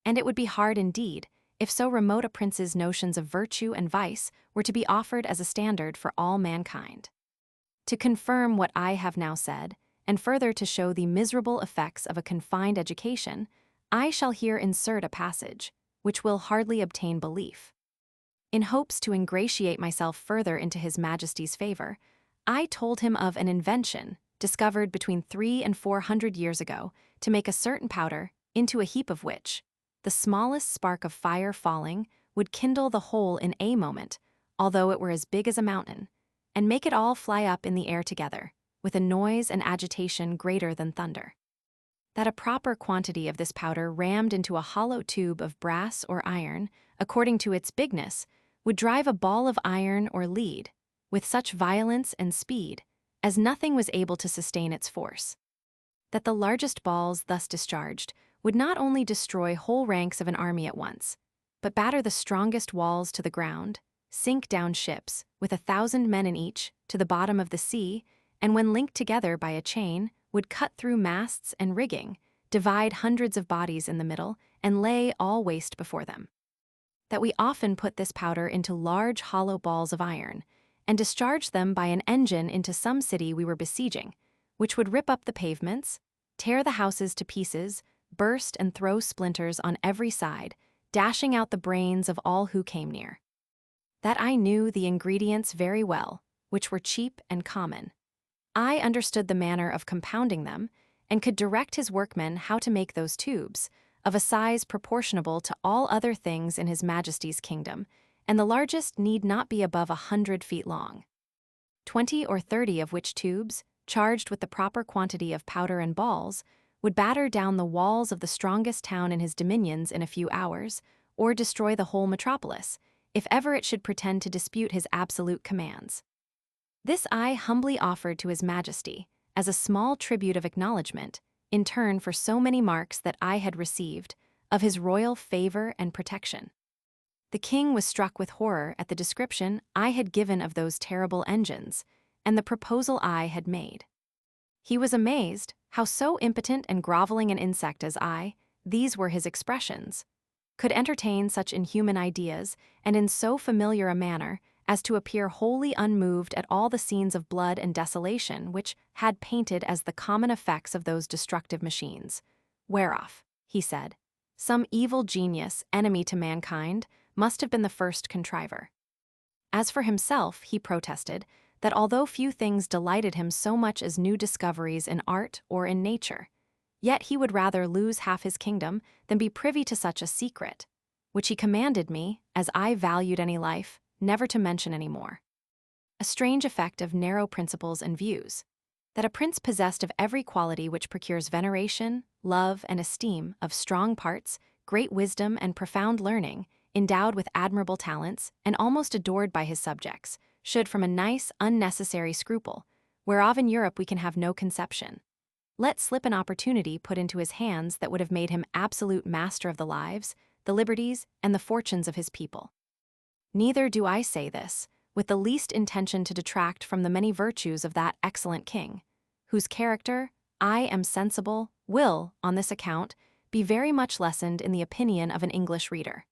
And it would be hard indeed, if so remote a prince's notions of virtue and vice were to be offered as a standard for all mankind. To confirm what I have now said, and further to show the miserable effects of a confined education, I shall here insert a passage, which will hardly obtain belief. In hopes to ingratiate myself further into His Majesty's favor, I told him of an invention discovered between 300 and 400 years ago to make a certain powder, into a heap of which the smallest spark of fire falling would kindle the whole in a moment, although it were as big as a mountain, and make it all fly up in the air together, with a noise and agitation greater than thunder. That a proper quantity of this powder rammed into a hollow tube of brass or iron, according to its bigness, would drive a ball of iron or lead, with such violence and speed, as nothing was able to sustain its force. That the largest balls thus discharged would not only destroy whole ranks of an army at once, but batter the strongest walls to the ground, sink down ships, with 1,000 men in each, to the bottom of the sea, and when linked together by a chain, would cut through masts and rigging, divide hundreds of bodies in the middle, and lay all waste before them. That we often put this powder into large hollow balls of iron, and discharged them by an engine into some city we were besieging, which would rip up the pavements, tear the houses to pieces, burst and throw splinters on every side, dashing out the brains of all who came near. That I knew the ingredients very well, which were cheap and common. I understood the manner of compounding them, and could direct his workmen how to make those tubes, of a size proportionable to all other things in His Majesty's kingdom, and the largest need not be above 100 feet long. 20 or 30 of which tubes, charged with the proper quantity of powder and balls, would batter down the walls of the strongest town in his dominions in a few hours, or destroy the whole metropolis, if ever it should pretend to dispute his absolute commands. This I humbly offered to His Majesty, as a small tribute of acknowledgment, in turn for so many marks that I had received, of his royal favor and protection. The king was struck with horror at the description I had given of those terrible engines, and the proposal I had made. He was amazed how so impotent and groveling an insect as I, these were his expressions, could entertain such inhuman ideas, and in so familiar a manner, as to appear wholly unmoved at all the scenes of blood and desolation which had painted as the common effects of those destructive machines, whereof, he said, some evil genius, enemy to mankind, must have been the first contriver. As for himself, he protested that although few things delighted him so much as new discoveries in art or in nature, yet he would rather lose half his kingdom than be privy to such a secret, which he commanded me, as I valued any life, never to mention any more. A strange effect of narrow principles and views, that a prince possessed of every quality which procures veneration, love, and esteem, of strong parts, great wisdom, and profound learning, endowed with admirable talents, and almost adored by his subjects, should from a nice, unnecessary scruple, whereof in Europe we can have no conception, let slip an opportunity put into his hands that would have made him absolute master of the lives, the liberties, and the fortunes of his people. Neither do I say this with the least intention to detract from the many virtues of that excellent king, whose character, I am sensible, will, on this account, be very much lessened in the opinion of an English reader.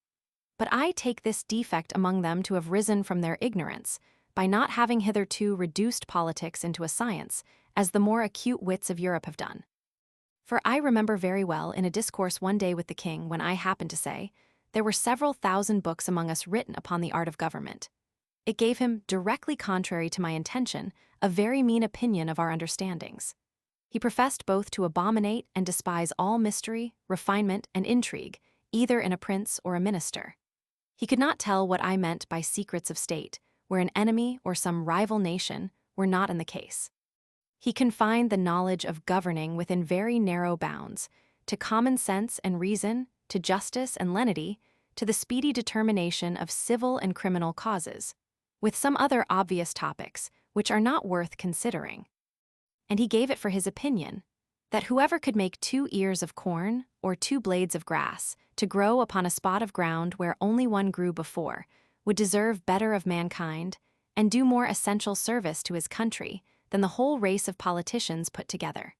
But I take this defect among them to have risen from their ignorance, by not having hitherto reduced politics into a science, as the more acute wits of Europe have done. For I remember very well in a discourse one day with the king when I happened to say, there were several thousand books among us written upon the art of government. It gave him, directly contrary to my intention, a very mean opinion of our understandings. He professed both to abominate and despise all mystery, refinement, and intrigue, either in a prince or a minister. He could not tell what I meant by secrets of state, where an enemy or some rival nation were not in the case. He confined the knowledge of governing within very narrow bounds, to common sense and reason, to justice and lenity, to the speedy determination of civil and criminal causes, with some other obvious topics which are not worth considering. And he gave it for his opinion that whoever could make 2 ears of corn or 2 blades of grass to grow upon a spot of ground where only one grew before would deserve better of mankind and do more essential service to his country than the whole race of politicians put together.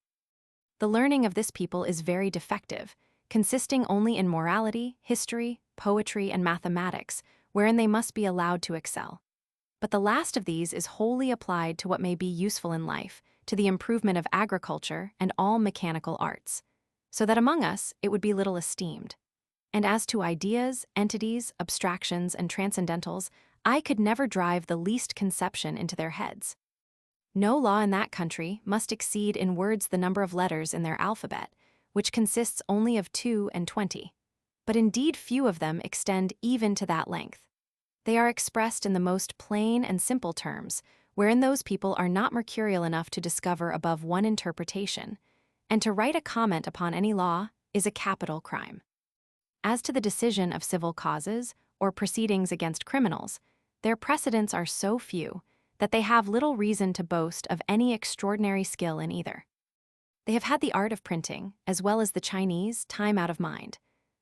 The learning of this people is very defective, consisting only in morality, history, poetry, and mathematics, wherein they must be allowed to excel. But the last of these is wholly applied to what may be useful in life, to the improvement of agriculture and all mechanical arts, so that among us it would be little esteemed. And as to ideas, entities, abstractions, and transcendentals, I could never drive the least conception into their heads. No law in that country must exceed in words the number of letters in their alphabet, which consists only of 2 and 20. But indeed few of them extend even to that length. They are expressed in the most plain and simple terms, wherein those people are not mercurial enough to discover above one interpretation, and to write a comment upon any law is a capital crime. As to the decision of civil causes or proceedings against criminals, their precedents are so few that they have little reason to boast of any extraordinary skill in either. They have had the art of printing, as well as the Chinese, time out of mind,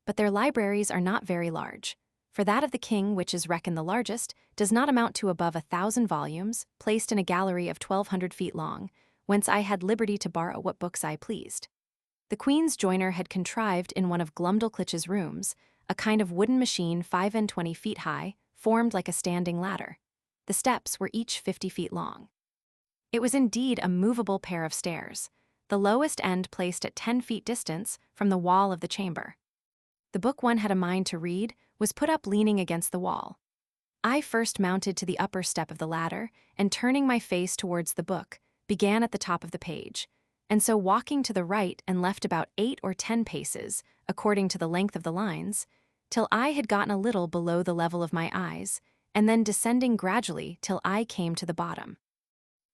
but their libraries are not very large, for that of the king, which is reckoned the largest, does not amount to above 1,000 volumes, placed in a gallery of 1,200 feet long, whence I had liberty to borrow what books I pleased. The queen's joiner had contrived in one of Glumdalclitch's rooms a kind of wooden machine 25 feet high, formed like a standing ladder. The steps were each 50 feet long. It was indeed a movable pair of stairs, the lowest end placed at 10 feet distance from the wall of the chamber. The book one had a mind to read was put up leaning against the wall. I first mounted to the upper step of the ladder, and turning my face towards the book, began at the top of the page, and so walking to the right and left about 8 or 10 paces, according to the length of the lines, till I had gotten a little below the level of my eyes, and then descending gradually till I came to the bottom.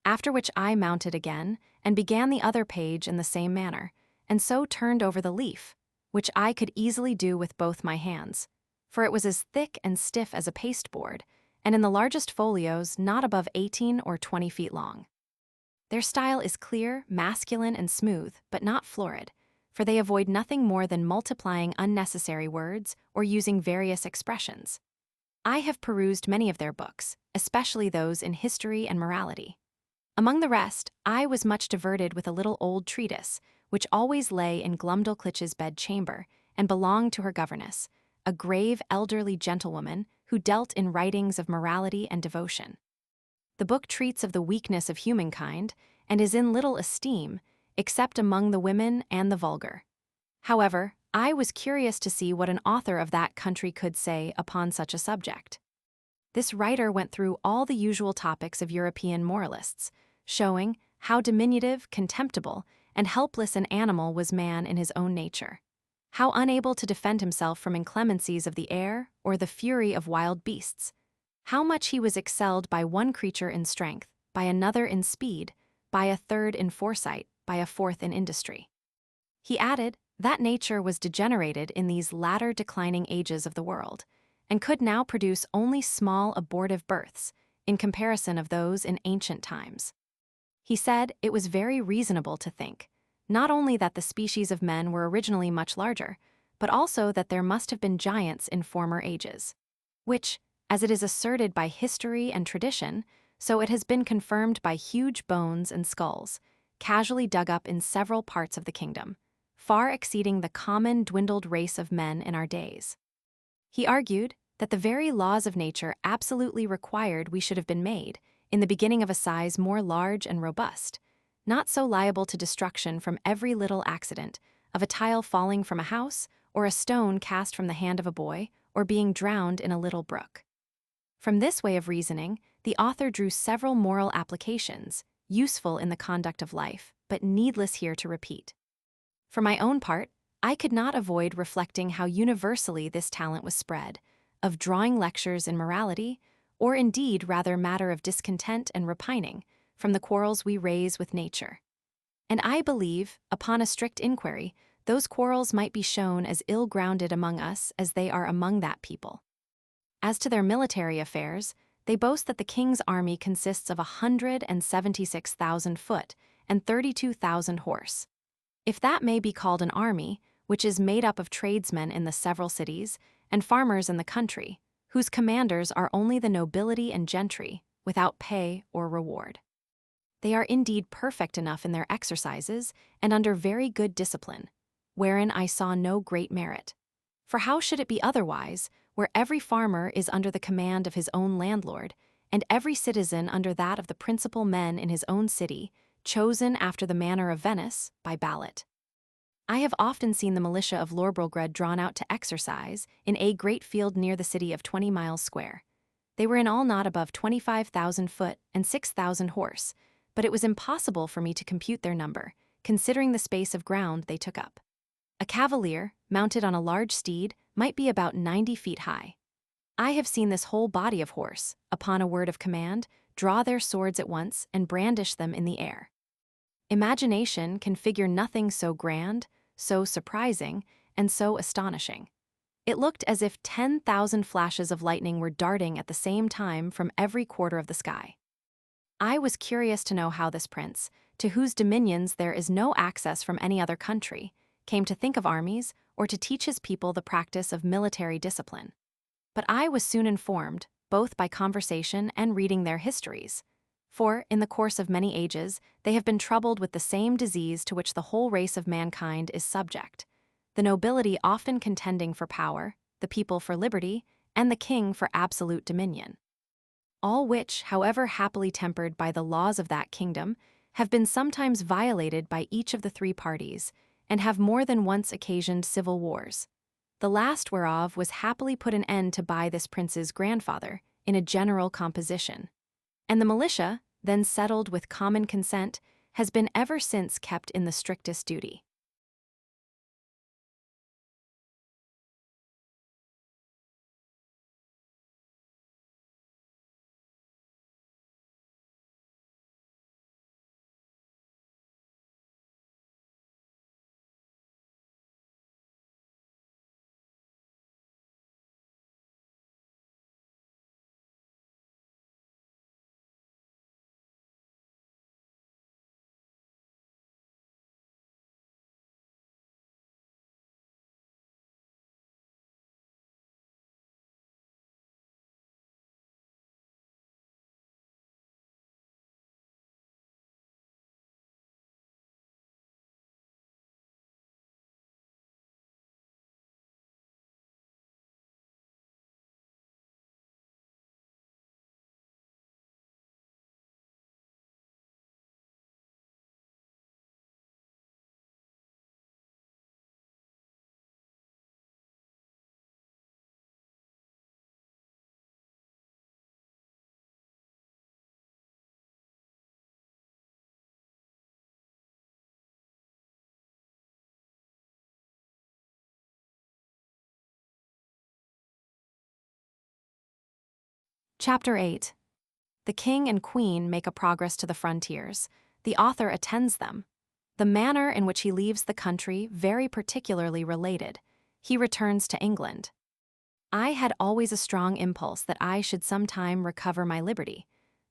After which I mounted again, and began the other page in the same manner, and so turned over the leaf, which I could easily do with both my hands, for it was as thick and stiff as a pasteboard, and in the largest folios not above 18 or 20 feet long. Their style is clear, masculine, and smooth, but not florid, for they avoid nothing more than multiplying unnecessary words or using various expressions. I have perused many of their books, especially those in history and morality. Among the rest, I was much diverted with a little old treatise, which always lay in Glumdalclitch's bed-chamber, and belonged to her governess, a grave elderly gentlewoman who dealt in writings of morality and devotion. The book treats of the weakness of humankind, and is in little esteem, except among the women and the vulgar. However, I was curious to see what an author of that country could say upon such a subject. This writer went through all the usual topics of European moralists, showing how diminutive, contemptible, and helpless an animal was man in his own nature, how unable to defend himself from inclemencies of the air or the fury of wild beasts, how much he was excelled by one creature in strength, by another in speed, by a third in foresight, by a fourth in industry. He added that nature was degenerated in these latter declining ages of the world, and could now produce only small abortive births in comparison of those in ancient times. He said it was very reasonable to think, not only that the species of men were originally much larger, but also that there must have been giants in former ages, which, as it is asserted by history and tradition, so it has been confirmed by huge bones and skulls, casually dug up in several parts of the kingdom, far exceeding the common dwindled race of men in our days. He argued that the very laws of nature absolutely required we should have been made, in the beginning of a size more large and robust, not so liable to destruction from every little accident, of a tile falling from a house, or a stone cast from the hand of a boy, or being drowned in a little brook. From this way of reasoning, the author drew several moral applications, useful in the conduct of life, but needless here to repeat. For my own part, I could not avoid reflecting how universally this talent was spread, of drawing lectures in morality, or indeed rather matter of discontent and repining, from the quarrels we raise with nature. And I believe, upon a strict inquiry, those quarrels might be shown as ill-grounded among us as they are among that people. As to their military affairs, they boast that the king's army consists of 176,000 foot and 32,000 horse. If that may be called an army, which is made up of tradesmen in the several cities and farmers in the country, whose commanders are only the nobility and gentry, without pay or reward. They are indeed perfect enough in their exercises and under very good discipline, wherein I saw no great merit. For how should it be otherwise, where every farmer is under the command of his own landlord, and every citizen under that of the principal men in his own city, chosen after the manner of Venice, by ballot? I have often seen the militia of Lilliput drawn out to exercise in a great field near the city of 20 miles square. They were in all not above 25,000 foot and 6,000 horse, but it was impossible for me to compute their number, considering the space of ground they took up. A cavalier, mounted on a large steed, might be about 90 feet high. I have seen this whole body of horse, upon a word of command, draw their swords at once and brandish them in the air. Imagination can figure nothing so grand, so surprising, and so astonishing. It looked as if 10,000 flashes of lightning were darting at the same time from every quarter of the sky. I was curious to know how this prince, to whose dominions there is no access from any other country, came to think of armies or to teach his people the practice of military discipline. But I was soon informed, both by conversation and reading their histories. For, in the course of many ages, they have been troubled with the same disease to which the whole race of mankind is subject, the nobility often contending for power, the people for liberty, and the king for absolute dominion. All which, however happily tempered by the laws of that kingdom, have been sometimes violated by each of the three parties, and have more than once occasioned civil wars, the last whereof was happily put an end to by this prince's grandfather, in a general composition. And the militia, then settled with common consent, has been ever since kept in the strictest duty. Chapter 8. The king and queen make a progress to the frontiers. The author attends them. The manner in which he leaves the country very particularly related. He returns to England. I had always a strong impulse that I should sometime recover my liberty,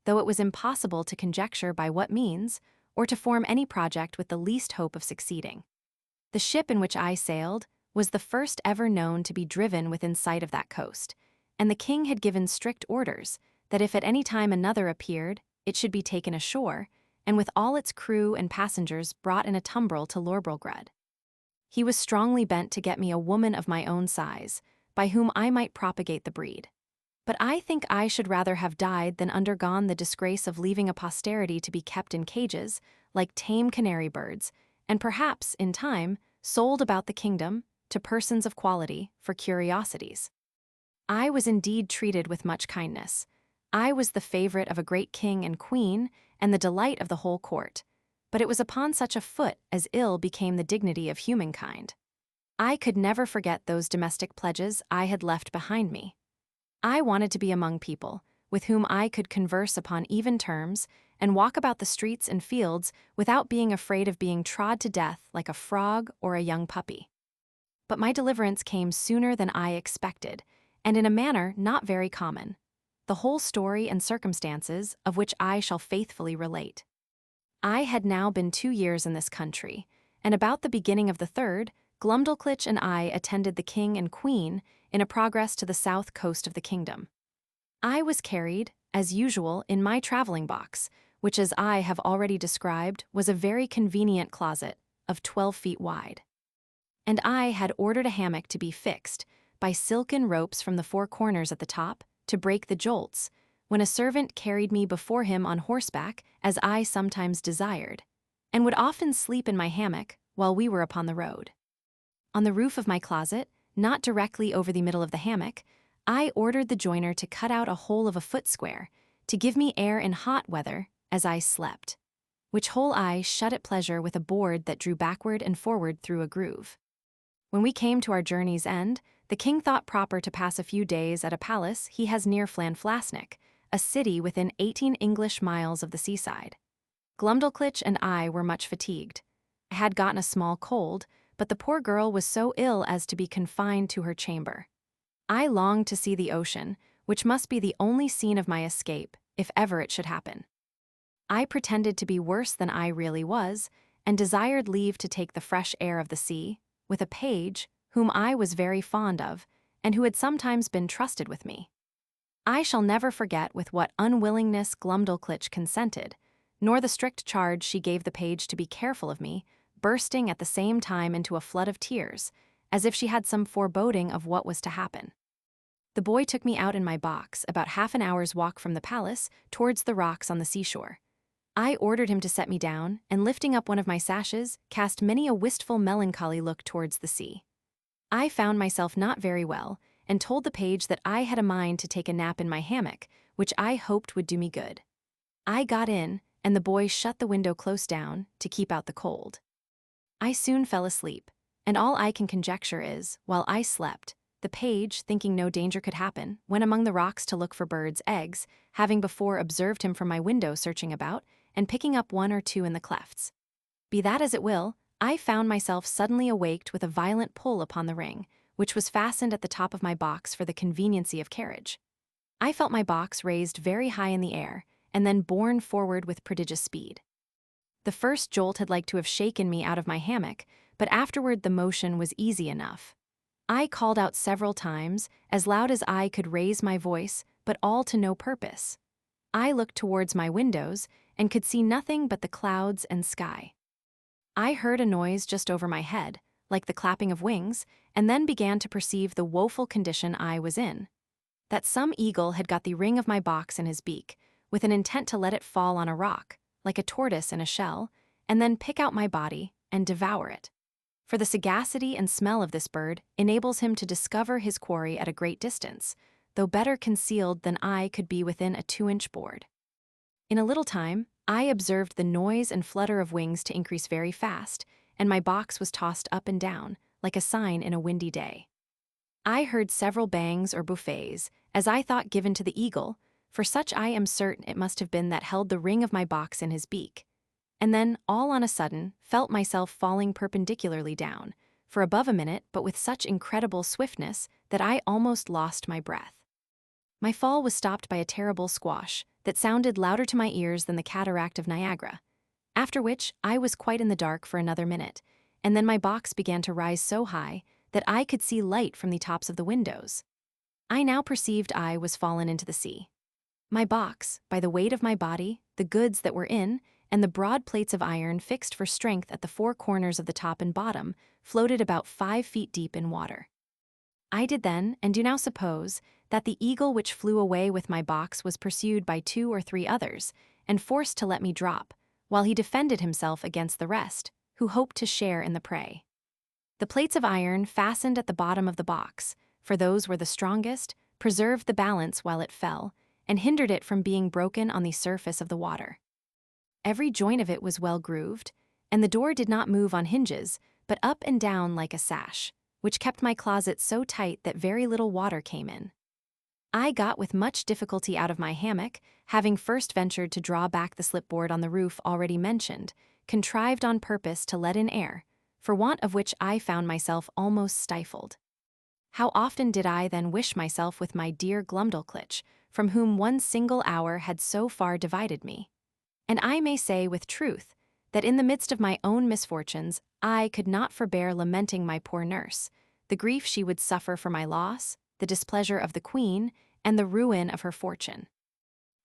though it was impossible to conjecture by what means, or to form any project with the least hope of succeeding. The ship in which I sailed was the first ever known to be driven within sight of that coast, and the king had given strict orders that if at any time another appeared, it should be taken ashore, and with all its crew and passengers brought in a tumbrel to Lilliput. He was strongly bent to get me a woman of my own size, by whom I might propagate the breed. But I think I should rather have died than undergone the disgrace of leaving a posterity to be kept in cages, like tame canary birds, and perhaps, in time, sold about the kingdom, to persons of quality, for curiosities. I was indeed treated with much kindness. I was the favorite of a great king and queen, and the delight of the whole court. But it was upon such a foot as ill became the dignity of humankind. I could never forget those domestic pledges I had left behind me. I wanted to be among people, with whom I could converse upon even terms, and walk about the streets and fields without being afraid of being trod to death like a frog or a young puppy. But my deliverance came sooner than I expected, and in a manner not very common, the whole story and circumstances of which I shall faithfully relate. I had now been 2 years in this country, and about the beginning of the third, Glumdalclitch and I attended the king and queen in a progress to the south coast of the kingdom. I was carried, as usual, in my traveling box, which, as I have already described, was a very convenient closet of 12 feet wide. And I had ordered a hammock to be fixed by silken ropes from the 4 corners at the top to break the jolts, when a servant carried me before him on horseback, as I sometimes desired, and would often sleep in my hammock while we were upon the road. On the roof of my closet, not directly over the middle of the hammock, I ordered the joiner to cut out a hole of a foot square to give me air in hot weather as I slept, which hole I shut at pleasure with a board that drew backward and forward through a groove. When we came to our journey's end, the king thought proper to pass a few days at a palace he has near Flanflasnick, a city within 18 English miles of the seaside. Glumdalclitch and I were much fatigued. I had gotten a small cold, but the poor girl was so ill as to be confined to her chamber. I longed to see the ocean, which must be the only scene of my escape, if ever it should happen. I pretended to be worse than I really was, and desired leave to take the fresh air of the sea, with a page, whom I was very fond of, and who had sometimes been trusted with me. I shall never forget with what unwillingness Glumdalclitch consented, nor the strict charge she gave the page to be careful of me, bursting at the same time into a flood of tears, as if she had some foreboding of what was to happen. The boy took me out in my box, about half an hour's walk from the palace, towards the rocks on the seashore. I ordered him to set me down, and lifting up one of my sashes, cast many a wistful melancholy look towards the sea. I found myself not very well, and told the page that I had a mind to take a nap in my hammock, which I hoped would do me good. I got in, and the boy shut the window close down, to keep out the cold. I soon fell asleep, and all I can conjecture is, while I slept, the page, thinking no danger could happen, went among the rocks to look for birds' eggs, having before observed him from my window searching about, and picking up 1 or 2 in the clefts. Be that as it will, I found myself suddenly awaked with a violent pull upon the ring, which was fastened at the top of my box for the conveniency of carriage. I felt my box raised very high in the air, and then borne forward with prodigious speed. The first jolt had like to have shaken me out of my hammock, but afterward the motion was easy enough. I called out several times, as loud as I could raise my voice, but all to no purpose. I looked towards my windows, and could see nothing but the clouds and sky. I heard a noise just over my head, like the clapping of wings, and then began to perceive the woeful condition I was in. That some eagle had got the ring of my box in his beak, with an intent to let it fall on a rock, like a tortoise in a shell, and then pick out my body and devour it. For the sagacity and smell of this bird enables him to discover his quarry at a great distance, though better concealed than I could be within a 2-inch board. In a little time, I observed the noise and flutter of wings to increase very fast, and my box was tossed up and down, like a sign in a windy day. I heard several bangs or buffets, as I thought given to the eagle, for such I am certain it must have been that held the ring of my box in his beak, and then, all on a sudden, felt myself falling perpendicularly down, for above a minute, but with such incredible swiftness that I almost lost my breath. My fall was stopped by a terrible squash that sounded louder to my ears than the cataract of Niagara, after which I was quite in the dark for another minute, and then my box began to rise so high that I could see light from the tops of the windows. I now perceived I was fallen into the sea. My box, by the weight of my body, the goods that were in, and the broad plates of iron fixed for strength at the 4 corners of the top and bottom, floated about 5 feet deep in water. I did then, and do now suppose, that the eagle which flew away with my box was pursued by 2 or 3 others, and forced to let me drop, while he defended himself against the rest, who hoped to share in the prey. The plates of iron fastened at the bottom of the box, for those were the strongest, preserved the balance while it fell, and hindered it from being broken on the surface of the water. Every joint of it was well grooved, and the door did not move on hinges, but up and down like a sash, which kept my closet so tight that very little water came in. I got with much difficulty out of my hammock, having first ventured to draw back the slipboard on the roof already mentioned, contrived on purpose to let in air, for want of which I found myself almost stifled. How often did I then wish myself with my dear Glumdalclitch, from whom one single hour had so far divided me. And I may say with truth, that in the midst of my own misfortunes, I could not forbear lamenting my poor nurse, the grief she would suffer for my loss, the displeasure of the Queen, and the ruin of her fortune.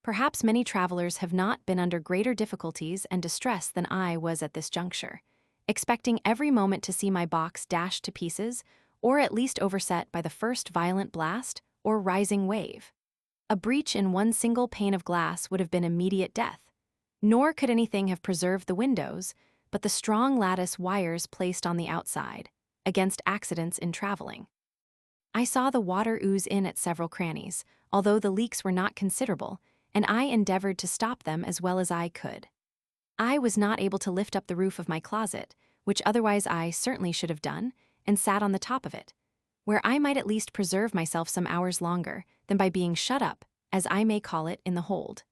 Perhaps many travelers have not been under greater difficulties and distress than I was at this juncture, expecting every moment to see my box dashed to pieces, or at least overset by the first violent blast or rising wave. A breach in one single pane of glass would have been immediate death, nor could anything have preserved the windows but the strong lattice wires placed on the outside, against accidents in traveling. I saw the water ooze in at several crannies, although the leaks were not considerable, and I endeavored to stop them as well as I could. I was not able to lift up the roof of my closet, which otherwise I certainly should have done, and sat on the top of it, where I might at least preserve myself some hours longer than by being shut up, as I may call it, in the hold.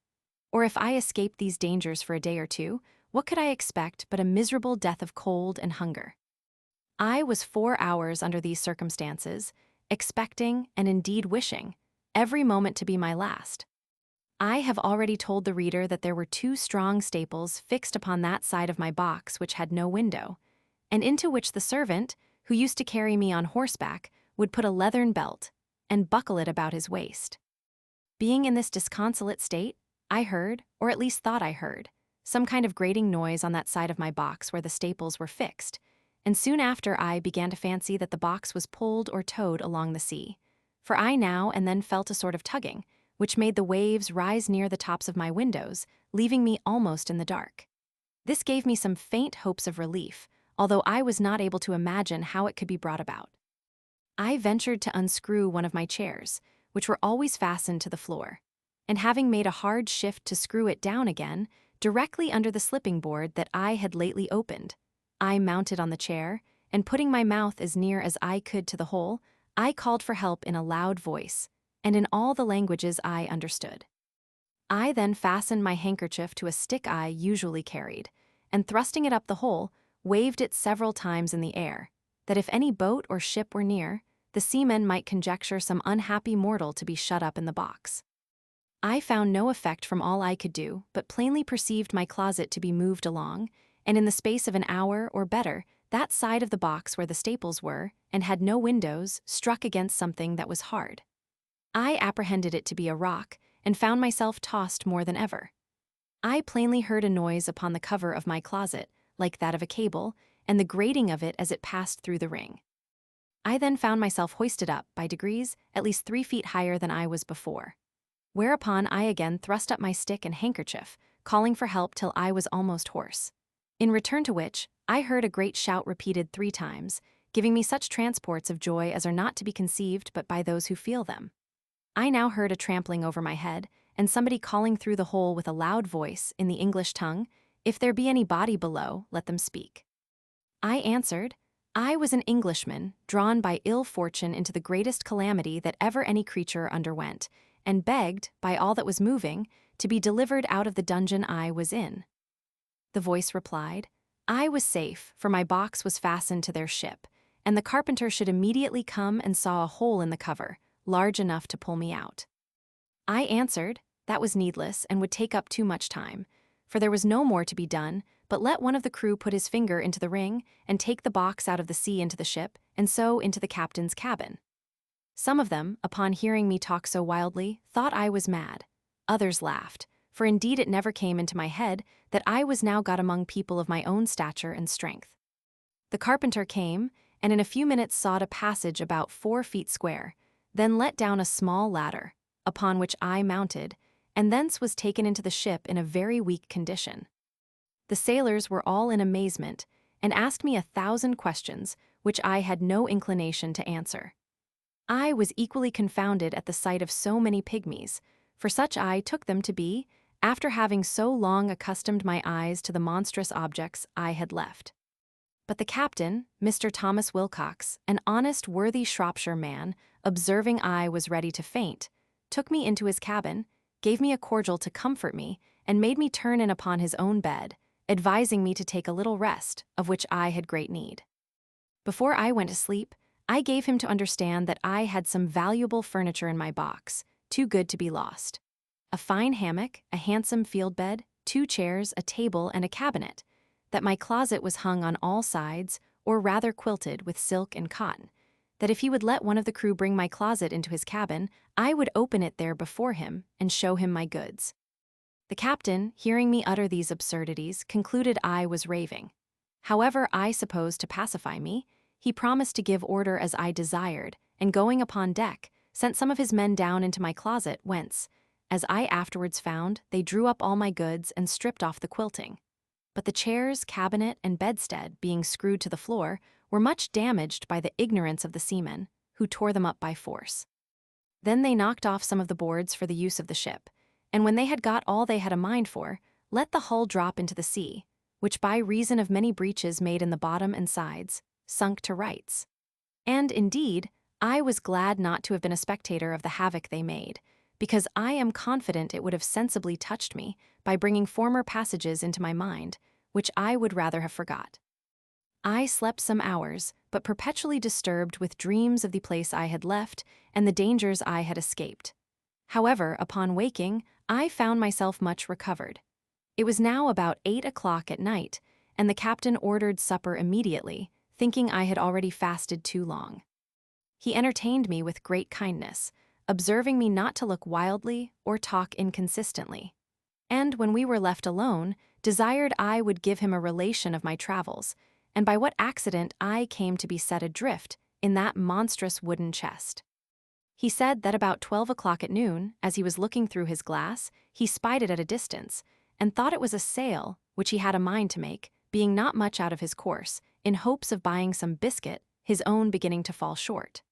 Or if I escaped these dangers for a day or two, what could I expect but a miserable death of cold and hunger? I was 4 hours under these circumstances, expecting, and indeed wishing, every moment to be my last. I have already told the reader that there were 2 strong staples fixed upon that side of my box which had no window, and into which the servant, who used to carry me on horseback, would put a leathern belt, and buckle it about his waist. Being in this disconsolate state, I heard, or at least thought I heard, some kind of grating noise on that side of my box where the staples were fixed, and soon after I began to fancy that the box was pulled or towed along the sea, for I now and then felt a sort of tugging, which made the waves rise near the tops of my windows, leaving me almost in the dark. This gave me some faint hopes of relief, although I was not able to imagine how it could be brought about. I ventured to unscrew one of my chairs, which were always fastened to the floor, and having made a hard shift to screw it down again, directly under the slipping board that I had lately opened, I mounted on the chair, and putting my mouth as near as I could to the hole, I called for help in a loud voice, and in all the languages I understood. I then fastened my handkerchief to a stick I usually carried, and thrusting it up the hole, waved it several times in the air, that if any boat or ship were near, the seamen might conjecture some unhappy mortal to be shut up in the box. I found no effect from all I could do, but plainly perceived my closet to be moved along, and in the space of an hour or better, that side of the box where the staples were, and had no windows, struck against something that was hard. I apprehended it to be a rock, and found myself tossed more than ever. I plainly heard a noise upon the cover of my closet, like that of a cable, and the grating of it as it passed through the ring. I then found myself hoisted up, by degrees, at least 3 feet higher than I was before. Whereupon I again thrust up my stick and handkerchief, calling for help till I was almost hoarse. In return to which, I heard a great shout repeated 3 times, giving me such transports of joy as are not to be conceived but by those who feel them. I now heard a trampling over my head, and somebody calling through the hole with a loud voice, in the English tongue, "If there be any body below, let them speak." I answered, I was an Englishman, drawn by ill fortune into the greatest calamity that ever any creature underwent, and begged, by all that was moving, to be delivered out of the dungeon I was in. The voice replied, I was safe, for my box was fastened to their ship, and the carpenter should immediately come and saw a hole in the cover, large enough to pull me out. I answered, that was needless and would take up too much time, for there was no more to be done, but let one of the crew put his finger into the ring, and take the box out of the sea into the ship, and so into the captain's cabin. Some of them, upon hearing me talk so wildly, thought I was mad. Others laughed, for indeed it never came into my head that I was now got among people of my own stature and strength. The carpenter came, and in a few minutes sawed a passage about 4 feet square, then let down a small ladder, upon which I mounted, and thence was taken into the ship in a very weak condition. The sailors were all in amazement, and asked me 1,000 questions, which I had no inclination to answer. I was equally confounded at the sight of so many pygmies, for such I took them to be, after having so long accustomed my eyes to the monstrous objects I had left. But the captain, Mr. Thomas Wilcox, an honest, worthy Shropshire man, observing I was ready to faint, took me into his cabin, gave me a cordial to comfort me, and made me turn in upon his own bed, advising me to take a little rest, of which I had great need. Before I went to sleep, I gave him to understand that I had some valuable furniture in my box, too good to be lost. A fine hammock, a handsome field bed, 2 chairs, a table, and a cabinet, that my closet was hung on all sides, or rather quilted with silk and cotton, that if he would let one of the crew bring my closet into his cabin, I would open it there before him and show him my goods. The captain, hearing me utter these absurdities, concluded I was raving. However, I suppose to pacify me, he promised to give order as I desired, and going upon deck, sent some of his men down into my closet, whence, as I afterwards found, they drew up all my goods and stripped off the quilting. But the chairs, cabinet, and bedstead, being screwed to the floor, were much damaged by the ignorance of the seamen, who tore them up by force. Then they knocked off some of the boards for the use of the ship, and when they had got all they had a mind for, let the hull drop into the sea, which by reason of many breaches made in the bottom and sides, sunk to rights. And, indeed, I was glad not to have been a spectator of the havoc they made, because I am confident it would have sensibly touched me by bringing former passages into my mind, which I would rather have forgot. I slept some hours, but perpetually disturbed with dreams of the place I had left and the dangers I had escaped. However, upon waking, I found myself much recovered. It was now about 8 o'clock at night, and the captain ordered supper immediately, thinking I had already fasted too long. He entertained me with great kindness, observing me not to look wildly or talk inconsistently, and when we were left alone, desired I would give him a relation of my travels, and by what accident I came to be set adrift in that monstrous wooden chest. He said that about 12 o'clock at noon, as he was looking through his glass, he spied it at a distance, and thought it was a sail, which he had a mind to make, being not much out of his course, in hopes of buying some biscuit, his own beginning to fall short.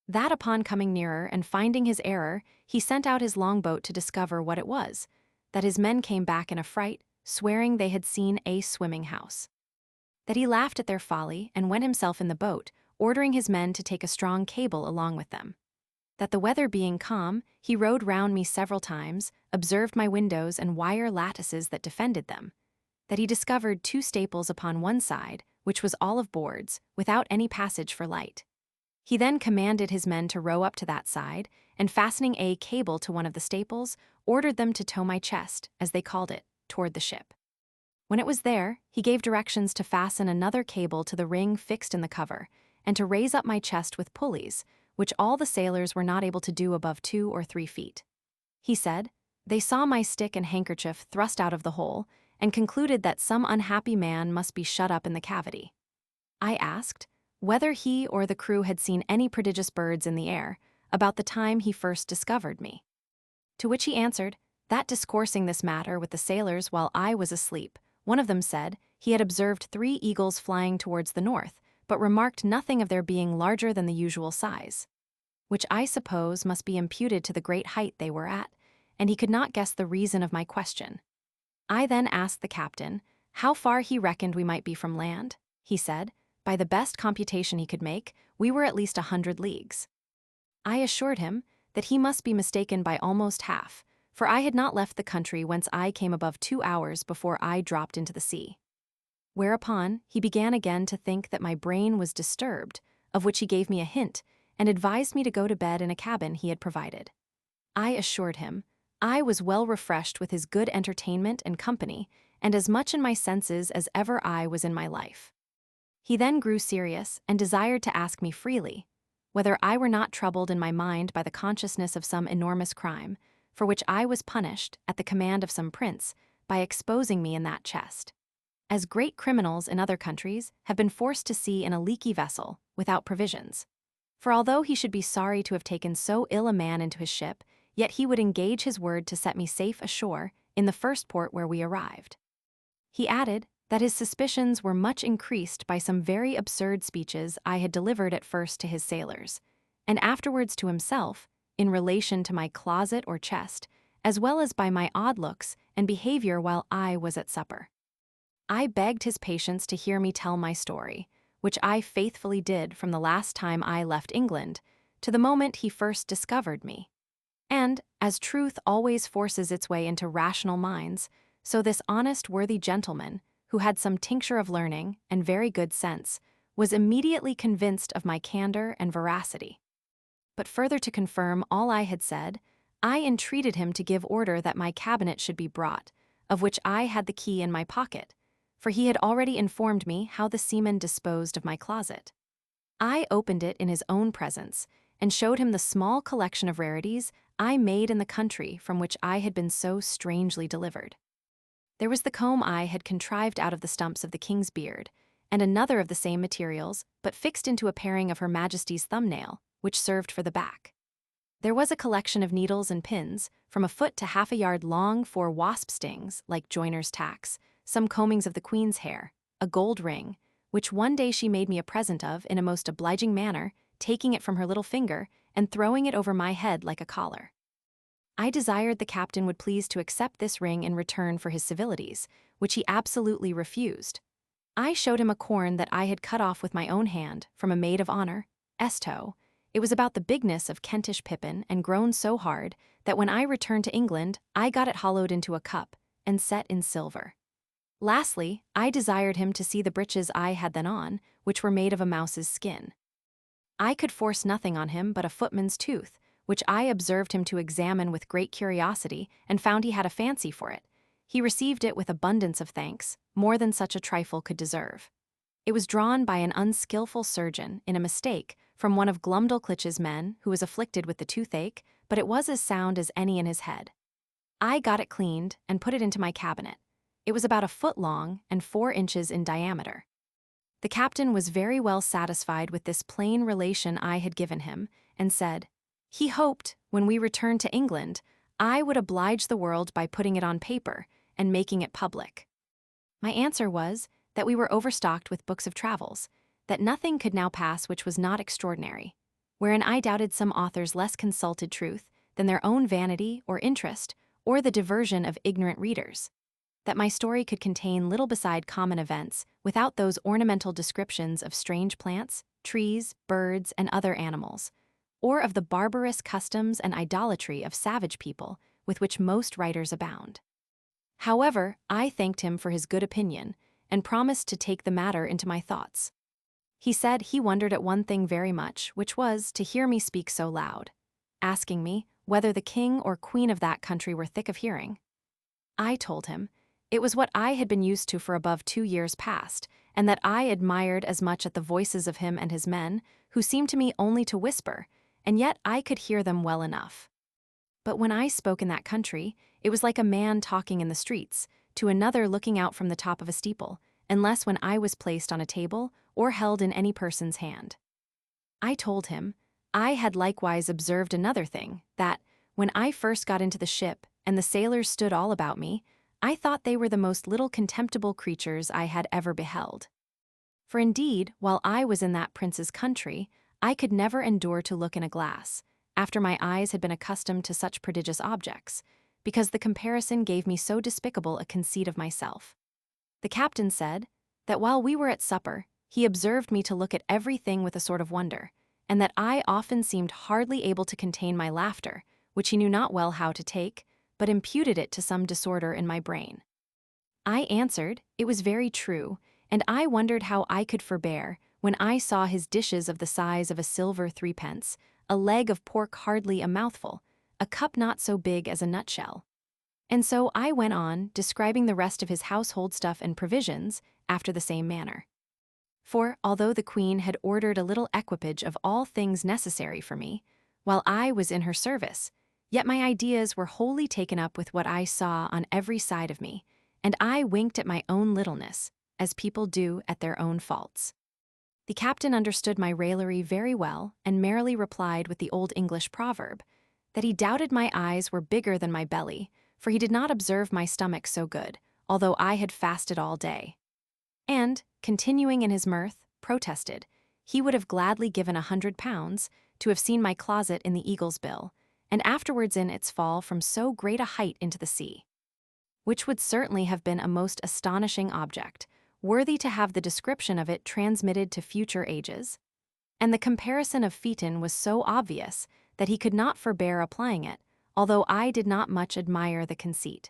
That upon coming nearer and finding his error, he sent out his longboat to discover what it was, that his men came back in a fright, swearing they had seen a swimming house. That he laughed at their folly and went himself in the boat, ordering his men to take a strong cable along with them. That the weather being calm, he rowed round me several times, observed my windows and wire lattices that defended them. That he discovered 2 staples upon one side, which was all of boards, without any passage for light. He then commanded his men to row up to that side, and fastening a cable to one of the staples, ordered them to tow my chest, as they called it, toward the ship. When it was there, he gave directions to fasten another cable to the ring fixed in the cover, and to raise up my chest with pulleys, which all the sailors were not able to do above 2 or 3 feet. He said, they saw my stick and handkerchief thrust out of the hole, and concluded that some unhappy man must be shut up in the cavity. I asked whether he or the crew had seen any prodigious birds in the air, about the time he first discovered me. To which he answered, that discoursing this matter with the sailors while I was asleep, one of them said he had observed 3 eagles flying towards the north, but remarked nothing of their being larger than the usual size, which I suppose must be imputed to the great height they were at, and he could not guess the reason of my question. I then asked the captain how far he reckoned we might be from land. He said, by the best computation he could make, we were at least 100 leagues. I assured him that he must be mistaken by almost half, for I had not left the country whence I came above 2 hours before I dropped into the sea. Whereupon he began again to think that my brain was disturbed, of which he gave me a hint, and advised me to go to bed in a cabin he had provided. I assured him I was well refreshed with his good entertainment and company, and as much in my senses as ever I was in my life. He then grew serious and desired to ask me freely whether I were not troubled in my mind by the consciousness of some enormous crime, for which I was punished, at the command of some prince, by exposing me in that chest, as great criminals in other countries have been forced to sea in a leaky vessel, without provisions. For although he should be sorry to have taken so ill a man into his ship, yet he would engage his word to set me safe ashore in the first port where we arrived. He added that his suspicions were much increased by some very absurd speeches I had delivered at first to his sailors, and afterwards to himself, in relation to my closet or chest, as well as by my odd looks and behavior while I was at supper. I begged his patience to hear me tell my story, which I faithfully did from the last time I left England to the moment he first discovered me. And, as truth always forces its way into rational minds, so this honest, worthy gentleman, who had some tincture of learning and very good sense, was immediately convinced of my candor and veracity. But further to confirm all I had said, I entreated him to give order that my cabinet should be brought, of which I had the key in my pocket, for he had already informed me how the seaman disposed of my closet. I opened it in his own presence, and showed him the small collection of rarities I made in the country from which I had been so strangely delivered. There was the comb I had contrived out of the stumps of the king's beard, and another of the same materials, but fixed into a paring of Her Majesty's thumbnail, which served for the back. There was a collection of needles and pins, from a foot to half a yard long for wasp stings, like joiner's tacks, some combings of the queen's hair, a gold ring, which one day she made me a present of in a most obliging manner, taking it from her little finger and throwing it over my head like a collar. I desired the captain would please to accept this ring in return for his civilities, which he absolutely refused. I showed him a corn that I had cut off with my own hand from a maid of honor, Esto. It was about the bigness of Kentish pippin and grown so hard that when I returned to England, I got it hollowed into a cup and set in silver. Lastly, I desired him to see the breeches I had then on, which were made of a mouse's skin. I could force nothing on him but a footman's tooth, which I observed him to examine with great curiosity and found he had a fancy for it. He received it with abundance of thanks, more than such a trifle could deserve. It was drawn by an unskilful surgeon, in a mistake, from one of Glumdalclitch's men who was afflicted with the toothache, but it was as sound as any in his head. I got it cleaned and put it into my cabinet. It was about a foot long and 4 inches in diameter. The captain was very well satisfied with this plain relation I had given him, and said, he hoped, when we returned to England, I would oblige the world by putting it on paper and making it public. My answer was that we were overstocked with books of travels, that nothing could now pass which was not extraordinary, wherein I doubted some authors less consulted truth than their own vanity or interest, or the diversion of ignorant readers, that my story could contain little beside common events without those ornamental descriptions of strange plants, trees, birds, and other animals, or of the barbarous customs and idolatry of savage people with which most writers abound. However, I thanked him for his good opinion, and promised to take the matter into my thoughts. He said he wondered at one thing very much, which was to hear me speak so loud, asking me whether the king or queen of that country were thick of hearing. I told him it was what I had been used to for above 2 years past, and that I admired as much at the voices of him and his men, who seemed to me only to whisper, and yet I could hear them well enough. But when I spoke in that country, it was like a man talking in the streets, to another looking out from the top of a steeple, unless when I was placed on a table or held in any person's hand. I told him I had likewise observed another thing, that, when I first got into the ship and the sailors stood all about me, I thought they were the most little contemptible creatures I had ever beheld. For indeed, while I was in that prince's country, I could never endure to look in a glass, after my eyes had been accustomed to such prodigious objects, because the comparison gave me so despicable a conceit of myself. The captain said that while we were at supper, he observed me to look at everything with a sort of wonder, and that I often seemed hardly able to contain my laughter, which he knew not well how to take, but imputed it to some disorder in my brain. I answered it was very true, and I wondered how I could forbear, when I saw his dishes of the size of a silver 3d, a leg of pork hardly a mouthful, a cup not so big as a nutshell. And so I went on, describing the rest of his household stuff and provisions, after the same manner. For, although the queen had ordered a little equipage of all things necessary for me, while I was in her service, yet my ideas were wholly taken up with what I saw on every side of me, and I winked at my own littleness, as people do at their own faults. The captain understood my raillery very well, and merrily replied with the old English proverb, that he doubted my eyes were bigger than my belly, for he did not observe my stomach so good, although I had fasted all day. And, continuing in his mirth, protested he would have gladly given £100 to have seen my closet in the eagle's bill, and afterwards in its fall from so great a height into the sea. Which would certainly have been a most astonishing object, worthy to have the description of it transmitted to future ages. And the comparison of Phaeton was so obvious that he could not forbear applying it, although I did not much admire the conceit.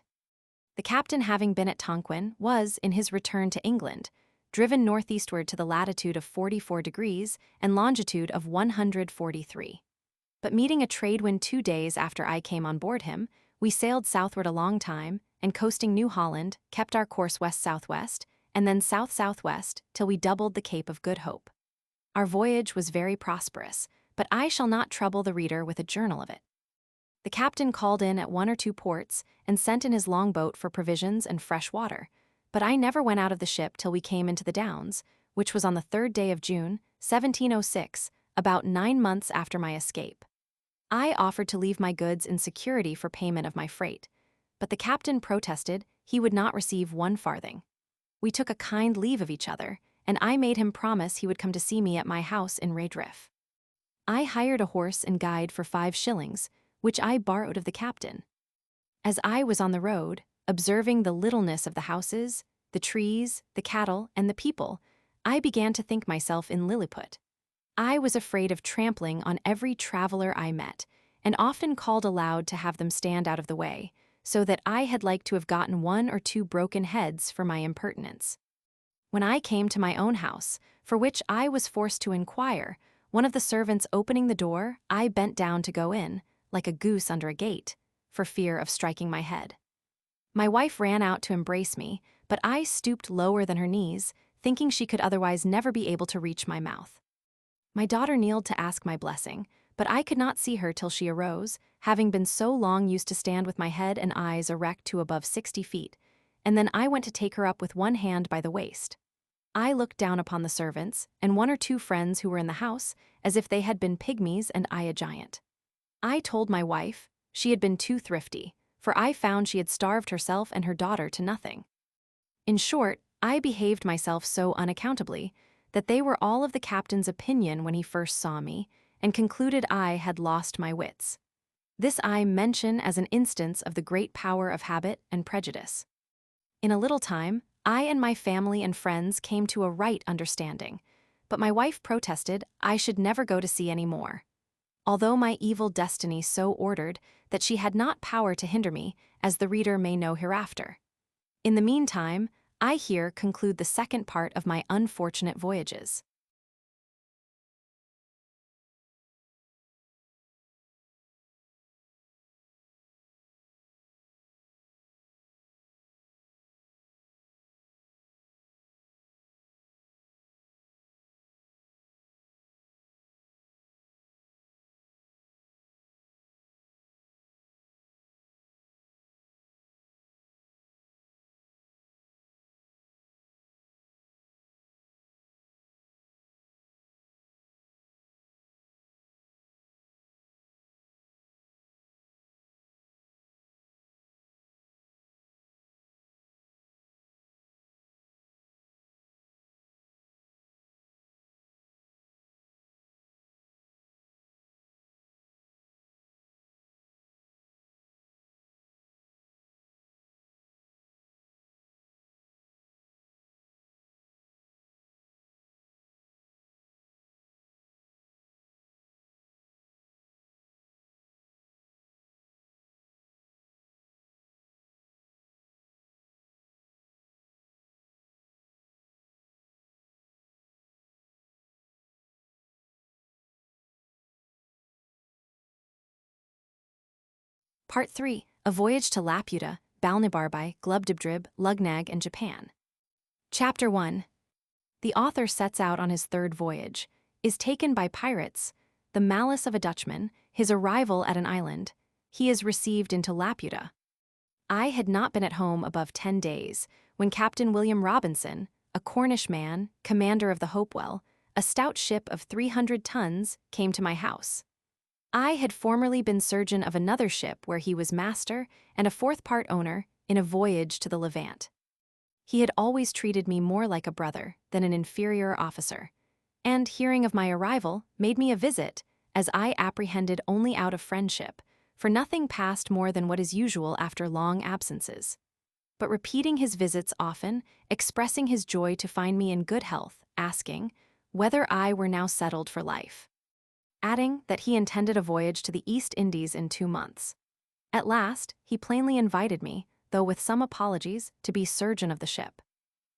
The captain, having been at Tonquin, was, in his return to England, driven northeastward to the latitude of 44 degrees and longitude of 143. But meeting a trade wind 2 days after I came on board him, we sailed southward a long time, and coasting New Holland, kept our course west-southwest, and then south-southwest, till we doubled the Cape of Good Hope. Our voyage was very prosperous, but I shall not trouble the reader with a journal of it. The captain called in at 1 or 2 ports, and sent in his longboat for provisions and fresh water, but I never went out of the ship till we came into the Downs, which was on the 3rd day of June, 1706, about 9 months after my escape. I offered to leave my goods in security for payment of my freight, but the captain protested he would not receive 1 farthing. We took a kind leave of each other, and I made him promise he would come to see me at my house in Redriff. I hired a horse and guide for 5 shillings, which I borrowed of the captain. As I was on the road, observing the littleness of the houses, the trees, the cattle, and the people, I began to think myself in Lilliput. I was afraid of trampling on every traveler I met, and often called aloud to have them stand out of the way, so that I had like to have gotten 1 or 2 broken heads for my impertinence. When I came to my own house, for which I was forced to inquire, one of the servants opening the door, I bent down to go in, like a goose under a gate, for fear of striking my head. My wife ran out to embrace me, but I stooped lower than her knees, thinking she could otherwise never be able to reach my mouth. My daughter kneeled to ask my blessing, but I could not see her till she arose, having been so long used to stand with my head and eyes erect to above 60 feet, and then I went to take her up with one hand by the waist. I looked down upon the servants, and 1 or 2 friends who were in the house, as if they had been pygmies and I a giant. I told my wife she had been too thrifty, for I found she had starved herself and her daughter to nothing. In short, I behaved myself so unaccountably that they were all of the captain's opinion when he first saw me, and concluded I had lost my wits. This I mention as an instance of the great power of habit and prejudice. In a little time, I and my family and friends came to a right understanding, but my wife protested I should never go to sea any more, although my evil destiny so ordered that she had not power to hinder me, as the reader may know hereafter. In the meantime, I here conclude the second part of my unfortunate voyages. Part 3. A Voyage to Laputa, Balnibarbi, Glubdubdrib, Lugnag, and Japan. Chapter 1. The author sets out on his 3rd voyage, is taken by pirates, the malice of a Dutchman, his arrival at an island, he is received into Laputa. I had not been at home above 10 days, when Captain William Robinson, a Cornish man, commander of the Hopewell, a stout ship of 300 tons, came to my house. I had formerly been surgeon of another ship where he was master and a 4th part owner in a voyage to the Levant. He had always treated me more like a brother than an inferior officer, and hearing of my arrival, made me a visit, as I apprehended only out of friendship, for nothing passed more than what is usual after long absences. But repeating his visits often, expressing his joy to find me in good health, asking whether I were now settled for life, adding that he intended a voyage to the East Indies in 2 months. At last, he plainly invited me, though with some apologies, to be surgeon of the ship.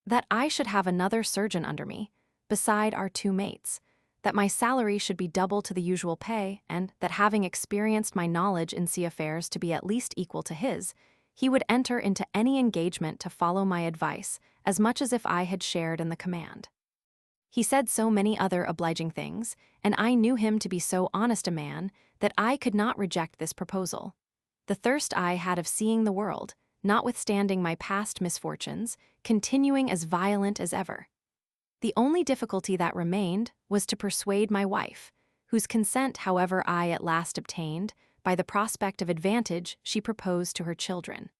That I should have another surgeon under me, beside our 2 mates, that my salary should be double to the usual pay, and that having experienced my knowledge in sea affairs to be at least equal to his, he would enter into any engagement to follow my advice as much as if I had shared in the command. He said so many other obliging things, and I knew him to be so honest a man that I could not reject this proposal. The thirst I had of seeing the world, notwithstanding my past misfortunes, continuing as violent as ever. The only difficulty that remained was to persuade my wife, whose consent, however, I at last obtained, by the prospect of advantage she proposed to her children.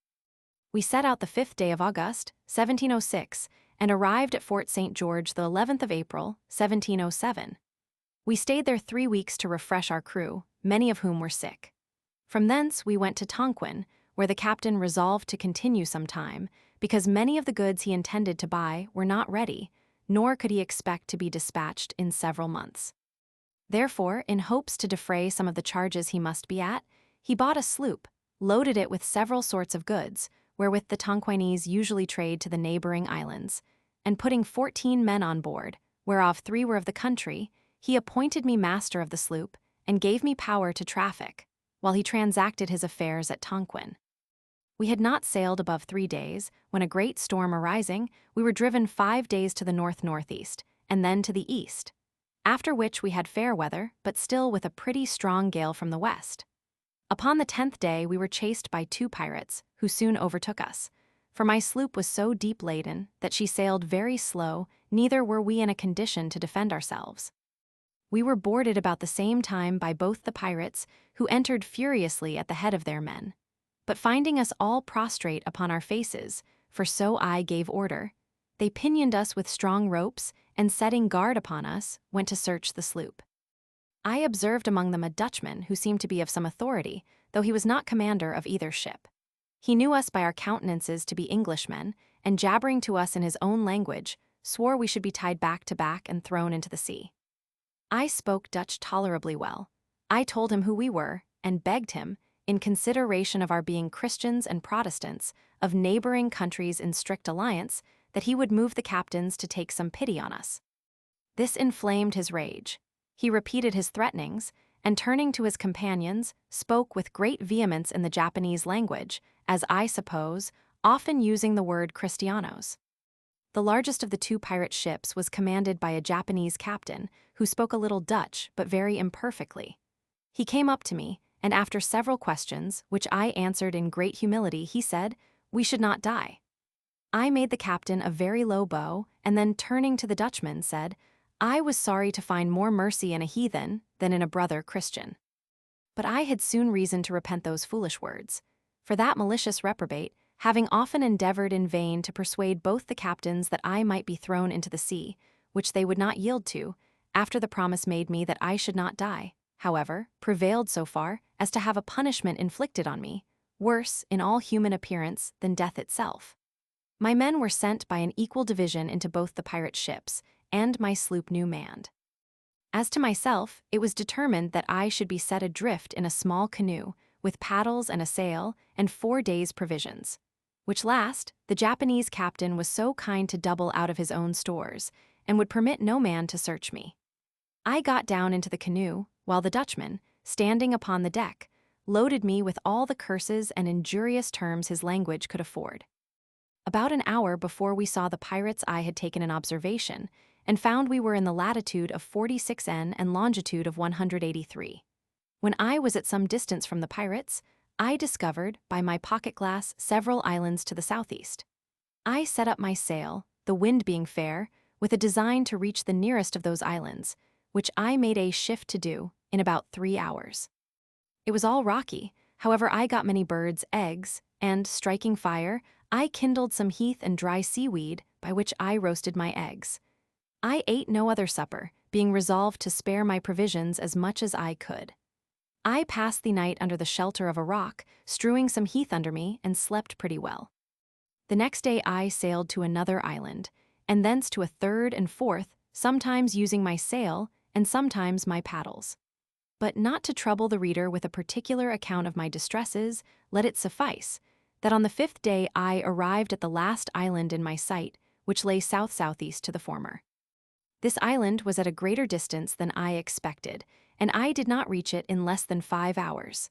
We set out the 5th day of August, 1706, and arrived at Fort St. George the 11th of April, 1707. We stayed there 3 weeks to refresh our crew, many of whom were sick. From thence we went to Tonquin, where the captain resolved to continue some time, because many of the goods he intended to buy were not ready, nor could he expect to be dispatched in several months. Therefore, in hopes to defray some of the charges he must be at, he bought a sloop, loaded it with several sorts of goods, wherewith the Tonquinese usually trade to the neighboring islands, and putting 14 men on board, whereof 3 were of the country, he appointed me master of the sloop, and gave me power to traffic, while he transacted his affairs at Tonquin. We had not sailed above 3 days, when a great storm arising, we were driven 5 days to the north-northeast, and then to the east, after which we had fair weather, but still with a pretty strong gale from the west. Upon the 10th day we were chased by 2 pirates, who soon overtook us, for my sloop was so deep laden that she sailed very slow, neither were we in a condition to defend ourselves. We were boarded about the same time by both the pirates, who entered furiously at the head of their men. But finding us all prostrate upon our faces, for so I gave order, they pinioned us with strong ropes, and setting guard upon us, went to search the sloop. I observed among them a Dutchman who seemed to be of some authority, though he was not commander of either ship. He knew us by our countenances to be Englishmen, and jabbering to us in his own language, swore we should be tied back to back and thrown into the sea. I spoke Dutch tolerably well. I told him who we were, and begged him, in consideration of our being Christians and Protestants, of neighboring countries in strict alliance, that he would move the captains to take some pity on us. This inflamed his rage. He repeated his threatenings, and turning to his companions, spoke with great vehemence in the Japanese language, as I suppose, often using the word Christianos. The largest of the 2 pirate ships was commanded by a Japanese captain, who spoke a little Dutch, but very imperfectly. He came up to me, and after several questions, which I answered in great humility, he said, we should not die. I made the captain a very low bow, and then turning to the Dutchman, said, I was sorry to find more mercy in a heathen than in a brother Christian. But I had soon reason to repent those foolish words, for that malicious reprobate, having often endeavored in vain to persuade both the captains that I might be thrown into the sea, which they would not yield to, after the promise made me that I should not die, however, prevailed so far as to have a punishment inflicted on me, worse in all human appearance than death itself. My men were sent by an equal division into both the pirate ships, and my sloop new manned. As to myself, it was determined that I should be set adrift in a small canoe, with paddles and a sail, and 4 days' provisions, which last, the Japanese captain was so kind to double out of his own stores, and would permit no man to search me. I got down into the canoe, while the Dutchman, standing upon the deck, loaded me with all the curses and injurious terms his language could afford. About an hour before we saw the pirates, I had taken an observation, and found we were in the latitude of 46° and longitude of 183. When I was at some distance from the pirates, I discovered, by my pocket glass, several islands to the southeast. I set up my sail, the wind being fair, with a design to reach the nearest of those islands, which I made a shift to do in about 3 hours. It was all rocky, however I got many birds' eggs, and, striking fire, I kindled some heath and dry seaweed, by which I roasted my eggs. I ate no other supper, being resolved to spare my provisions as much as I could. I passed the night under the shelter of a rock, strewing some heath under me, and slept pretty well. The next day I sailed to another island, and thence to a third and fourth, sometimes using my sail and sometimes my paddles. But not to trouble the reader with a particular account of my distresses, let it suffice that on the 5th day I arrived at the last island in my sight, which lay south-southeast to the former. This island was at a greater distance than I expected, and I did not reach it in less than 5 hours.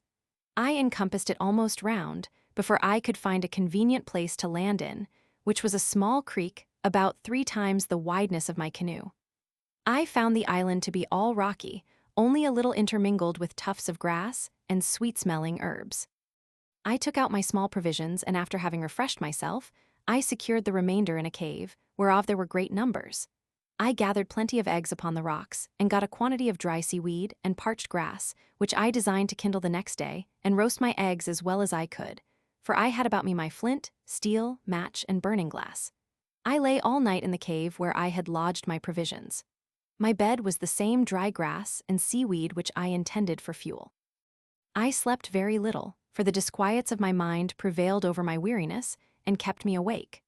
I encompassed it almost round before I could find a convenient place to land in, which was a small creek about 3 times the wideness of my canoe. I found the island to be all rocky, only a little intermingled with tufts of grass and sweet-smelling herbs. I took out my small provisions, and after having refreshed myself, I secured the remainder in a cave, whereof there were great numbers. I gathered plenty of eggs upon the rocks, and got a quantity of dry seaweed and parched grass, which I designed to kindle the next day, and roast my eggs as well as I could, for I had about me my flint, steel, match, and burning glass. I lay all night in the cave where I had lodged my provisions. My bed was the same dry grass and seaweed which I intended for fuel. I slept very little, for the disquiets of my mind prevailed over my weariness and kept me awake.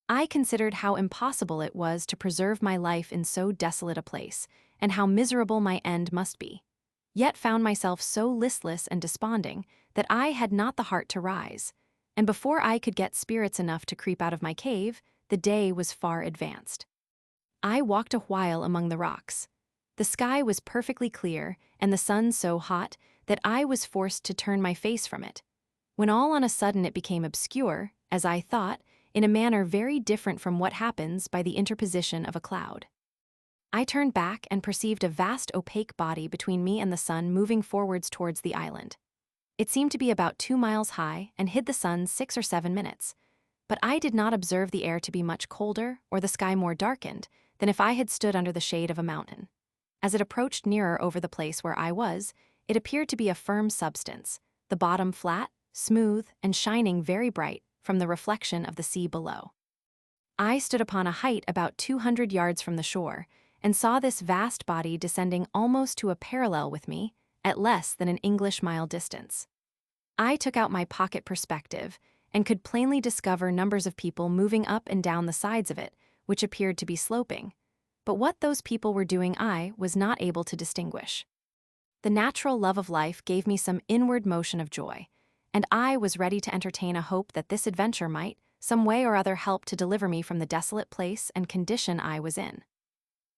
I considered how impossible it was to preserve my life in so desolate a place, and how miserable my end must be, yet found myself so listless and desponding that I had not the heart to rise, and before I could get spirits enough to creep out of my cave, the day was far advanced. I walked a while among the rocks. The sky was perfectly clear, and the sun so hot that I was forced to turn my face from it, when all on a sudden it became obscure, as I thought, in a manner very different from what happens by the interposition of a cloud. I turned back and perceived a vast opaque body between me and the sun moving forwards towards the island. It seemed to be about 2 miles high and hid the sun 6 or 7 minutes, but I did not observe the air to be much colder or the sky more darkened than if I had stood under the shade of a mountain. As it approached nearer over the place where I was, it appeared to be a firm substance, the bottom flat, smooth, and shining very bright from the reflection of the sea below. I stood upon a height about 200 yards from the shore, and saw this vast body descending almost to a parallel with me, at less than an English mile distance. I took out my pocket perspective, and could plainly discover numbers of people moving up and down the sides of it, which appeared to be sloping. But what those people were doing I was not able to distinguish. The natural love of life gave me some inward motion of joy, and I was ready to entertain a hope that this adventure might, some way or other, help to deliver me from the desolate place and condition I was in.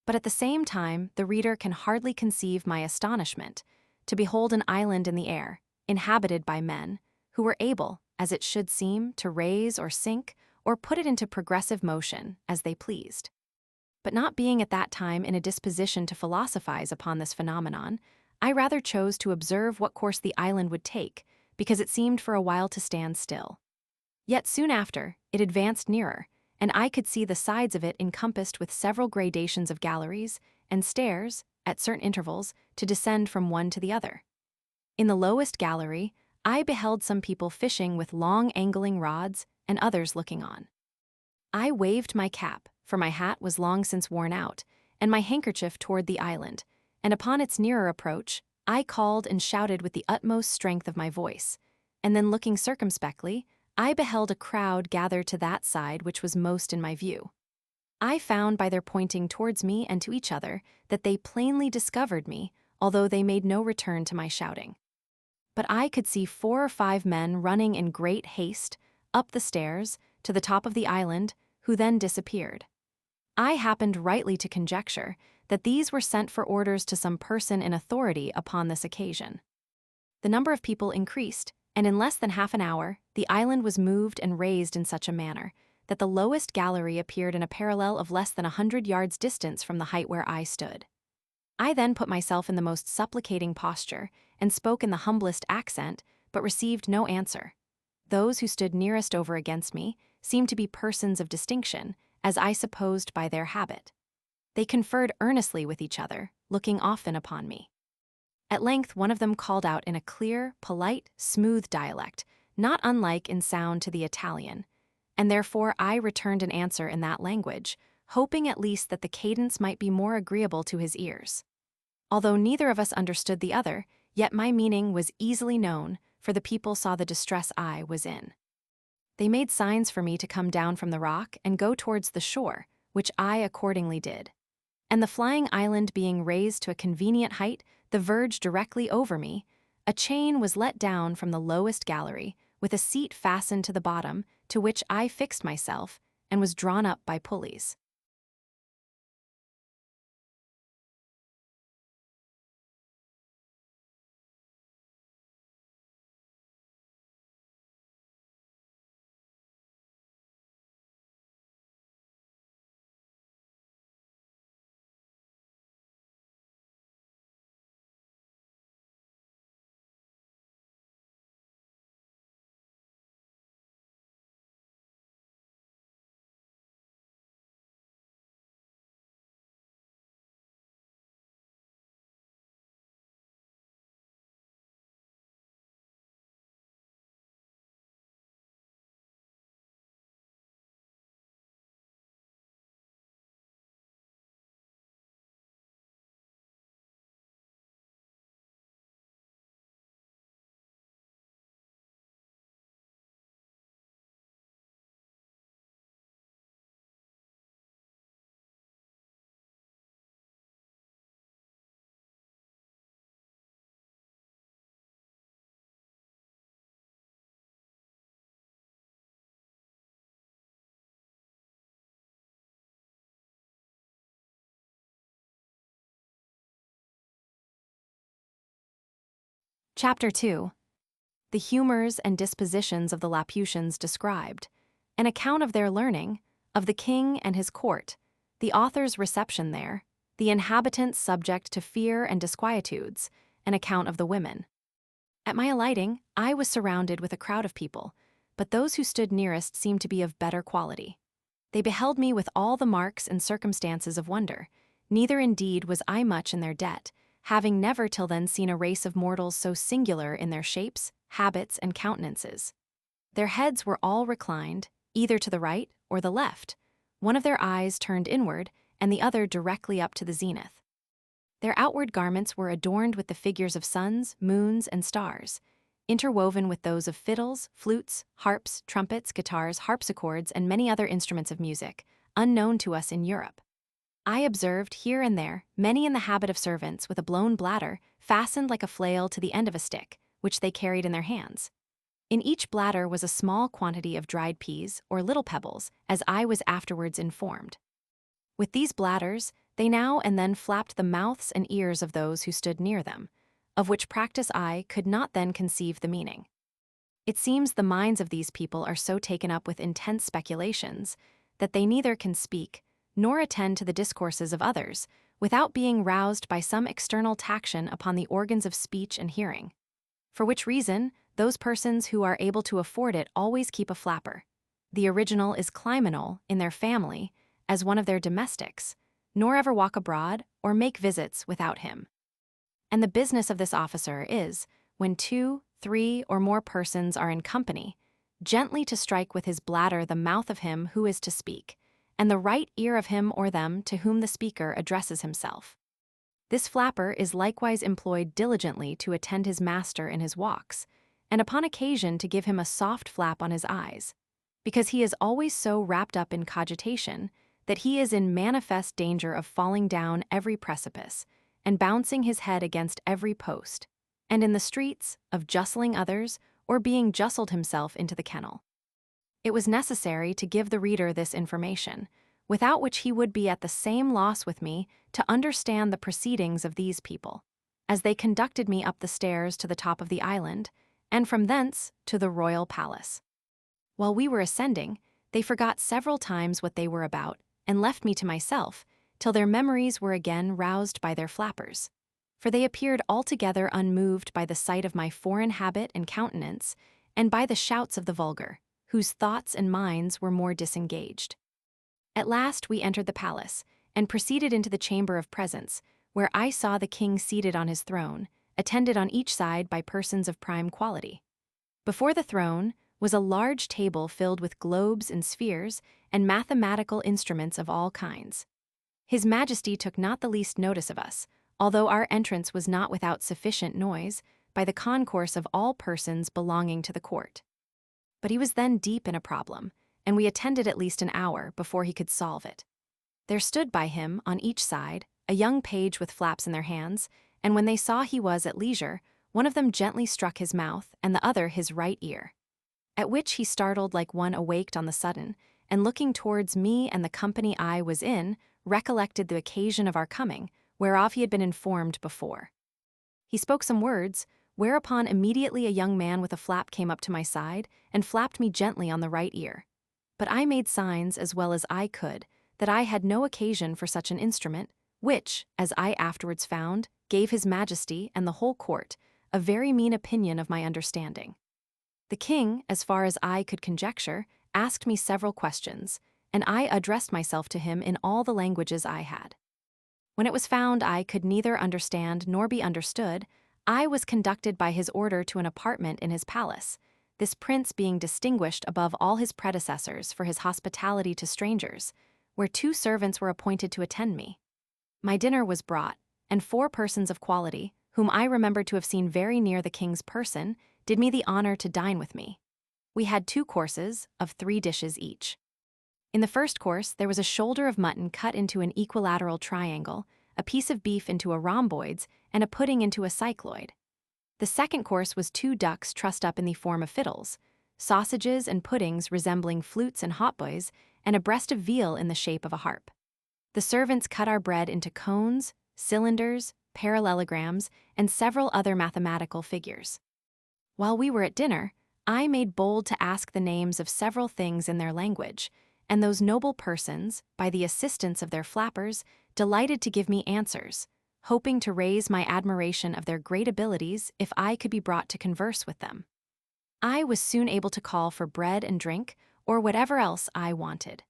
But at the same time, the reader can hardly conceive my astonishment to behold an island in the air, inhabited by men, who were able, as it should seem, to raise or sink, or put it into progressive motion, as they pleased. But not being at that time in a disposition to philosophize upon this phenomenon, I rather chose to observe what course the island would take, because it seemed for a while to stand still. Yet soon after, it advanced nearer, and I could see the sides of it encompassed with several gradations of galleries and stairs, at certain intervals, to descend from one to the other. In the lowest gallery, I beheld some people fishing with long angling rods and others looking on. I waved my cap, for my hat was long since worn out, and my handkerchief toward the island, and upon its nearer approach, I called and shouted with the utmost strength of my voice, and then looking circumspectly, I beheld a crowd gather to that side which was most in my view. I found by their pointing towards me and to each other that they plainly discovered me, although they made no return to my shouting. But I could see 4 or 5 men running in great haste up the stairs to the top of the island, who then disappeared. I happened rightly to conjecture that these were sent for orders to some person in authority upon this occasion. The number of people increased, and in less than half an hour, the island was moved and raised in such a manner that the lowest gallery appeared in a parallel of less than 100 yards distance from the height where I stood. I then put myself in the most supplicating posture, and spoke in the humblest accent, but received no answer. Those who stood nearest over against me seemed to be persons of distinction, as I supposed by their habit. They conferred earnestly with each other, looking often upon me. At length one of them called out in a clear, polite, smooth dialect, not unlike in sound to the Italian, and therefore I returned an answer in that language, hoping at least that the cadence might be more agreeable to his ears. Although neither of us understood the other, yet my meaning was easily known, for the people saw the distress I was in. They made signs for me to come down from the rock and go towards the shore, which I accordingly did. And the flying island being raised to a convenient height, the verge directly over me, a chain was let down from the lowest gallery, with a seat fastened to the bottom, to which I fixed myself, and was drawn up by pulleys. Chapter 2. The humors and dispositions of the Lilliputians described, an account of their learning, of the king and his court, the author's reception there, the inhabitants subject to fear and disquietudes, an account of the women. At my alighting, I was surrounded with a crowd of people, but those who stood nearest seemed to be of better quality. They beheld me with all the marks and circumstances of wonder, neither indeed was I much in their debt, having never till then seen a race of mortals so singular in their shapes, habits, and countenances. Their heads were all reclined, either to the right or the left, one of their eyes turned inward, and the other directly up to the zenith. Their outward garments were adorned with the figures of suns, moons, and stars, interwoven with those of fiddles, flutes, harps, trumpets, guitars, harpsichords, and many other instruments of music, unknown to us in Europe. I observed here and there many in the habit of servants with a blown bladder fastened like a flail to the end of a stick, which they carried in their hands. In each bladder was a small quantity of dried peas or little pebbles, as I was afterwards informed. With these bladders, they now and then flapped the mouths and ears of those who stood near them, of which practice I could not then conceive the meaning. It seems the minds of these people are so taken up with intense speculations that they neither can speak nor attend to the discourses of others, without being roused by some external taction upon the organs of speech and hearing. For which reason, those persons who are able to afford it always keep a flapper. The original is Clymenol in their family, as one of their domestics, nor ever walk abroad or make visits without him. And the business of this officer is, when 2, 3, or more persons are in company, gently to strike with his bladder the mouth of him who is to speak, and the right ear of him or them to whom the speaker addresses himself. This flapper is likewise employed diligently to attend his master in his walks, and upon occasion to give him a soft flap on his eyes, because he is always so wrapped up in cogitation that he is in manifest danger of falling down every precipice, and bouncing his head against every post, and in the streets, of justling others, or being justled himself into the kennel. It was necessary to give the reader this information, without which he would be at the same loss with me to understand the proceedings of these people, as they conducted me up the stairs to the top of the island, and from thence to the royal palace. While we were ascending, they forgot several times what they were about, and left me to myself, till their memories were again roused by their flappers. For they appeared altogether unmoved by the sight of my foreign habit and countenance, and by the shouts of the vulgar, whose thoughts and minds were more disengaged. At last we entered the palace, and proceeded into the chamber of presence, where I saw the king seated on his throne, attended on each side by persons of prime quality. Before the throne was a large table filled with globes and spheres and mathematical instruments of all kinds. His Majesty took not the least notice of us, although our entrance was not without sufficient noise, by the concourse of all persons belonging to the court. But he was then deep in a problem, and we attended at least an hour before he could solve it. There stood by him, on each side, a young page with flaps in their hands, and when they saw he was at leisure, one of them gently struck his mouth and the other his right ear. At which he startled like one awaked on the sudden, and looking towards me and the company I was in, recollected the occasion of our coming, whereof he had been informed before. He spoke some words, whereupon immediately a young man with a flap came up to my side and flapped me gently on the right ear. But I made signs as well as I could that I had no occasion for such an instrument, which, as I afterwards found, gave His Majesty and the whole court a very mean opinion of my understanding. The king, as far as I could conjecture, asked me several questions, and I addressed myself to him in all the languages I had. When it was found I could neither understand nor be understood, I was conducted by his order to an apartment in his palace, this prince being distinguished above all his predecessors for his hospitality to strangers, where 2 servants were appointed to attend me. My dinner was brought, and 4 persons of quality, whom I remembered to have seen very near the king's person, did me the honor to dine with me. We had 2 courses, of 3 dishes each. In the first course there was a shoulder of mutton cut into an equilateral triangle, a piece of beef into a rhomboids, and a pudding into a cycloid. The second course was 2 ducks trussed up in the form of fiddles, sausages and puddings resembling flutes and hautboys, and a breast of veal in the shape of a harp. The servants cut our bread into cones, cylinders, parallelograms, and several other mathematical figures. While we were at dinner, I made bold to ask the names of several things in their language, and those noble persons, by the assistance of their flappers, delighted to give me answers, hoping to raise my admiration of their great abilities if I could be brought to converse with them. I was soon able to call for bread and drink, or whatever else I wanted.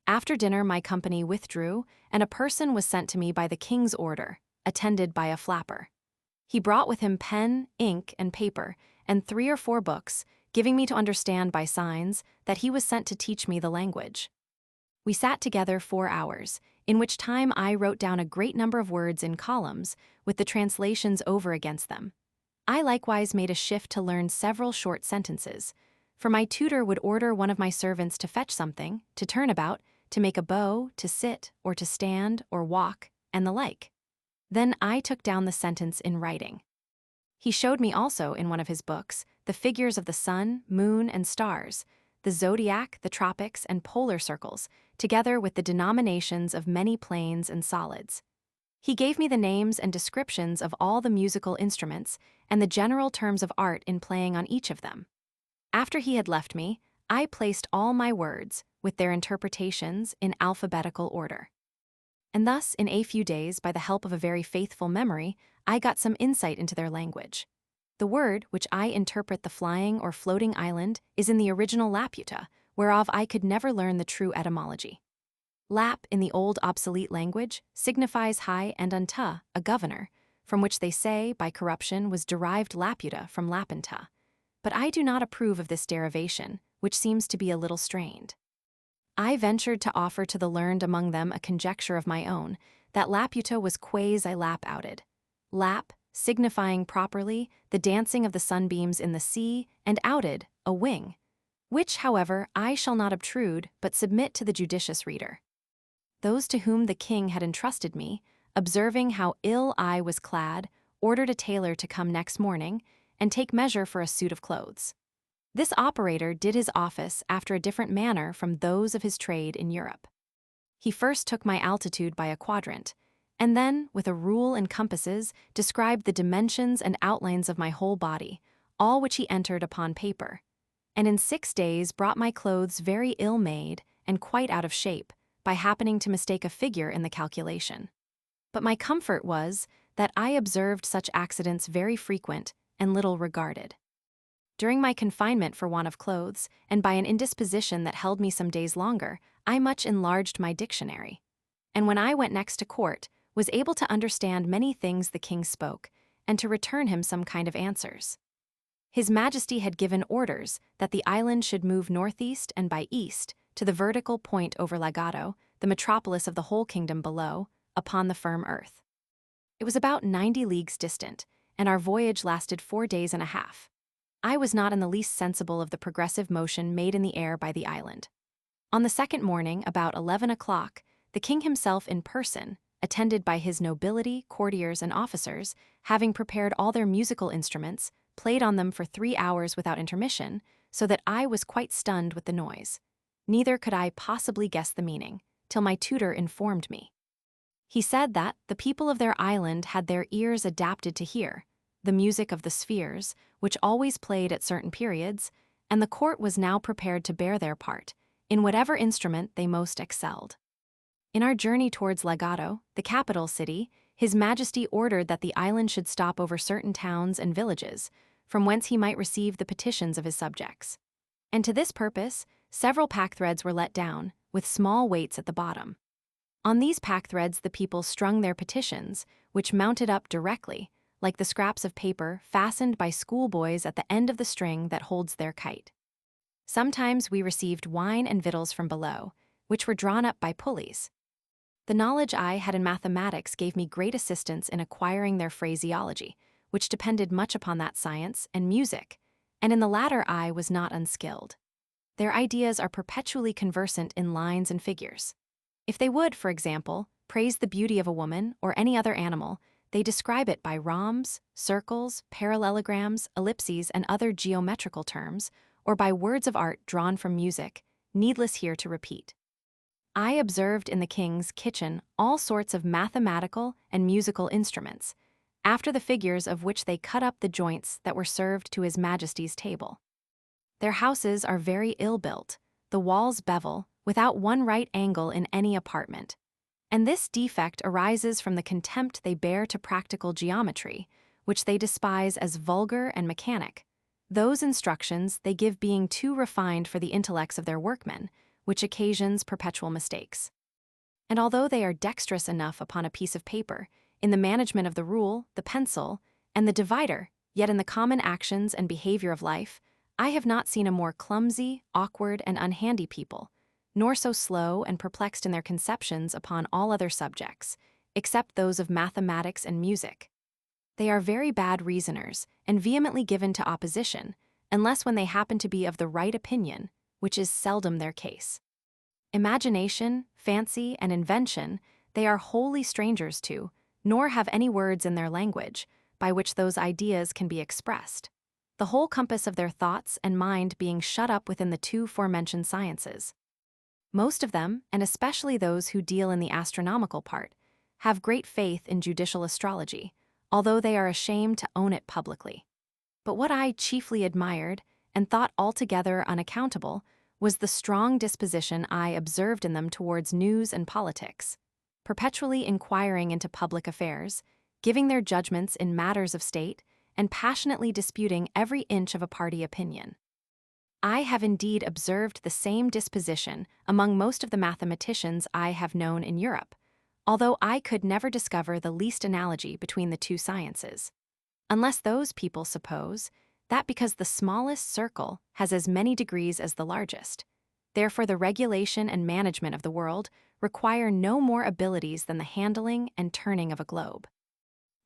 After dinner my company withdrew, and a person was sent to me by the king's order, attended by a flapper. He brought with him pen, ink, and paper, and 3 or 4 books, giving me to understand by signs that he was sent to teach me the language. We sat together 4 hours, in which time I wrote down a great number of words in columns, with the translations over against them. I likewise made a shift to learn several short sentences, for my tutor would order one of my servants to fetch something, to turn about, to make a bow, to sit, or to stand, or walk, and the like. Then I took down the sentence in writing. He showed me also, in one of his books, the figures of the sun, moon, and stars, the zodiac, the tropics, and polar circles, together with the denominations of many planes and solids. He gave me the names and descriptions of all the musical instruments and the general terms of art in playing on each of them. After he had left me, I placed all my words, with their interpretations, in alphabetical order. And thus, in a few days, by the help of a very faithful memory, I got some insight into their language. The word, which I interpret the flying or floating island, is in the original Laputa, whereof I could never learn the true etymology. Lap, in the old obsolete language, signifies high and unta, a governor, from which they say, by corruption, was derived Laputa from Lapenta. But I do not approve of this derivation, which seems to be a little strained. I ventured to offer to the learned among them a conjecture of my own, that Laputa was quasi-lap-outed. Lap, signifying properly the dancing of the sunbeams in the sea, and outed, a wing, which, however, I shall not obtrude, but submit to the judicious reader. Those to whom the king had entrusted me, observing how ill I was clad, ordered a tailor to come next morning and take measure for a suit of clothes. This operator did his office after a different manner from those of his trade in Europe. He first took my altitude by a quadrant, and then, with a rule and compasses, described the dimensions and outlines of my whole body, all which he entered upon paper, and in 6 days brought my clothes very ill-made and quite out of shape, by happening to mistake a figure in the calculation. But my comfort was that I observed such accidents very frequent and little regarded. During my confinement for want of clothes, and by an indisposition that held me some days longer, I much enlarged my dictionary, and when I went next to court, was able to understand many things the king spoke, and to return him some kind of answers. His Majesty had given orders that the island should move northeast and by east to the vertical point over Lagado, the metropolis of the whole kingdom below, upon the firm earth. It was about 90 leagues distant, and our voyage lasted 4 days and a half. I was not in the least sensible of the progressive motion made in the air by the island. On the second morning, about 11 o'clock, the king himself in person, attended by his nobility, courtiers, and officers, having prepared all their musical instruments, played on them for 3 hours without intermission, so that I was quite stunned with the noise. Neither could I possibly guess the meaning, till my tutor informed me. He said that the people of their island had their ears adapted to hear the music of the spheres, which always played at certain periods, and the court was now prepared to bear their part, in whatever instrument they most excelled. In our journey towards Lagado, the capital city, His Majesty ordered that the island should stop over certain towns and villages, from whence he might receive the petitions of his subjects. And to this purpose, several pack-threads were let down, with small weights at the bottom. On these pack-threads the people strung their petitions, which mounted up directly, like the scraps of paper fastened by schoolboys at the end of the string that holds their kite. Sometimes we received wine and victuals from below, which were drawn up by pulleys. The knowledge I had in mathematics gave me great assistance in acquiring their phraseology, which depended much upon that science, and music, and in the latter I was not unskilled. Their ideas are perpetually conversant in lines and figures. If they would, for example, praise the beauty of a woman or any other animal, they describe it by rhombs, circles, parallelograms, ellipses, and other geometrical terms, or by words of art drawn from music, needless here to repeat. I observed in the king's kitchen all sorts of mathematical and musical instruments, after the figures of which they cut up the joints that were served to His Majesty's table. Their houses are very ill built, the walls bevel, without one right angle in any apartment. And this defect arises from the contempt they bear to practical geometry, which they despise as vulgar and mechanic. Those instructions they give being too refined for the intellects of their workmen, which occasions perpetual mistakes. And although they are dexterous enough upon a piece of paper, in the management of the rule, the pencil, and the divider, yet in the common actions and behavior of life, I have not seen a more clumsy, awkward, and unhandy people, nor so slow and perplexed in their conceptions upon all other subjects, except those of mathematics and music. They are very bad reasoners, and vehemently given to opposition, unless when they happen to be of the right opinion, which is seldom their case. Imagination, fancy, and invention they are wholly strangers to, nor have any words in their language, by which those ideas can be expressed, the whole compass of their thoughts and mind being shut up within the two forementioned sciences. Most of them, and especially those who deal in the astronomical part, have great faith in judicial astrology, although they are ashamed to own it publicly. But what I chiefly admired, and thought altogether unaccountable, was the strong disposition I observed in them towards news and politics, perpetually inquiring into public affairs, giving their judgments in matters of state, and passionately disputing every inch of a party opinion. I have indeed observed the same disposition among most of the mathematicians I have known in Europe, although I could never discover the least analogy between the two sciences, unless those people suppose that because the smallest circle has as many degrees as the largest, therefore the regulation and management of the world require no more abilities than the handling and turning of a globe.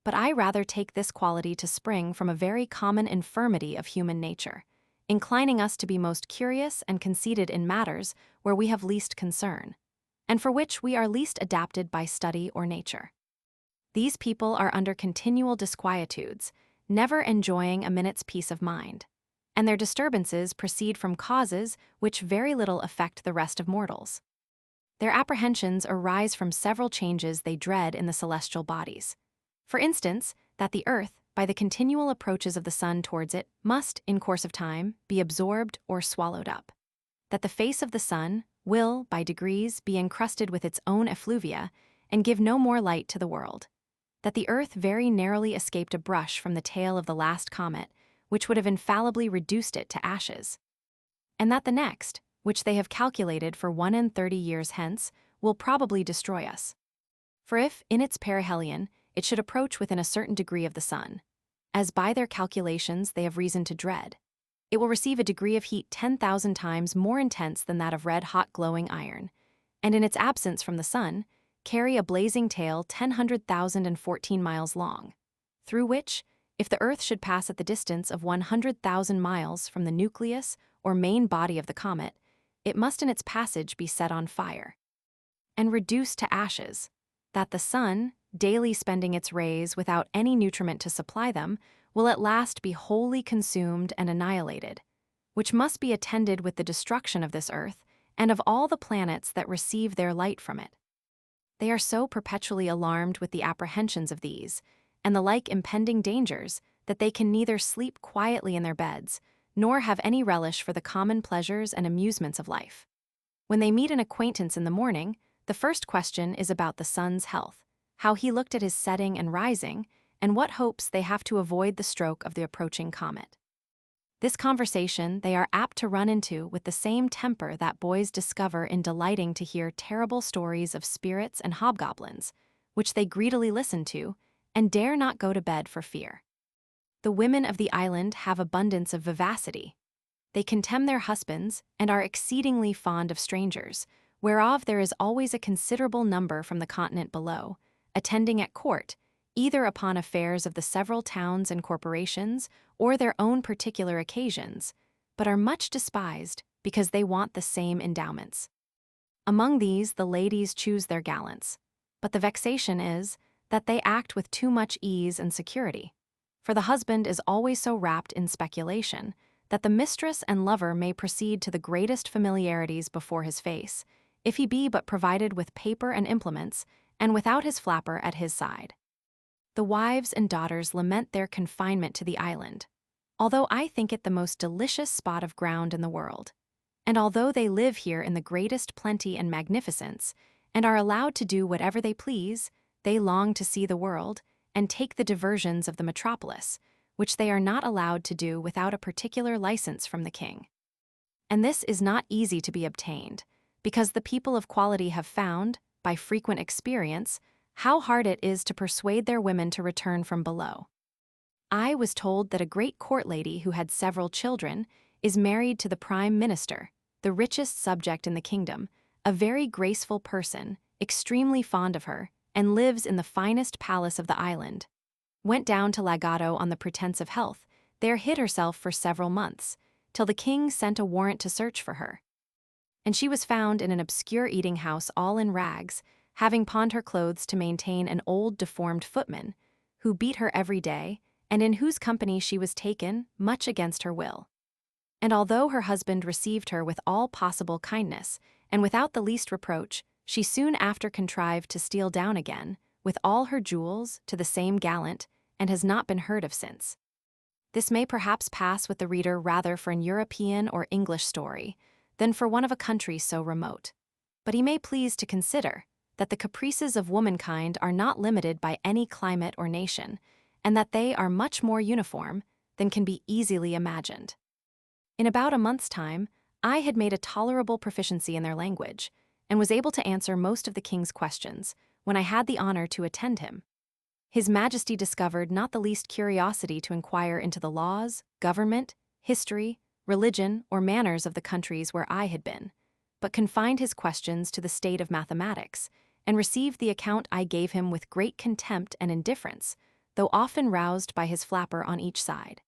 But I rather take this quality to spring from a very common infirmity of human nature, inclining us to be most curious and conceited in matters where we have least concern, and for which we are least adapted by study or nature. These people are under continual disquietudes, never enjoying a minute's peace of mind, and their disturbances proceed from causes which very little affect the rest of mortals. Their apprehensions arise from several changes they dread in the celestial bodies. For instance, that the earth, by the continual approaches of the sun towards it, must, in course of time, be absorbed or swallowed up. That the face of the sun will, by degrees, be encrusted with its own effluvia, and give no more light to the world. That the earth very narrowly escaped a brush from the tail of the last comet, which would have infallibly reduced it to ashes. And that the next, which they have calculated for 31 years hence, will probably destroy us. For if, in its perihelion, it should approach within a certain degree of the sun, as by their calculations they have reason to dread. It will receive a degree of heat 10,000 times more intense than that of red-hot glowing iron, and in its absence from the sun, carry a blazing tail 10,114 miles long, through which, if the Earth should pass at the distance of 100,000 miles from the nucleus or main body of the comet, it must in its passage be set on fire and reduced to ashes, that the sun, daily spending its rays without any nutriment to supply them, will at last be wholly consumed and annihilated, which must be attended with the destruction of this earth and of all the planets that receive their light from it. They are so perpetually alarmed with the apprehensions of these, and the like impending dangers, that they can neither sleep quietly in their beds, nor have any relish for the common pleasures and amusements of life. When they meet an acquaintance in the morning, the first question is about the sun's health, how he looked at his setting and rising, and what hopes they have to avoid the stroke of the approaching comet. This conversation they are apt to run into with the same temper that boys discover in delighting to hear terrible stories of spirits and hobgoblins, which they greedily listen to, and dare not go to bed for fear. The women of the island have abundance of vivacity. They contemn their husbands, and are exceedingly fond of strangers, whereof there is always a considerable number from the continent below, attending at court, either upon affairs of the several towns and corporations, or their own particular occasions, but are much despised because they want the same endowments. Among these the ladies choose their gallants, but the vexation is that they act with too much ease and security, for the husband is always so wrapped in speculation that the mistress and lover may proceed to the greatest familiarities before his face, if he be but provided with paper and implements, and without his flapper at his side. The wives and daughters lament their confinement to the island, although I think it the most delicious spot of ground in the world. And although they live here in the greatest plenty and magnificence, and are allowed to do whatever they please, they long to see the world, and take the diversions of the metropolis, which they are not allowed to do without a particular license from the king. And this is not easy to be obtained, because the people of quality have found, by frequent experience, how hard it is to persuade their women to return from below. I was told that a great court lady who had several children is married to the prime minister, the richest subject in the kingdom, a very graceful person, extremely fond of her, and lives in the finest palace of the island. Went down to Lagado on the pretense of health, there hid herself for several months, till the king sent a warrant to search for her. And she was found in an obscure eating house all in rags, having pawned her clothes to maintain an old deformed footman, who beat her every day, and in whose company she was taken, much against her will. And although her husband received her with all possible kindness, and without the least reproach, she soon after contrived to steal down again, with all her jewels, to the same gallant, and has not been heard of since. This may perhaps pass with the reader rather for an European or English story, than for one of a country so remote. But he may please to consider that the caprices of womankind are not limited by any climate or nation, and that they are much more uniform than can be easily imagined. In about a month's time, I had made a tolerable proficiency in their language, and was able to answer most of the king's questions, when I had the honor to attend him. His Majesty discovered not the least curiosity to inquire into the laws, government, history, religion, or manners of the countries where I had been, but confined his questions to the state of mathematics, and received the account I gave him with great contempt and indifference, though often roused by his flapper on each side.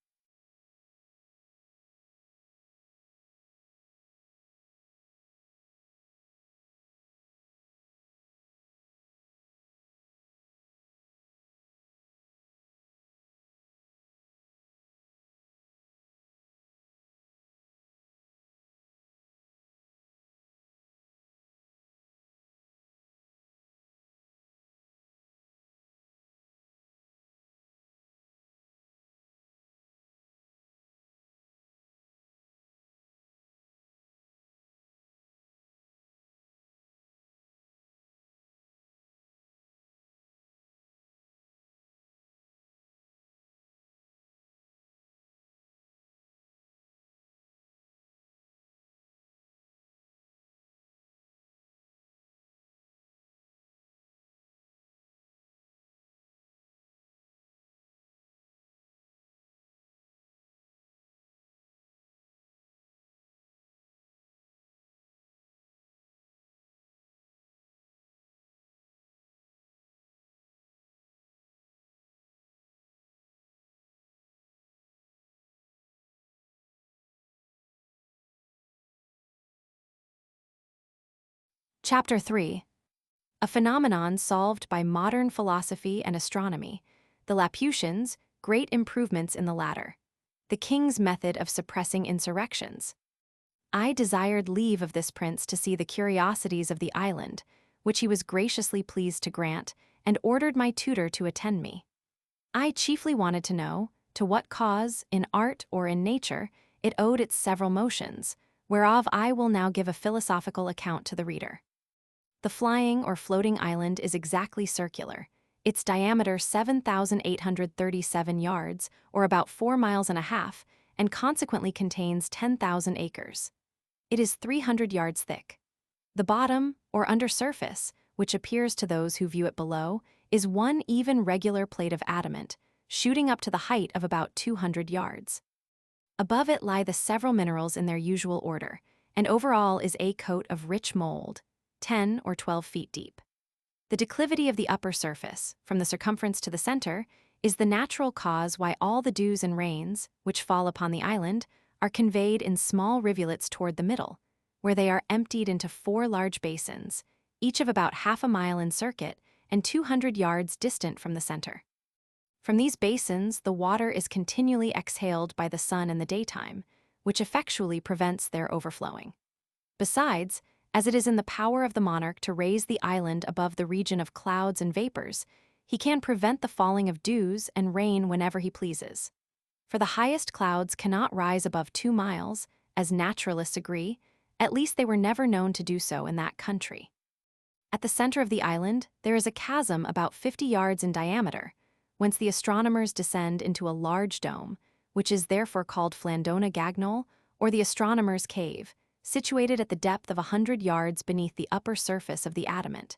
Chapter 3. A phenomenon solved by modern philosophy and astronomy. The Lilliputians, great improvements in the latter. The king's method of suppressing insurrections. I desired leave of this prince to see the curiosities of the island, which he was graciously pleased to grant, and ordered my tutor to attend me. I chiefly wanted to know, to what cause, in art or in nature, it owed its several motions, whereof I will now give a philosophical account to the reader. The flying or floating island is exactly circular, its diameter 7,837 yards, or about 4 miles and a half, and consequently contains 10,000 acres. It is 300 yards thick. The bottom, or undersurface, which appears to those who view it below, is one even regular plate of adamant, shooting up to the height of about 200 yards. Above it lie the several minerals in their usual order, and over all is a coat of rich mold, 10 or 12 feet deep. The declivity of the upper surface, from the circumference to the center, is the natural cause why all the dews and rains, which fall upon the island, are conveyed in small rivulets toward the middle, where they are emptied into 4 large basins, each of about half a mile in circuit and 200 yards distant from the center. From these basins, the water is continually exhaled by the sun in the daytime, which effectually prevents their overflowing. Besides, as it is in the power of the monarch to raise the island above the region of clouds and vapors, he can prevent the falling of dews and rain whenever he pleases. For the highest clouds cannot rise above 2 miles, as naturalists agree, at least they were never known to do so in that country. At the center of the island, there is a chasm about 50 yards in diameter, whence the astronomers descend into a large dome, which is therefore called Flandona Gagnol, or the astronomer's cave, situated at the depth of 100 yards beneath the upper surface of the adamant.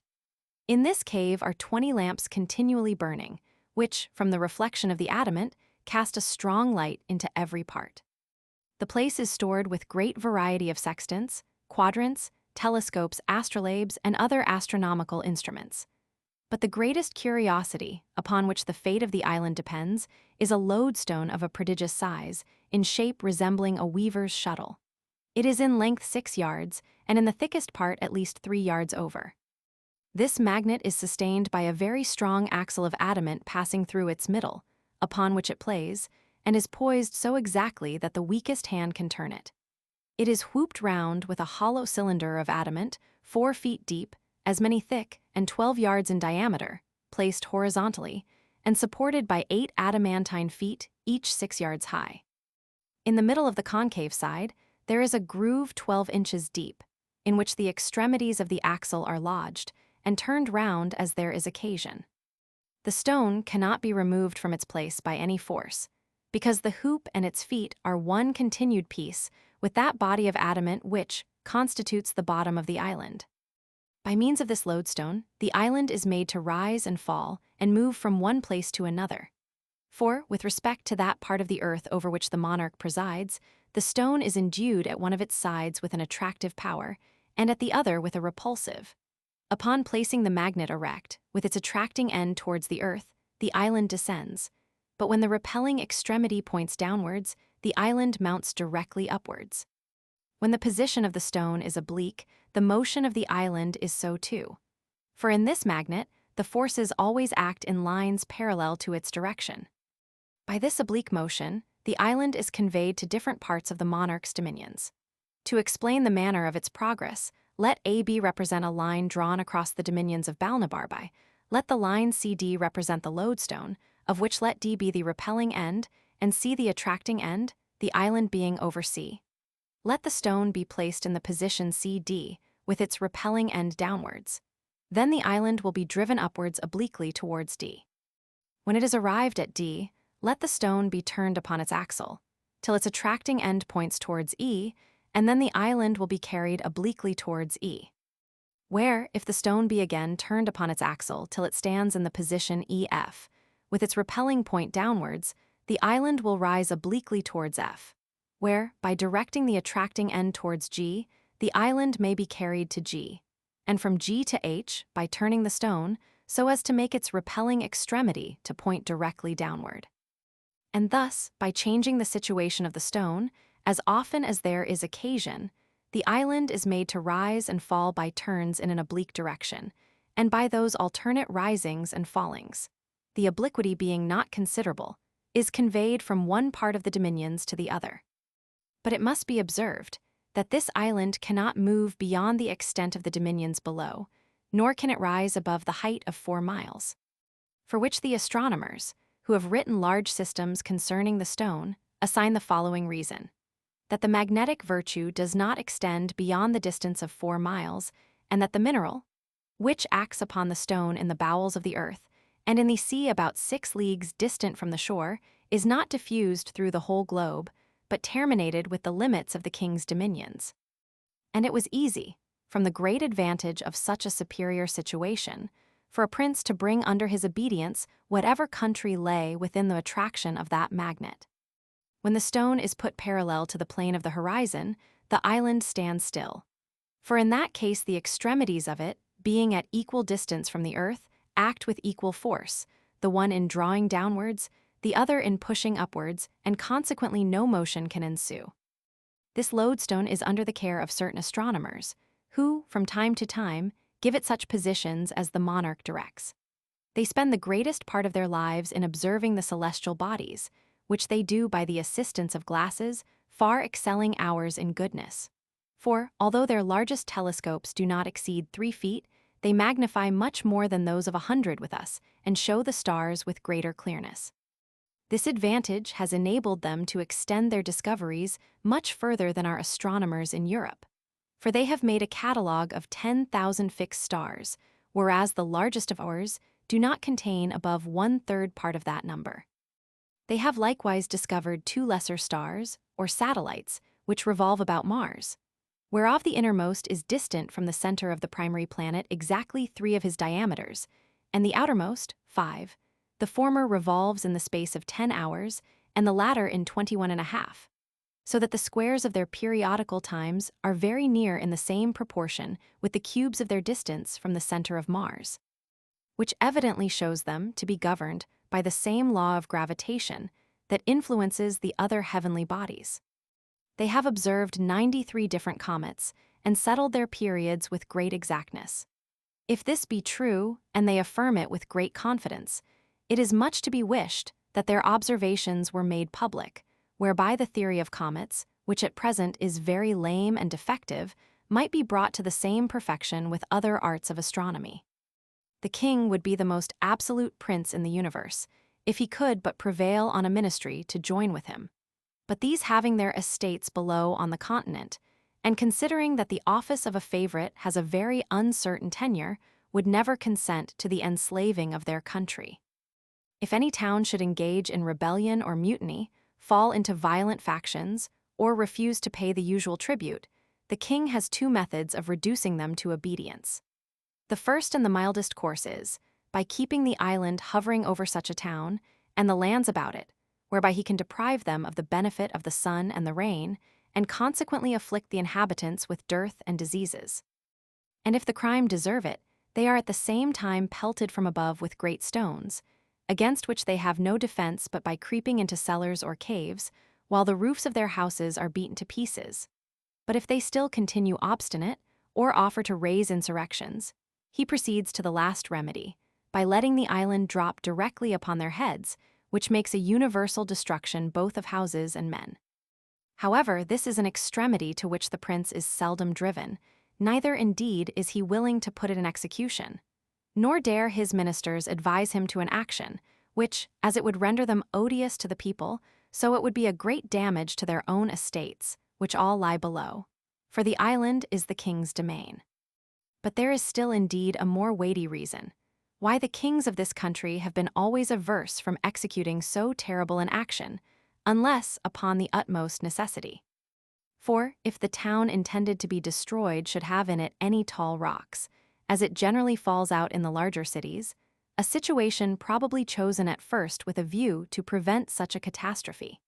In this cave are 20 lamps continually burning, which, from the reflection of the adamant, cast a strong light into every part. The place is stored with great variety of sextants, quadrants, telescopes, astrolabes, and other astronomical instruments. But the greatest curiosity, upon which the fate of the island depends, is a lodestone of a prodigious size, in shape resembling a weaver's shuttle. It is in length 6 yards, and in the thickest part at least 3 yards over. This magnet is sustained by a very strong axle of adamant passing through its middle, upon which it plays, and is poised so exactly that the weakest hand can turn it. It is whooped round with a hollow cylinder of adamant, 4 feet deep, as many thick, and 12 yards in diameter, placed horizontally, and supported by 8 adamantine feet, each 6 yards high. In the middle of the concave side, there is a groove 12 inches deep, in which the extremities of the axle are lodged, and turned round as there is occasion. The stone cannot be removed from its place by any force, because the hoop and its feet are one continued piece with that body of adamant which constitutes the bottom of the island. By means of this lodestone, the island is made to rise and fall and move from one place to another. For, with respect to that part of the earth over which the monarch presides, the stone is endued at one of its sides with an attractive power, and at the other with a repulsive. Upon placing the magnet erect, with its attracting end towards the earth, the island descends, but when the repelling extremity points downwards, the island mounts directly upwards. When the position of the stone is oblique, the motion of the island is so too. For in this magnet, the forces always act in lines parallel to its direction. By this oblique motion, the island is conveyed to different parts of the monarch's dominions. To explain the manner of its progress, let AB represent a line drawn across the dominions of Balnibarbi, let the line CD represent the lodestone, of which let D be the repelling end, and C the attracting end, the island being over C. Let the stone be placed in the position CD, with its repelling end downwards. Then the island will be driven upwards obliquely towards D. When it is arrived at D, let the stone be turned upon its axle, till its attracting end points towards E, and then the island will be carried obliquely towards E. Where, if the stone be again turned upon its axle till it stands in the position EF, with its repelling point downwards, the island will rise obliquely towards F, where, by directing the attracting end towards G, the island may be carried to G, and from G to H by turning the stone so as to make its repelling extremity to point directly downward. And thus, by changing the situation of the stone, as often as there is occasion, The island is made to rise and fall by turns in an oblique direction, and by those alternate risings and fallings. The obliquity being not considerable, is conveyed from one part of the dominions to the other. But it must be observed that this island cannot move beyond the extent of the dominions below, nor can it rise above the height of 4 miles. For which the astronomers, who have written large systems concerning the stone, assign the following reason: that the magnetic virtue does not extend beyond the distance of 4 miles, and that the mineral, which acts upon the stone in the bowels of the earth, and in the sea about 6 leagues distant from the shore, is not diffused through the whole globe, but terminated with the limits of the king's dominions. And it was easy, from the great advantage of such a superior situation, for a prince to bring under his obedience whatever country lay within the attraction of that magnet. When the stone is put parallel to the plane of the horizon, the island stands still. For in that case the extremities of it, being at equal distance from the earth, act with equal force, the one in drawing downwards, the other in pushing upwards, and consequently no motion can ensue. This lodestone is under the care of certain astronomers, who, from time to time, give it such positions as the monarch directs. They spend the greatest part of their lives in observing the celestial bodies, which they do by the assistance of glasses, far excelling ours in goodness. For, although their largest telescopes do not exceed 3 feet, they magnify much more than those of 100 with us, and show the stars with greater clearness. This advantage has enabled them to extend their discoveries much further than our astronomers in Europe, for they have made a catalogue of 10,000 fixed stars, whereas the largest of ours do not contain above 1/3 part of that number. They have likewise discovered 2 lesser stars, or satellites, which revolve about Mars, whereof the innermost is distant from the center of the primary planet exactly 3 of his diameters, and the outermost, 5. The former revolves in the space of 10 hours, and the latter in 21½ so that the squares of their periodical times are very near in the same proportion with the cubes of their distance from the center of Mars, which evidently shows them to be governed by the same law of gravitation that influences the other heavenly bodies. They have observed 93 different comets and settled their periods with great exactness. If this be true, and they affirm it with great confidence, it is much to be wished that their observations were made public, whereby the theory of comets, which at present is very lame and defective, might be brought to the same perfection with other arts of astronomy. The king would be the most absolute prince in the universe, if he could but prevail on a ministry to join with him. But these having their estates below on the continent, and considering that the office of a favorite has a very uncertain tenure, would never consent to the enslaving of their country. If any town should engage in rebellion or mutiny, fall into violent factions, or refuse to pay the usual tribute, the king has 2 methods of reducing them to obedience. The first and the mildest course is, by keeping the island hovering over such a town, and the lands about it, whereby he can deprive them of the benefit of the sun and the rain, and consequently afflict the inhabitants with dearth and diseases. And if the crime deserve it, they are at the same time pelted from above with great stones, against which they have no defense but by creeping into cellars or caves, while the roofs of their houses are beaten to pieces. But if they still continue obstinate, or offer to raise insurrections, he proceeds to the last remedy, by letting the island drop directly upon their heads, which makes a universal destruction both of houses and men. However, this is an extremity to which the prince is seldom driven, neither indeed is he willing to put it in execution, nor dare his ministers advise him to an action, which, as it would render them odious to the people, so it would be a great damage to their own estates, which all lie below, for the island is the king's domain. But there is still indeed a more weighty reason, why the kings of this country have been always averse from executing so terrible an action, unless upon the utmost necessity. For, if the town intended to be destroyed should have in it any tall rocks, as it generally falls out in the larger cities, a situation probably chosen at first with a view to prevent such a catastrophe.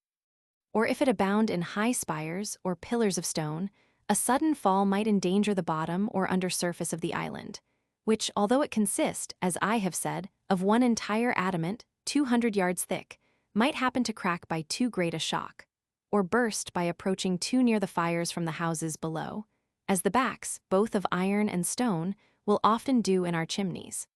Or if it abound in high spires or pillars of stone, a sudden fall might endanger the bottom or under surface of the island, which, although it consist, as I have said, of one entire adamant, 200 yards thick, might happen to crack by too great a shock, or burst by approaching too near the fires from the houses below, as the backs, both of iron and stone, will often do in our chimneys.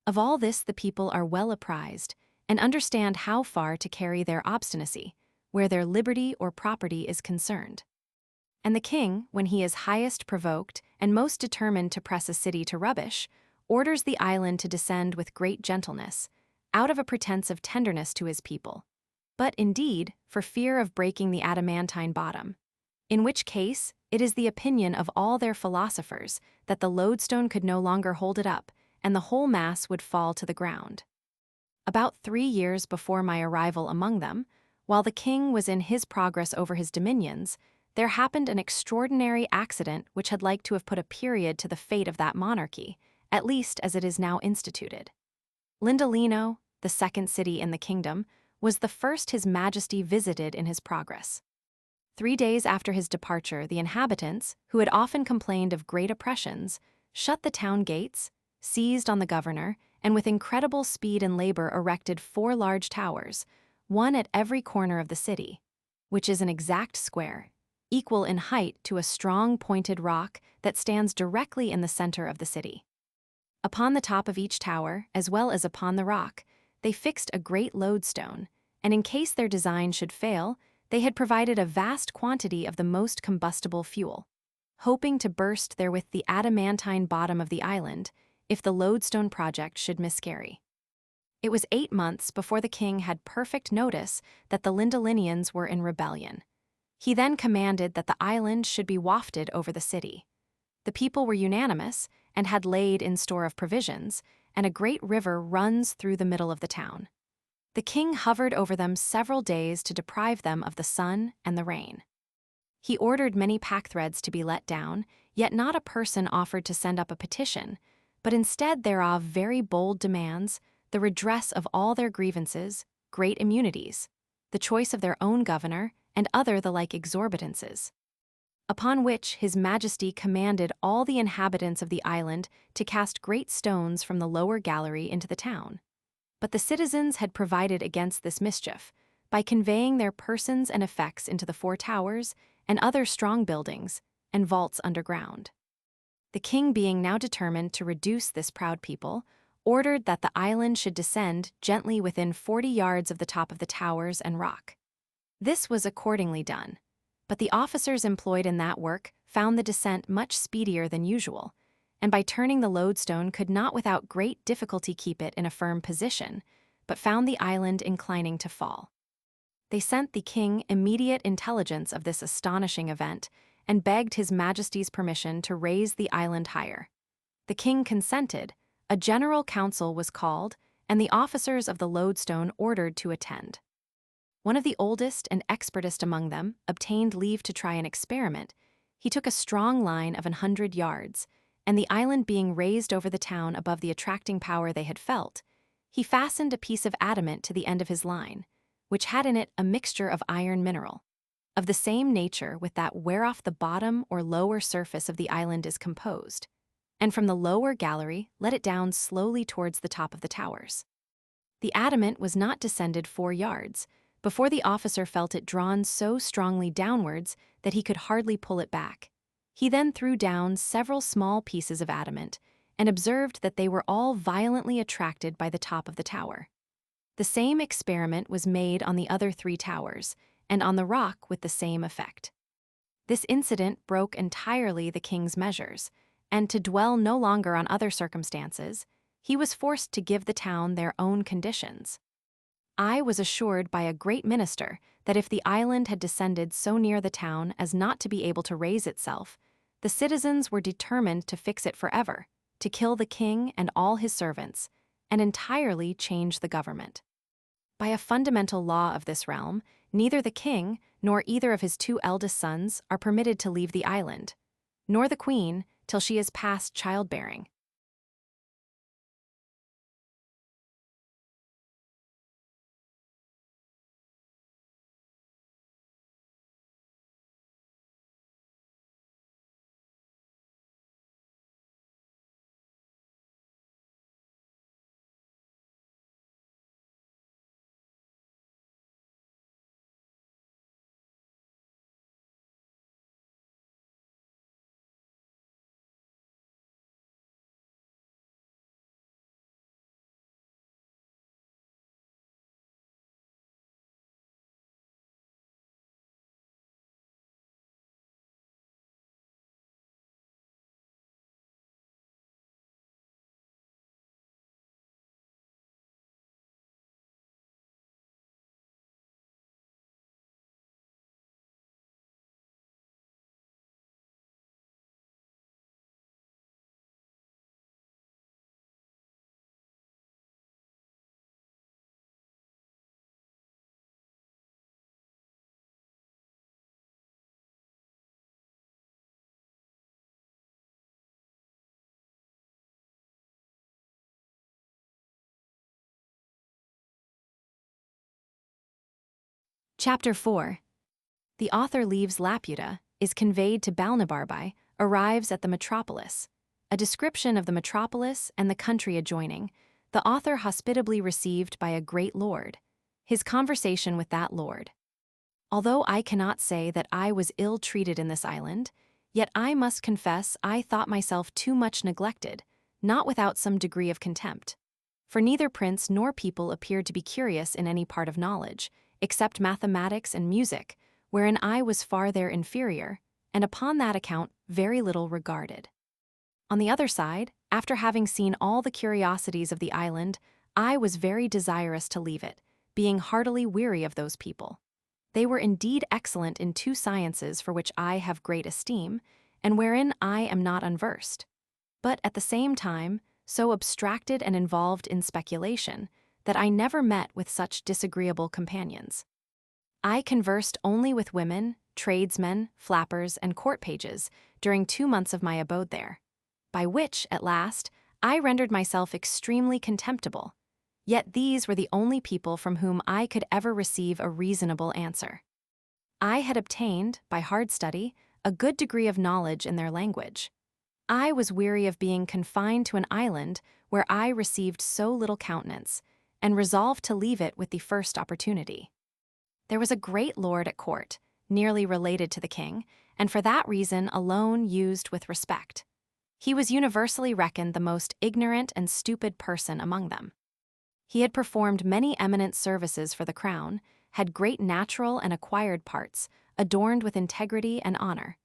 Of all this the people are well apprised, and understand how far to carry their obstinacy, where their liberty or property is concerned. And the king, when he is highest provoked and most determined to press a city to rubbish, orders the island to descend with great gentleness, out of a pretense of tenderness to his people, but indeed for fear of breaking the adamantine bottom, in which case it is the opinion of all their philosophers that the lodestone could no longer hold it up, and the whole mass would fall to the ground. About 3 years before my arrival among them, while the king was in his progress over his dominions, there happened an extraordinary accident which had like to have put a period to the fate of that monarchy, at least as it is now instituted. Lindolino, the second city in the kingdom, was the first His Majesty visited in his progress. 3 days after his departure, the inhabitants, who had often complained of great oppressions, shut the town gates, seized on the governor, and with incredible speed and labor erected 4 large towers, one at every corner of the city, which is an exact square, equal in height to a strong pointed rock that stands directly in the center of the city. Upon the top of each tower, as well as upon the rock, they fixed a great lodestone, and in case their design should fail, they had provided a vast quantity of the most combustible fuel, hoping to burst therewith the adamantine bottom of the island if the lodestone project should miscarry. It was 8 months before the king had perfect notice that the Lindolinians were in rebellion. He then commanded that the island should be wafted over the city. The people were unanimous and had laid in store of provisions, and a great river runs through the middle of the town. The king hovered over them several days to deprive them of the sun and the rain. He ordered many packthreads to be let down, yet not a person offered to send up a petition, but instead thereof very bold demands, the redress of all their grievances, great immunities, the choice of their own governor, and other the like exorbitances. Upon which His Majesty commanded all the inhabitants of the island to cast great stones from the lower gallery into the town. But the citizens had provided against this mischief by conveying their persons and effects into the 4 towers and other strong buildings and vaults underground. The king, being now determined to reduce this proud people, ordered that the island should descend gently within 40 yards of the top of the towers and rock. This was accordingly done, but the officers employed in that work found the descent much speedier than usual, and by turning the lodestone could not without great difficulty keep it in a firm position, but found the island inclining to fall. They sent the king immediate intelligence of this astonishing event, and begged His Majesty's permission to raise the island higher. The king consented, a general council was called, and the officers of the lodestone ordered to attend. One of the oldest and expertest among them obtained leave to try an experiment. He took a strong line of 100 yards, and the island being raised over the town above the attracting power they had felt, he fastened a piece of adamant to the end of his line, which had in it a mixture of iron mineral, of the same nature with that whereof the bottom or lower surface of the island is composed, and from the lower gallery let it down slowly towards the top of the towers. The adamant was not descended 4 yards, before the officer felt it drawn so strongly downwards that he could hardly pull it back. He then threw down several small pieces of adamant, and observed that they were all violently attracted by the top of the tower. The same experiment was made on the other 3 towers, and on the rock with the same effect. This incident broke entirely the king's measures, and to dwell no longer on other circumstances, he was forced to give the town their own conditions. I was assured by a great minister that if the island had descended so near the town as not to be able to raise itself, the citizens were determined to fix it forever, to kill the king and all his servants, and entirely change the government. By a fundamental law of this realm, neither the king nor either of his 2 eldest sons are permitted to leave the island, nor the queen till she is past childbearing. Chapter 4. The author leaves Laputa, is conveyed to Balnibarbi, arrives at the metropolis. A description of the metropolis and the country adjoining, the author hospitably received by a great lord. His conversation with that lord. Although I cannot say that I was ill-treated in this island, yet I must confess I thought myself too much neglected, not without some degree of contempt. For neither prince nor people appeared to be curious in any part of knowledge, except mathematics and music, wherein I was far their inferior, and upon that account very little regarded. On the other side, after having seen all the curiosities of the island, I was very desirous to leave it, being heartily weary of those people. They were indeed excellent in two sciences for which I have great esteem, and wherein I am not unversed, but at the same time so abstracted and involved in speculation that I never met with such disagreeable companions. I conversed only with women, tradesmen, flappers, and court pages during 2 months of my abode there, by which, at last, I rendered myself extremely contemptible. Yet these were the only people from whom I could ever receive a reasonable answer. I had obtained, by hard study, a good degree of knowledge in their language. I was weary of being confined to an island where I received so little countenance, and resolved to leave it with the first opportunity. There was a great lord at court, nearly related to the king, and for that reason alone used with respect. He was universally reckoned the most ignorant and stupid person among them. He had performed many eminent services for the crown, had great natural and acquired parts, adorned with integrity and honor,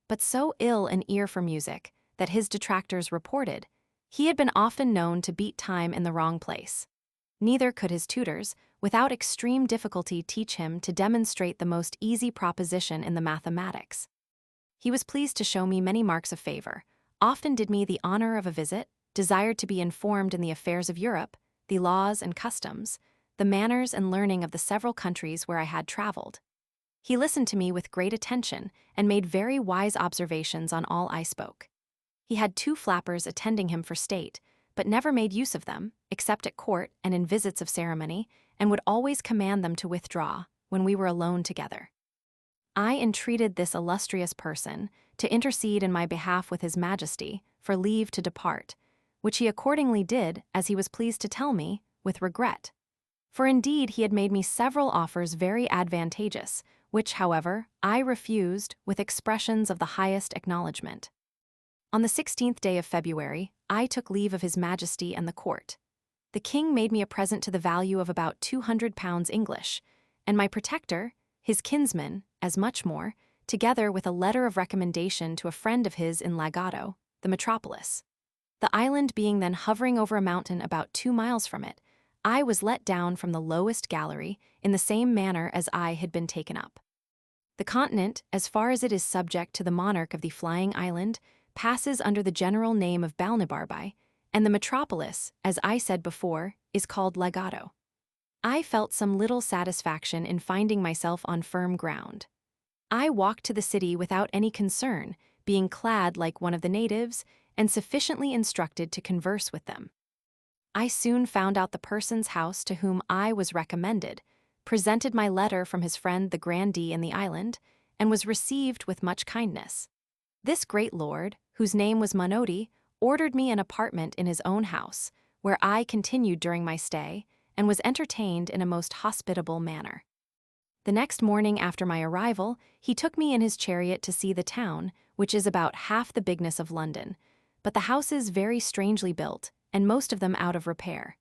but so ill an ear for music that his detractors reported he had been often known to beat time in the wrong place. Neither could his tutors, without extreme difficulty, teach him to demonstrate the most easy proposition in the mathematics. He was pleased to show me many marks of favor, often did me the honor of a visit, desired to be informed in the affairs of Europe, the laws and customs, the manners and learning of the several countries where I had traveled. He listened to me with great attention and made very wise observations on all I spoke. He had 2 flappers attending him for state, but never made use of them, except at court and in visits of ceremony, and would always command them to withdraw when we were alone together. I entreated this illustrious person to intercede in my behalf with His Majesty for leave to depart, which he accordingly did, as he was pleased to tell me, with regret. For indeed he had made me several offers very advantageous, which, however, I refused with expressions of the highest acknowledgment. On the 16th day of February, I took leave of His Majesty and the court. The king made me a present to the value of about £200 English, and my protector, his kinsman, as much more, together with a letter of recommendation to a friend of his in Lagado, the metropolis. The island being then hovering over a mountain about 2 miles from it, I was let down from the lowest gallery in the same manner as I had been taken up. The continent, as far as it is subject to the monarch of the flying island, passes under the general name of Balnibarbi, and the metropolis, as I said before, is called Lagado. I felt some little satisfaction in finding myself on firm ground. I walked to the city without any concern, being clad like one of the natives, and sufficiently instructed to converse with them. I soon found out the person's house to whom I was recommended, presented my letter from his friend the grandee in the island, and was received with much kindness. This great lord, whose name was Manodi, ordered me an apartment in his own house, where I continued during my stay, and was entertained in a most hospitable manner. The next morning after my arrival, he took me in his chariot to see the town, which is about half the bigness of London, but the houses very strangely built, and most of them out of repair.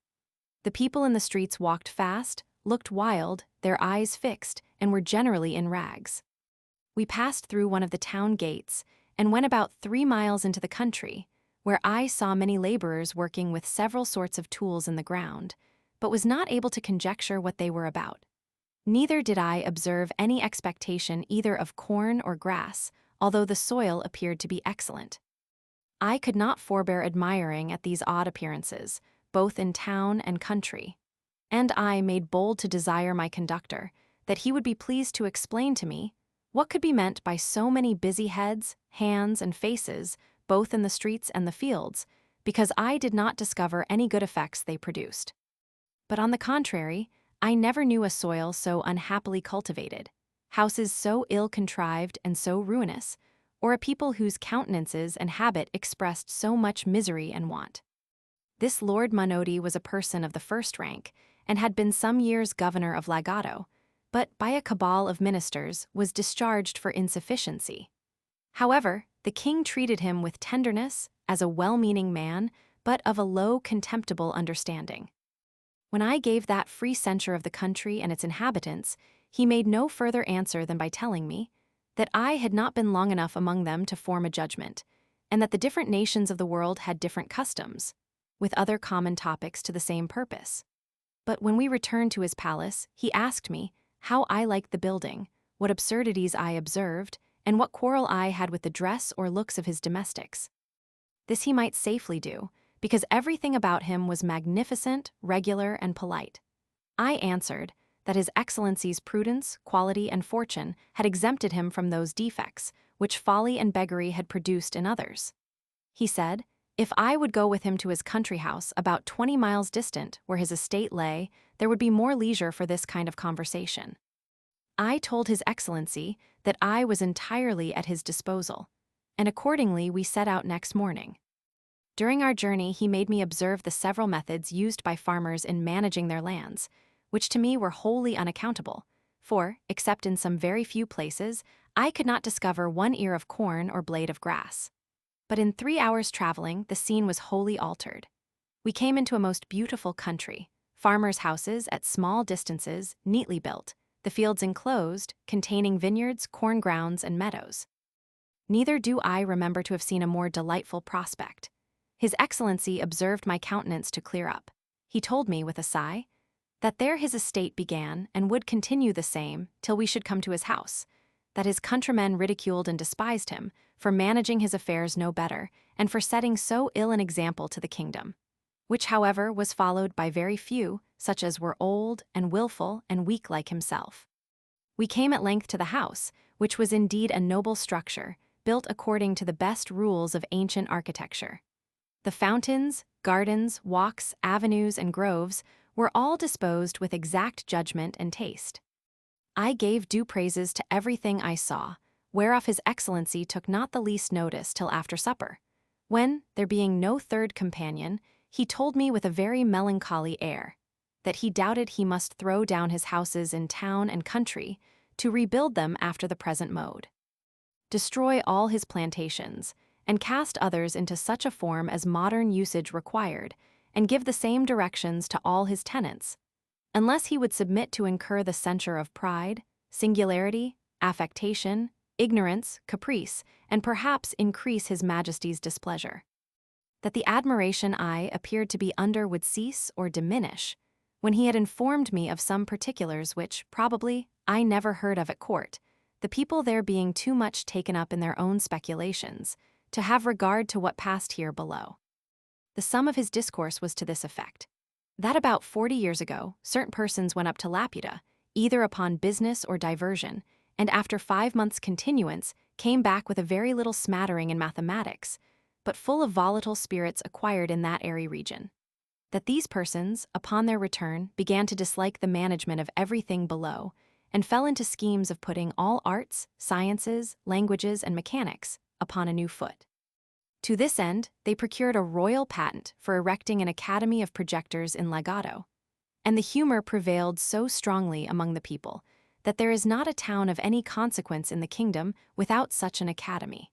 The people in the streets walked fast, looked wild, their eyes fixed, and were generally in rags. We passed through one of the town gates, and went about 3 miles into the country, where I saw many laborers working with several sorts of tools in the ground, but was not able to conjecture what they were about. Neither did I observe any expectation either of corn or grass, although the soil appeared to be excellent. I could not forbear admiring at these odd appearances, both in town and country, and I made bold to desire my conductor that he would be pleased to explain to me what could be meant by so many busy heads, hands, and faces, both in the streets and the fields, because I did not discover any good effects they produced. But on the contrary, I never knew a soil so unhappily cultivated, houses so ill-contrived and so ruinous, or a people whose countenances and habit expressed so much misery and want. This Lord Manodi was a person of the first rank, and had been some years governor of Lagado, but by a cabal of ministers was discharged for insufficiency. However, the king treated him with tenderness, as a well-meaning man, but of a low, contemptible understanding. When I gave that free censure of the country and its inhabitants, he made no further answer than by telling me that I had not been long enough among them to form a judgment, and that the different nations of the world had different customs, with other common topics to the same purpose. But when we returned to his palace, he asked me how I liked the building, what absurdities I observed, and what quarrel I had with the dress or looks of his domestics. This he might safely do, because everything about him was magnificent, regular, and polite. I answered that His Excellency's prudence, quality, and fortune had exempted him from those defects, which folly and beggary had produced in others. He said, if I would go with him to his country house about 20 miles distant, where his estate lay, there would be more leisure for this kind of conversation. I told His Excellency that I was entirely at his disposal, and accordingly we set out next morning. During our journey, he made me observe the several methods used by farmers in managing their lands, which to me were wholly unaccountable, for, except in some very few places, I could not discover one ear of corn or blade of grass. But in 3 hours' traveling, the scene was wholly altered. We came into a most beautiful country, farmers' houses at small distances, neatly built, the fields enclosed, containing vineyards, corn grounds, and meadows. Neither do I remember to have seen a more delightful prospect. His Excellency observed my countenance to clear up. He told me, with a sigh, that there his estate began and would continue the same till we should come to his house, that his countrymen ridiculed and despised him for managing his affairs no better, and for setting so ill an example to the kingdom, which, however, was followed by very few, such as were old and willful and weak like himself. We came at length to the house, which was indeed a noble structure, built according to the best rules of ancient architecture. The fountains, gardens, walks, avenues, and groves were all disposed with exact judgment and taste. I gave due praises to everything I saw, whereof His Excellency took not the least notice till after supper, when, there being no third companion, he told me with a very melancholy air that he doubted he must throw down his houses in town and country to rebuild them after the present mode, destroy all his plantations, and cast others into such a form as modern usage required, and give the same directions to all his tenants, unless he would submit to incur the censure of pride, singularity, affectation, ignorance, caprice, and perhaps increase His Majesty's displeasure. That the admiration I appeared to be under would cease or diminish, when he had informed me of some particulars which, probably, I never heard of at court, the people there being too much taken up in their own speculations, to have regard to what passed here below. The sum of his discourse was to this effect: that about 40 years ago, certain persons went up to Laputa, either upon business or diversion, and after 5 months' continuance, came back with a very little smattering in mathematics, but full of volatile spirits acquired in that airy region. That these persons, upon their return, began to dislike the management of everything below, and fell into schemes of putting all arts, sciences, languages, and mechanics upon a new foot. To this end, they procured a royal patent for erecting an academy of projectors in Lagado, and the humor prevailed so strongly among the people that there is not a town of any consequence in the kingdom without such an academy.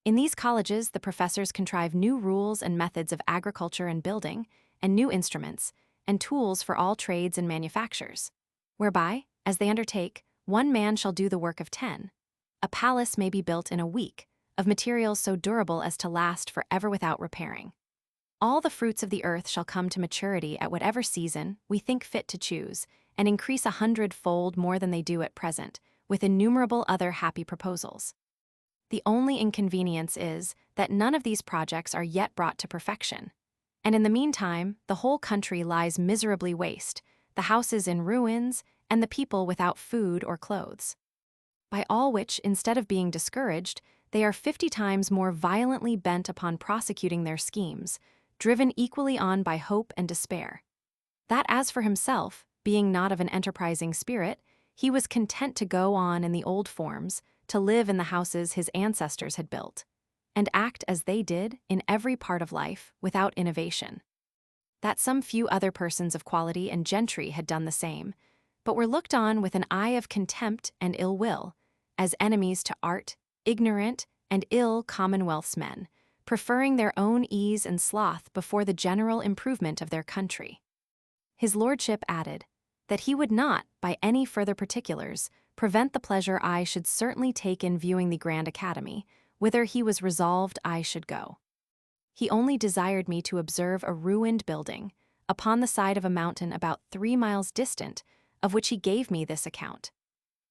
In these colleges, the professors contrive new rules and methods of agriculture and building, and new instruments, and tools for all trades and manufactures, whereby, as they undertake, one man shall do the work of 10. A palace may be built in a week, of materials so durable as to last forever without repairing. All the fruits of the earth shall come to maturity at whatever season we think fit to choose, and increase 100-fold more than they do at present, with innumerable other happy proposals. The only inconvenience is that none of these projects are yet brought to perfection, and in the meantime the whole country lies miserably waste, the houses in ruins, and the people without food or clothes. By all which, instead of being discouraged, they are 50 times more violently bent upon prosecuting their schemes, driven equally on by hope and despair. That as for himself, being not of an enterprising spirit, he was content to go on in the old forms, to live in the houses his ancestors had built, and act as they did in every part of life without innovation. That some few other persons of quality and gentry had done the same, but were looked on with an eye of contempt and ill will, as enemies to art, ignorant, and ill commonwealth's men, preferring their own ease and sloth before the general improvement of their country. His lordship added that he would not, by any further particulars, prevent the pleasure I should certainly take in viewing the Grand Academy, whither he was resolved I should go. He only desired me to observe a ruined building, upon the side of a mountain about 3 miles distant, of which he gave me this account: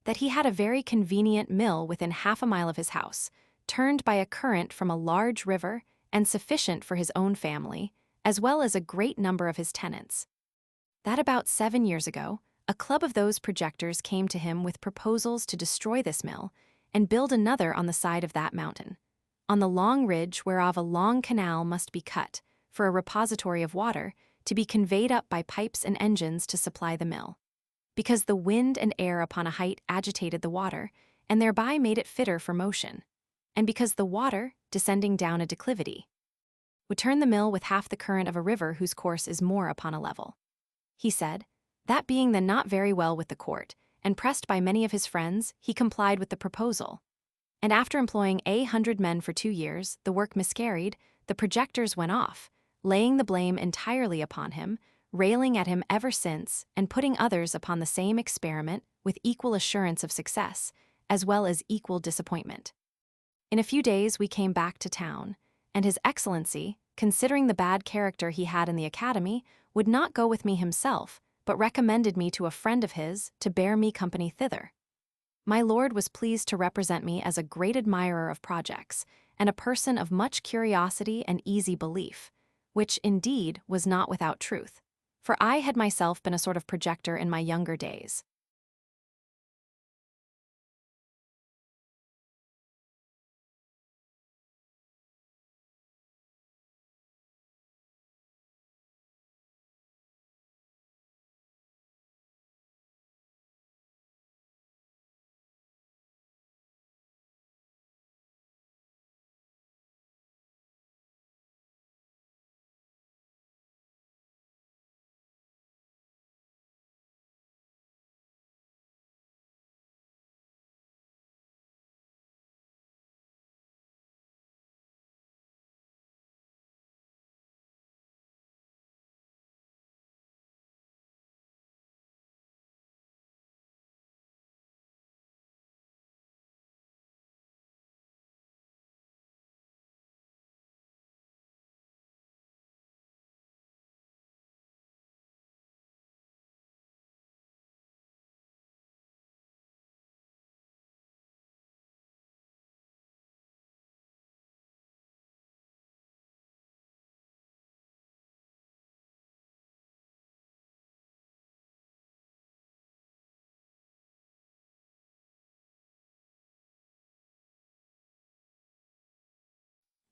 that he had a very convenient mill within half a mile of his house, turned by a current from a large river and sufficient for his own family, as well as a great number of his tenants. That about 7 years ago, a club of those projectors came to him with proposals to destroy this mill and build another on the side of that mountain, on the long ridge whereof a long canal must be cut, for a repository of water, to be conveyed up by pipes and engines to supply the mill, because the wind and air upon a height agitated the water, and thereby made it fitter for motion, and because the water, descending down a declivity, would turn the mill with half the current of a river whose course is more upon a level. He said, that being then not very well with the court, and pressed by many of his friends, he complied with the proposal. And after employing 100 men for 2 years, the work miscarried, the projectors went off, laying the blame entirely upon him, railing at him ever since, and putting others upon the same experiment with equal assurance of success, as well as equal disappointment. In a few days we came back to town, and His Excellency, considering the bad character he had in the academy, would not go with me himself, but recommended me to a friend of his to bear me company thither. My lord was pleased to represent me as a great admirer of projects, and a person of much curiosity and easy belief, which, indeed, was not without truth, for I had myself been a sort of projector in my younger days.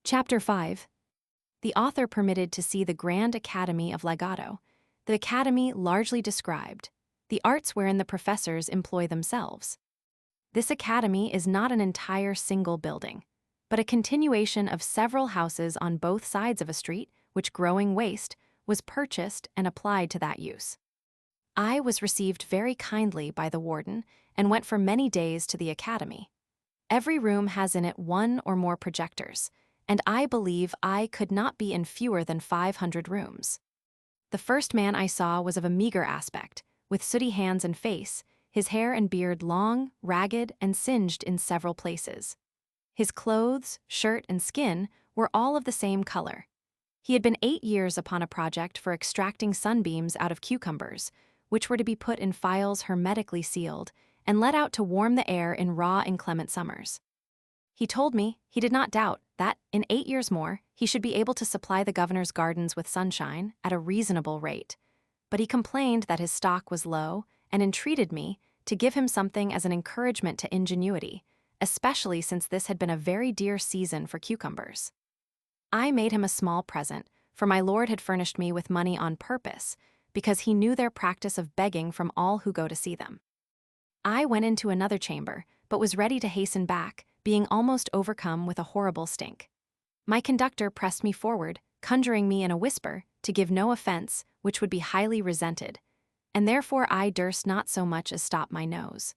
Chapter 5. The author permitted to see the Grand Academy of Legato, the academy largely described, the arts wherein the professors employ themselves. This academy is not an entire single building, but a continuation of several houses on both sides of a street which, growing waste, was purchased and applied to that use. I was received very kindly by the warden and went for many days to the academy. Every room has in it 1 or more projectors, and I believe I could not be in fewer than 500 rooms. The first man I saw was of a meager aspect, with sooty hands and face, his hair and beard long, ragged, and singed in several places. His clothes, shirt, and skin were all of the same color. He had been 8 years upon a project for extracting sunbeams out of cucumbers, which were to be put in phials hermetically sealed and let out to warm the air in raw inclement summers. He told me he did not doubt that, in 8 years more, he should be able to supply the governor's gardens with sunshine at a reasonable rate, but he complained that his stock was low and entreated me to give him something as an encouragement to ingenuity, especially since this had been a very dear season for cucumbers. I made him a small present, for my lord had furnished me with money on purpose, because he knew their practice of begging from all who go to see them. I went into another chamber, but was ready to hasten back, being almost overcome with a horrible stink. My conductor pressed me forward, conjuring me in a whisper to give no offense, which would be highly resented, and therefore I durst not so much as stop my nose.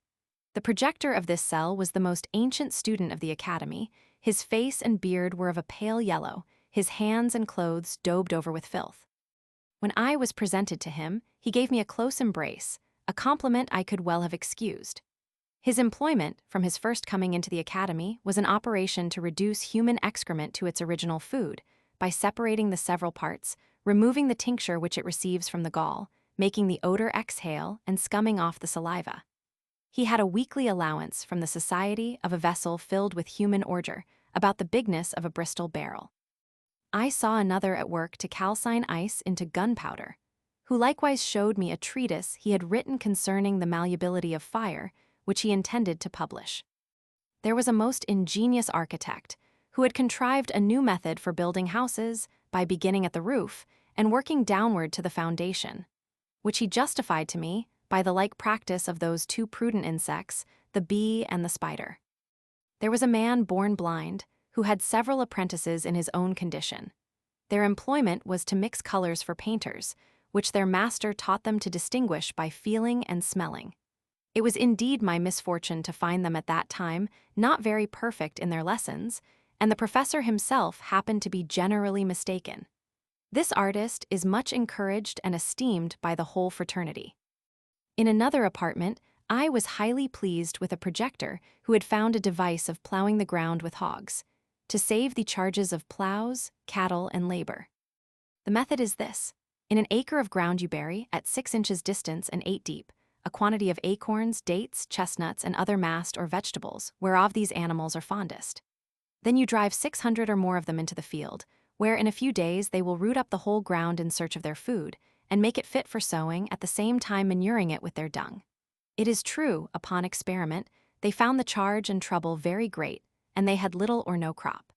The projector of this cell was the most ancient student of the academy. His face and beard were of a pale yellow, his hands and clothes daubed over with filth. When I was presented to him, he gave me a close embrace, a compliment I could well have excused. His employment, from his first coming into the academy, was an operation to reduce human excrement to its original food, by separating the several parts, removing the tincture which it receives from the gall, making the odor exhale, and scumming off the saliva. He had a weekly allowance from the society of a vessel filled with human ordure, about the bigness of a Bristol barrel. I saw another at work to calcine ice into gunpowder, who likewise showed me a treatise he had written concerning the malleability of fire, which he intended to publish. There was a most ingenious architect, who had contrived a new method for building houses by beginning at the roof and working downward to the foundation, which he justified to me by the like practice of those two prudent insects, the bee and the spider. There was a man born blind, who had several apprentices in his own condition. Their employment was to mix colors for painters, which their master taught them to distinguish by feeling and smelling. It was indeed my misfortune to find them at that time not very perfect in their lessons, and the professor himself happened to be generally mistaken. This artist is much encouraged and esteemed by the whole fraternity. In another apartment, I was highly pleased with a projector who had found a device of plowing the ground with hogs, to save the charges of plows, cattle, and labor. The method is this. In an acre of ground you bury, at 6 inches distance and 8 deep, a quantity of acorns, dates, chestnuts, and other mast or vegetables, whereof these animals are fondest. Then you drive 600 or more of them into the field, where in a few days they will root up the whole ground in search of their food, and make it fit for sowing, at the same time manuring it with their dung. It is true, upon experiment, they found the charge and trouble very great, and they had little or no crop.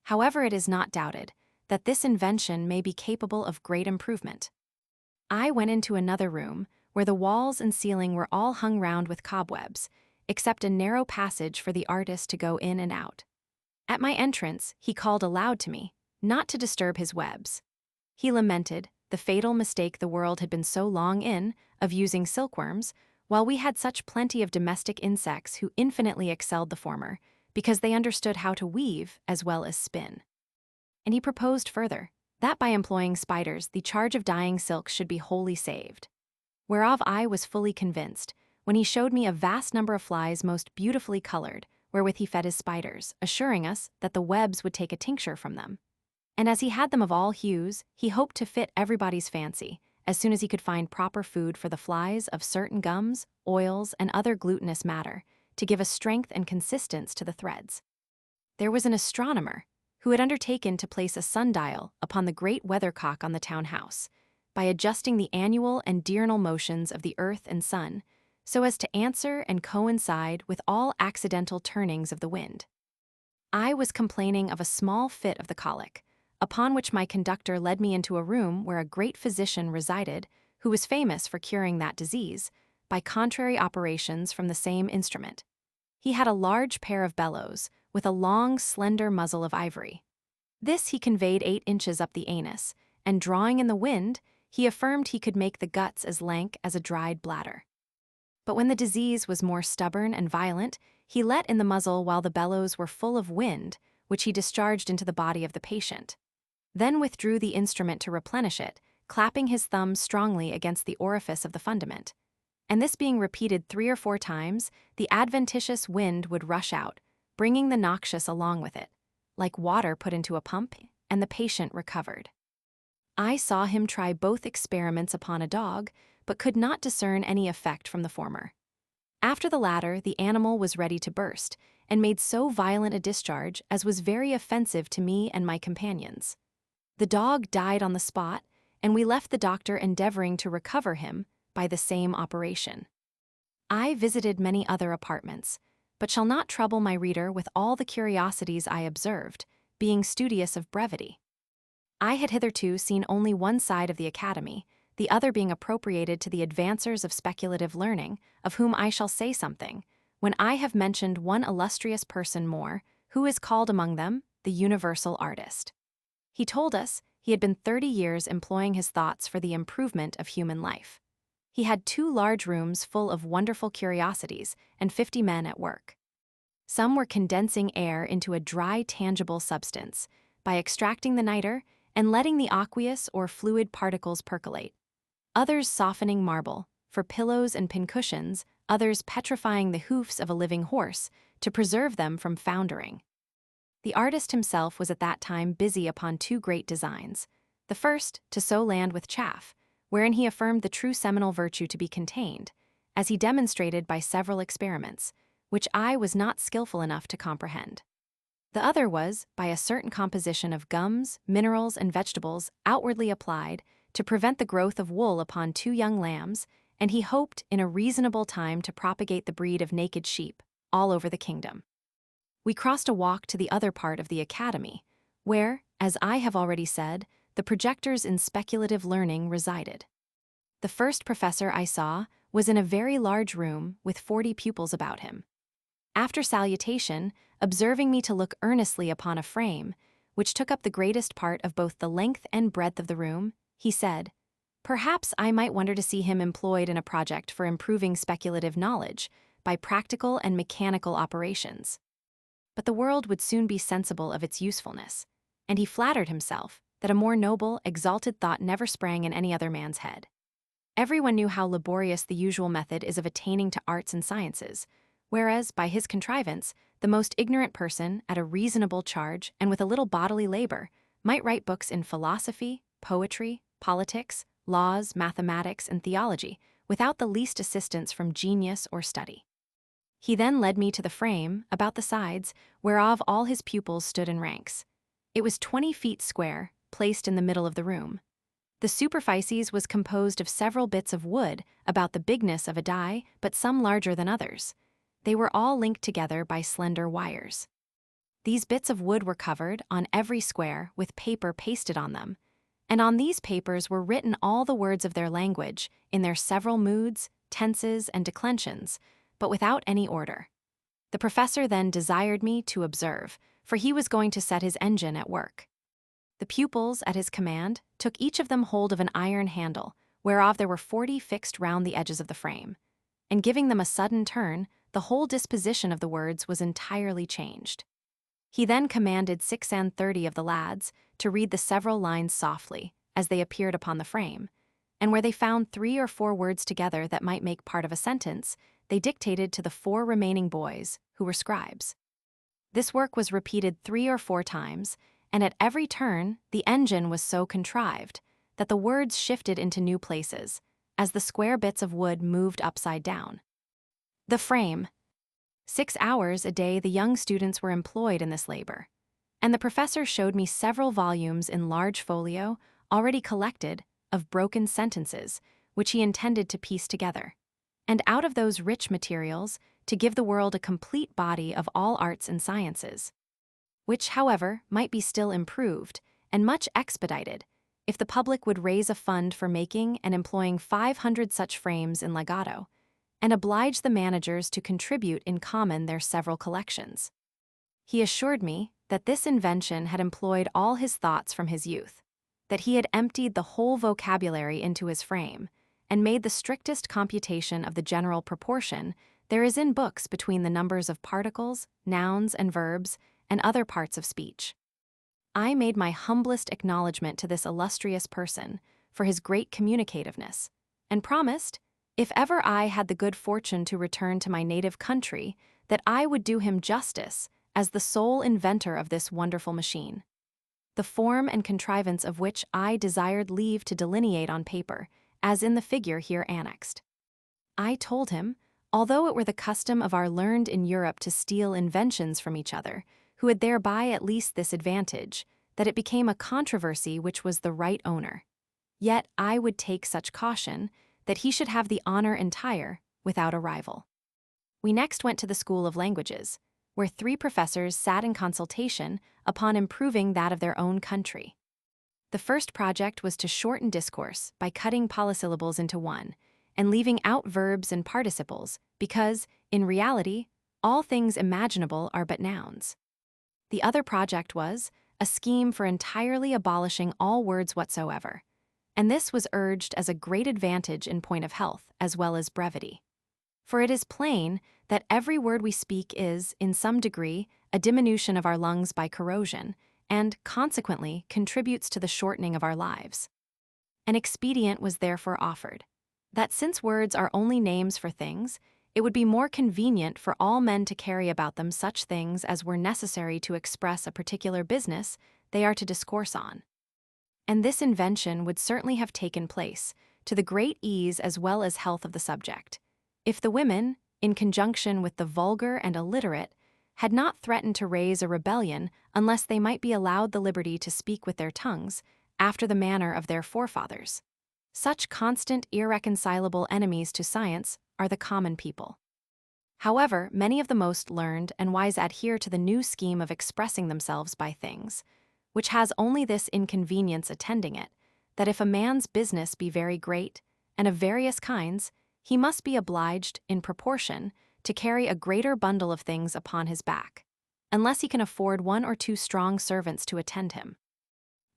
However, it is not doubted that this invention may be capable of great improvement. I went into another room, where the walls and ceiling were all hung round with cobwebs, except a narrow passage for the artist to go in and out. At my entrance, he called aloud to me, not to disturb his webs. He lamented the fatal mistake the world had been so long in, of using silkworms, while we had such plenty of domestic insects who infinitely excelled the former, because they understood how to weave as well as spin. And he proposed further, that by employing spiders the charge of dyeing silks should be wholly saved. Whereof I was fully convinced, when he showed me a vast number of flies most beautifully colored, wherewith he fed his spiders, assuring us that the webs would take a tincture from them. And as he had them of all hues, he hoped to fit everybody's fancy, as soon as he could find proper food for the flies of certain gums, oils, and other glutinous matter, to give a strength and consistence to the threads. There was an astronomer, who had undertaken to place a sundial upon the great weathercock on the town house, by adjusting the annual and diurnal motions of the earth and sun, so as to answer and coincide with all accidental turnings of the wind. I was complaining of a small fit of the colic, upon which my conductor led me into a room where a great physician resided, who was famous for curing that disease, by contrary operations from the same instrument. He had a large pair of bellows, with a long, slender muzzle of ivory. This he conveyed 8 inches up the anus, and drawing in the wind, he affirmed he could make the guts as lank as a dried bladder. But when the disease was more stubborn and violent, he let in the muzzle while the bellows were full of wind, which he discharged into the body of the patient, then withdrew the instrument to replenish it, clapping his thumb strongly against the orifice of the fundament. And this being repeated 3 or 4 times, the adventitious wind would rush out, bringing the noxious along with it, like water put into a pump, and the patient recovered. I saw him try both experiments upon a dog, but could not discern any effect from the former. After the latter, the animal was ready to burst, and made so violent a discharge as was very offensive to me and my companions. The dog died on the spot, and we left the doctor endeavoring to recover him by the same operation. I visited many other apartments, but shall not trouble my reader with all the curiosities I observed, being studious of brevity. I had hitherto seen only one side of the academy, the other being appropriated to the advancers of speculative learning, of whom I shall say something, when I have mentioned one illustrious person more, who is called among them the universal artist. He told us he had been 30 years employing his thoughts for the improvement of human life. He had 2 large rooms full of wonderful curiosities and 50 men at work. Some were condensing air into a dry, tangible substance by extracting the niter and letting the aqueous or fluid particles percolate. Others softening marble for pillows and pincushions, others petrifying the hoofs of a living horse to preserve them from foundering. The artist himself was at that time busy upon 2 great designs. The first, to sow land with chaff, wherein he affirmed the true seminal virtue to be contained, as he demonstrated by several experiments, which I was not skillful enough to comprehend. The other was, by a certain composition of gums, minerals, and vegetables outwardly applied, to prevent the growth of wool upon 2 young lambs, and he hoped in a reasonable time to propagate the breed of naked sheep all over the kingdom. We crossed a walk to the other part of the academy, where, as I have already said, the projectors in speculative learning resided. The first professor I saw was in a very large room with 40 pupils about him. After salutation, observing me to look earnestly upon a frame, which took up the greatest part of both the length and breadth of the room, he said, "Perhaps I might wonder to see him employed in a project for improving speculative knowledge by practical and mechanical operations." But the world would soon be sensible of its usefulness, and he flattered himself that a more noble, exalted thought never sprang in any other man's head. Everyone knew how laborious the usual method is of attaining to arts and sciences, whereas, by his contrivance, the most ignorant person, at a reasonable charge and with a little bodily labor, might write books in philosophy, poetry, politics, laws, mathematics, and theology, without the least assistance from genius or study. He then led me to the frame, about the sides, whereof all his pupils stood in ranks. It was 20 feet square, placed in the middle of the room. The superficies was composed of several bits of wood, about the bigness of a die, but some larger than others. They were all linked together by slender wires. These bits of wood were covered, on every square, with paper pasted on them, and on these papers were written all the words of their language, in their several moods, tenses, and declensions, but without any order. The professor then desired me to observe, for he was going to set his engine at work. The pupils, at his command, took each of them hold of an iron handle, whereof there were 40 fixed round the edges of the frame, and giving them a sudden turn, the whole disposition of the words was entirely changed. He then commanded 36 of the lads to read the several lines softly, as they appeared upon the frame, and where they found 3 or 4 words together that might make part of a sentence, they dictated to the 4 remaining boys, who were scribes. This work was repeated 3 or 4 times, and at every turn the engine was so contrived that the words shifted into new places, as the square bits of wood moved upside down. The frame. 6 hours a day the young students were employed in this labor, and the professor showed me several volumes in large folio, already collected, of broken sentences, which he intended to piece together, and out of those rich materials to give the world a complete body of all arts and sciences, which, however, might be still improved and much expedited if the public would raise a fund for making and employing 500 such frames in legato, and oblige the managers to contribute in common their several collections. He assured me that this invention had employed all his thoughts from his youth, that he had emptied the whole vocabulary into his frame, and made the strictest computation of the general proportion there is in books between the numbers of particles, nouns, and verbs, and other parts of speech. I made my humblest acknowledgment to this illustrious person for his great communicativeness, and promised, if ever I had the good fortune to return to my native country, that I would do him justice as the sole inventor of this wonderful machine, the form and contrivance of which I desired leave to delineate on paper, as in the figure here annexed. I told him, although it were the custom of our learned in Europe to steal inventions from each other, who had thereby at least this advantage, that it became a controversy which was the right owner. Yet I would take such caution, that he should have the honor entire, without a rival. We next went to the School of Languages, where 3 professors sat in consultation upon improving that of their own country. The first project was to shorten discourse by cutting polysyllables into one and leaving out verbs and participles because, in reality, all things imaginable are but nouns. The other project was a scheme for entirely abolishing all words whatsoever, and this was urged as a great advantage in point of health as well as brevity. For it is plain that every word we speak is, in some degree, a diminution of our lungs by corrosion, and, consequently, contributes to the shortening of our lives. An expedient was therefore offered, that since words are only names for things, it would be more convenient for all men to carry about them such things as were necessary to express a particular business they are to discourse on. And this invention would certainly have taken place, to the great ease as well as health of the subject, if the women, in conjunction with the vulgar and illiterate, had not threatened to raise a rebellion unless they might be allowed the liberty to speak with their tongues, after the manner of their forefathers. Such constant, irreconcilable enemies to science are the common people. However, many of the most learned and wise adhere to the new scheme of expressing themselves by things, which has only this inconvenience attending it, that if a man's business be very great, and of various kinds, he must be obliged, in proportion, to carry a greater bundle of things upon his back, unless he can afford 1 or 2 strong servants to attend him.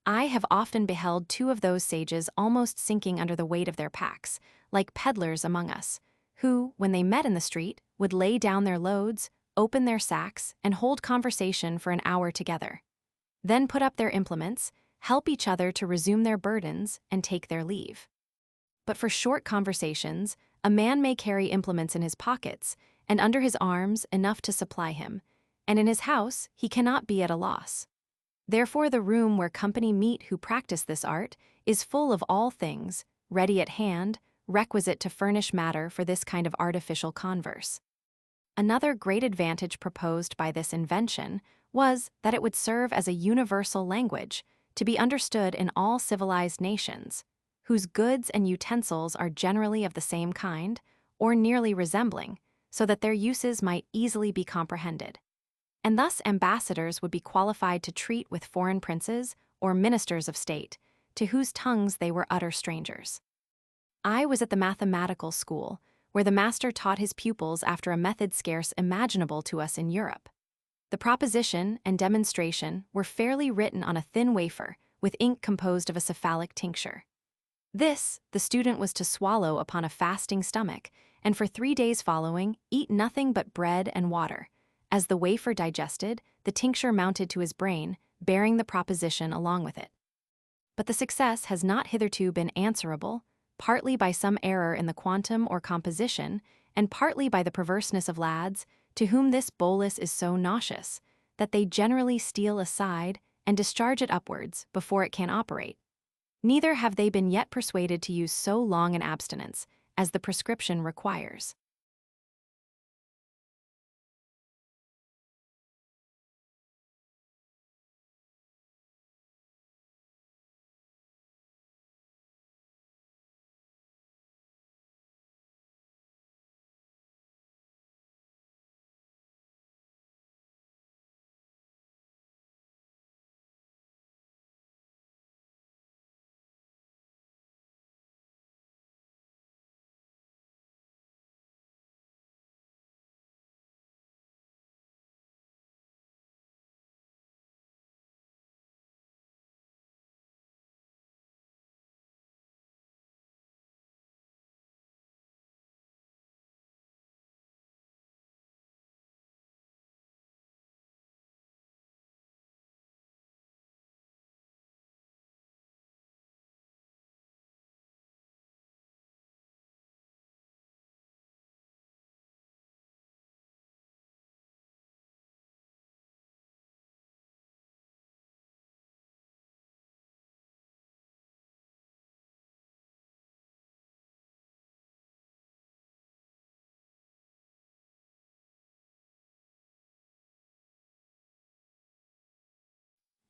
I have often beheld 2 of those sages almost sinking under the weight of their packs, like peddlers among us, who, when they met in the street, would lay down their loads, open their sacks, and hold conversation for an hour together. Then put up their implements, help each other to resume their burdens, and take their leave. But for short conversations, a man may carry implements in his pockets, and under his arms enough to supply him, and in his house he cannot be at a loss. Therefore the room where company meet who practice this art is full of all things, ready at hand, requisite to furnish matter for this kind of artificial converse. Another great advantage proposed by this invention was that it would serve as a universal language, to be understood in all civilized nations, whose goods and utensils are generally of the same kind, or nearly resembling, so that their uses might easily be comprehended. And thus ambassadors would be qualified to treat with foreign princes or ministers of state, to whose tongues they were utter strangers. I was at the mathematical school, where the master taught his pupils after a method scarce imaginable to us in Europe. The proposition and demonstration were fairly written on a thin wafer, with ink composed of a cephalic tincture. This the student was to swallow upon a fasting stomach, and for 3 days following eat nothing but bread and water. As the wafer digested, the tincture mounted to his brain, bearing the proposition along with it. But the success has not hitherto been answerable, partly by some error in the quantum or composition, and partly by the perverseness of lads, to whom this bolus is so nauseous, that they generally steal aside and discharge it upwards before it can operate. Neither have they been yet persuaded to use so long an abstinence, as the prescription requires.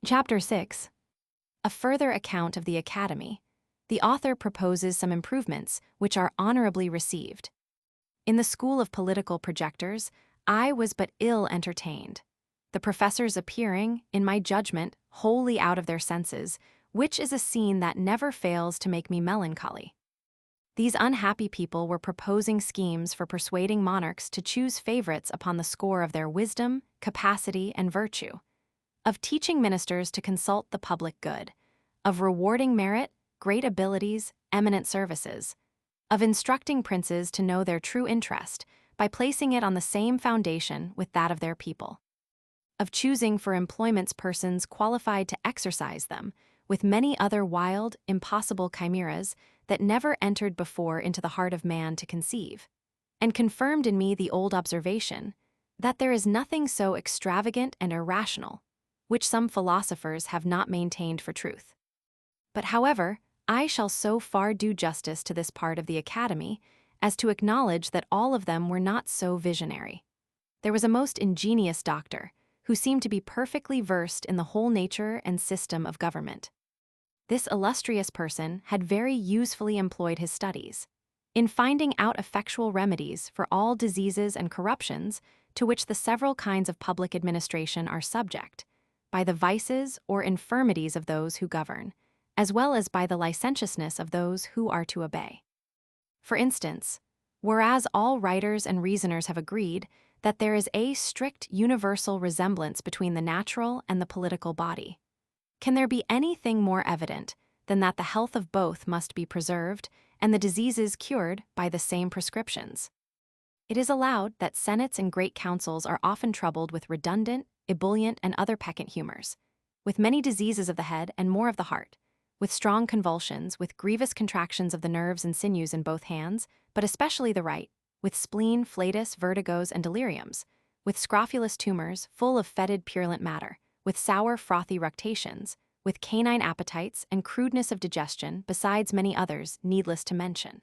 Chapter 6. A further account of the Academy. The author proposes some improvements which are honorably received. In the school of political projectors, I was but ill entertained. The professors appearing, in my judgment, wholly out of their senses, which is a scene that never fails to make me melancholy. These unhappy people were proposing schemes for persuading monarchs to choose favorites upon the score of their wisdom, capacity, and virtue, of teaching ministers to consult the public good, of rewarding merit, great abilities, eminent services, of instructing princes to know their true interest by placing it on the same foundation with that of their people, of choosing for employments persons qualified to exercise them, with many other wild, impossible chimeras that never entered before into the heart of man to conceive, and confirmed in me the old observation that there is nothing so extravagant and irrational, which some philosophers have not maintained for truth. But however, I shall so far do justice to this part of the Academy as to acknowledge that all of them were not so visionary. There was a most ingenious doctor, who seemed to be perfectly versed in the whole nature and system of government. This illustrious person had very usefully employed his studies in finding out effectual remedies for all diseases and corruptions to which the several kinds of public administration are subject, by the vices or infirmities of those who govern, as well as by the licentiousness of those who are to obey. For instance, whereas all writers and reasoners have agreed that there is a strict universal resemblance between the natural and the political body, can there be anything more evident than that the health of both must be preserved and the diseases cured by the same prescriptions? It is allowed that senates and great councils are often troubled with redundant, ebullient, and other peccant humors, with many diseases of the head and more of the heart, with strong convulsions, with grievous contractions of the nerves and sinews in both hands, but especially the right, with spleen, flatus, vertigos, and deliriums, with scrofulous tumors, full of fetid purulent matter, with sour frothy ructations, with canine appetites and crudeness of digestion, besides many others needless to mention.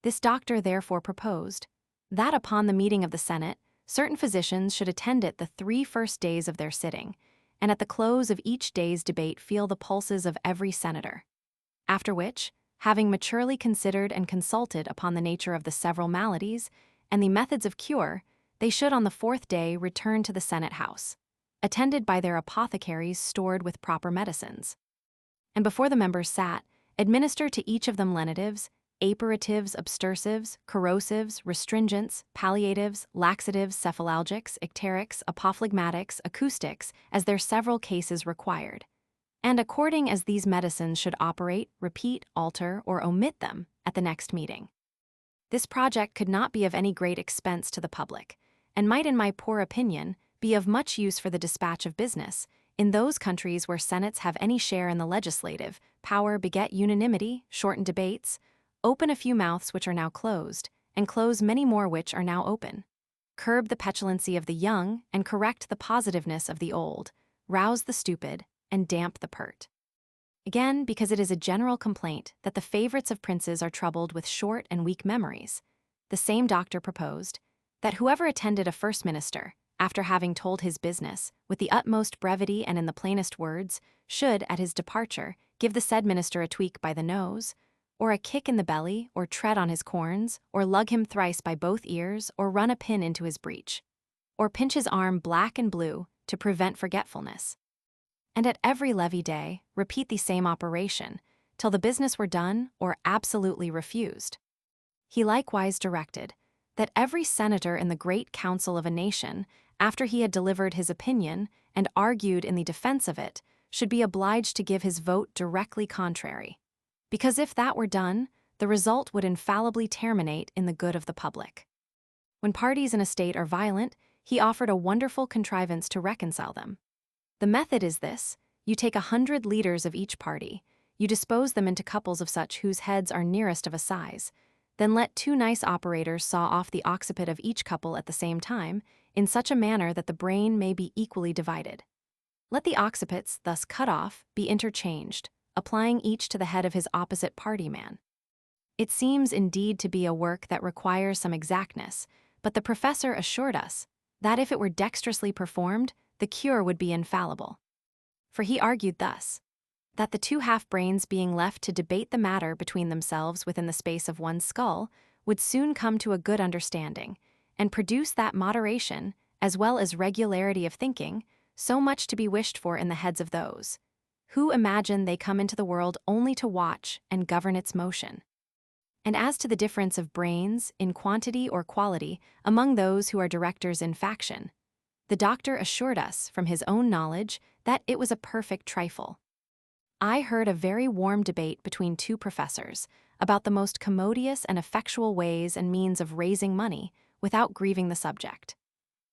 This doctor therefore proposed that upon the meeting of the Senate, certain physicians should attend it the 3 first days of their sitting, and at the close of each day's debate feel the pulses of every senator. After which, having maturely considered and consulted upon the nature of the several maladies and the methods of cure, they should on the 4th day return to the Senate House, attended by their apothecaries stored with proper medicines, and before the members sat, administer to each of them lenitives, aperitifs, obstrusives, corrosives, restringents, palliatives, laxatives, cephalalgics, icterics, apophlegmatics, acoustics, as their several cases required, and according as these medicines should operate, repeat, alter, or omit them at the next meeting. This project could not be of any great expense to the public, and might, in my poor opinion, be of much use for the dispatch of business, in those countries where senates have any share in the legislative power, beget unanimity, shorten debates, open a few mouths which are now closed, and close many more which are now open, curb the petulancy of the young, and correct the positiveness of the old, rouse the stupid, and damp the pert. Again, because it is a general complaint that the favorites of princes are troubled with short and weak memories, the same doctor proposed that whoever attended a first minister, after having told his business, with the utmost brevity and in the plainest words, should, at his departure, give the said minister a tweak by the nose, or a kick in the belly, or tread on his corns, or lug him thrice by both ears, or run a pin into his breech, or pinch his arm black and blue to prevent forgetfulness. And at every levee day, repeat the same operation, till the business were done or absolutely refused. He likewise directed that every senator in the great council of a nation, after he had delivered his opinion and argued in the defense of it, should be obliged to give his vote directly contrary, because if that were done, the result would infallibly terminate in the good of the public. When parties in a state are violent, he offered a wonderful contrivance to reconcile them. The method is this: you take 100 leaders of each party, you dispose them into couples of such whose heads are nearest of a size, then let 2 nice operators saw off the occiput of each couple at the same time, in such a manner that the brain may be equally divided. Let the occipits, thus cut off, be interchanged, applying each to the head of his opposite party man. It seems indeed to be a work that requires some exactness, but the professor assured us that if it were dexterously performed, the cure would be infallible. For he argued thus, that the 2 half-brains being left to debate the matter between themselves within the space of one skull, would soon come to a good understanding, and produce that moderation, as well as regularity of thinking, so much to be wished for in the heads of those who imagine they come into the world only to watch and govern its motion. And as to the difference of brains, in quantity or quality, among those who are directors in faction, the doctor assured us, from his own knowledge, that it was a perfect trifle. I heard a very warm debate between two professors about the most commodious and effectual ways and means of raising money without grieving the subject.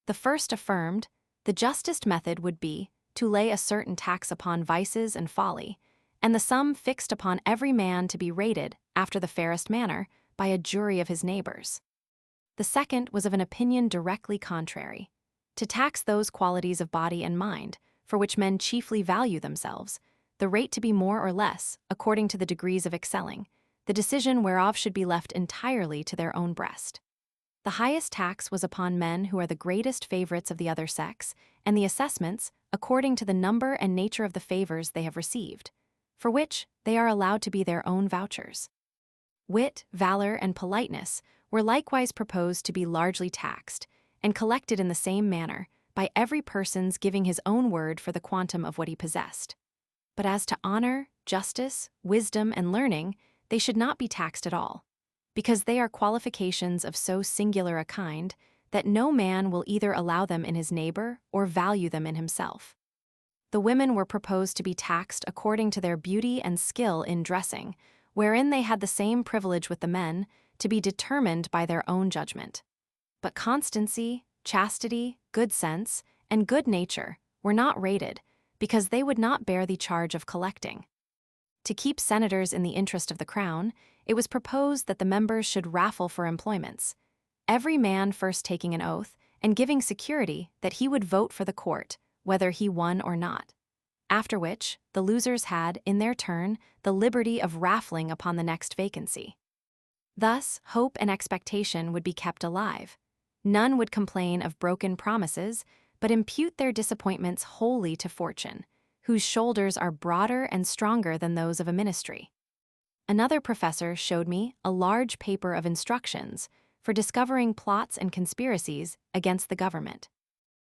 The first affirmed, the justest method would be to lay a certain tax upon vices and folly, and the sum fixed upon every man to be rated, after the fairest manner, by a jury of his neighbors. The second was of an opinion directly contrary, to tax those qualities of body and mind, for which men chiefly value themselves, the rate to be more or less, according to the degrees of excelling, the decision whereof should be left entirely to their own breast. The highest tax was upon men who are the greatest favorites of the other sex, and the assessments, according to the number and nature of the favors they have received, for which they are allowed to be their own vouchers. Wit, valor, and politeness were likewise proposed to be largely taxed, and collected in the same manner, by every person's giving his own word for the quantum of what he possessed. But as to honor, justice, wisdom, and learning, they should not be taxed at all, because they are qualifications of so singular a kind that no man will either allow them in his neighbor or value them in himself. The women were proposed to be taxed according to their beauty and skill in dressing, wherein they had the same privilege with the men, to be determined by their own judgment. But constancy, chastity, good sense, and good nature were not rated, because they would not bear the charge of collecting. To keep senators in the interest of the crown, it was proposed that the members should raffle for employments, every man first taking an oath and giving security that he would vote for the court, whether he won or not, after which the losers had, in their turn, the liberty of raffling upon the next vacancy. Thus, hope and expectation would be kept alive. None would complain of broken promises, but impute their disappointments wholly to fortune, whose shoulders are broader and stronger than those of a ministry. Another professor showed me a large paper of instructions for discovering plots and conspiracies against the government.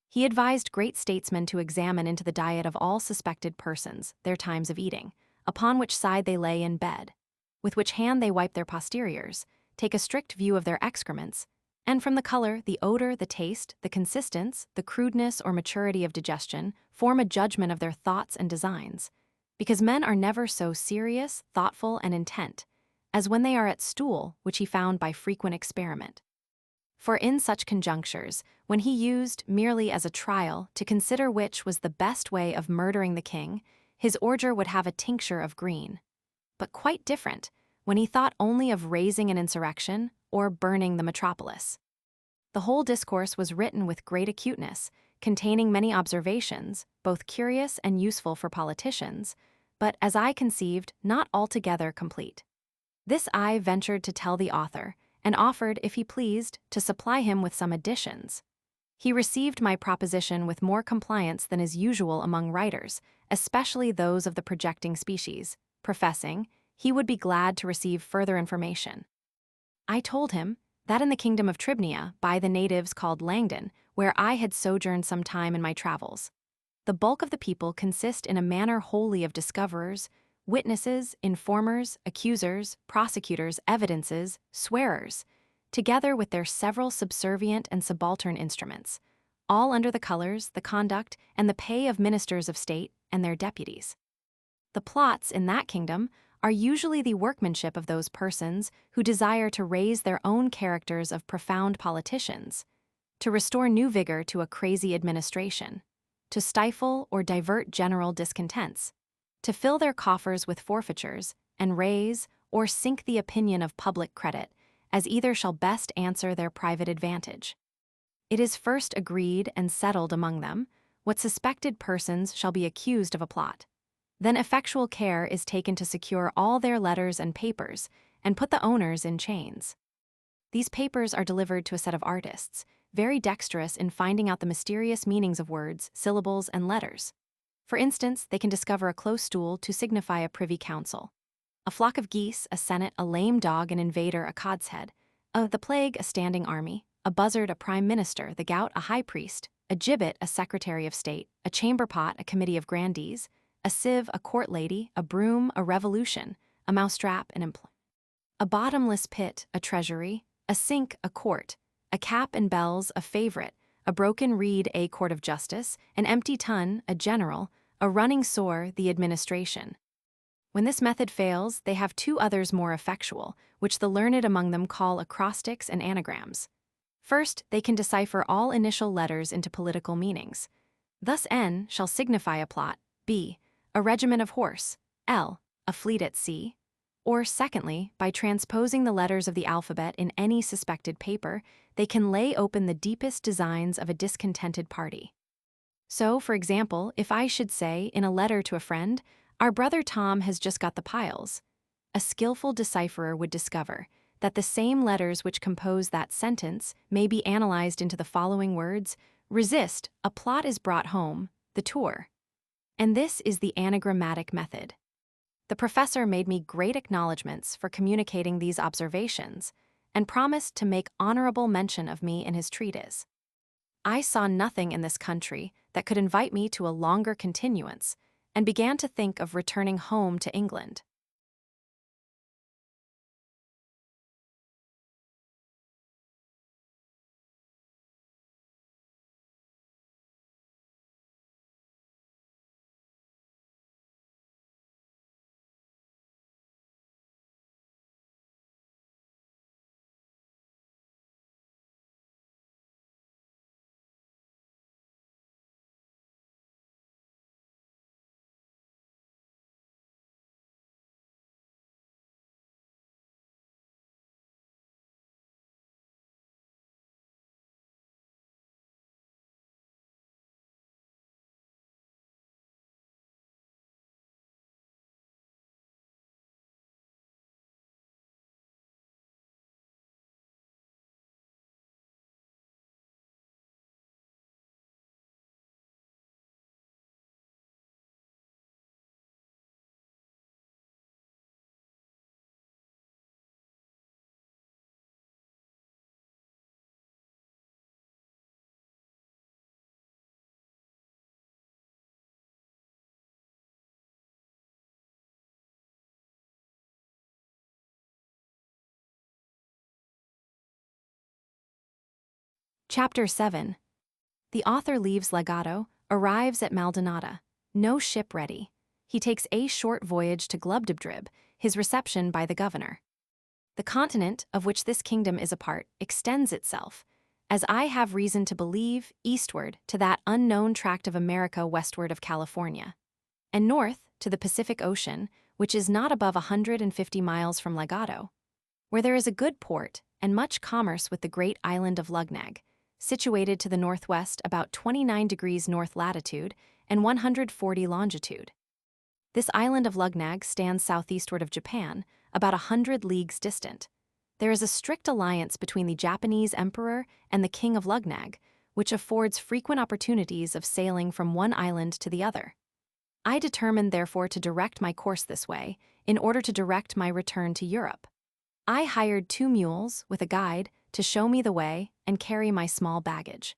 He advised great statesmen to examine into the diet of all suspected persons, their times of eating, upon which side they lay in bed, with which hand they wipe their posteriors, take a strict view of their excrements, and from the color, the odor, the taste, the consistence, the crudeness or maturity of digestion, form a judgment of their thoughts and designs, because men are never so serious, thoughtful, and intent, as when they are at stool, which he found by frequent experiment. For in such conjunctures, when he used, merely as a trial, to consider which was the best way of murdering the king, his order would have a tincture of green. But quite different, when he thought only of raising an insurrection or burning the metropolis. The whole discourse was written with great acuteness, containing many observations, both curious and useful for politicians, but, as I conceived, not altogether complete. This I ventured to tell the author, and offered, if he pleased, to supply him with some additions. He received my proposition with more compliance than is usual among writers, especially those of the projecting species, professing he would be glad to receive further information. I told him that in the kingdom of Tribnia, by the natives called Langdon, where I had sojourned some time in my travels, the bulk of the people consist in a manner wholly of discoverers, witnesses, informers, accusers, prosecutors, evidences, swearers, together with their several subservient and subaltern instruments, all under the colors, the conduct, and the pay of ministers of state and their deputies. The plots in that kingdom are usually the workmanship of those persons who desire to raise their own characters of profound politicians, to restore new vigor to a crazy administration, to stifle or divert general discontents, to fill their coffers with forfeitures, and raise or sink the opinion of public credit, as either shall best answer their private advantage. It is first agreed and settled among them what suspected persons shall be accused of a plot. Then effectual care is taken to secure all their letters and papers, and put the owners in chains. These papers are delivered to a set of artists, very dexterous in finding out the mysterious meanings of words, syllables, and letters. For instance, they can discover a close stool to signify a privy council, a flock of geese, a senate, a lame dog, an invader, a cod's head, the plague, a standing army, a buzzard, a prime minister, the gout, a high priest, a gibbet, a secretary of state, a chamber pot, a committee of grandees, a sieve, a court lady, a broom, a revolution, a mousetrap, an employment. A bottomless pit, a treasury, a sink, a court, a cap and bells, a favorite, a broken reed, a court of justice, an empty tun, a general, a running sore, the administration. When this method fails, they have two others more effectual, which the learned among them call acrostics and anagrams. First, they can decipher all initial letters into political meanings. Thus N shall signify a plot, B, a regiment of horse, L, a fleet at sea. Or secondly, by transposing the letters of the alphabet in any suspected paper, they can lay open the deepest designs of a discontented party. So, for example, if I should say, in a letter to a friend, "Our brother Tom has just got the piles," a skillful decipherer would discover that the same letters which compose that sentence may be analyzed into the following words: resist, a plot is brought home, the tour. And this is the anagrammatic method. The professor made me great acknowledgments for communicating these observations, and promised to make honorable mention of me in his treatise. I saw nothing in this country that could invite me to a longer continuance, and began to think of returning home to England. Chapter 7. The author leaves Legato, arrives at Maldonada. No ship ready. He takes a short voyage to Glubbdubdrib, his reception by the governor. The continent, of which this kingdom is a part, extends itself, as I have reason to believe, eastward to that unknown tract of America westward of California, and north to the Pacific Ocean, which is not above 150 miles from Legato, where there is a good port and much commerce with the great island of Lugnag, situated to the northwest about 29 degrees north latitude and 140 longitude. This island of Lugnag stands southeastward of Japan, about 100 leagues distant. There is a strict alliance between the Japanese emperor and the king of Lugnag, which affords frequent opportunities of sailing from one island to the other. I determined therefore to direct my course this way, in order to direct my return to Europe. I hired 2 mules, with a guide, to show me the way and carry my small baggage.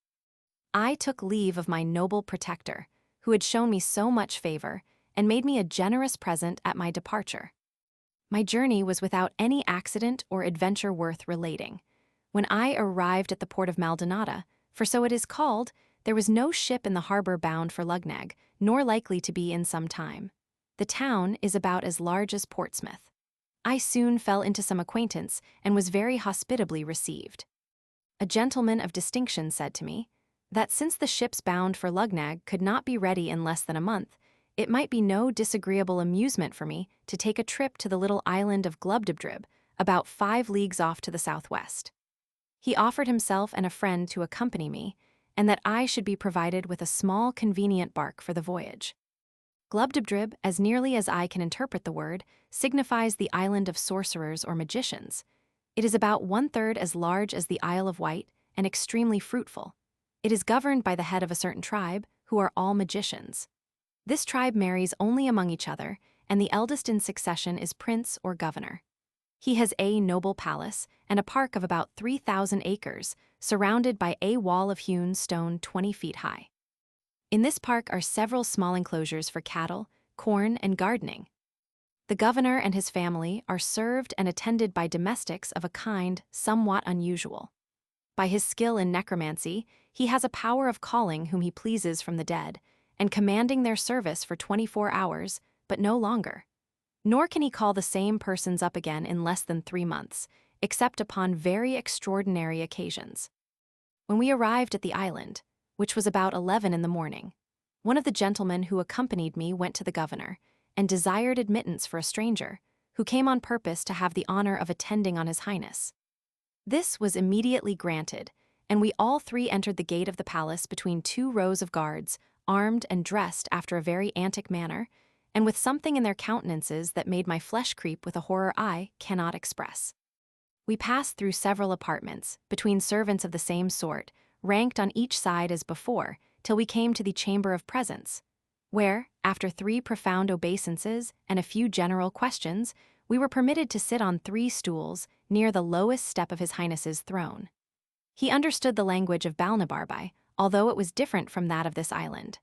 I took leave of my noble protector, who had shown me so much favor, and made me a generous present at my departure. My journey was without any accident or adventure worth relating. When I arrived at the port of Maldonada, for so it is called, there was no ship in the harbor bound for Lugnag, nor likely to be in some time. The town is about as large as Portsmouth. I soon fell into some acquaintance and was very hospitably received. A gentleman of distinction said to me that since the ships bound for Lugnag could not be ready in less than a month, it might be no disagreeable amusement for me to take a trip to the little island of Glubbdubdrib, about 5 leagues off to the southwest. He offered himself and a friend to accompany me, and that I should be provided with a small convenient bark for the voyage. Glubbdubdrib, as nearly as I can interpret the word, signifies the island of sorcerers or magicians. It is about 1/3 as large as the Isle of Wight and extremely fruitful. It is governed by the head of a certain tribe, who are all magicians. This tribe marries only among each other, and the eldest in succession is prince or governor. He has a noble palace and a park of about 3,000 acres, surrounded by a wall of hewn stone 20 feet high. In this park are several small enclosures for cattle, corn, and gardening. The governor and his family are served and attended by domestics of a kind somewhat unusual. By his skill in necromancy, he has a power of calling whom he pleases from the dead, and commanding their service for 24 hours, but no longer. Nor can he call the same persons up again in less than 3 months, except upon very extraordinary occasions. When we arrived at the island, which was about 11 in the morning, one of the gentlemen who accompanied me went to the governor, and desired admittance for a stranger, who came on purpose to have the honor of attending on his highness. This was immediately granted, and we all three entered the gate of the palace between 2 rows of guards, armed and dressed after a very antic manner, and with something in their countenances that made my flesh creep with a horror I cannot express. We passed through several apartments, between servants of the same sort, ranked on each side as before, till we came to the chamber of presence, where, after 3 profound obeisances and a few general questions, we were permitted to sit on 3 stools near the lowest step of His Highness's throne. He understood the language of Balnibarbi, although it was different from that of this island.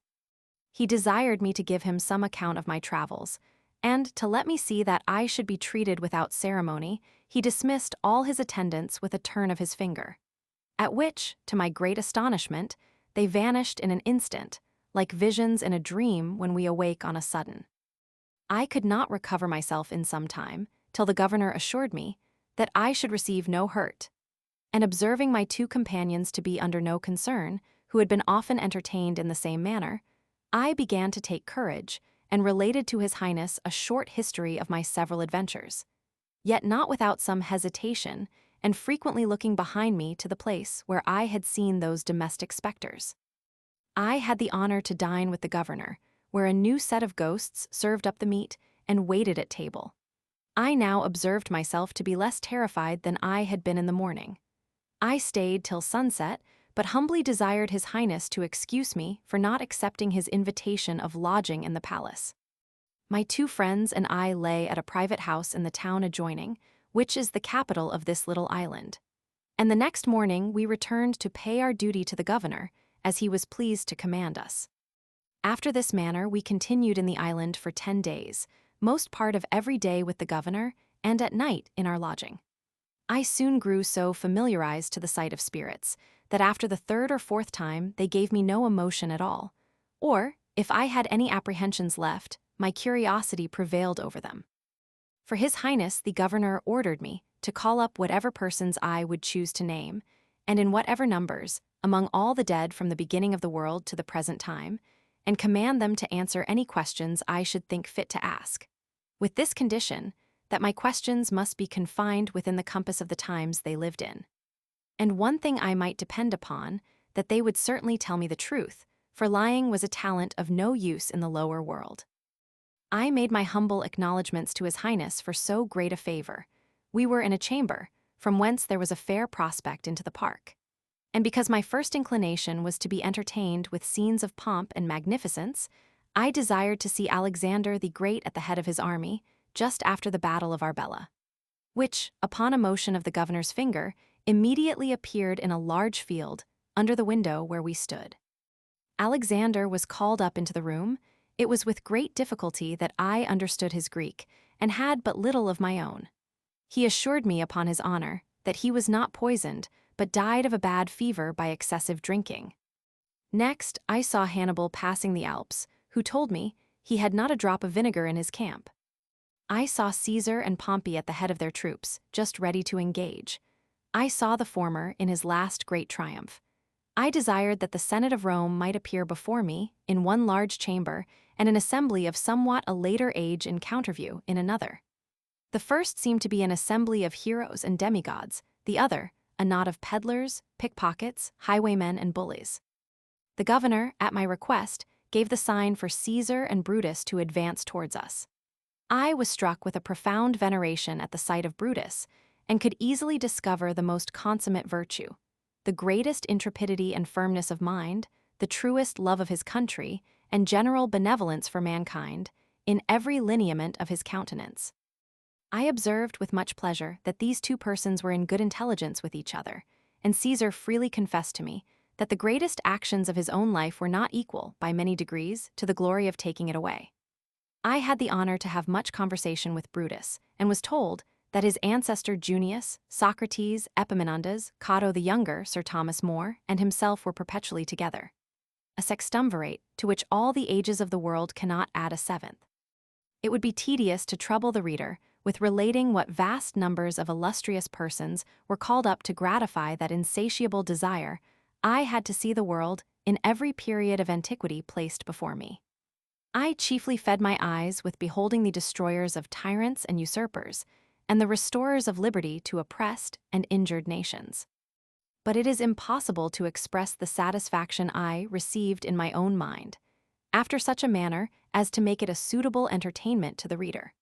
He desired me to give him some account of my travels, and, to let me see that I should be treated without ceremony, he dismissed all his attendants with a turn of his finger, at which, to my great astonishment, they vanished in an instant, like visions in a dream when we awake on a sudden. I could not recover myself in some time, till the governor assured me that I should receive no hurt, and observing my 2 companions to be under no concern, who had been often entertained in the same manner, I began to take courage, and related to His Highness a short history of my several adventures, yet not without some hesitation, and frequently looking behind me to the place where I had seen those domestic specters. I had the honor to dine with the governor, where a new set of ghosts served up the meat and waited at table. I now observed myself to be less terrified than I had been in the morning. I stayed till sunset, but humbly desired His Highness to excuse me for not accepting his invitation of lodging in the palace. My 2 friends and I lay at a private house in the town adjoining, which is the capital of this little island. And the next morning we returned to pay our duty to the governor, as he was pleased to command us. After this manner we continued in the island for 10 days, most part of every day with the governor, and at night in our lodging. I soon grew so familiarized to the sight of spirits, that after the 3rd or 4th time they gave me no emotion at all, or, if I had any apprehensions left, my curiosity prevailed over them. For His Highness the governor ordered me to call up whatever persons I would choose to name, and in whatever numbers, among all the dead from the beginning of the world to the present time, and command them to answer any questions I should think fit to ask, with this condition, that my questions must be confined within the compass of the times they lived in. And one thing I might depend upon, that they would certainly tell me the truth, for lying was a talent of no use in the lower world. I made my humble acknowledgments to His Highness for so great a favor. We were in a chamber, from whence there was a fair prospect into the park. And because my first inclination was to be entertained with scenes of pomp and magnificence, I desired to see Alexander the Great at the head of his army, just after the battle of Arbela, which, upon a motion of the governor's finger, immediately appeared in a large field, under the window where we stood. Alexander was called up into the room. It was with great difficulty that I understood his Greek, and had but little of my own. He assured me upon his honor that he was not poisoned, but died of a bad fever by excessive drinking. Next, I saw Hannibal passing the Alps, who told me he had not a drop of vinegar in his camp. I saw Caesar and Pompey at the head of their troops, just ready to engage. I saw the former in his last great triumph. I desired that the Senate of Rome might appear before me in one large chamber, and an assembly of somewhat a later age in counterview in another. The first seemed to be an assembly of heroes and demigods, the other, a knot of peddlers, pickpockets, highwaymen, and bullies. The governor, at my request, gave the sign for Caesar and Brutus to advance towards us. I was struck with a profound veneration at the sight of Brutus, and could easily discover the most consummate virtue, the greatest intrepidity and firmness of mind, the truest love of his country, and general benevolence for mankind, in every lineament of his countenance. I observed with much pleasure that these 2 persons were in good intelligence with each other, and Caesar freely confessed to me that the greatest actions of his own life were not equal, by many degrees, to the glory of taking it away. I had the honor to have much conversation with Brutus, and was told that his ancestor Junius, Socrates, Epaminondas, Cato the Younger, Sir Thomas More, and himself were perpetually together. A sextumvirate to which all the ages of the world cannot add a seventh. It would be tedious to trouble the reader with relating what vast numbers of illustrious persons were called up to gratify that insatiable desire. I had to see the world in every period of antiquity placed before me. I chiefly fed my eyes with beholding the destroyers of tyrants and usurpers, and the restorers of liberty to oppressed and injured nations. But it is impossible to express the satisfaction I received in my own mind, after such a manner as to make it a suitable entertainment to the reader.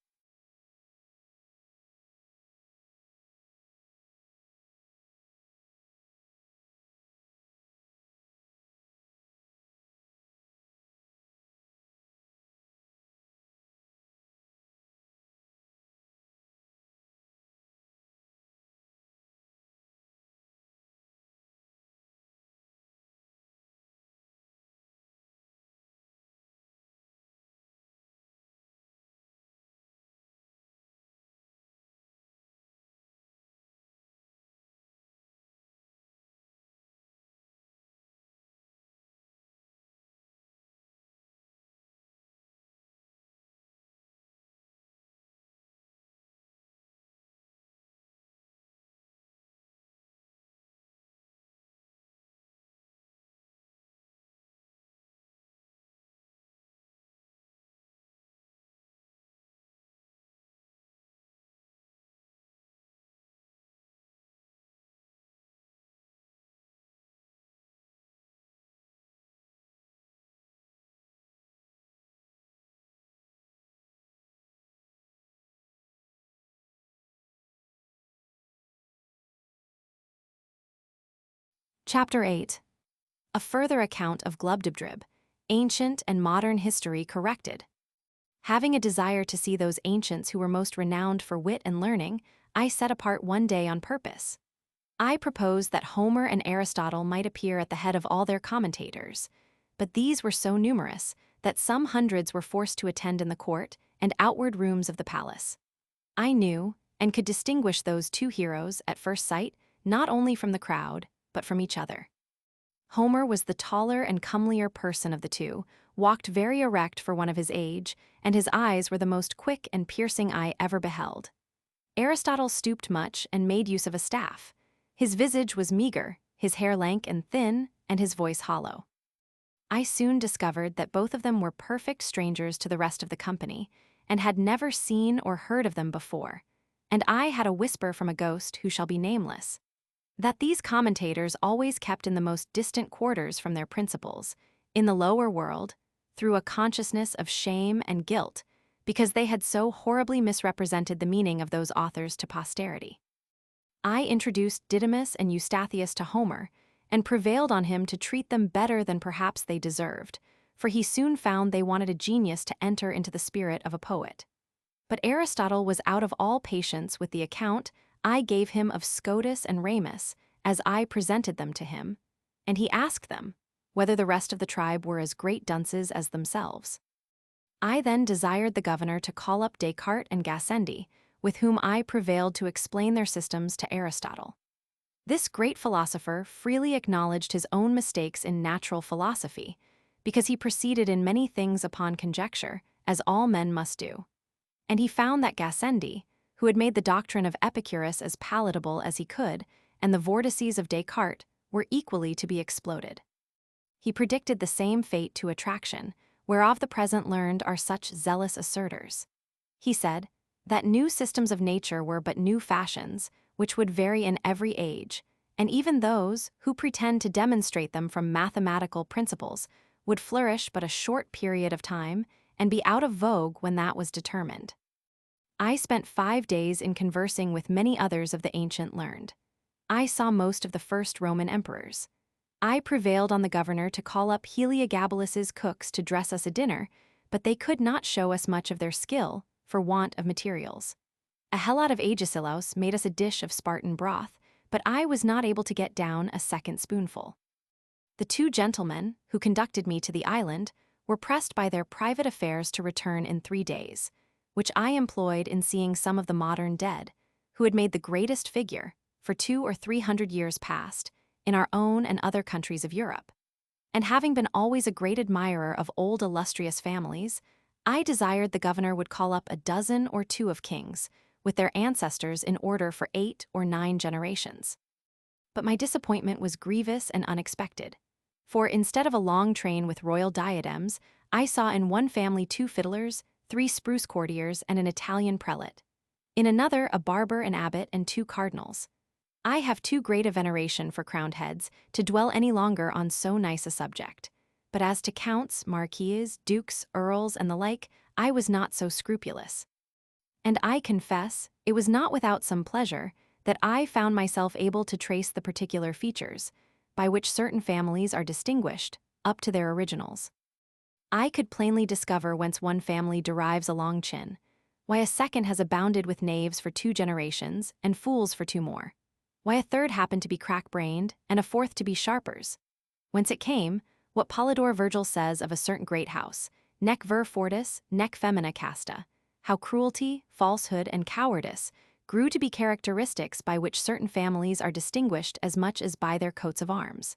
Chapter 8. A further account of Glubbdubdrib, ancient and modern history corrected. Having a desire to see those ancients who were most renowned for wit and learning, I set apart one day on purpose. I proposed that Homer and Aristotle might appear at the head of all their commentators, but these were so numerous that some hundreds were forced to attend in the court and outward rooms of the palace. I knew and could distinguish those two heroes at first sight not only from the crowd, but from each other. Homer was the taller and comelier person of the two, walked very erect for one of his age, and his eyes were the most quick and piercing I ever beheld. Aristotle stooped much and made use of a staff. His visage was meager, his hair lank and thin, and his voice hollow. I soon discovered that both of them were perfect strangers to the rest of the company, and had never seen or heard of them before, and I had a whisper from a ghost who shall be nameless, that these commentators always kept in the most distant quarters from their principals, in the lower world, through a consciousness of shame and guilt, because they had so horribly misrepresented the meaning of those authors to posterity. I introduced Didymus and Eustathius to Homer, and prevailed on him to treat them better than perhaps they deserved, for he soon found they wanted a genius to enter into the spirit of a poet. But Aristotle was out of all patience with the account I gave him of Scotus and Ramus, as I presented them to him, and he asked them whether the rest of the tribe were as great dunces as themselves. I then desired the governor to call up Descartes and Gassendi, with whom I prevailed to explain their systems to Aristotle. This great philosopher freely acknowledged his own mistakes in natural philosophy, because he proceeded in many things upon conjecture, as all men must do. And he found that Gassendi, who had made the doctrine of Epicurus as palatable as he could, and the vortices of Descartes, were equally to be exploded. He predicted the same fate to attraction, whereof the present learned are such zealous assertors. He said that new systems of nature were but new fashions, which would vary in every age, and even those who pretend to demonstrate them from mathematical principles would flourish but a short period of time, and be out of vogue when that was determined. I spent 5 days in conversing with many others of the ancient learned. I saw most of the first Roman emperors. I prevailed on the governor to call up Heliogabalus's cooks to dress us a dinner, but they could not show us much of their skill for want of materials. A helot of Agesilaus made us a dish of Spartan broth, but I was not able to get down a second spoonful. The 2 gentlemen, who conducted me to the island, were pressed by their private affairs to return in 3 days, which I employed in seeing some of the modern dead, who had made the greatest figure, for 200 or 300 years past, in our own and other countries of Europe. And having been always a great admirer of old illustrious families, I desired the governor would call up a dozen or two of kings, with their ancestors in order for 8 or 9 generations. But my disappointment was grievous and unexpected. For instead of a long train with royal diadems, I saw in one family 2 fiddlers, 3 spruce courtiers, and an Italian prelate. In another, a barber, an abbot, and 2 cardinals. I have too great a veneration for crowned heads to dwell any longer on so nice a subject. But as to counts, marquises, dukes, earls, and the like, I was not so scrupulous. And I confess, it was not without some pleasure that I found myself able to trace the particular features by which certain families are distinguished, up to their originals. I could plainly discover whence one family derives a long chin, why a second has abounded with knaves for 2 generations, and fools for 2 more, why a third happened to be crack-brained, and a fourth to be sharpers, whence it came, what Polydore Virgil says of a certain great house, nec vir fortis, nec femina casta, how cruelty, falsehood, and cowardice grew to be characteristics by which certain families are distinguished as much as by their coats of arms.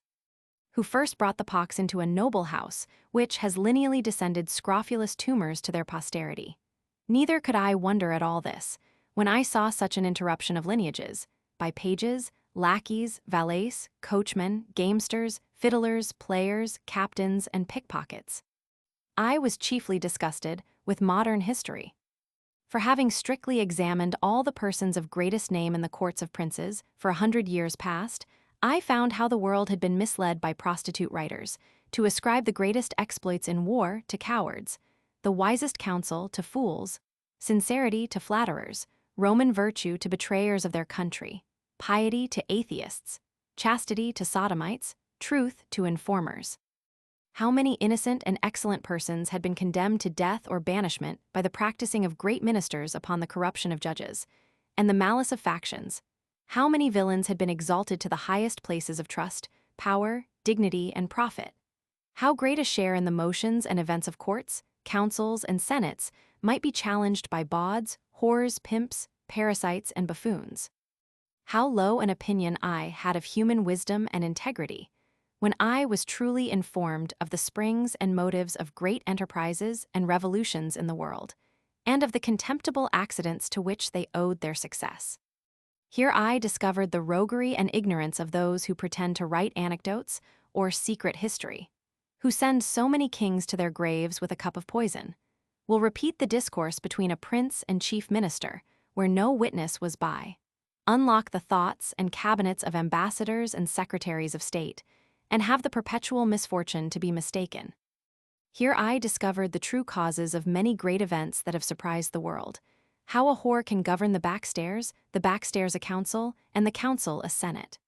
Who first brought the pox into a noble house, which has lineally descended scrofulous tumors to their posterity. Neither could I wonder at all this, when I saw such an interruption of lineages, by pages, lackeys, valets, coachmen, gamesters, fiddlers, players, captains, and pickpockets. I was chiefly disgusted with modern history. For having strictly examined all the persons of greatest name in the courts of princes for 100 years past, I found how the world had been misled by prostitute writers to ascribe the greatest exploits in war to cowards, the wisest counsel to fools, sincerity to flatterers, Roman virtue to betrayers of their country, piety to atheists, chastity to sodomites, truth to informers. How many innocent and excellent persons had been condemned to death or banishment by the practicing of great ministers upon the corruption of judges, and the malice of factions? How many villains had been exalted to the highest places of trust, power, dignity, and profit? How great a share in the motions and events of courts, councils, and senates might be challenged by bawds, whores, pimps, parasites, and buffoons? How low an opinion I had of human wisdom and integrity, when I was truly informed of the springs and motives of great enterprises and revolutions in the world, and of the contemptible accidents to which they owed their success. Here I discovered the roguery and ignorance of those who pretend to write anecdotes or secret history, who send so many kings to their graves with a cup of poison, will repeat the discourse between a prince and chief minister, where no witness was by, unlock the thoughts and cabinets of ambassadors and secretaries of state, and have the perpetual misfortune to be mistaken. Here I discovered the true causes of many great events that have surprised the world, how a whore can govern the backstairs a council, and the council a senate.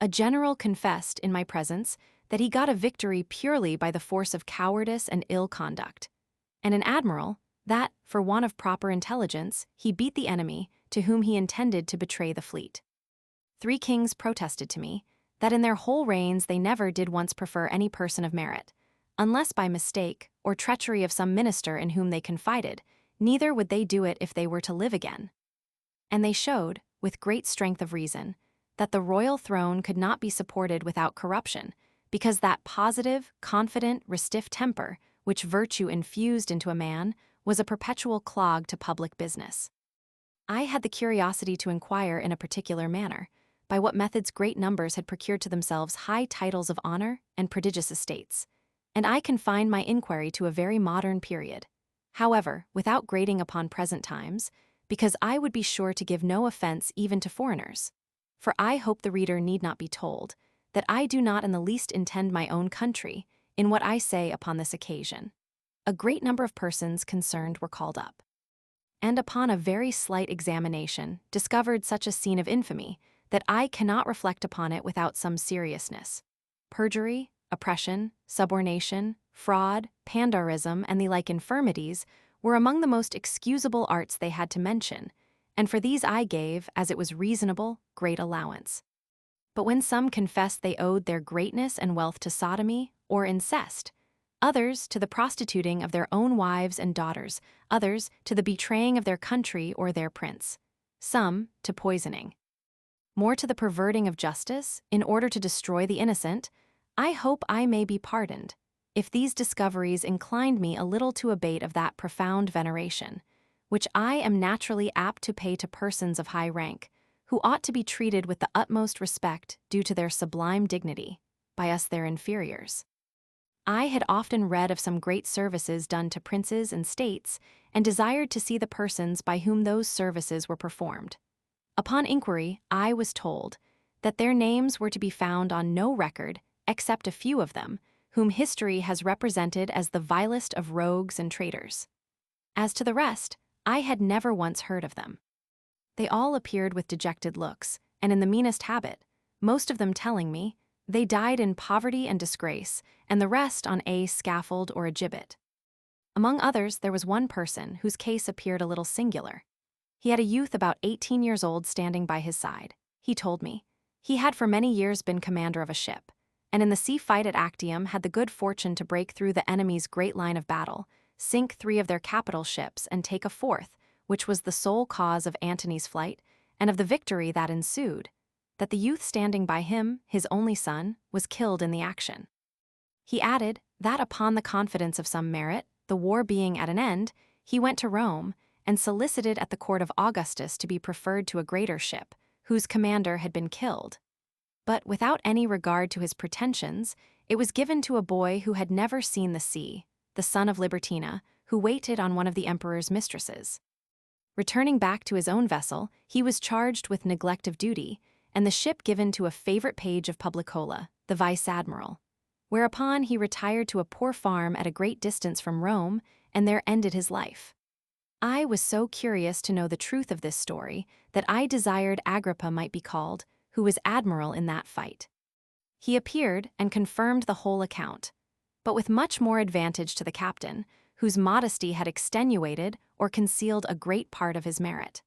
A general confessed in my presence that he got a victory purely by the force of cowardice and ill conduct, and an admiral that, for want of proper intelligence, he beat the enemy to whom he intended to betray the fleet. 3 kings protested to me that in their whole reigns they never did once prefer any person of merit, unless by mistake or treachery of some minister in whom they confided, neither would they do it if they were to live again. And they showed, with great strength of reason, that the royal throne could not be supported without corruption, because that positive, confident, restiff temper, which virtue infused into a man, was a perpetual clog to public business. I had the curiosity to inquire in a particular manner, by what methods great numbers had procured to themselves high titles of honor and prodigious estates, and I confined my inquiry to a very modern period. However, without grating upon present times, because I would be sure to give no offense even to foreigners. For I hope the reader need not be told that I do not in the least intend my own country in what I say upon this occasion. A great number of persons concerned were called up, and upon a very slight examination discovered such a scene of infamy that I cannot reflect upon it without some seriousness. Perjury, oppression, subornation, fraud, pandarism, and the like infirmities were among the most excusable arts they had to mention, and for these I gave, as it was reasonable, great allowance. But when some confessed they owed their greatness and wealth to sodomy or incest, others to the prostituting of their own wives and daughters, others to the betraying of their country or their prince, some to poisoning. More to the perverting of justice in order to destroy the innocent. I hope I may be pardoned, if these discoveries inclined me a little to abate of that profound veneration, which I am naturally apt to pay to persons of high rank, who ought to be treated with the utmost respect due to their sublime dignity, by us their inferiors. I had often read of some great services done to princes and states, and desired to see the persons by whom those services were performed. Upon inquiry, I was told that their names were to be found on no record except a few of them, whom history has represented as the vilest of rogues and traitors. As to the rest, I had never once heard of them. They all appeared with dejected looks, and in the meanest habit, most of them telling me they died in poverty and disgrace, and the rest on a scaffold or a gibbet. Among others, there was one person whose case appeared a little singular. He had a youth about 18 years old standing by his side. He told me he had for many years been commander of a ship, and in the sea fight at Actium had the good fortune to break through the enemy's great line of battle, sink 3 of their capital ships, and take a 4th, which was the sole cause of Antony's flight, and of the victory that ensued, that the youth standing by him, his only son, was killed in the action. He added that upon the confidence of some merit, the war being at an end, he went to Rome, and solicited at the court of Augustus to be preferred to a greater ship, whose commander had been killed. But without any regard to his pretensions, it was given to a boy who had never seen the sea, the son of Libertina, who waited on one of the emperor's mistresses. Returning back to his own vessel, he was charged with neglect of duty, and the ship given to a favorite page of Publicola, the vice-admiral, whereupon he retired to a poor farm at a great distance from Rome, and there ended his life. I was so curious to know the truth of this story that I desired Agrippa might be called, who was admiral in that fight. He appeared and confirmed the whole account, but with much more advantage to the captain, whose modesty had extenuated or concealed a great part of his merit.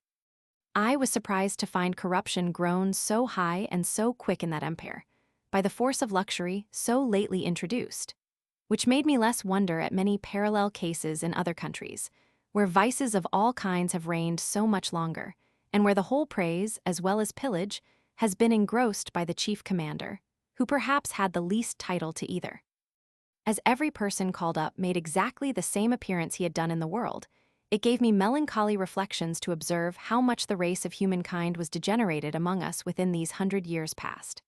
I was surprised to find corruption grown so high and so quick in that empire, by the force of luxury so lately introduced, which made me less wonder at many parallel cases in other countries, where vices of all kinds have reigned so much longer, and where the whole praise, as well as pillage, has been engrossed by the chief commander, who perhaps had the least title to either. As every person called up made exactly the same appearance he had done in the world, it gave me melancholy reflections to observe how much the race of humankind was degenerated among us within these 100 years past.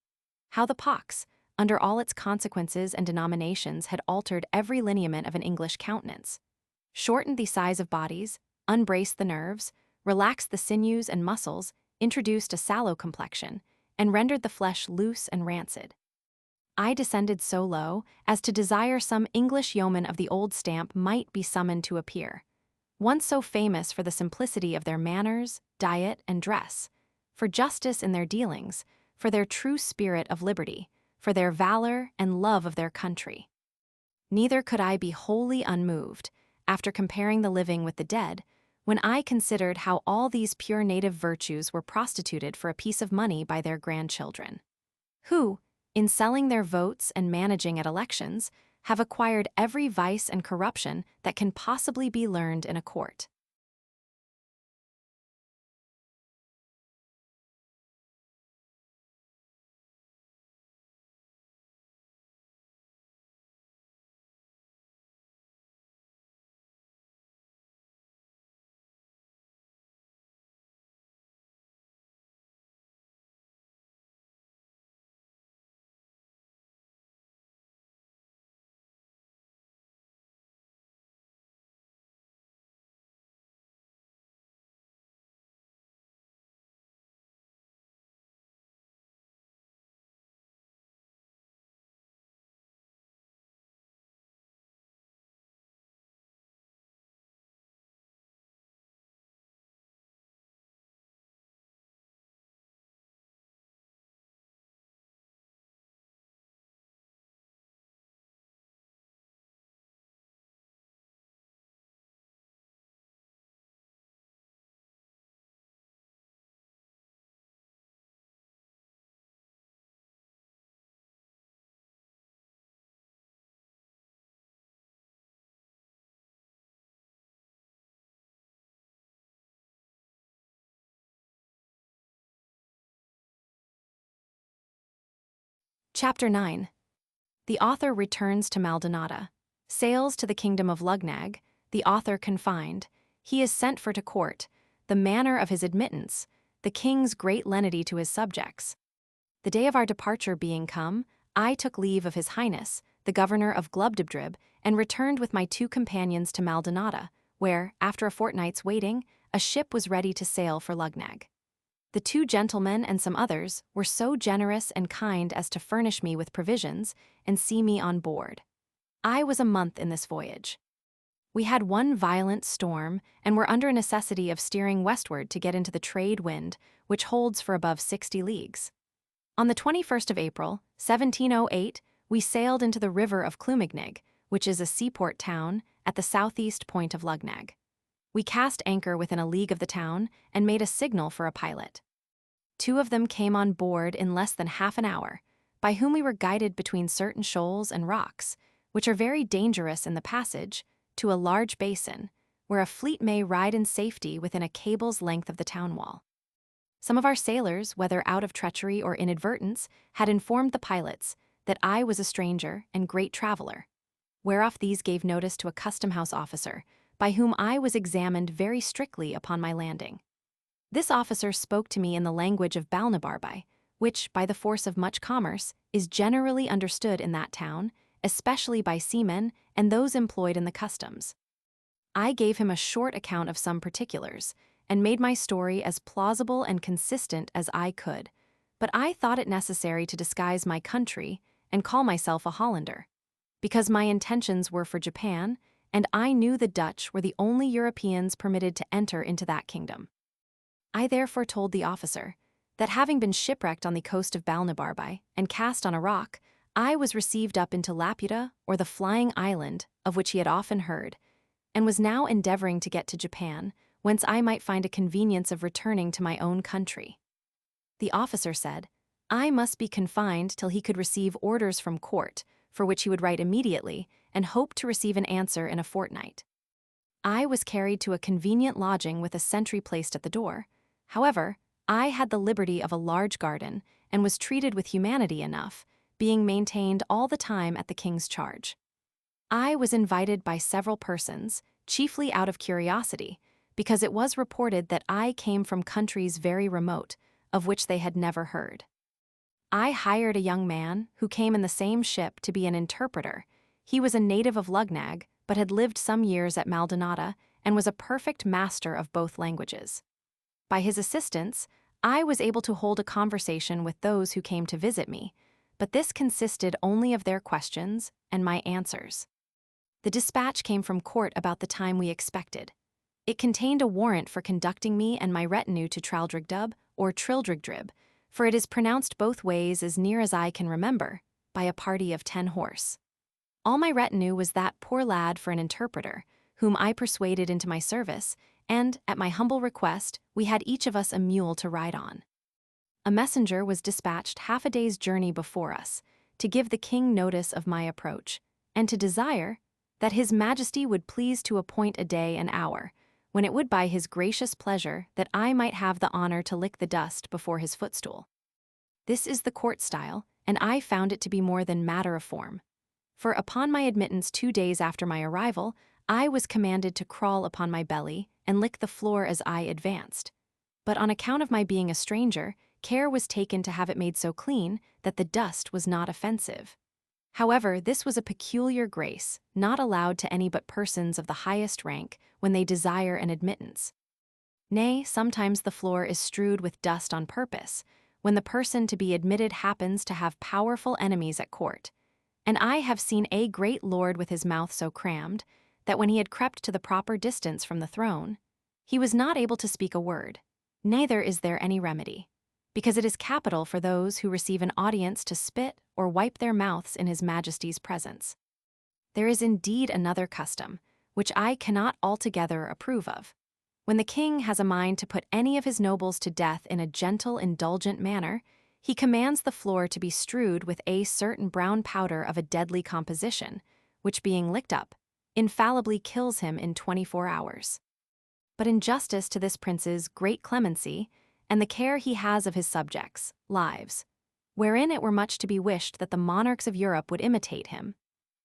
How the pox, under all its consequences and denominations, had altered every lineament of an English countenance, shortened the size of bodies, unbraced the nerves, relaxed the sinews and muscles, introduced a sallow complexion, and rendered the flesh loose and rancid. I descended so low as to desire some English yeoman of the old stamp might be summoned to appear, once so famous for the simplicity of their manners, diet, and dress, for justice in their dealings, for their true spirit of liberty, for their valor and love of their country. Neither could I be wholly unmoved, after comparing the living with the dead, when I considered how all these pure native virtues were prostituted for a piece of money by their grandchildren, who, in selling their votes and managing at elections, have acquired every vice and corruption that can possibly be learned in a court. Chapter 9. The author returns to Maldonada. Sails to the kingdom of Lugnag, the author confined. He is sent for to court, the manner of his admittance, the king's great lenity to his subjects. The day of our departure being come, I took leave of his highness, the governor of Glubbdubdrib, and returned with my 2 companions to Maldonada, where, after a fortnight's waiting, a ship was ready to sail for Lugnag. The 2 gentlemen and some others were so generous and kind as to furnish me with provisions and see me on board. I was a month in this voyage. We had one violent storm and were under a necessity of steering westward to get into the trade wind, which holds for above 60 leagues. On the 21st of April, 1708, we sailed into the river of Clumignig, which is a seaport town at the southeast point of Lugnag. We cast anchor within a league of the town and made a signal for a pilot. 2 of them came on board in less than half an hour, by whom we were guided between certain shoals and rocks, which are very dangerous in the passage, to a large basin, where a fleet may ride in safety within a cable's length of the town wall. Some of our sailors, whether out of treachery or inadvertence, had informed the pilots that I was a stranger and great traveler, whereof these gave notice to a custom-house officer, by whom I was examined very strictly upon my landing. This officer spoke to me in the language of Balnibarbi, which, by the force of much commerce, is generally understood in that town, especially by seamen and those employed in the customs. I gave him a short account of some particulars, and made my story as plausible and consistent as I could, but I thought it necessary to disguise my country and call myself a Hollander, because my intentions were for Japan, and I knew the Dutch were the only Europeans permitted to enter into that kingdom. I therefore told the officer that having been shipwrecked on the coast of Balnibarbi and cast on a rock, I was received up into Laputa, or the Flying Island, of which he had often heard, and was now endeavoring to get to Japan, whence I might find a convenience of returning to my own country. The officer said I must be confined till he could receive orders from court, for which he would write immediately, and hoped to receive an answer in a fortnight. I was carried to a convenient lodging with a sentry placed at the door. However, I had the liberty of a large garden, and was treated with humanity enough, being maintained all the time at the king's charge. I was invited by several persons, chiefly out of curiosity, because it was reported that I came from countries very remote, of which they had never heard. I hired a young man, who came in the same ship, to be an interpreter. He was a native of Lugnag, but had lived some years at Maldonada, and was a perfect master of both languages. By his assistance, I was able to hold a conversation with those who came to visit me, but this consisted only of their questions and my answers. The dispatch came from court about the time we expected. It contained a warrant for conducting me and my retinue to Traldrigdub, or Trildrigdrib, for it is pronounced both ways as near as I can remember, by a party of 10 horse. All my retinue was that poor lad for an interpreter, whom I persuaded into my service, and, at my humble request, we had each of us a mule to ride on. A messenger was dispatched half a day's journey before us, to give the king notice of my approach, and to desire that his majesty would please to appoint a day and hour, when it would by his gracious pleasure that I might have the honor to lick the dust before his footstool. This is the court style, and I found it to be more than matter of form. For upon my admittance 2 days after my arrival, I was commanded to crawl upon my belly and lick the floor as I advanced. But on account of my being a stranger, care was taken to have it made so clean that the dust was not offensive. However, this was a peculiar grace, not allowed to any but persons of the highest rank when they desire an admittance. Nay, sometimes the floor is strewed with dust on purpose, when the person to be admitted happens to have powerful enemies at court. And I have seen a great lord with his mouth so crammed, that when he had crept to the proper distance from the throne, he was not able to speak a word, neither is there any remedy, because it is capital for those who receive an audience to spit or wipe their mouths in his majesty's presence. There is indeed another custom, which I cannot altogether approve of. When the king has a mind to put any of his nobles to death in a gentle, indulgent manner, he commands the floor to be strewed with a certain brown powder of a deadly composition, which being licked up, infallibly kills him in 24 hours. But in justice to this prince's great clemency, and the care he has of his subjects' lives, wherein it were much to be wished that the monarchs of Europe would imitate him.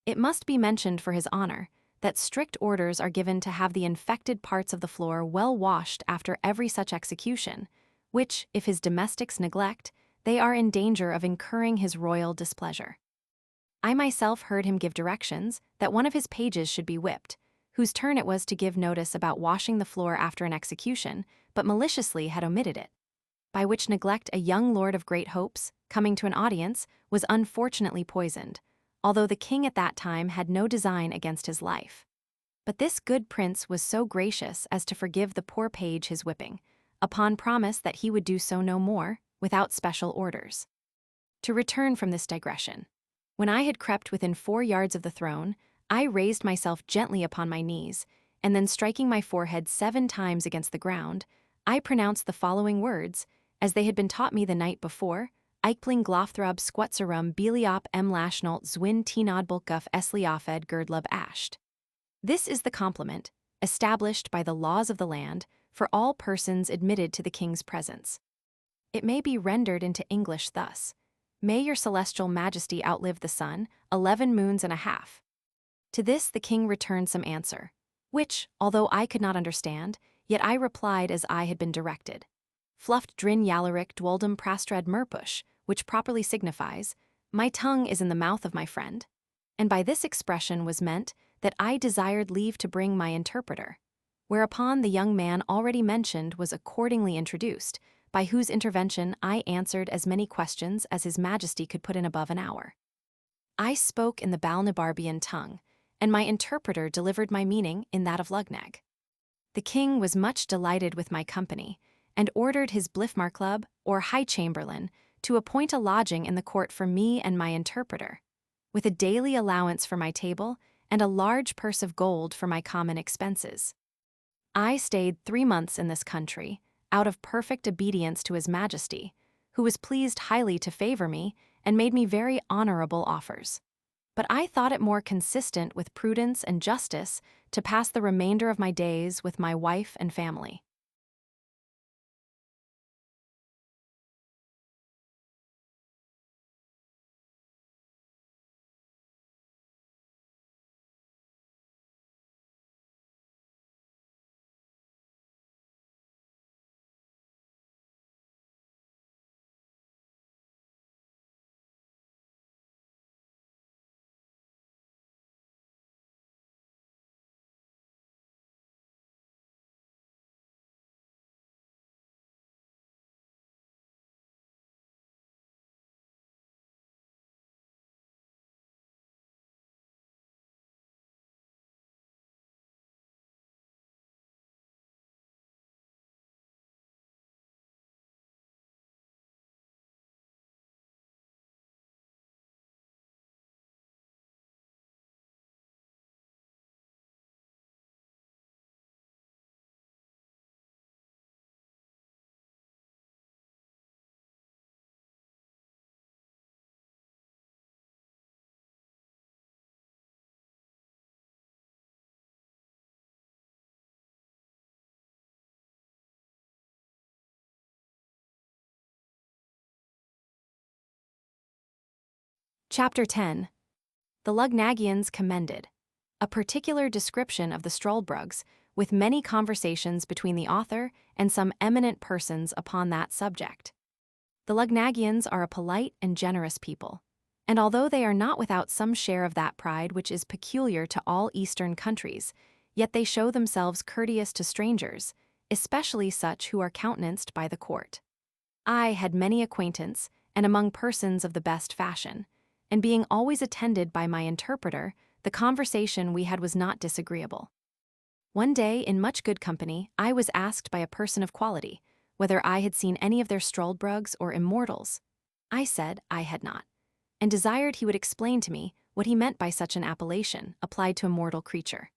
It must be mentioned for his honor that strict orders are given to have the infected parts of the floor well washed after every such execution, which, if his domestics neglect, they are in danger of incurring his royal displeasure. I myself heard him give directions that one of his pages should be whipped, whose turn it was to give notice about washing the floor after an execution, but maliciously had omitted it, by which neglect a young lord of great hopes, coming to an audience, was unfortunately poisoned, although the king at that time had no design against his life. But this good prince was so gracious as to forgive the poor page his whipping, upon promise that he would do so no more, without special orders. To return from this digression, when I had crept within 4 yards of the throne, I raised myself gently upon my knees, and then striking my forehead 7 times against the ground, I pronounced the following words, as they had been taught me the night before: Eichpling glofthrob squutserum beliop lashnolt zwin teenodbulkuf esliafed girdlub asht. This is the compliment, established by the laws of the land, for all persons admitted to the king's presence. It may be rendered into English thus: May your celestial majesty outlive the sun, 11 moons and a half. To this the king returned some answer, which, although I could not understand, yet I replied as I had been directed. Fluft drin yalaric dwoldum prastred merpush, which properly signifies, my tongue is in the mouth of my friend. And by this expression was meant that I desired leave to bring my interpreter, whereupon the young man already mentioned was accordingly introduced, by whose intervention I answered as many questions as His Majesty could put in above an hour. I spoke in the Balnibarbian tongue, and my interpreter delivered my meaning in that of Lugnag. The king was much delighted with my company, and ordered his Bliffmarklub, or High Chamberlain, to appoint a lodging in the court for me and my interpreter, with a daily allowance for my table and a large purse of gold for my common expenses. I stayed 3 months in this country, out of perfect obedience to His Majesty, who was pleased highly to favor me and made me very honorable offers. But I thought it more consistent with prudence and justice to pass the remainder of my days with my wife and family. Chapter 10. The Lugnagians commended. A particular description of the Struldbrugs, with many conversations between the author and some eminent persons upon that subject. The Lugnagians are a polite and generous people, and although they are not without some share of that pride which is peculiar to all Eastern countries, yet they show themselves courteous to strangers, especially such who are countenanced by the court. I had many acquaintance, and among persons of the best fashion, and being always attended by my interpreter, the conversation we had was not disagreeable. One day, in much good company, I was asked by a person of quality whether I had seen any of their Struldbrugs or immortals. I said I had not, and desired he would explain to me what he meant by such an appellation applied to a mortal creature.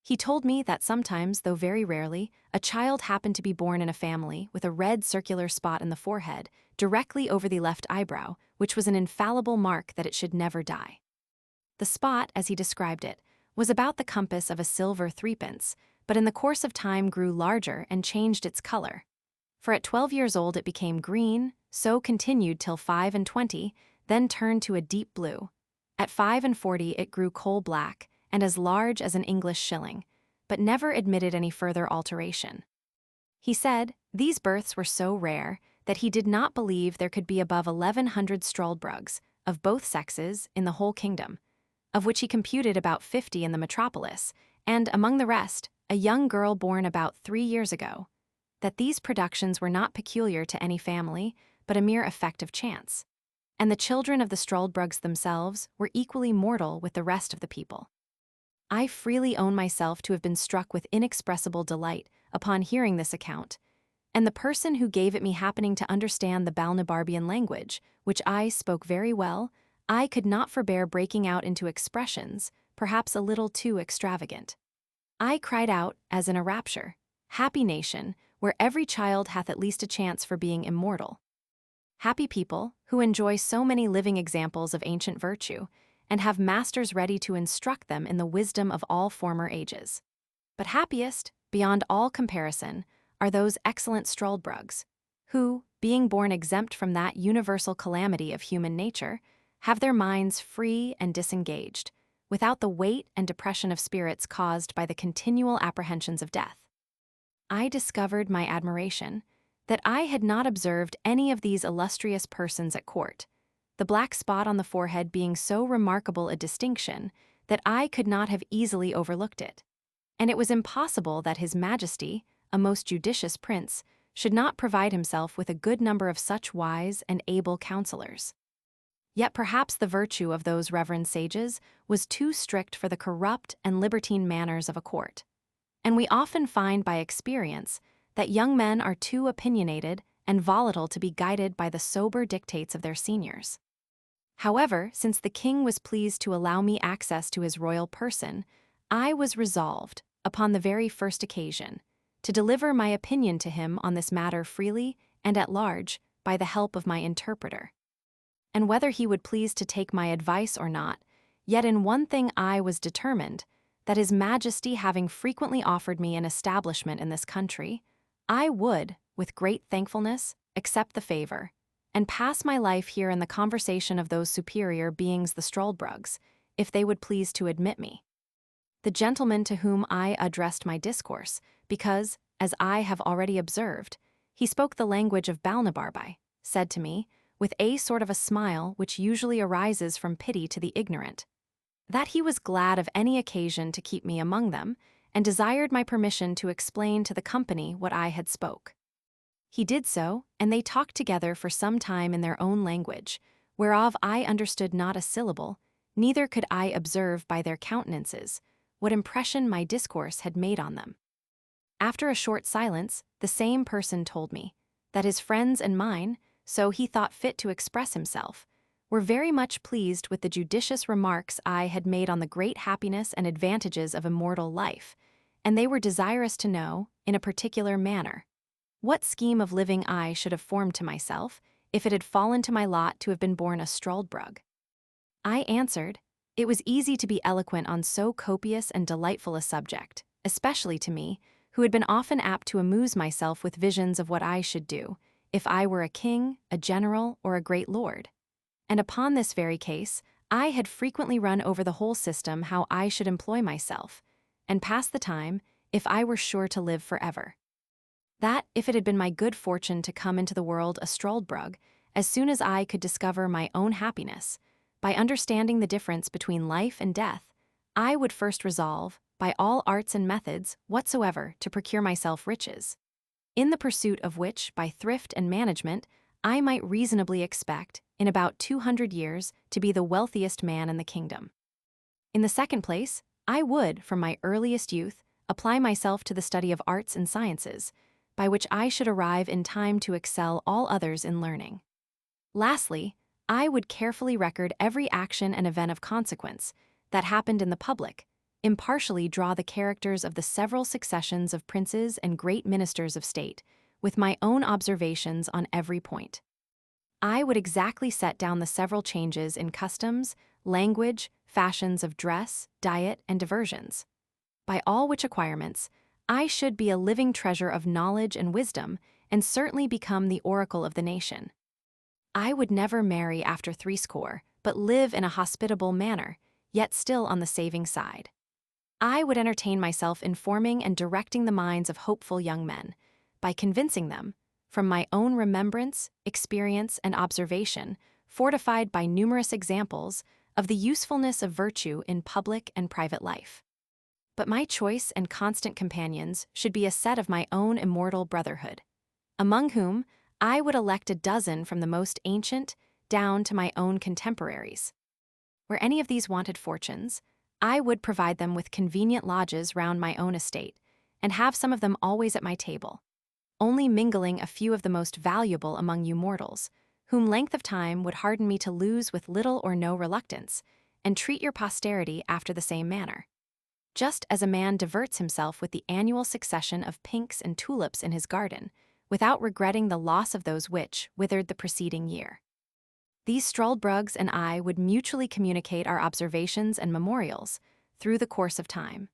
He told me that sometimes, though very rarely, a child happened to be born in a family with a red circular spot in the forehead, directly over the left eyebrow, which was an infallible mark that it should never die. The spot, as he described it, was about the compass of a silver threepence, but in the course of time grew larger and changed its color. for at 12 years old it became green, so continued till 25, then turned to a deep blue. At 45 it grew coal-black, and as large as an English shilling, but never admitted any further alteration. He said these births were so rare that he did not believe there could be above 1,100 struldbrugs, of both sexes, in the whole kingdom, of which he computed about 50 in the metropolis, and, among the rest, a young girl born about 3 years ago, that these productions were not peculiar to any family, but a mere effect of chance, and the children of the struldbrugs themselves were equally mortal with the rest of the people. I freely own myself to have been struck with inexpressible delight upon hearing this account, and the person who gave it me happening to understand the Balnibarbian language, which I spoke very well, I could not forbear breaking out into expressions, perhaps a little too extravagant. I cried out, as in a rapture, "Happy nation, where every child hath at least a chance for being immortal. Happy people, who enjoy so many living examples of ancient virtue, and have masters ready to instruct them in the wisdom of all former ages. But happiest, beyond all comparison, are those excellent struldbrugs, who, being born exempt from that universal calamity of human nature, have their minds free and disengaged, without the weight and depression of spirits caused by the continual apprehensions of death." I discovered my admiration that I had not observed any of these illustrious persons at court, the black spot on the forehead being so remarkable a distinction that I could not have easily overlooked it, and it was impossible that His Majesty, a most judicious prince, should not provide himself with a good number of such wise and able counselors. Yet perhaps the virtue of those reverend sages was too strict for the corrupt and libertine manners of a court, and we often find by experience that young men are too opinionated and volatile to be guided by the sober dictates of their seniors. However, since the king was pleased to allow me access to his royal person, I was resolved, upon the very first occasion, to deliver my opinion to him on this matter freely and at large by the help of my interpreter. And whether he would please to take my advice or not, yet in one thing I was determined, that His Majesty having frequently offered me an establishment in this country, I would, with great thankfulness, accept the favor, and pass my life here in the conversation of those superior beings the struldbrugs, if they would please to admit me. The gentleman to whom I addressed my discourse, because, as I have already observed, he spoke the language of Balnibarbi, said to me, with a sort of a smile which usually arises from pity to the ignorant, that he was glad of any occasion to keep me among them, and desired my permission to explain to the company what I had spoke. He did so, and they talked together for some time in their own language, whereof I understood not a syllable, neither could I observe by their countenances what impression my discourse had made on them. After a short silence, the same person told me that his friends and mine, so he thought fit to express himself, were very much pleased with the judicious remarks I had made on the great happiness and advantages of immortal life, and they were desirous to know, in a particular manner, what scheme of living I should have formed to myself if it had fallen to my lot to have been born a struldbrug. I answered, it was easy to be eloquent on so copious and delightful a subject, especially to me, who had been often apt to amuse myself with visions of what I should do, if I were a king, a general, or a great lord. And upon this very case, I had frequently run over the whole system how I should employ myself, and pass the time, if I were sure to live forever. That, if it had been my good fortune to come into the world a struldbrug, as soon as I could discover my own happiness, by understanding the difference between life and death, I would first resolve, by all arts and methods whatsoever, to procure myself riches, in the pursuit of which, by thrift and management, I might reasonably expect, in about 200 years, to be the wealthiest man in the kingdom. In the second place, I would, from my earliest youth, apply myself to the study of arts and sciences, by which I should arrive in time to excel all others in learning. Lastly, I would carefully record every action and event of consequence that happened in the public, impartially draw the characters of the several successions of princes and great ministers of state, with my own observations on every point. I would exactly set down the several changes in customs, language, fashions of dress, diet, and diversions. By all which acquirements, I should be a living treasure of knowledge and wisdom, and certainly become the oracle of the nation. I would never marry after threescore, but live in a hospitable manner, yet still on the saving side. I would entertain myself in forming and directing the minds of hopeful young men, by convincing them, from my own remembrance, experience, and observation, fortified by numerous examples, of the usefulness of virtue in public and private life. But my choice and constant companions should be a set of my own immortal brotherhood, among whom I would elect a dozen from the most ancient down to my own contemporaries. Where any of these wanted fortunes, I would provide them with convenient lodges round my own estate, and have some of them always at my table, only mingling a few of the most valuable among you mortals, whom length of time would harden me to lose with little or no reluctance, and treat your posterity after the same manner. Just as a man diverts himself with the annual succession of pinks and tulips in his garden, without regretting the loss of those which withered the preceding year. These Struldbrugs and I would mutually communicate our observations and memorials through the course of time,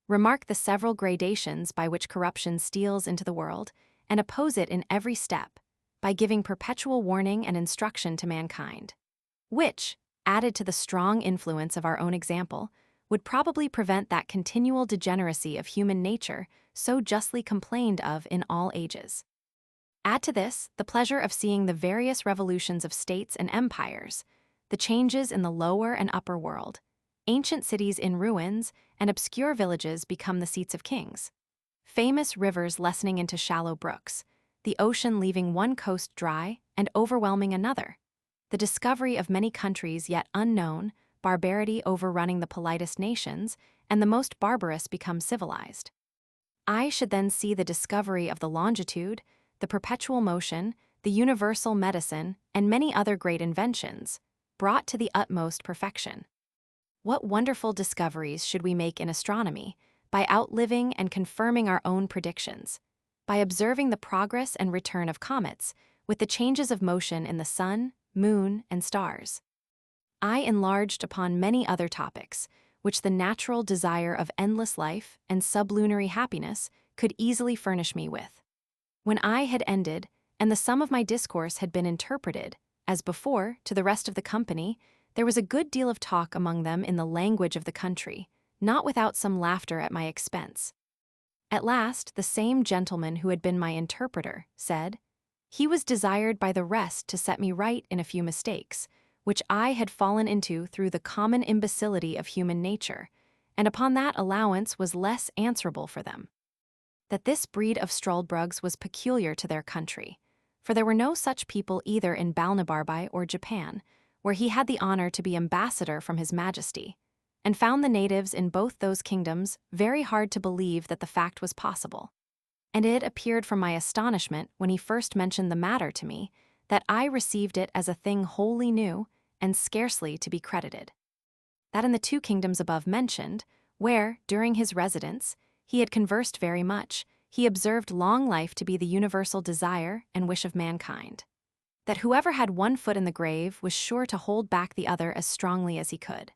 remark the several gradations by which corruption steals into the world, and oppose it in every step, by giving perpetual warning and instruction to mankind, which, added to the strong influence of our own example, would probably prevent that continual degeneracy of human nature so justly complained of in all ages. Add to this the pleasure of seeing the various revolutions of states and empires, the changes in the lower and upper world, ancient cities in ruins, and obscure villages become the seats of kings, famous rivers lessening into shallow brooks, the ocean leaving one coast dry and overwhelming another, the discovery of many countries yet unknown, barbarity overrunning the politest nations, and the most barbarous become civilized. I should then see the discovery of the longitude, the perpetual motion, the universal medicine, and many other great inventions, brought to the utmost perfection. What wonderful discoveries should we make in astronomy, by outliving and confirming our own predictions, by observing the progress and return of comets, with the changes of motion in the sun, moon, and stars. I enlarged upon many other topics, which the natural desire of endless life and sublunary happiness could easily furnish me with. When I had ended, and the sum of my discourse had been interpreted, as before, to the rest of the company, there was a good deal of talk among them in the language of the country, not without some laughter at my expense. At last, the same gentleman who had been my interpreter said, he was desired by the rest to set me right in a few mistakes, which I had fallen into through the common imbecility of human nature, and upon that allowance was less answerable for them. That this breed of Struldbrugs was peculiar to their country, for there were no such people either in Balnibarbi or Japan, where he had the honor to be ambassador from his majesty, and found the natives in both those kingdoms very hard to believe that the fact was possible. And it appeared from my astonishment when he first mentioned the matter to me, that I received it as a thing wholly new and scarcely to be credited. That in the two kingdoms above mentioned, where, during his residence, he had conversed very much, he observed long life to be the universal desire and wish of mankind. That whoever had one foot in the grave was sure to hold back the other as strongly as he could.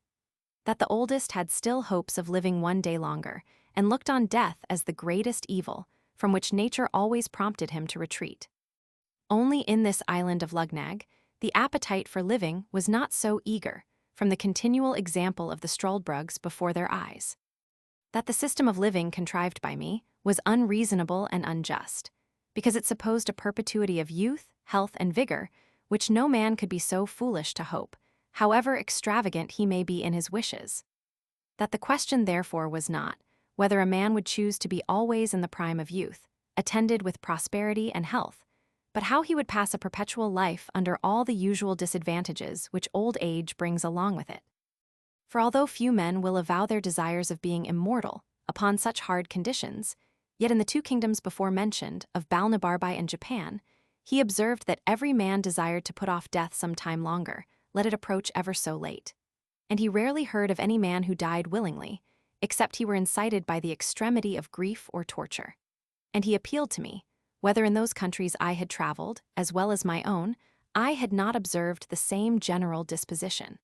That the oldest had still hopes of living one day longer, and looked on death as the greatest evil, from which nature always prompted him to retreat. Only in this island of Lugnag, the appetite for living was not so eager, from the continual example of the Struldbrugs before their eyes. That the system of living contrived by me was unreasonable and unjust, because it supposed a perpetuity of youth, health, and vigor, which no man could be so foolish to hope, however extravagant he may be in his wishes. That the question therefore was not, whether a man would choose to be always in the prime of youth, attended with prosperity and health, but how he would pass a perpetual life under all the usual disadvantages which old age brings along with it. For although few men will avow their desires of being immortal upon such hard conditions, yet in the two kingdoms before mentioned, of Balnibarbi and Japan, he observed that every man desired to put off death some time longer, let it approach ever so late. And he rarely heard of any man who died willingly, except he were incited by the extremity of grief or torture. And he appealed to me, whether in those countries I had traveled, as well as my own, I had not observed the same general disposition.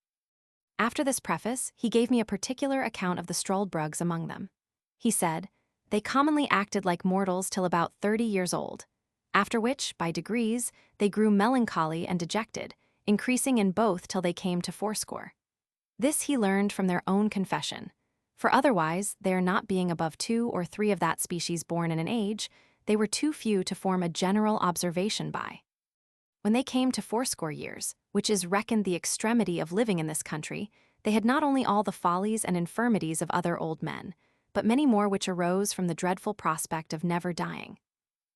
After this preface, he gave me a particular account of the Struldbrugs among them. He said, they commonly acted like mortals till about 30 years old, after which, by degrees, they grew melancholy and dejected, increasing in both till they came to fourscore. This he learned from their own confession, for otherwise, their not being above 2 or 3 of that species born in an age, they were too few to form a general observation by. When they came to fourscore years, which is reckoned the extremity of living in this country, they had not only all the follies and infirmities of other old men, but many more which arose from the dreadful prospect of never dying.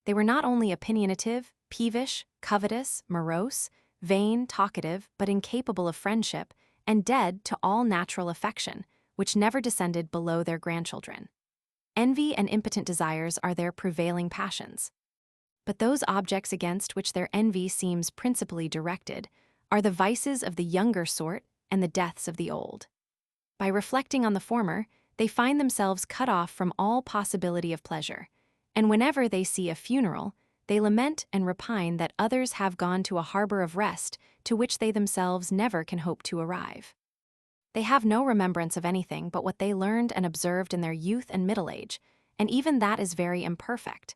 They were not only opinionative, peevish, covetous, morose, vain, talkative, but incapable of friendship, and dead to all natural affection, which never descended below their grandchildren. Envy and impotent desires are their prevailing passions. But those objects against which their envy seems principally directed are the vices of the younger sort and the deaths of the old. By reflecting on the former, they find themselves cut off from all possibility of pleasure, and whenever they see a funeral, they lament and repine that others have gone to a harbor of rest to which they themselves never can hope to arrive. They have no remembrance of anything but what they learned and observed in their youth and middle age, and even that is very imperfect.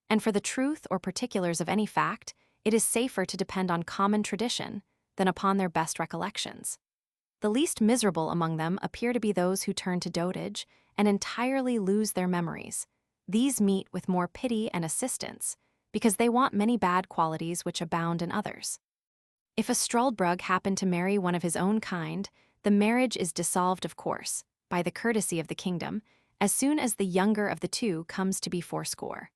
And for the truth or particulars of any fact, it is safer to depend on common tradition than upon their best recollections. The least miserable among them appear to be those who turn to dotage and entirely lose their memories. These meet with more pity and assistance, because they want many bad qualities which abound in others. If a Struldbrug happen to marry one of his own kind, the marriage is dissolved, of course, by the courtesy of the kingdom, as soon as the younger of the two comes to be fourscore.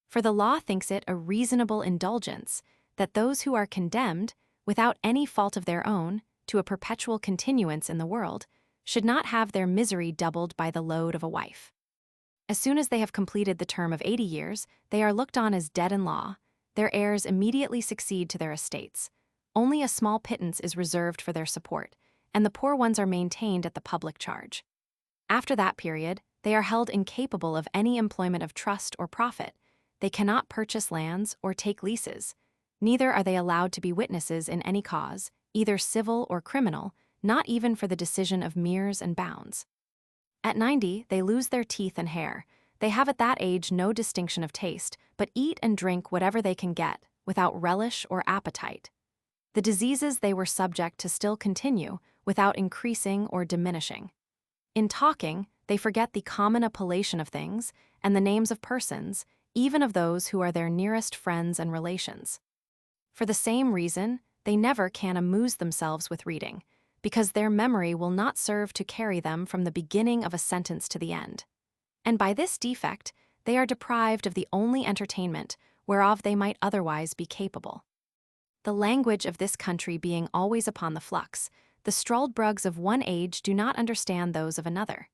For the law thinks it a reasonable indulgence that those who are condemned, without any fault of their own, to a perpetual continuance in the world, should not have their misery doubled by the load of a wife. As soon as they have completed the term of 80 years, they are looked on as dead in law. Their heirs immediately succeed to their estates. Only a small pittance is reserved for their support, and the poor ones are maintained at the public charge. After that period, they are held incapable of any employment of trust or profit. They cannot purchase lands or take leases. Neither are they allowed to be witnesses in any cause, either civil or criminal, not even for the decision of meres and bounds. At 90, they lose their teeth and hair. They have at that age no distinction of taste, but eat and drink whatever they can get, without relish or appetite. The diseases they were subject to still continue, without increasing or diminishing. In talking, they forget the common appellation of things and the names of persons, even of those who are their nearest friends and relations. For the same reason, they never can amuse themselves with reading, because their memory will not serve to carry them from the beginning of a sentence to the end. And by this defect, they are deprived of the only entertainment whereof they might otherwise be capable. The language of this country being always upon the flux, the Struldbrugs of one age do not understand those of another.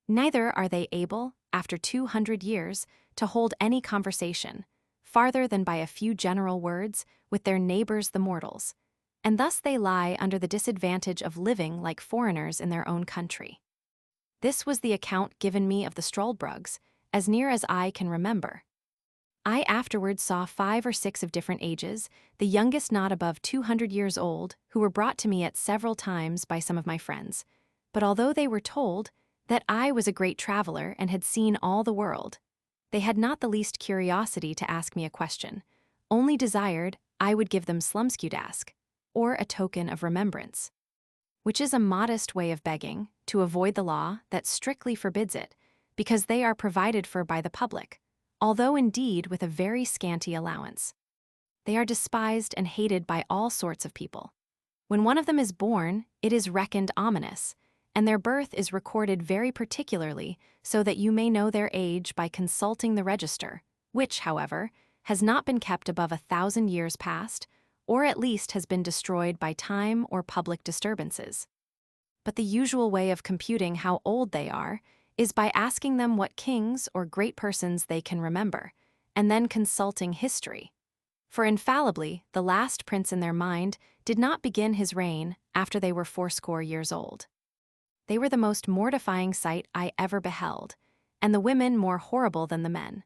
Neither are they able, after 200 years, to hold any conversation, farther than by a few general words, with their neighbors the mortals, and thus they lie under the disadvantage of living like foreigners in their own country. This was the account given me of the Struldbrugs, as near as I can remember. I afterwards saw 5 or 6 of different ages, the youngest not above 200 years old, who were brought to me at several times by some of my friends. But although they were told that I was a great traveler and had seen all the world, they had not the least curiosity to ask me a question, only desired I would give them slumskewdask, or a token of remembrance, which is a modest way of begging, to avoid the law that strictly forbids it, because they are provided for by the public, although indeed with a very scanty allowance. They are despised and hated by all sorts of people. When one of them is born, it is reckoned ominous, and their birth is recorded very particularly, so that you may know their age by consulting the register, which, however, has not been kept above 1,000 years past, or at least has been destroyed by time or public disturbances. But the usual way of computing how old they are is by asking them what kings or great persons they can remember, and then consulting history. For infallibly, the last prince in their mind did not begin his reign after they were 80 years old. They were the most mortifying sight I ever beheld, and the women more horrible than the men.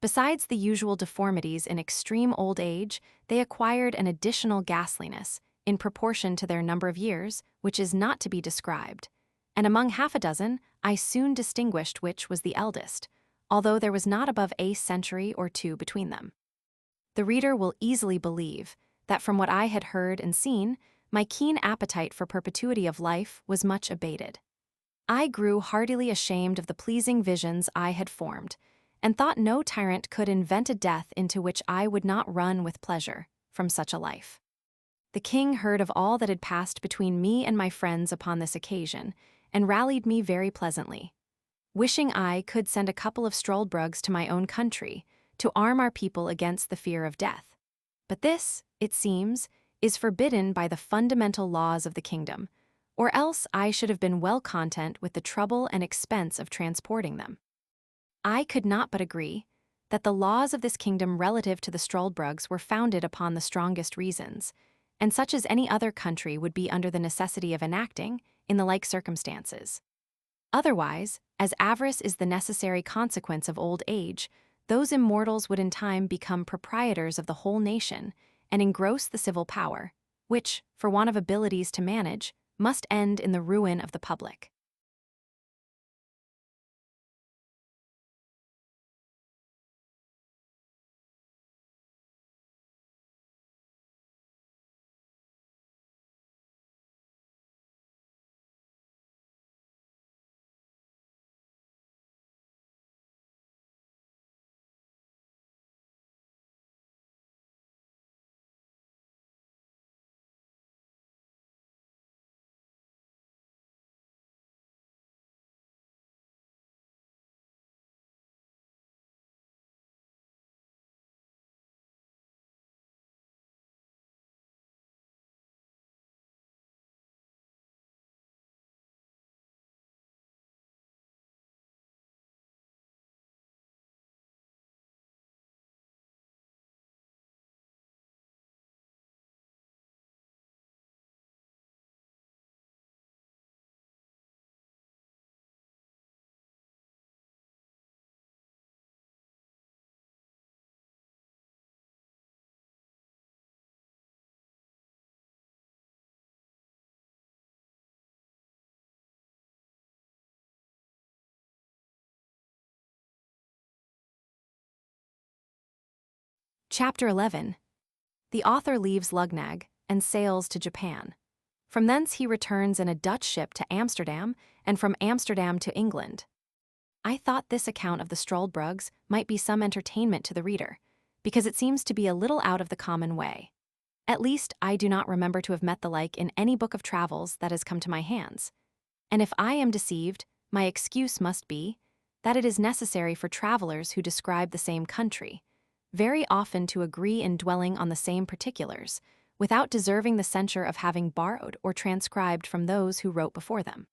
Besides the usual deformities in extreme old age, they acquired an additional ghastliness, in proportion to their number of years, which is not to be described. And among 6 I soon distinguished which was the eldest, although there was not above a century or 2 between them. The reader will easily believe that from what I had heard and seen, my keen appetite for perpetuity of life was much abated. I grew heartily ashamed of the pleasing visions I had formed, and thought no tyrant could invent a death into which I would not run with pleasure from such a life. The king heard of all that had passed between me and my friends upon this occasion, and rallied me very pleasantly, wishing I could send a couple of Struldbrugs to my own country, to arm our people against the fear of death. But this, it seems, is forbidden by the fundamental laws of the kingdom, or else I should have been well content with the trouble and expense of transporting them. I could not but agree that the laws of this kingdom relative to the Struldbrugs were founded upon the strongest reasons, and such as any other country would be under the necessity of enacting in the like circumstances. Otherwise, as avarice is the necessary consequence of old age, those immortals would in time become proprietors of the whole nation and engross the civil power, which, for want of abilities to manage, must end in the ruin of the public. Chapter 11. The author leaves Luggnagg and sails to Japan. From thence he returns in a Dutch ship to Amsterdam, and from Amsterdam to England. I thought this account of the Struldbrugs might be some entertainment to the reader, because it seems to be a little out of the common way. At least, I do not remember to have met the like in any book of travels that has come to my hands. And if I am deceived, my excuse must be that it is necessary for travelers who describe the same country very often to agree in dwelling on the same particulars, without deserving the censure of having borrowed or transcribed from those who wrote before them.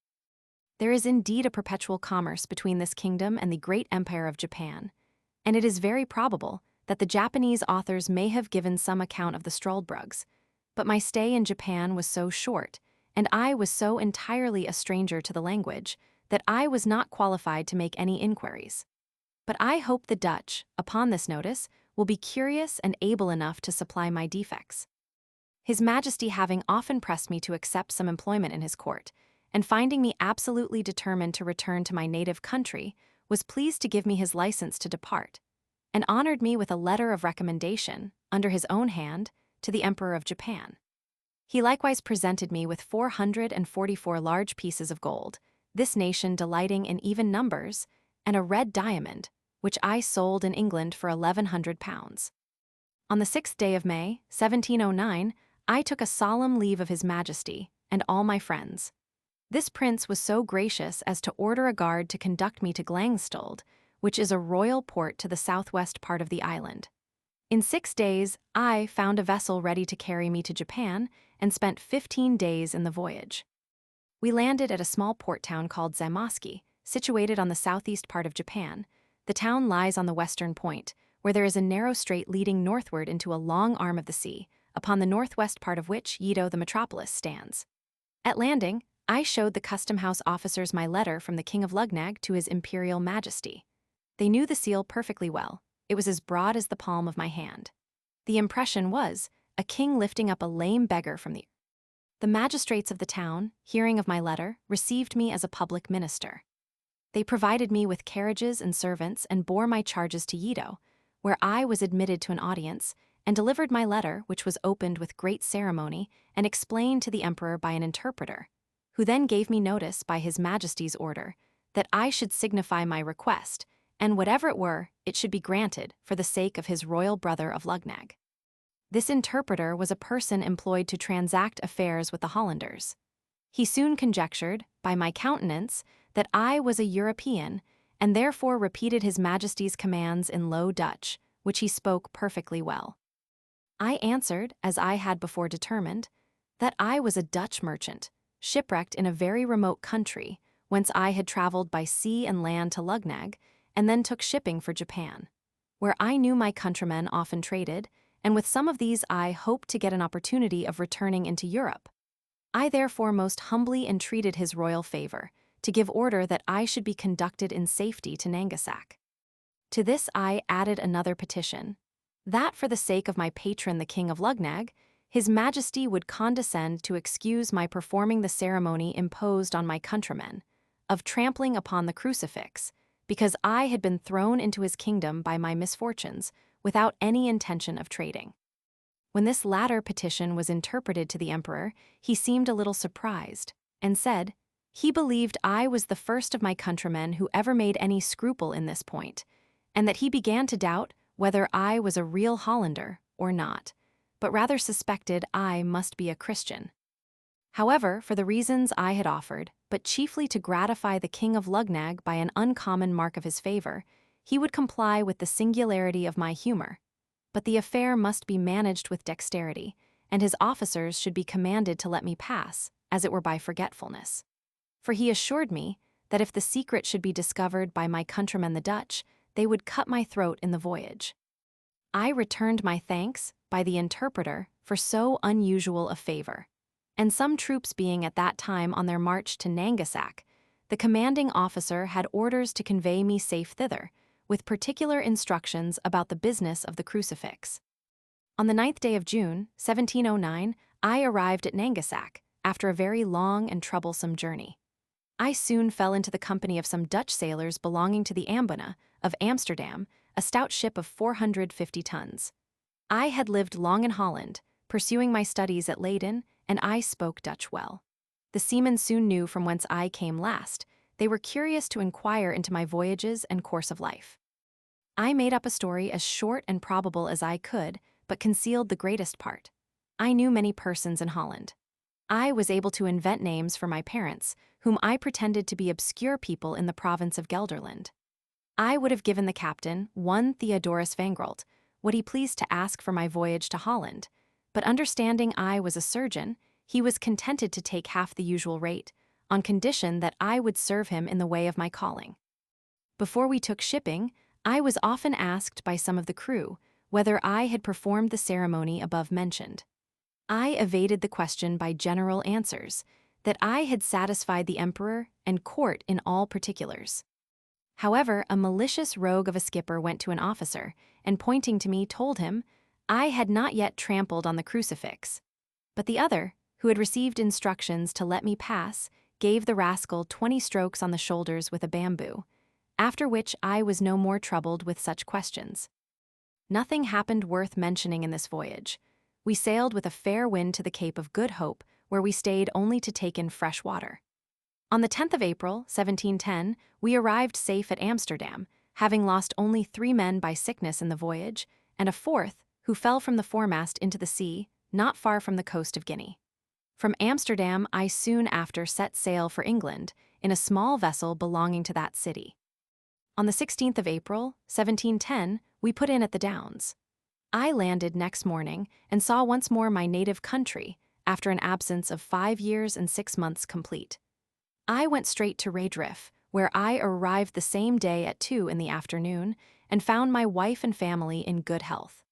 There is indeed a perpetual commerce between this kingdom and the great empire of Japan, and it is very probable that the Japanese authors may have given some account of the Struldbrugs, but my stay in Japan was so short, and I was so entirely a stranger to the language, that I was not qualified to make any inquiries. But I hope the Dutch, upon this notice, will be curious and able enough to supply my defects. His Majesty having often pressed me to accept some employment in his court, and finding me absolutely determined to return to my native country, was pleased to give me his license to depart, and honored me with a letter of recommendation, under his own hand, to the Emperor of Japan. He likewise presented me with 444 large pieces of gold, this nation delighting in even numbers, and a red diamond, which I sold in England for £1,100. On the 6th day of May, 1709, I took a solemn leave of His Majesty and all my friends. This prince was so gracious as to order a guard to conduct me to Glangstold, which is a royal port to the southwest part of the island. In 6 days, I found a vessel ready to carry me to Japan and spent 15 days in the voyage. We landed at a small port town called Zamoski, situated on the southeast part of Japan. The town lies on the western point, where there is a narrow strait leading northward into a long arm of the sea, upon the northwest part of which Yedo the metropolis stands. At landing, I showed the custom house officers my letter from the King of Luggnagg to His Imperial Majesty. They knew the seal perfectly well. It was as broad as the palm of my hand. The impression was a king lifting up a lame beggar from the earth. The magistrates of the town, hearing of my letter, received me as a public minister. They provided me with carriages and servants and bore my charges to Yedo, where I was admitted to an audience and delivered my letter, which was opened with great ceremony and explained to the emperor by an interpreter, who then gave me notice by his majesty's order that I should signify my request, and whatever it were, it should be granted for the sake of his royal brother of Lugnag. This interpreter was a person employed to transact affairs with the Hollanders. He soon conjectured, by my countenance, that I was a European, and therefore repeated his majesty's commands in Low Dutch, which he spoke perfectly well. I answered, as I had before determined, that I was a Dutch merchant, shipwrecked in a very remote country, whence I had traveled by sea and land to Lugnag, and then took shipping for Japan, where I knew my countrymen often traded, and with some of these I hoped to get an opportunity of returning into Europe. I therefore most humbly entreated his royal favor to give order that I should be conducted in safety to Nangasak. To this I added another petition, that for the sake of my patron the King of Lugnag, his majesty would condescend to excuse my performing the ceremony imposed on my countrymen, of trampling upon the crucifix, because I had been thrown into his kingdom by my misfortunes, without any intention of trading. When this latter petition was interpreted to the emperor, he seemed a little surprised, and said, he believed I was the first of my countrymen who ever made any scruple in this point, and that he began to doubt whether I was a real Hollander or not, but rather suspected I must be a Christian. However, for the reasons I had offered, but chiefly to gratify the King of Lugnag by an uncommon mark of his favor, he would comply with the singularity of my humor. But the affair must be managed with dexterity, and his officers should be commanded to let me pass, as it were by forgetfulness. For he assured me that if the secret should be discovered by my countrymen the Dutch, they would cut my throat in the voyage. I returned my thanks by the interpreter for so unusual a favor, and some troops being at that time on their march to Nangasak, the commanding officer had orders to convey me safe thither, with particular instructions about the business of the crucifix. On the 9th day of June, 1709, I arrived at Nangasak, after a very long and troublesome journey. I soon fell into the company of some Dutch sailors belonging to the Ambona, of Amsterdam, a stout ship of 450 tons. I had lived long in Holland, pursuing my studies at Leyden, and I spoke Dutch well. The seamen soon knew from whence I came last. They were curious to inquire into my voyages and course of life. I made up a story as short and probable as I could, but concealed the greatest part. I knew many persons in Holland. I was able to invent names for my parents, whom I pretended to be obscure people in the province of Gelderland. I would have given the captain, one Theodorus Vangrolt, what he pleased to ask for my voyage to Holland, but understanding I was a surgeon, he was contented to take half the usual rate, on condition that I would serve him in the way of my calling. Before we took shipping, I was often asked by some of the crew whether I had performed the ceremony above mentioned. I evaded the question by general answers, that I had satisfied the emperor and court in all particulars. However, a malicious rogue of a skipper went to an officer, and pointing to me told him I had not yet trampled on the crucifix. But the other, who had received instructions to let me pass, gave the rascal 20 strokes on the shoulders with a bamboo, after which I was no more troubled with such questions. Nothing happened worth mentioning in this voyage. We sailed with a fair wind to the Cape of Good Hope, where we stayed only to take in fresh water. On the 10th of April, 1710, we arrived safe at Amsterdam, having lost only 3 men by sickness in the voyage, and a 4th, who fell from the foremast into the sea, not far from the coast of Guinea. From Amsterdam I soon after set sail for England, in a small vessel belonging to that city. On the 16th of April, 1710, we put in at the Downs. I landed next morning and saw once more my native country, after an absence of 5 years and 6 months complete. I went straight to Redriff, where I arrived the same day at 2 in the afternoon, and found my wife and family in good health.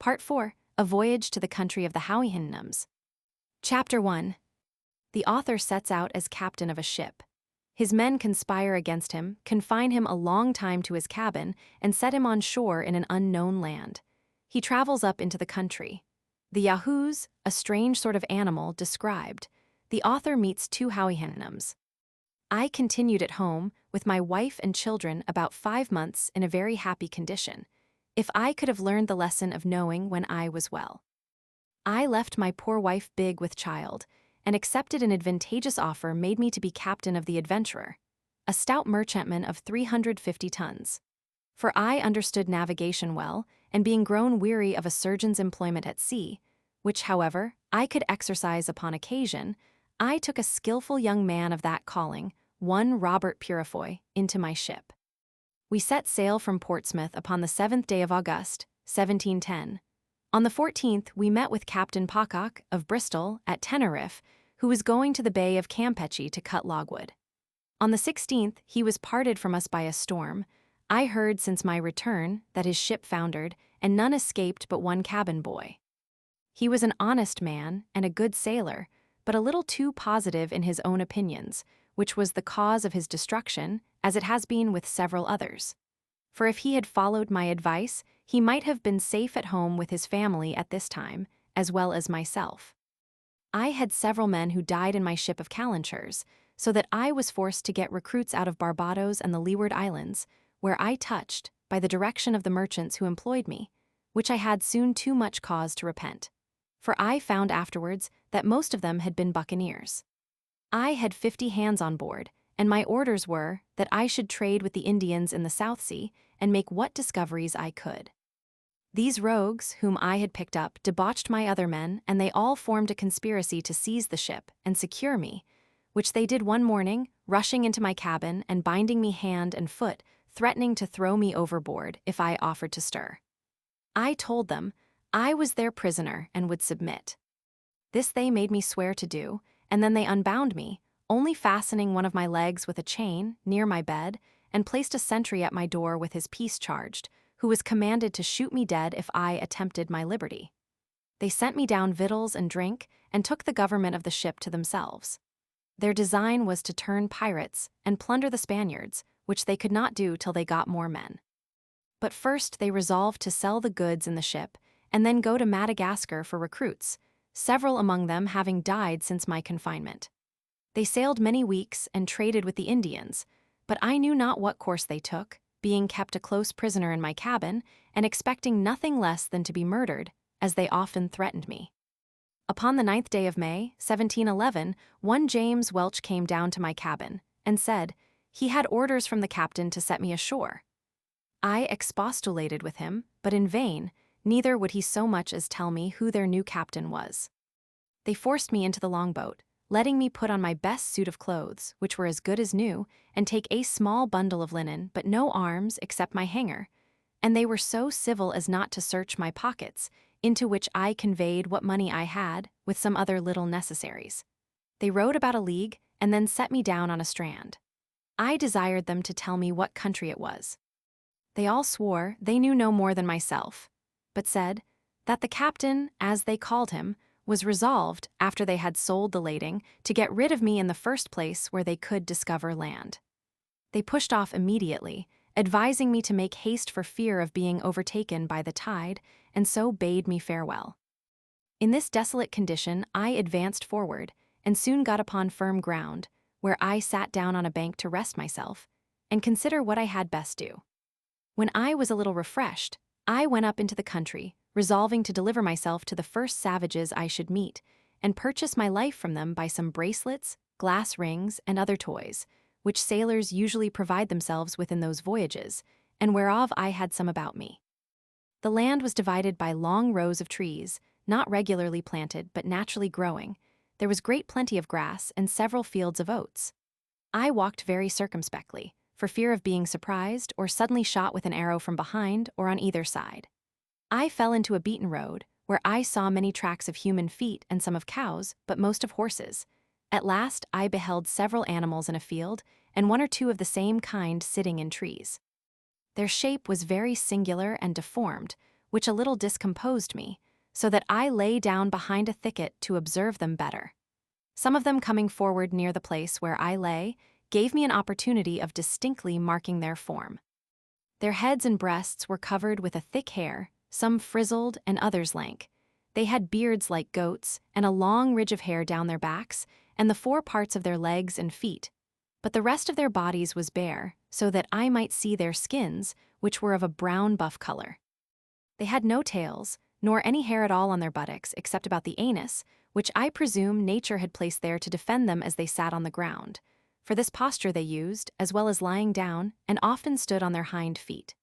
Part 4, A Voyage to the Country of the Howihannums. Chapter 1. The author sets out as captain of a ship. His men conspire against him, confine him a long time to his cabin, and set him on shore in an unknown land. He travels up into the country. The Yahoos, a strange sort of animal, described. The author meets 2 Howihannums. I continued at home, with my wife and children, about 5 months in a very happy condition. If I could have learned the lesson of knowing when I was well. I left my poor wife big with child, and accepted an advantageous offer made me to be captain of the Adventurer, a stout merchantman of 350 tons. For I understood navigation well, and being grown weary of a surgeon's employment at sea, which, however, I could exercise upon occasion, I took a skillful young man of that calling, one Robert Purifoy, into my ship. We set sail from Portsmouth upon the 7th day of August, 1710. On the 14th, we met with Captain Pocock, of Bristol, at Teneriffe, who was going to the Bay of Campeche to cut logwood. On the 16th, he was parted from us by a storm. I heard since my return that his ship foundered, and none escaped but one cabin boy. He was an honest man and a good sailor, but a little too positive in his own opinions, which was the cause of his destruction, as it has been with several others. For if he had followed my advice, he might have been safe at home with his family at this time, as well as myself. I had several men who died in my ship of calentures, so that I was forced to get recruits out of Barbados and the Leeward Islands, where I touched, by the direction of the merchants who employed me, which I had soon too much cause to repent. For I found afterwards that most of them had been buccaneers. I had 50 hands on board, and my orders were that I should trade with the Indians in the South Sea and make what discoveries I could. These rogues, whom I had picked up, debauched my other men, and they all formed a conspiracy to seize the ship and secure me, which they did one morning, rushing into my cabin and binding me hand and foot, threatening to throw me overboard if I offered to stir. I told them I was their prisoner and would submit. This they made me swear to do, and then they unbound me, only fastening one of my legs with a chain near my bed, and placed a sentry at my door with his piece charged, who was commanded to shoot me dead if I attempted my liberty. They sent me down victuals and drink, and took the government of the ship to themselves. Their design was to turn pirates and plunder the Spaniards, which they could not do till they got more men. But first they resolved to sell the goods in the ship, and then go to Madagascar for recruits, several among them having died since my confinement. They sailed many weeks and traded with the Indians, but I knew not what course they took, being kept a close prisoner in my cabin, and expecting nothing less than to be murdered, as they often threatened me. Upon the 9th day of May, 1711, one James Welch came down to my cabin, and said he had orders from the captain to set me ashore. I expostulated with him, but in vain, neither would he so much as tell me who their new captain was. They forced me into the longboat, letting me put on my best suit of clothes, which were as good as new, and take a small bundle of linen, but no arms except my hanger, and they were so civil as not to search my pockets, into which I conveyed what money I had, with some other little necessaries. They rowed about a league, and then set me down on a strand. I desired them to tell me what country it was. They all swore they knew no more than myself, but said that the captain, as they called him, was resolved, after they had sold the lading, to get rid of me in the first place where they could discover land. They pushed off immediately, advising me to make haste for fear of being overtaken by the tide, and so bade me farewell. In this desolate condition I advanced forward, and soon got upon firm ground, where I sat down on a bank to rest myself, and consider what I had best do. When I was a little refreshed, I went up into the country, resolving to deliver myself to the first savages I should meet, and purchase my life from them by some bracelets, glass rings, and other toys, which sailors usually provide themselves with in those voyages, and whereof I had some about me. The land was divided by long rows of trees, not regularly planted but naturally growing. There was great plenty of grass and several fields of oats. I walked very circumspectly, for fear of being surprised or suddenly shot with an arrow from behind or on either side. I fell into a beaten road, where I saw many tracks of human feet and some of cows, but most of horses. At last I beheld several animals in a field, and one or two of the same kind sitting in trees. Their shape was very singular and deformed, which a little discomposed me, so that I lay down behind a thicket to observe them better. Some of them coming forward near the place where I lay gave me an opportunity of distinctly marking their form. Their heads and breasts were covered with a thick hair, some frizzled and others lank. They had beards like goats and a long ridge of hair down their backs and the fore parts of their legs and feet, but the rest of their bodies was bare, so that I might see their skins, which were of a brown-buff color. They had no tails, nor any hair at all on their buttocks except about the anus, which I presume nature had placed there to defend them as they sat on the ground. For this posture they used, as well as lying down, and often stood on their hind feet.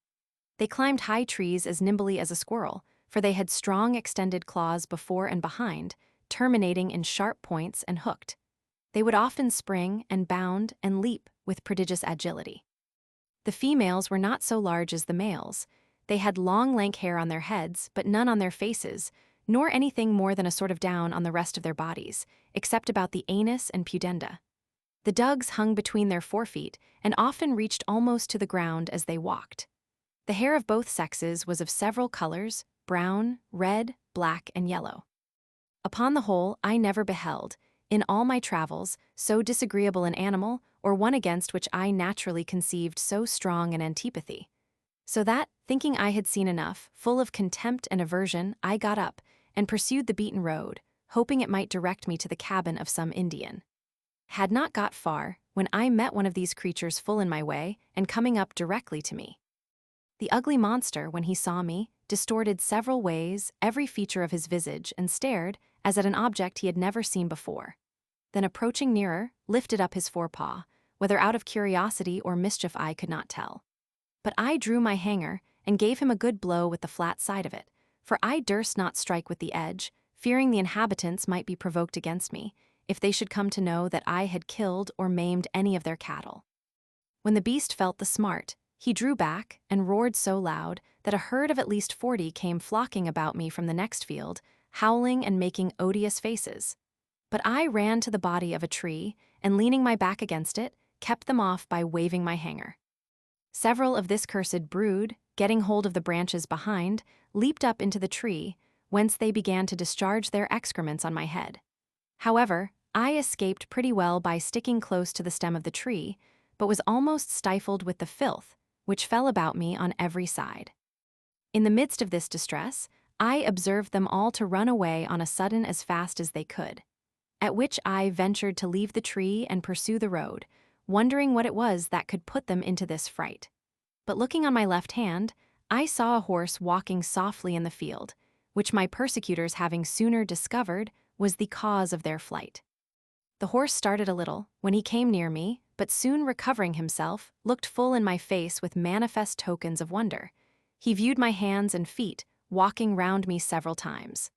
They climbed high trees as nimbly as a squirrel, for they had strong extended claws before and behind, terminating in sharp points and hooked. They would often spring and bound and leap with prodigious agility. The females were not so large as the males. They had long lank hair on their heads, but none on their faces, nor anything more than a sort of down on the rest of their bodies, except about the anus and pudenda. The dugs hung between their forefeet and often reached almost to the ground as they walked. The hair of both sexes was of several colors: brown, red, black, and yellow. Upon the whole, I never beheld, in all my travels, so disagreeable an animal, or one against which I naturally conceived so strong an antipathy. So that, thinking I had seen enough, full of contempt and aversion, I got up and pursued the beaten road, hoping it might direct me to the cabin of some Indian. Had not got far, when I met one of these creatures full in my way and coming up directly to me. The ugly monster, when he saw me, distorted several ways every feature of his visage and stared as at an object he had never seen before. Then approaching nearer, lifted up his forepaw, whether out of curiosity or mischief I could not tell. But I drew my hanger and gave him a good blow with the flat side of it, for I durst not strike with the edge, fearing the inhabitants might be provoked against me, if they should come to know that I had killed or maimed any of their cattle. When the beast felt the smart, he drew back and roared so loud that a herd of at least 40 came flocking about me from the next field, howling and making odious faces. But I ran to the body of a tree, and leaning my back against it, kept them off by waving my hanger. Several of this cursed brood, getting hold of the branches behind, leaped up into the tree, whence they began to discharge their excrements on my head. However, I escaped pretty well by sticking close to the stem of the tree, but was almost stifled with the filth, which fell about me on every side. In the midst of this distress, I observed them all to run away on a sudden as fast as they could, at which I ventured to leave the tree and pursue the road, wondering what it was that could put them into this fright. But looking on my left hand, I saw a horse walking softly in the field, which my persecutors having sooner discovered was the cause of their flight. The horse started a little when he came near me, but soon recovering himself, looked full in my face with manifest tokens of wonder. He viewed my hands and feet, walking round me several times.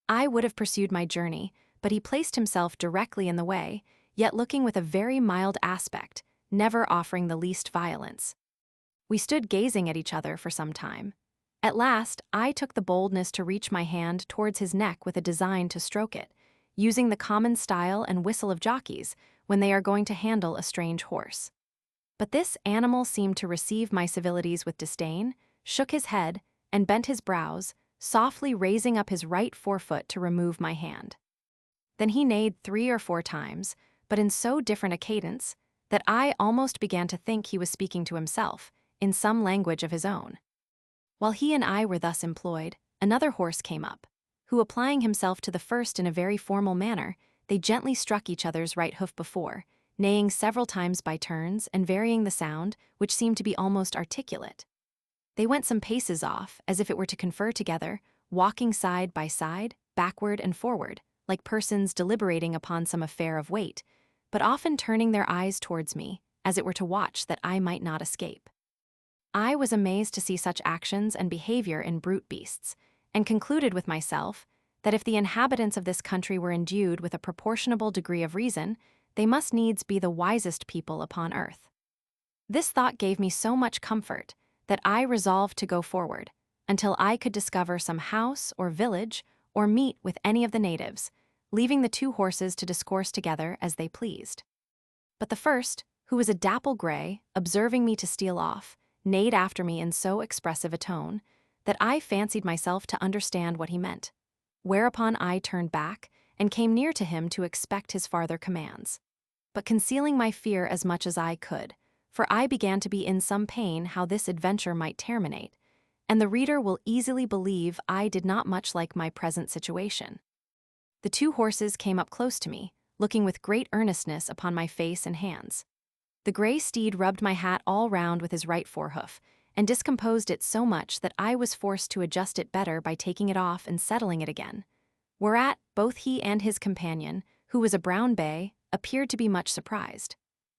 I would have pursued my journey, but he placed himself directly in the way, yet looking with a very mild aspect, never offering the least violence. We stood gazing at each other for some time. At last, I took the boldness to reach my hand towards his neck with a design to stroke it, using the common style and whistle of jockeys when they are going to handle a strange horse. But this animal seemed to receive my civilities with disdain, shook his head, and bent his brows, softly raising up his right forefoot to remove my hand. Then he neighed 3 or 4 times, but in so different a cadence that I almost began to think he was speaking to himself, in some language of his own. While he and I were thus employed, another horse came up, who, applying himself to the first in a very formal manner, they gently struck each other's right hoof before, neighing several times by turns and varying the sound, which seemed to be almost articulate. They went some paces off, as if it were to confer together, walking side by side, backward and forward, like persons deliberating upon some affair of weight, but often turning their eyes towards me, as it were to watch that I might not escape. I was amazed to see such actions and behavior in brute beasts, and concluded with myself that if the inhabitants of this country were endued with a proportionable degree of reason, they must needs be the wisest people upon earth. This thought gave me so much comfort that I resolved to go forward, until I could discover some house or village, or meet with any of the natives, leaving the 2 horses to discourse together as they pleased. But the first, who was a dapple gray, observing me to steal off, neighed after me in so expressive a tone, that I fancied myself to understand what he meant. Whereupon I turned back and came near to him to expect his farther commands, but concealing my fear as much as I could, for I began to be in some pain how this adventure might terminate, and the reader will easily believe I did not much like my present situation. The two horses came up close to me, looking with great earnestness upon my face and hands. The gray steed rubbed my hat all round with his right forehoof, and discomposed it so much that I was forced to adjust it better by taking it off and settling it again. Whereat both he and his companion, who was a brown bay, appeared to be much surprised.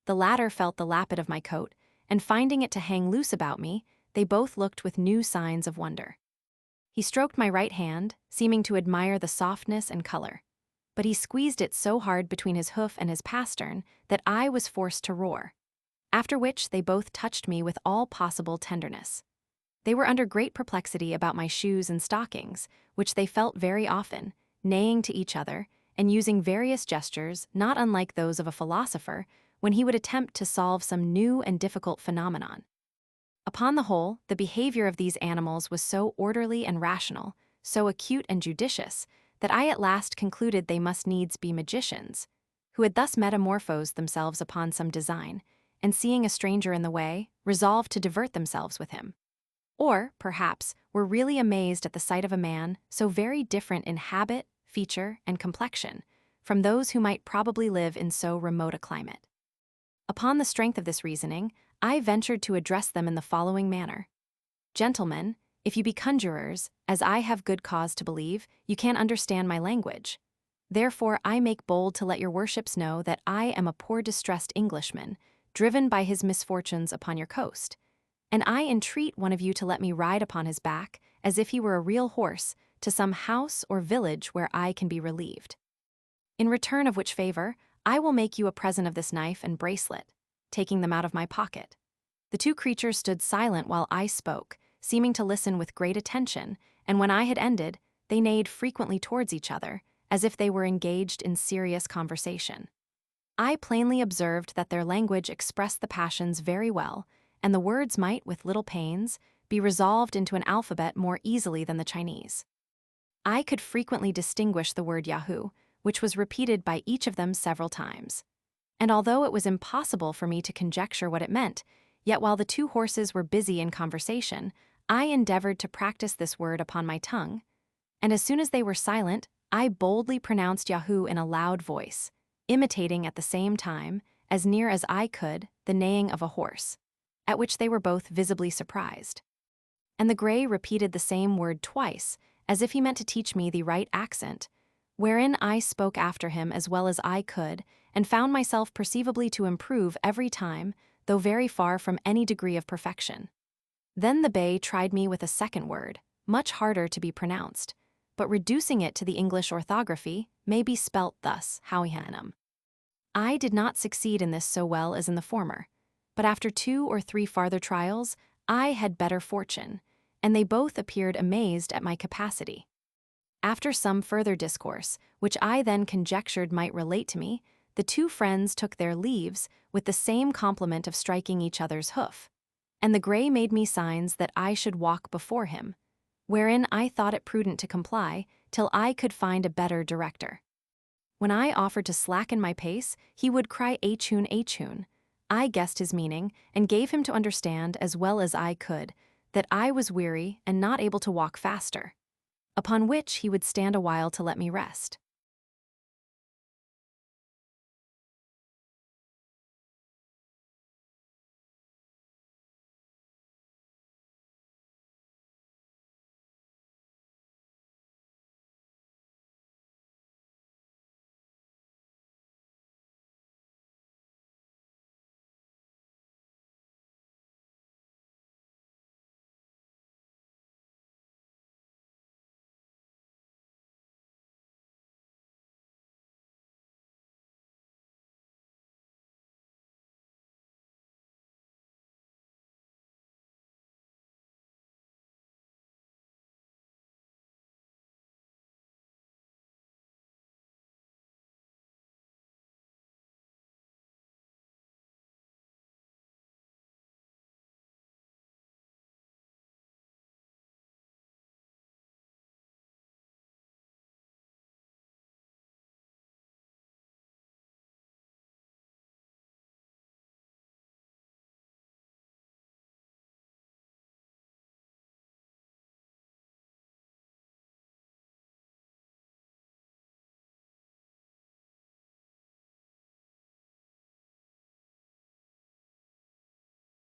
The latter felt the lappet of my coat, and finding it to hang loose about me, they both looked with new signs of wonder. He stroked my right hand, seeming to admire the softness and color, but he squeezed it so hard between his hoof and his pastern that I was forced to roar, after which they both touched me with all possible tenderness. They were under great perplexity about my shoes and stockings, which they felt very often, neighing to each other, and using various gestures not unlike those of a philosopher when he would attempt to solve some new and difficult phenomenon. Upon the whole, the behavior of these animals was so orderly and rational, so acute and judicious, that I at last concluded they must needs be magicians, who had thus metamorphosed themselves upon some design, and seeing a stranger in the way, resolved to divert themselves with him. Or, perhaps, were really amazed at the sight of a man so very different in habit, feature, and complexion from those who might probably live in so remote a climate. Upon the strength of this reasoning, I ventured to address them in the following manner. Gentlemen, if you be conjurers, as I have good cause to believe, you can understand my language. Therefore I make bold to let your worships know that I am a poor distressed Englishman, driven by his misfortunes upon your coast, and I entreat one of you to let me ride upon his back, as if he were a real horse, to some house or village where I can be relieved. In return of which favor, I will make you a present of this knife and bracelet, taking them out of my pocket. The two creatures stood silent while I spoke, seeming to listen with great attention, and when I had ended, they neighed frequently towards each other, as if they were engaged in serious conversation. I plainly observed that their language expressed the passions very well, and the words might, with little pains, be resolved into an alphabet more easily than the Chinese. I could frequently distinguish the word Yahoo, which was repeated by each of them several times. And although it was impossible for me to conjecture what it meant, yet while the two horses were busy in conversation, I endeavored to practice this word upon my tongue, and as soon as they were silent, I boldly pronounced Yahoo in a loud voice, imitating at the same time, as near as I could, the neighing of a horse, at which they were both visibly surprised. And the gray repeated the same word twice, as if he meant to teach me the right accent, wherein I spoke after him as well as I could, and found myself perceivably to improve every time, though very far from any degree of perfection. Then the bay tried me with a second word, much harder to be pronounced, but reducing it to the English orthography, may be spelt thus, Howihanum. I did not succeed in this so well as in the former, but after 2 or 3 farther trials, I had better fortune, and they both appeared amazed at my capacity. After some further discourse, which I then conjectured might relate to me, the two friends took their leaves with the same compliment of striking each other's hoof, and the gray made me signs that I should walk before him, wherein I thought it prudent to comply till I could find a better director. When I offered to slacken my pace, he would cry Achun, Achun. I guessed his meaning, and gave him to understand as well as I could that I was weary and not able to walk faster, upon which he would stand a while to let me rest.